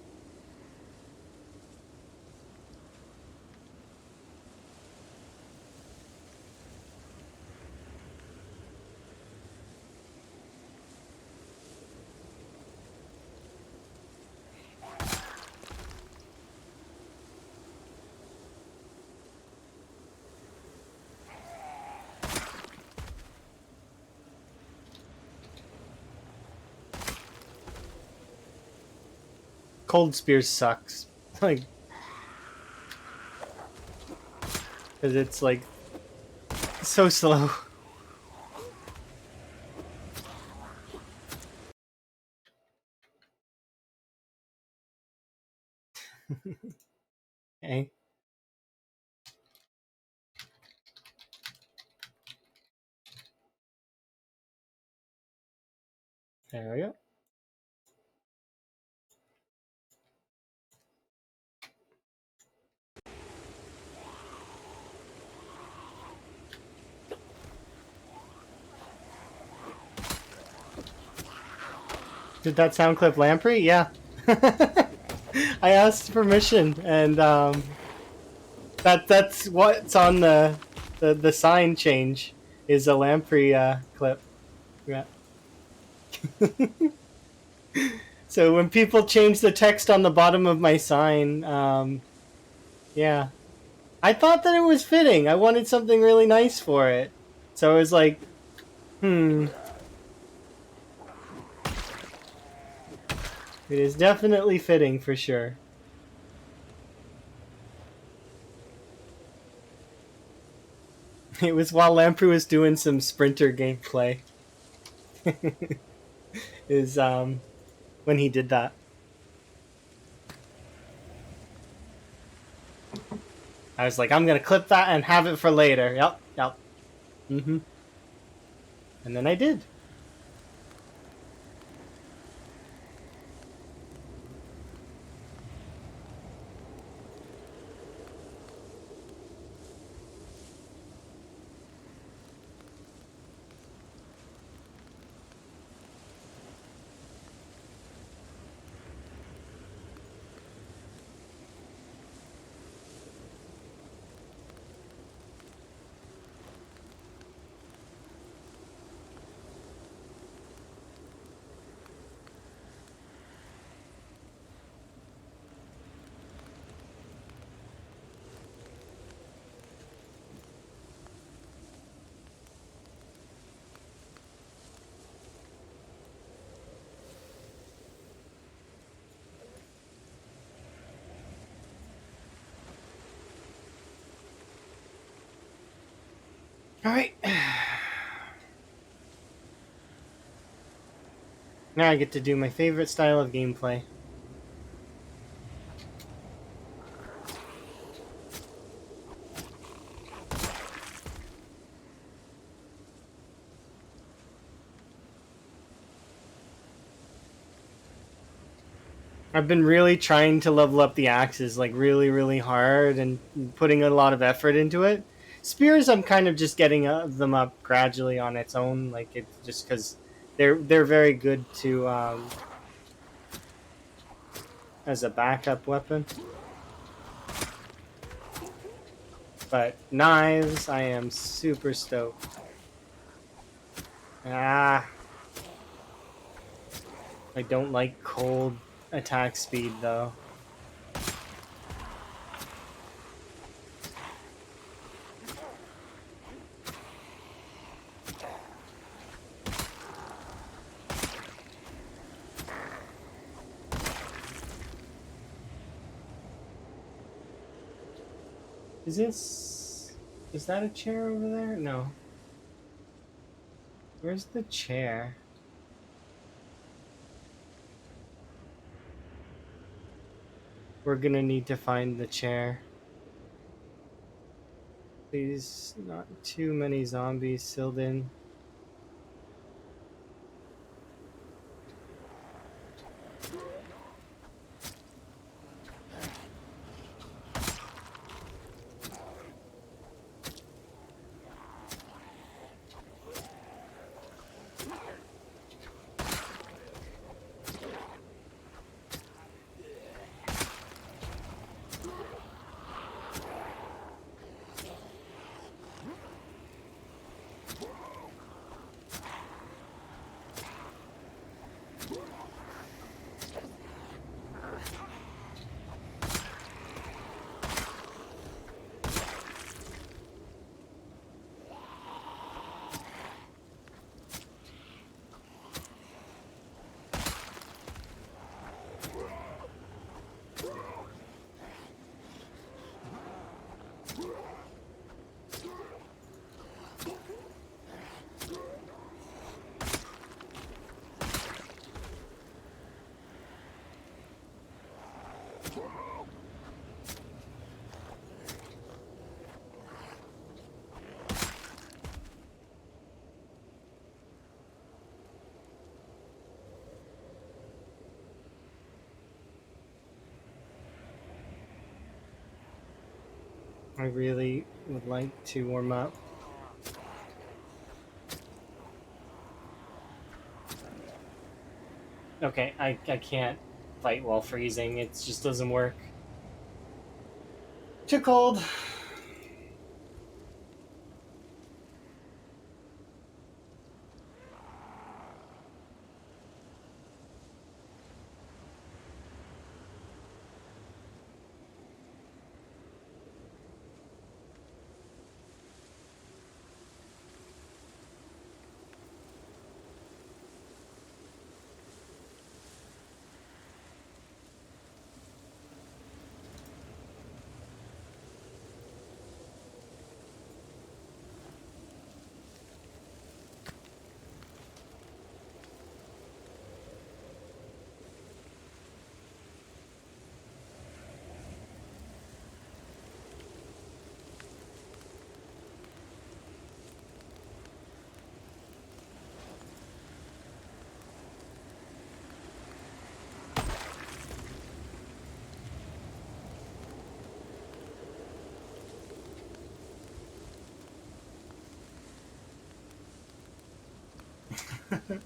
Cold spears sucks. Like, because it's like so slow. Okay. There we go. Did that sound clip lamprey? Yeah. I asked permission, and that's what's on the sign change is a lamprey clip. Yeah. So when people change the text on the bottom of my sign, yeah, I thought that it was fitting. I wanted something really nice for it, so I was like, It is definitely fitting for sure. It was while Lamprey was doing some Sprinter gameplay. Is when he did that. I was like, I'm gonna clip that and have it for later. Yep, yep. Mm-hmm. And then I did. All right. Now I get to do my favorite style of gameplay. I've been really trying to level up the axes, like really, really hard, and putting a lot of effort into it. Spears, I'm kind of just getting them up gradually on its own, like it's just because they're very good to as a backup weapon. But knives, I am super stoked. Ah, I don't like cold attack speed though. Is that a chair over there? No. Where's the chair? We're gonna need to find the chair. Please, not too many zombies sealed in. I really would like to warm up. Okay, I can't fight while freezing. It just doesn't work. Too cold. Okay.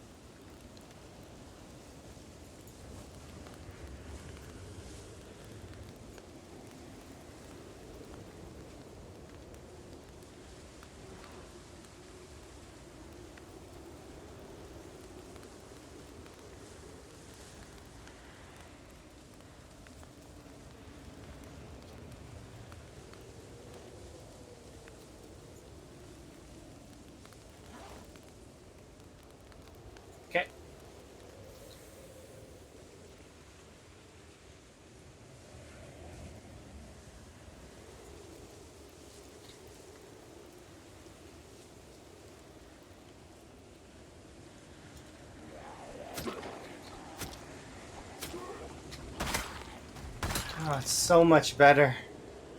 Oh, it's so much better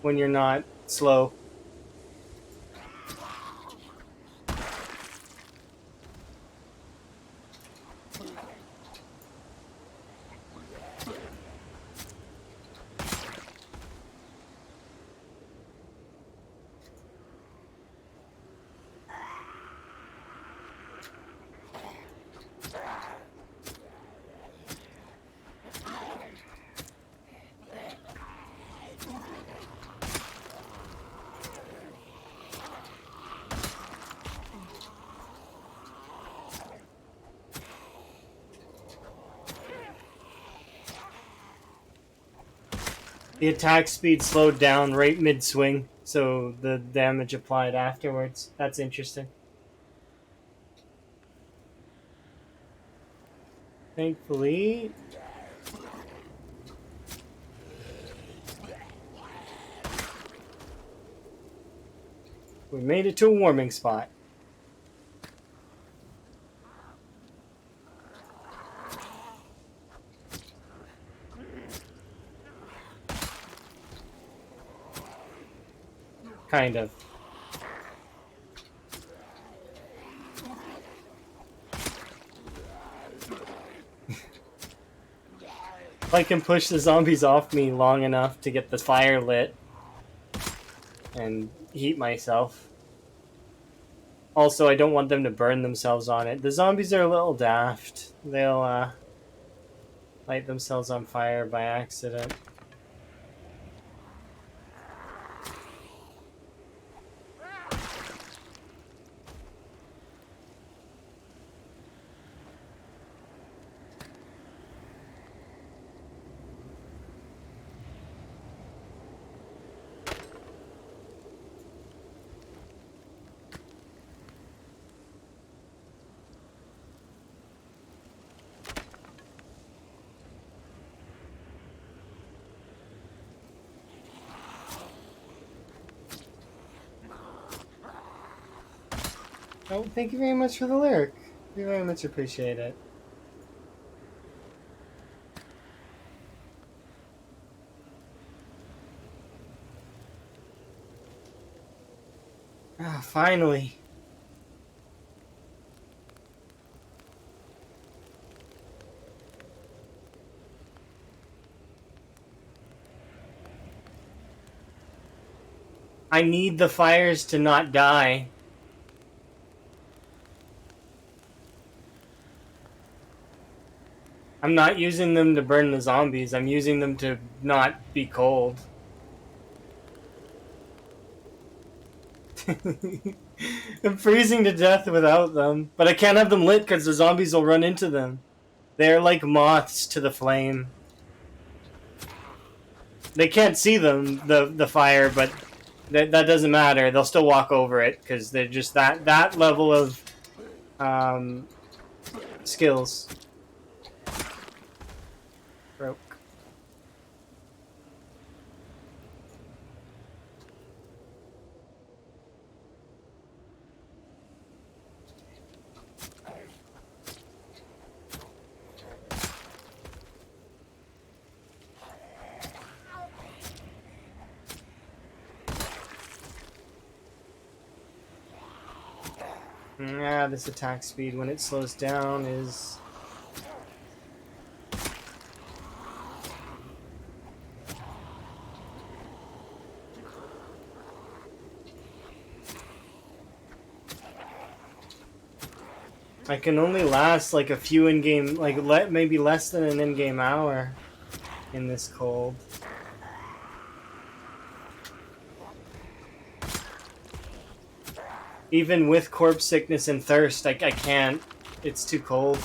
when you're not slow. The attack speed slowed down right mid-swing, so the damage applied afterwards. That's interesting. Thankfully... we made it to a warming spot. Kind of. If I can push the zombies off me long enough to get the fire lit and heat myself. Also, I don't want them to burn themselves on it. The zombies are a little daft. They'll light themselves on fire by accident. Oh, thank you very much for the lyric. We very much appreciate it. Ah, finally. I need the fires to not die. I'm not using them to burn the zombies. I'm using them to not be cold. I'm freezing to death without them. But I can't have them lit because the zombies will run into them. They're like moths to the flame. They can't see them, the fire, but that doesn't matter. They'll still walk over it because they're just that level of skills. Broke. Yeah, this attack speed when it slows down is... I can only last like a few in-game, like maybe less than an in-game hour in this cold. Even with corpse sickness and thirst, I can't. It's too cold.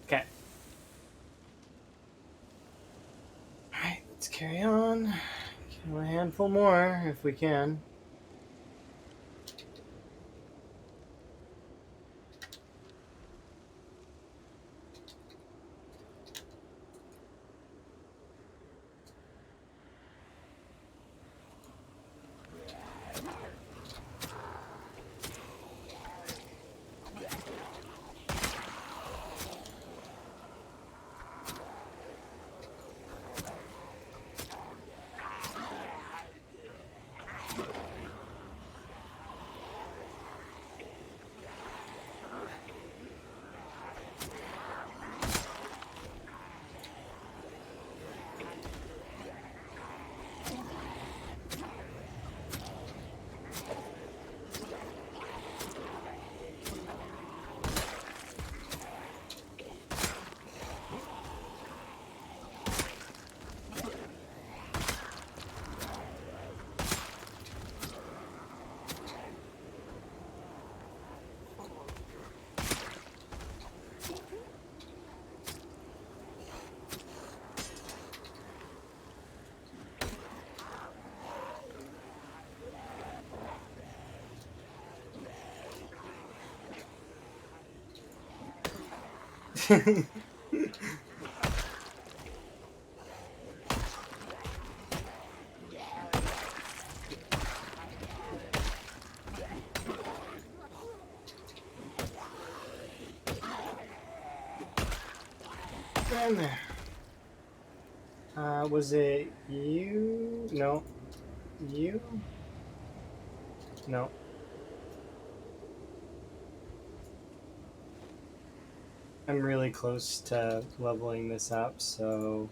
Okay. Alright, let's carry on. Kill a handful more if we can. And there. Was it you? No. You? No. I'm really close to leveling this up, so...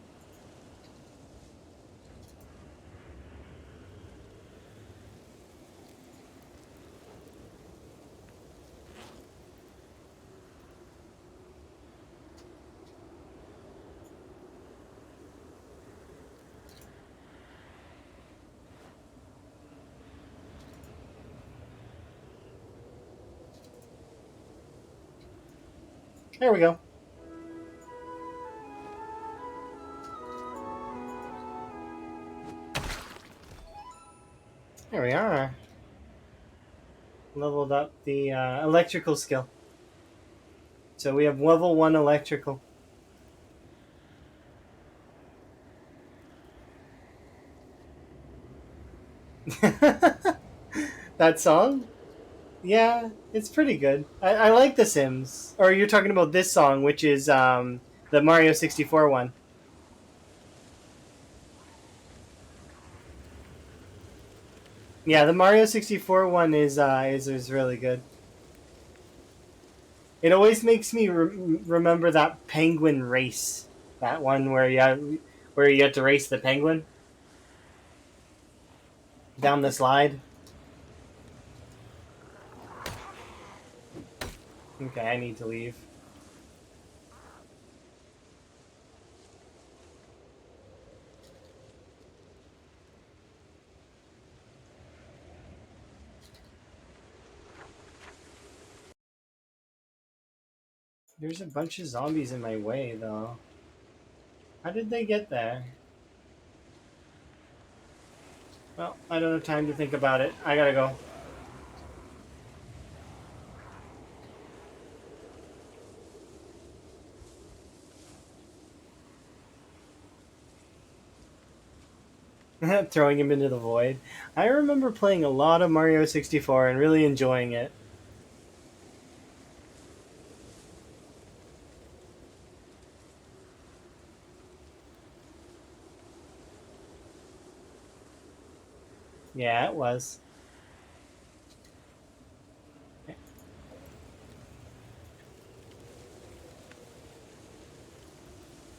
There we go. There we are. Leveled up the electrical skill. So we have level 1 electrical. That song? Yeah, it's pretty good. I like The Sims. Or you're talking about this song, which is the Mario 64 one. Yeah, the Mario 64 one is really good. It always makes me remember that penguin race. That one where you had to race the penguin down the slide. Okay, I need to leave. There's a bunch of zombies in my way, though. How did they get there? Well, I don't have time to think about it. I gotta go. Throwing him into the void. I remember playing a lot of Mario 64 and really enjoying it. Yeah, it was.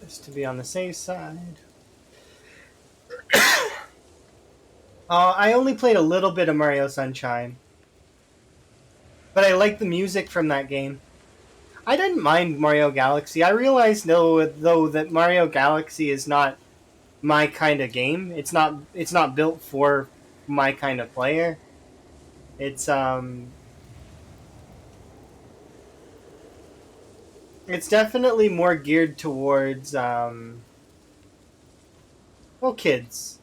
Just to be on the safe side. I only played a little bit of Mario Sunshine, but I like the music from that game. I didn't mind Mario Galaxy. I realized though that Mario Galaxy is not my kind of game. It's not built for my kind of player. It's it's definitely more geared towards well, kids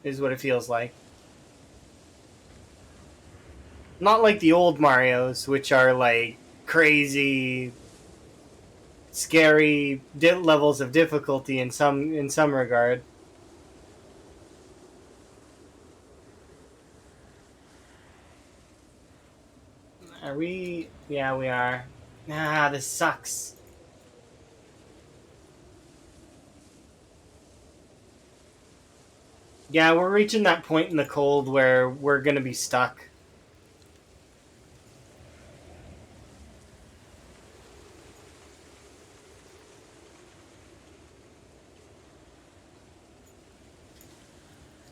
is what it feels like. Not like the old Marios, which are like crazy, scary levels of difficulty in some regard. Are we? Yeah, we are. Ah, this sucks. Yeah, we're reaching that point in the cold where we're gonna be stuck.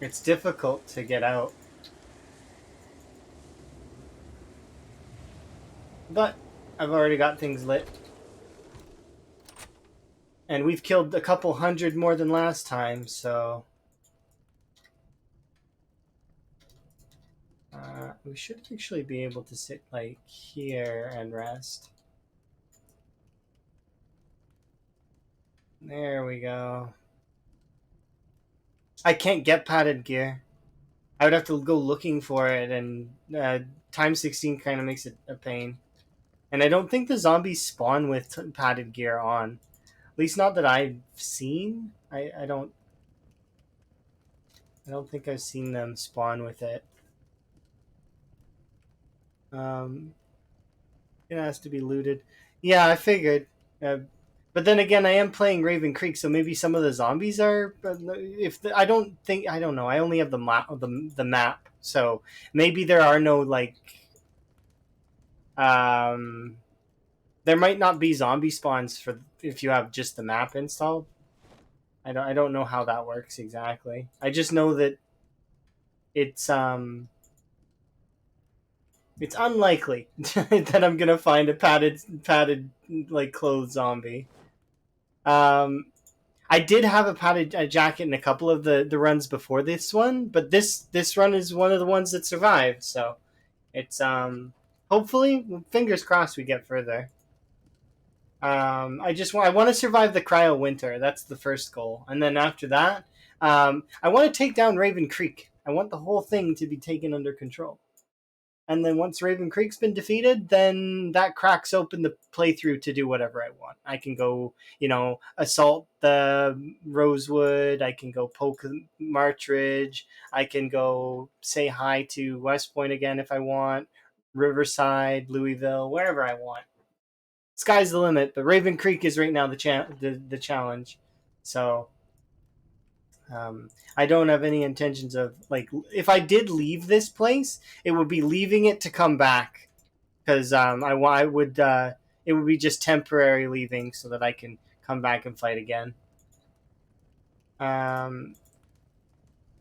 It's difficult to get out. But I've already got things lit. And we've killed a couple hundred more than last time, so we should actually be able to sit like here and rest. There we go. I can't get padded gear. I would have to go looking for it, and time 16 kind of makes it a pain. And I don't think the zombies spawn with padded gear on. At least not that I've seen. I don't think I've seen them spawn with it. Um, it has to be looted. Yeah, I figured. But then again, I am playing Ravencreek, so maybe some of the zombies are. If the, I don't know. I only have the map, so maybe there are no like. Um, there might not be zombie spawns for if you have just the map installed. I don't know how that works exactly. I just know that it's it's unlikely that I'm gonna find a padded like clothes zombie. Um, I did have a padded jacket in a couple of the runs before this one, but this run is one of the ones that survived. So it's hopefully, fingers crossed, we get further. I want to survive the cryo winter. That's the first goal, and then after that, I want to take down Raven Creek. I want the whole thing to be taken under control. And then once Raven Creek's been defeated, then that cracks open the playthrough to do whatever I want. I can go, assault the Rosewood. I can go poke Marchridge. I can go say hi to West Point again if I want. Riverside, Louisville, wherever I want. Sky's the limit, but Raven Creek is right now the challenge. So I don't have any intentions of like if I did leave this place, it would be leaving it to come back because I would it would be just temporary leaving so that I can come back and fight again. Um,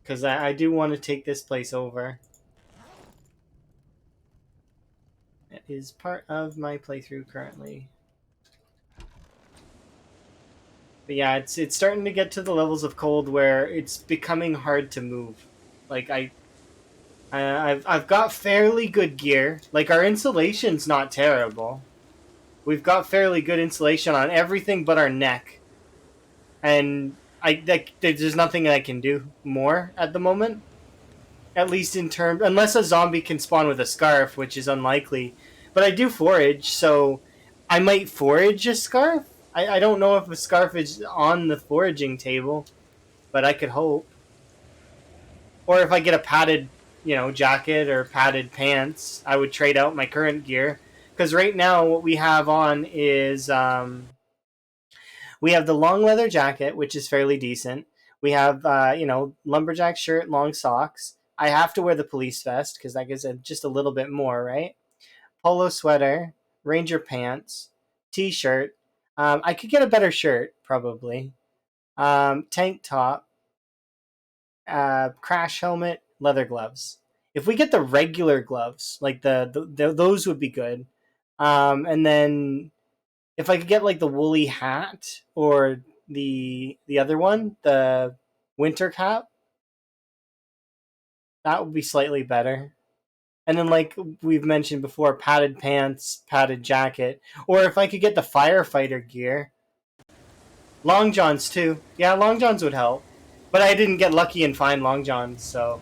because I do want to take this place over. It is part of my playthrough currently. But yeah, it's starting to get to the levels of cold where it's becoming hard to move. Like I've got fairly good gear. Like our insulation's not terrible. We've got fairly good insulation on everything but our neck, and there's nothing I can do more at the moment. At least in terms, unless a zombie can spawn with a scarf, which is unlikely. But I do forage, so I might forage a scarf. I don't know if a scarf is on the foraging table, but I could hope. Or if I get a padded, jacket or padded pants, I would trade out my current gear. Because right now, what we have on is we have the long leather jacket, which is fairly decent. We have, lumberjack shirt, long socks. I have to wear the police vest because that gives it just a little bit more, right? Polo sweater, ranger pants, t-shirt. I could get a better shirt probably. Tank top, crash helmet, leather gloves. If we get the regular gloves, like those would be good. And then if I could get like the woolly hat or the other one, the winter cap, that would be slightly better. And then, like we've mentioned before, padded pants, padded jacket, or if I could get the firefighter gear, long johns too. Yeah, long johns would help, but I didn't get lucky and find long johns, so.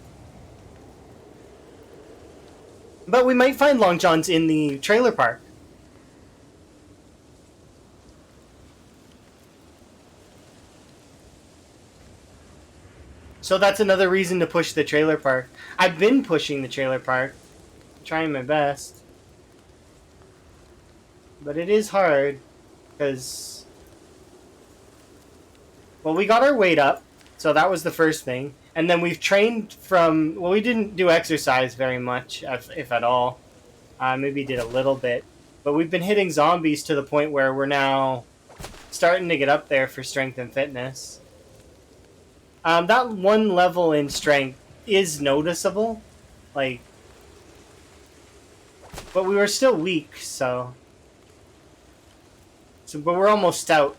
But we might find long johns in the trailer park. So that's another reason to push the trailer park. I've been pushing the trailer park, trying my best. But it is hard, because... Well, we got our weight up, so that was the first thing. And then we've trained from... Well, we didn't do exercise very much, if at all. Maybe did a little bit. But we've been hitting zombies to the point where we're now starting to get up there for strength and fitness. That one level in strength is noticeable. Like... But we were still weak, so... But we're almost stout.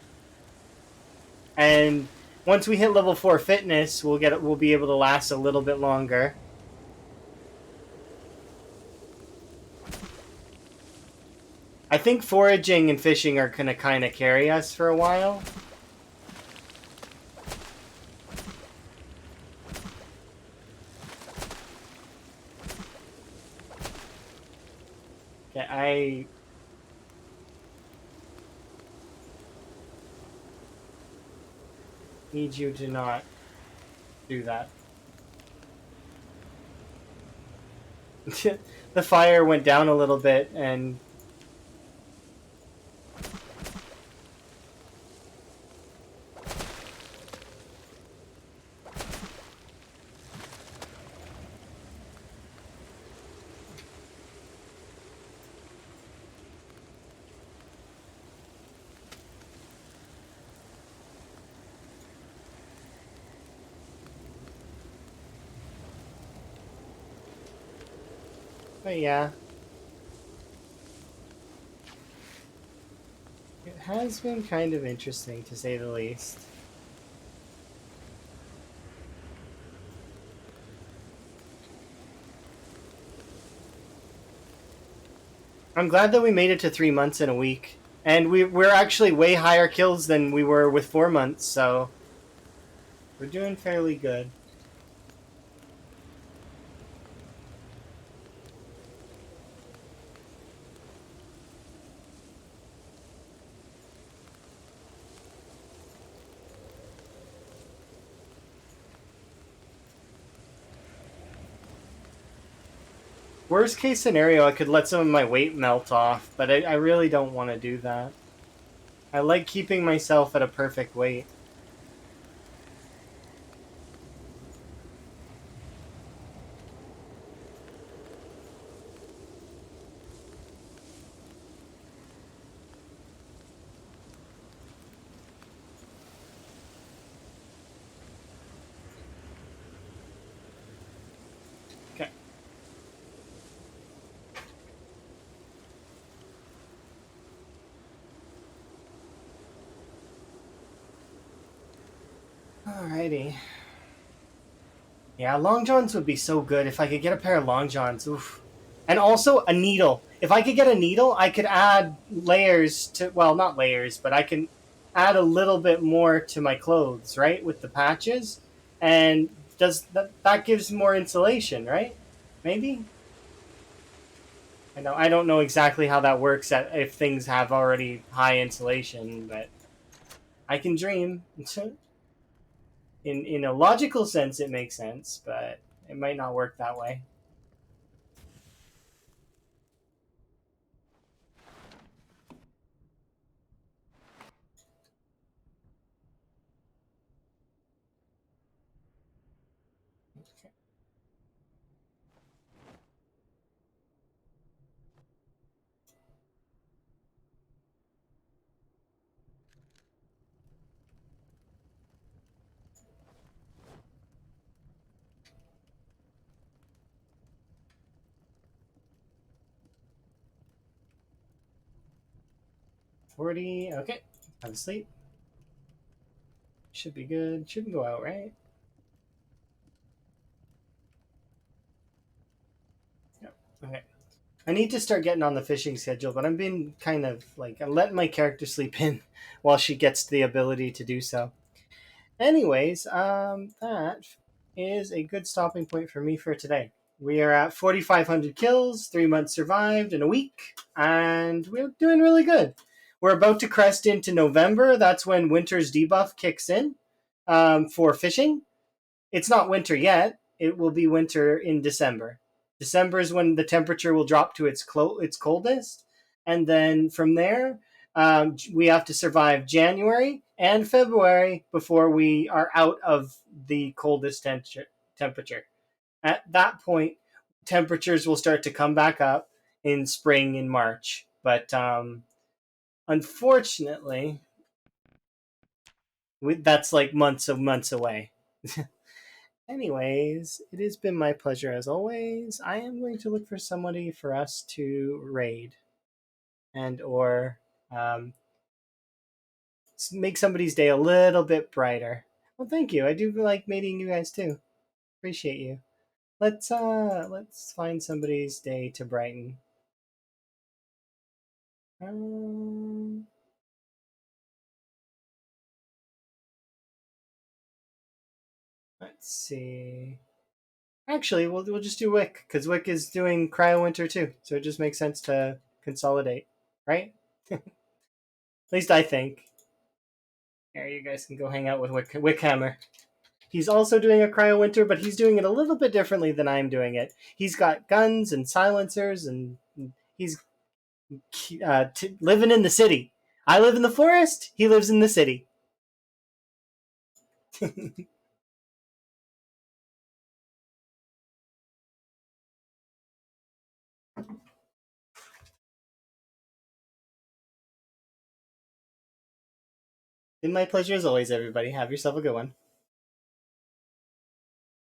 And once we hit level 4 fitness, we'll be able to last a little bit longer. I think foraging and fishing are gonna kind of carry us for a while. Okay, I need you to not do that. The fire went down a little bit, and but yeah. It has been kind of interesting, to say the least. I'm glad that we made it to 3 months in a week. And we're actually way higher kills than we were with 4 months, so we're doing fairly good. Worst case scenario, I could let some of my weight melt off, but I really don't want to do that. I like keeping myself at a perfect weight. Okay. Alrighty. Yeah, long johns would be so good if I could get a pair of long johns. Oof. And also a needle. If I could get a needle, I could add layers to... Well, not layers, but I can add a little bit more to my clothes, right? With the patches. And that gives more insulation, right? Maybe? I don't know exactly how that works if things have already high insulation, but I can dream. In a logical sense, it makes sense, but It might not work that way. Okay. 40. Okay. Have a sleep. Should be good. Shouldn't go out, right? Yep. Okay. I need to start getting on the fishing schedule, but I'm being kind of like I'm letting my character sleep in while she gets the ability to do so. Anyways, that is a good stopping point for me for today. We are at 4,500 kills, 3 months survived in a week, and we're doing really good. We're about to crest into November. That's when winter's debuff kicks in for fishing. It's not winter yet. It will be winter in December. December is when the temperature will drop to its coldest, and then from there, we have to survive January and February before we are out of the coldest temperature. At that point, temperatures will start to come back up in spring in March, but unfortunately, that's like months away. Anyways, it has been my pleasure as always. I am going to look for somebody for us to raid and or um, make somebody's day a little bit brighter. Well, thank you. I do like meeting you guys too. Appreciate you. Let's find somebody's day to brighten. Um, let's see. Actually, we'll just do Wick because Wick is doing Cryo Winter too, so it just makes sense to consolidate, right? At least I think. Here, you guys can go hang out with Wickhammer. He's also doing a Cryo Winter, but he's doing it a little bit differently than I'm doing it. He's got guns and silencers, and he's living in the city. I live in the forest. He lives in the city. Been my pleasure as always, everybody. Have yourself a good one.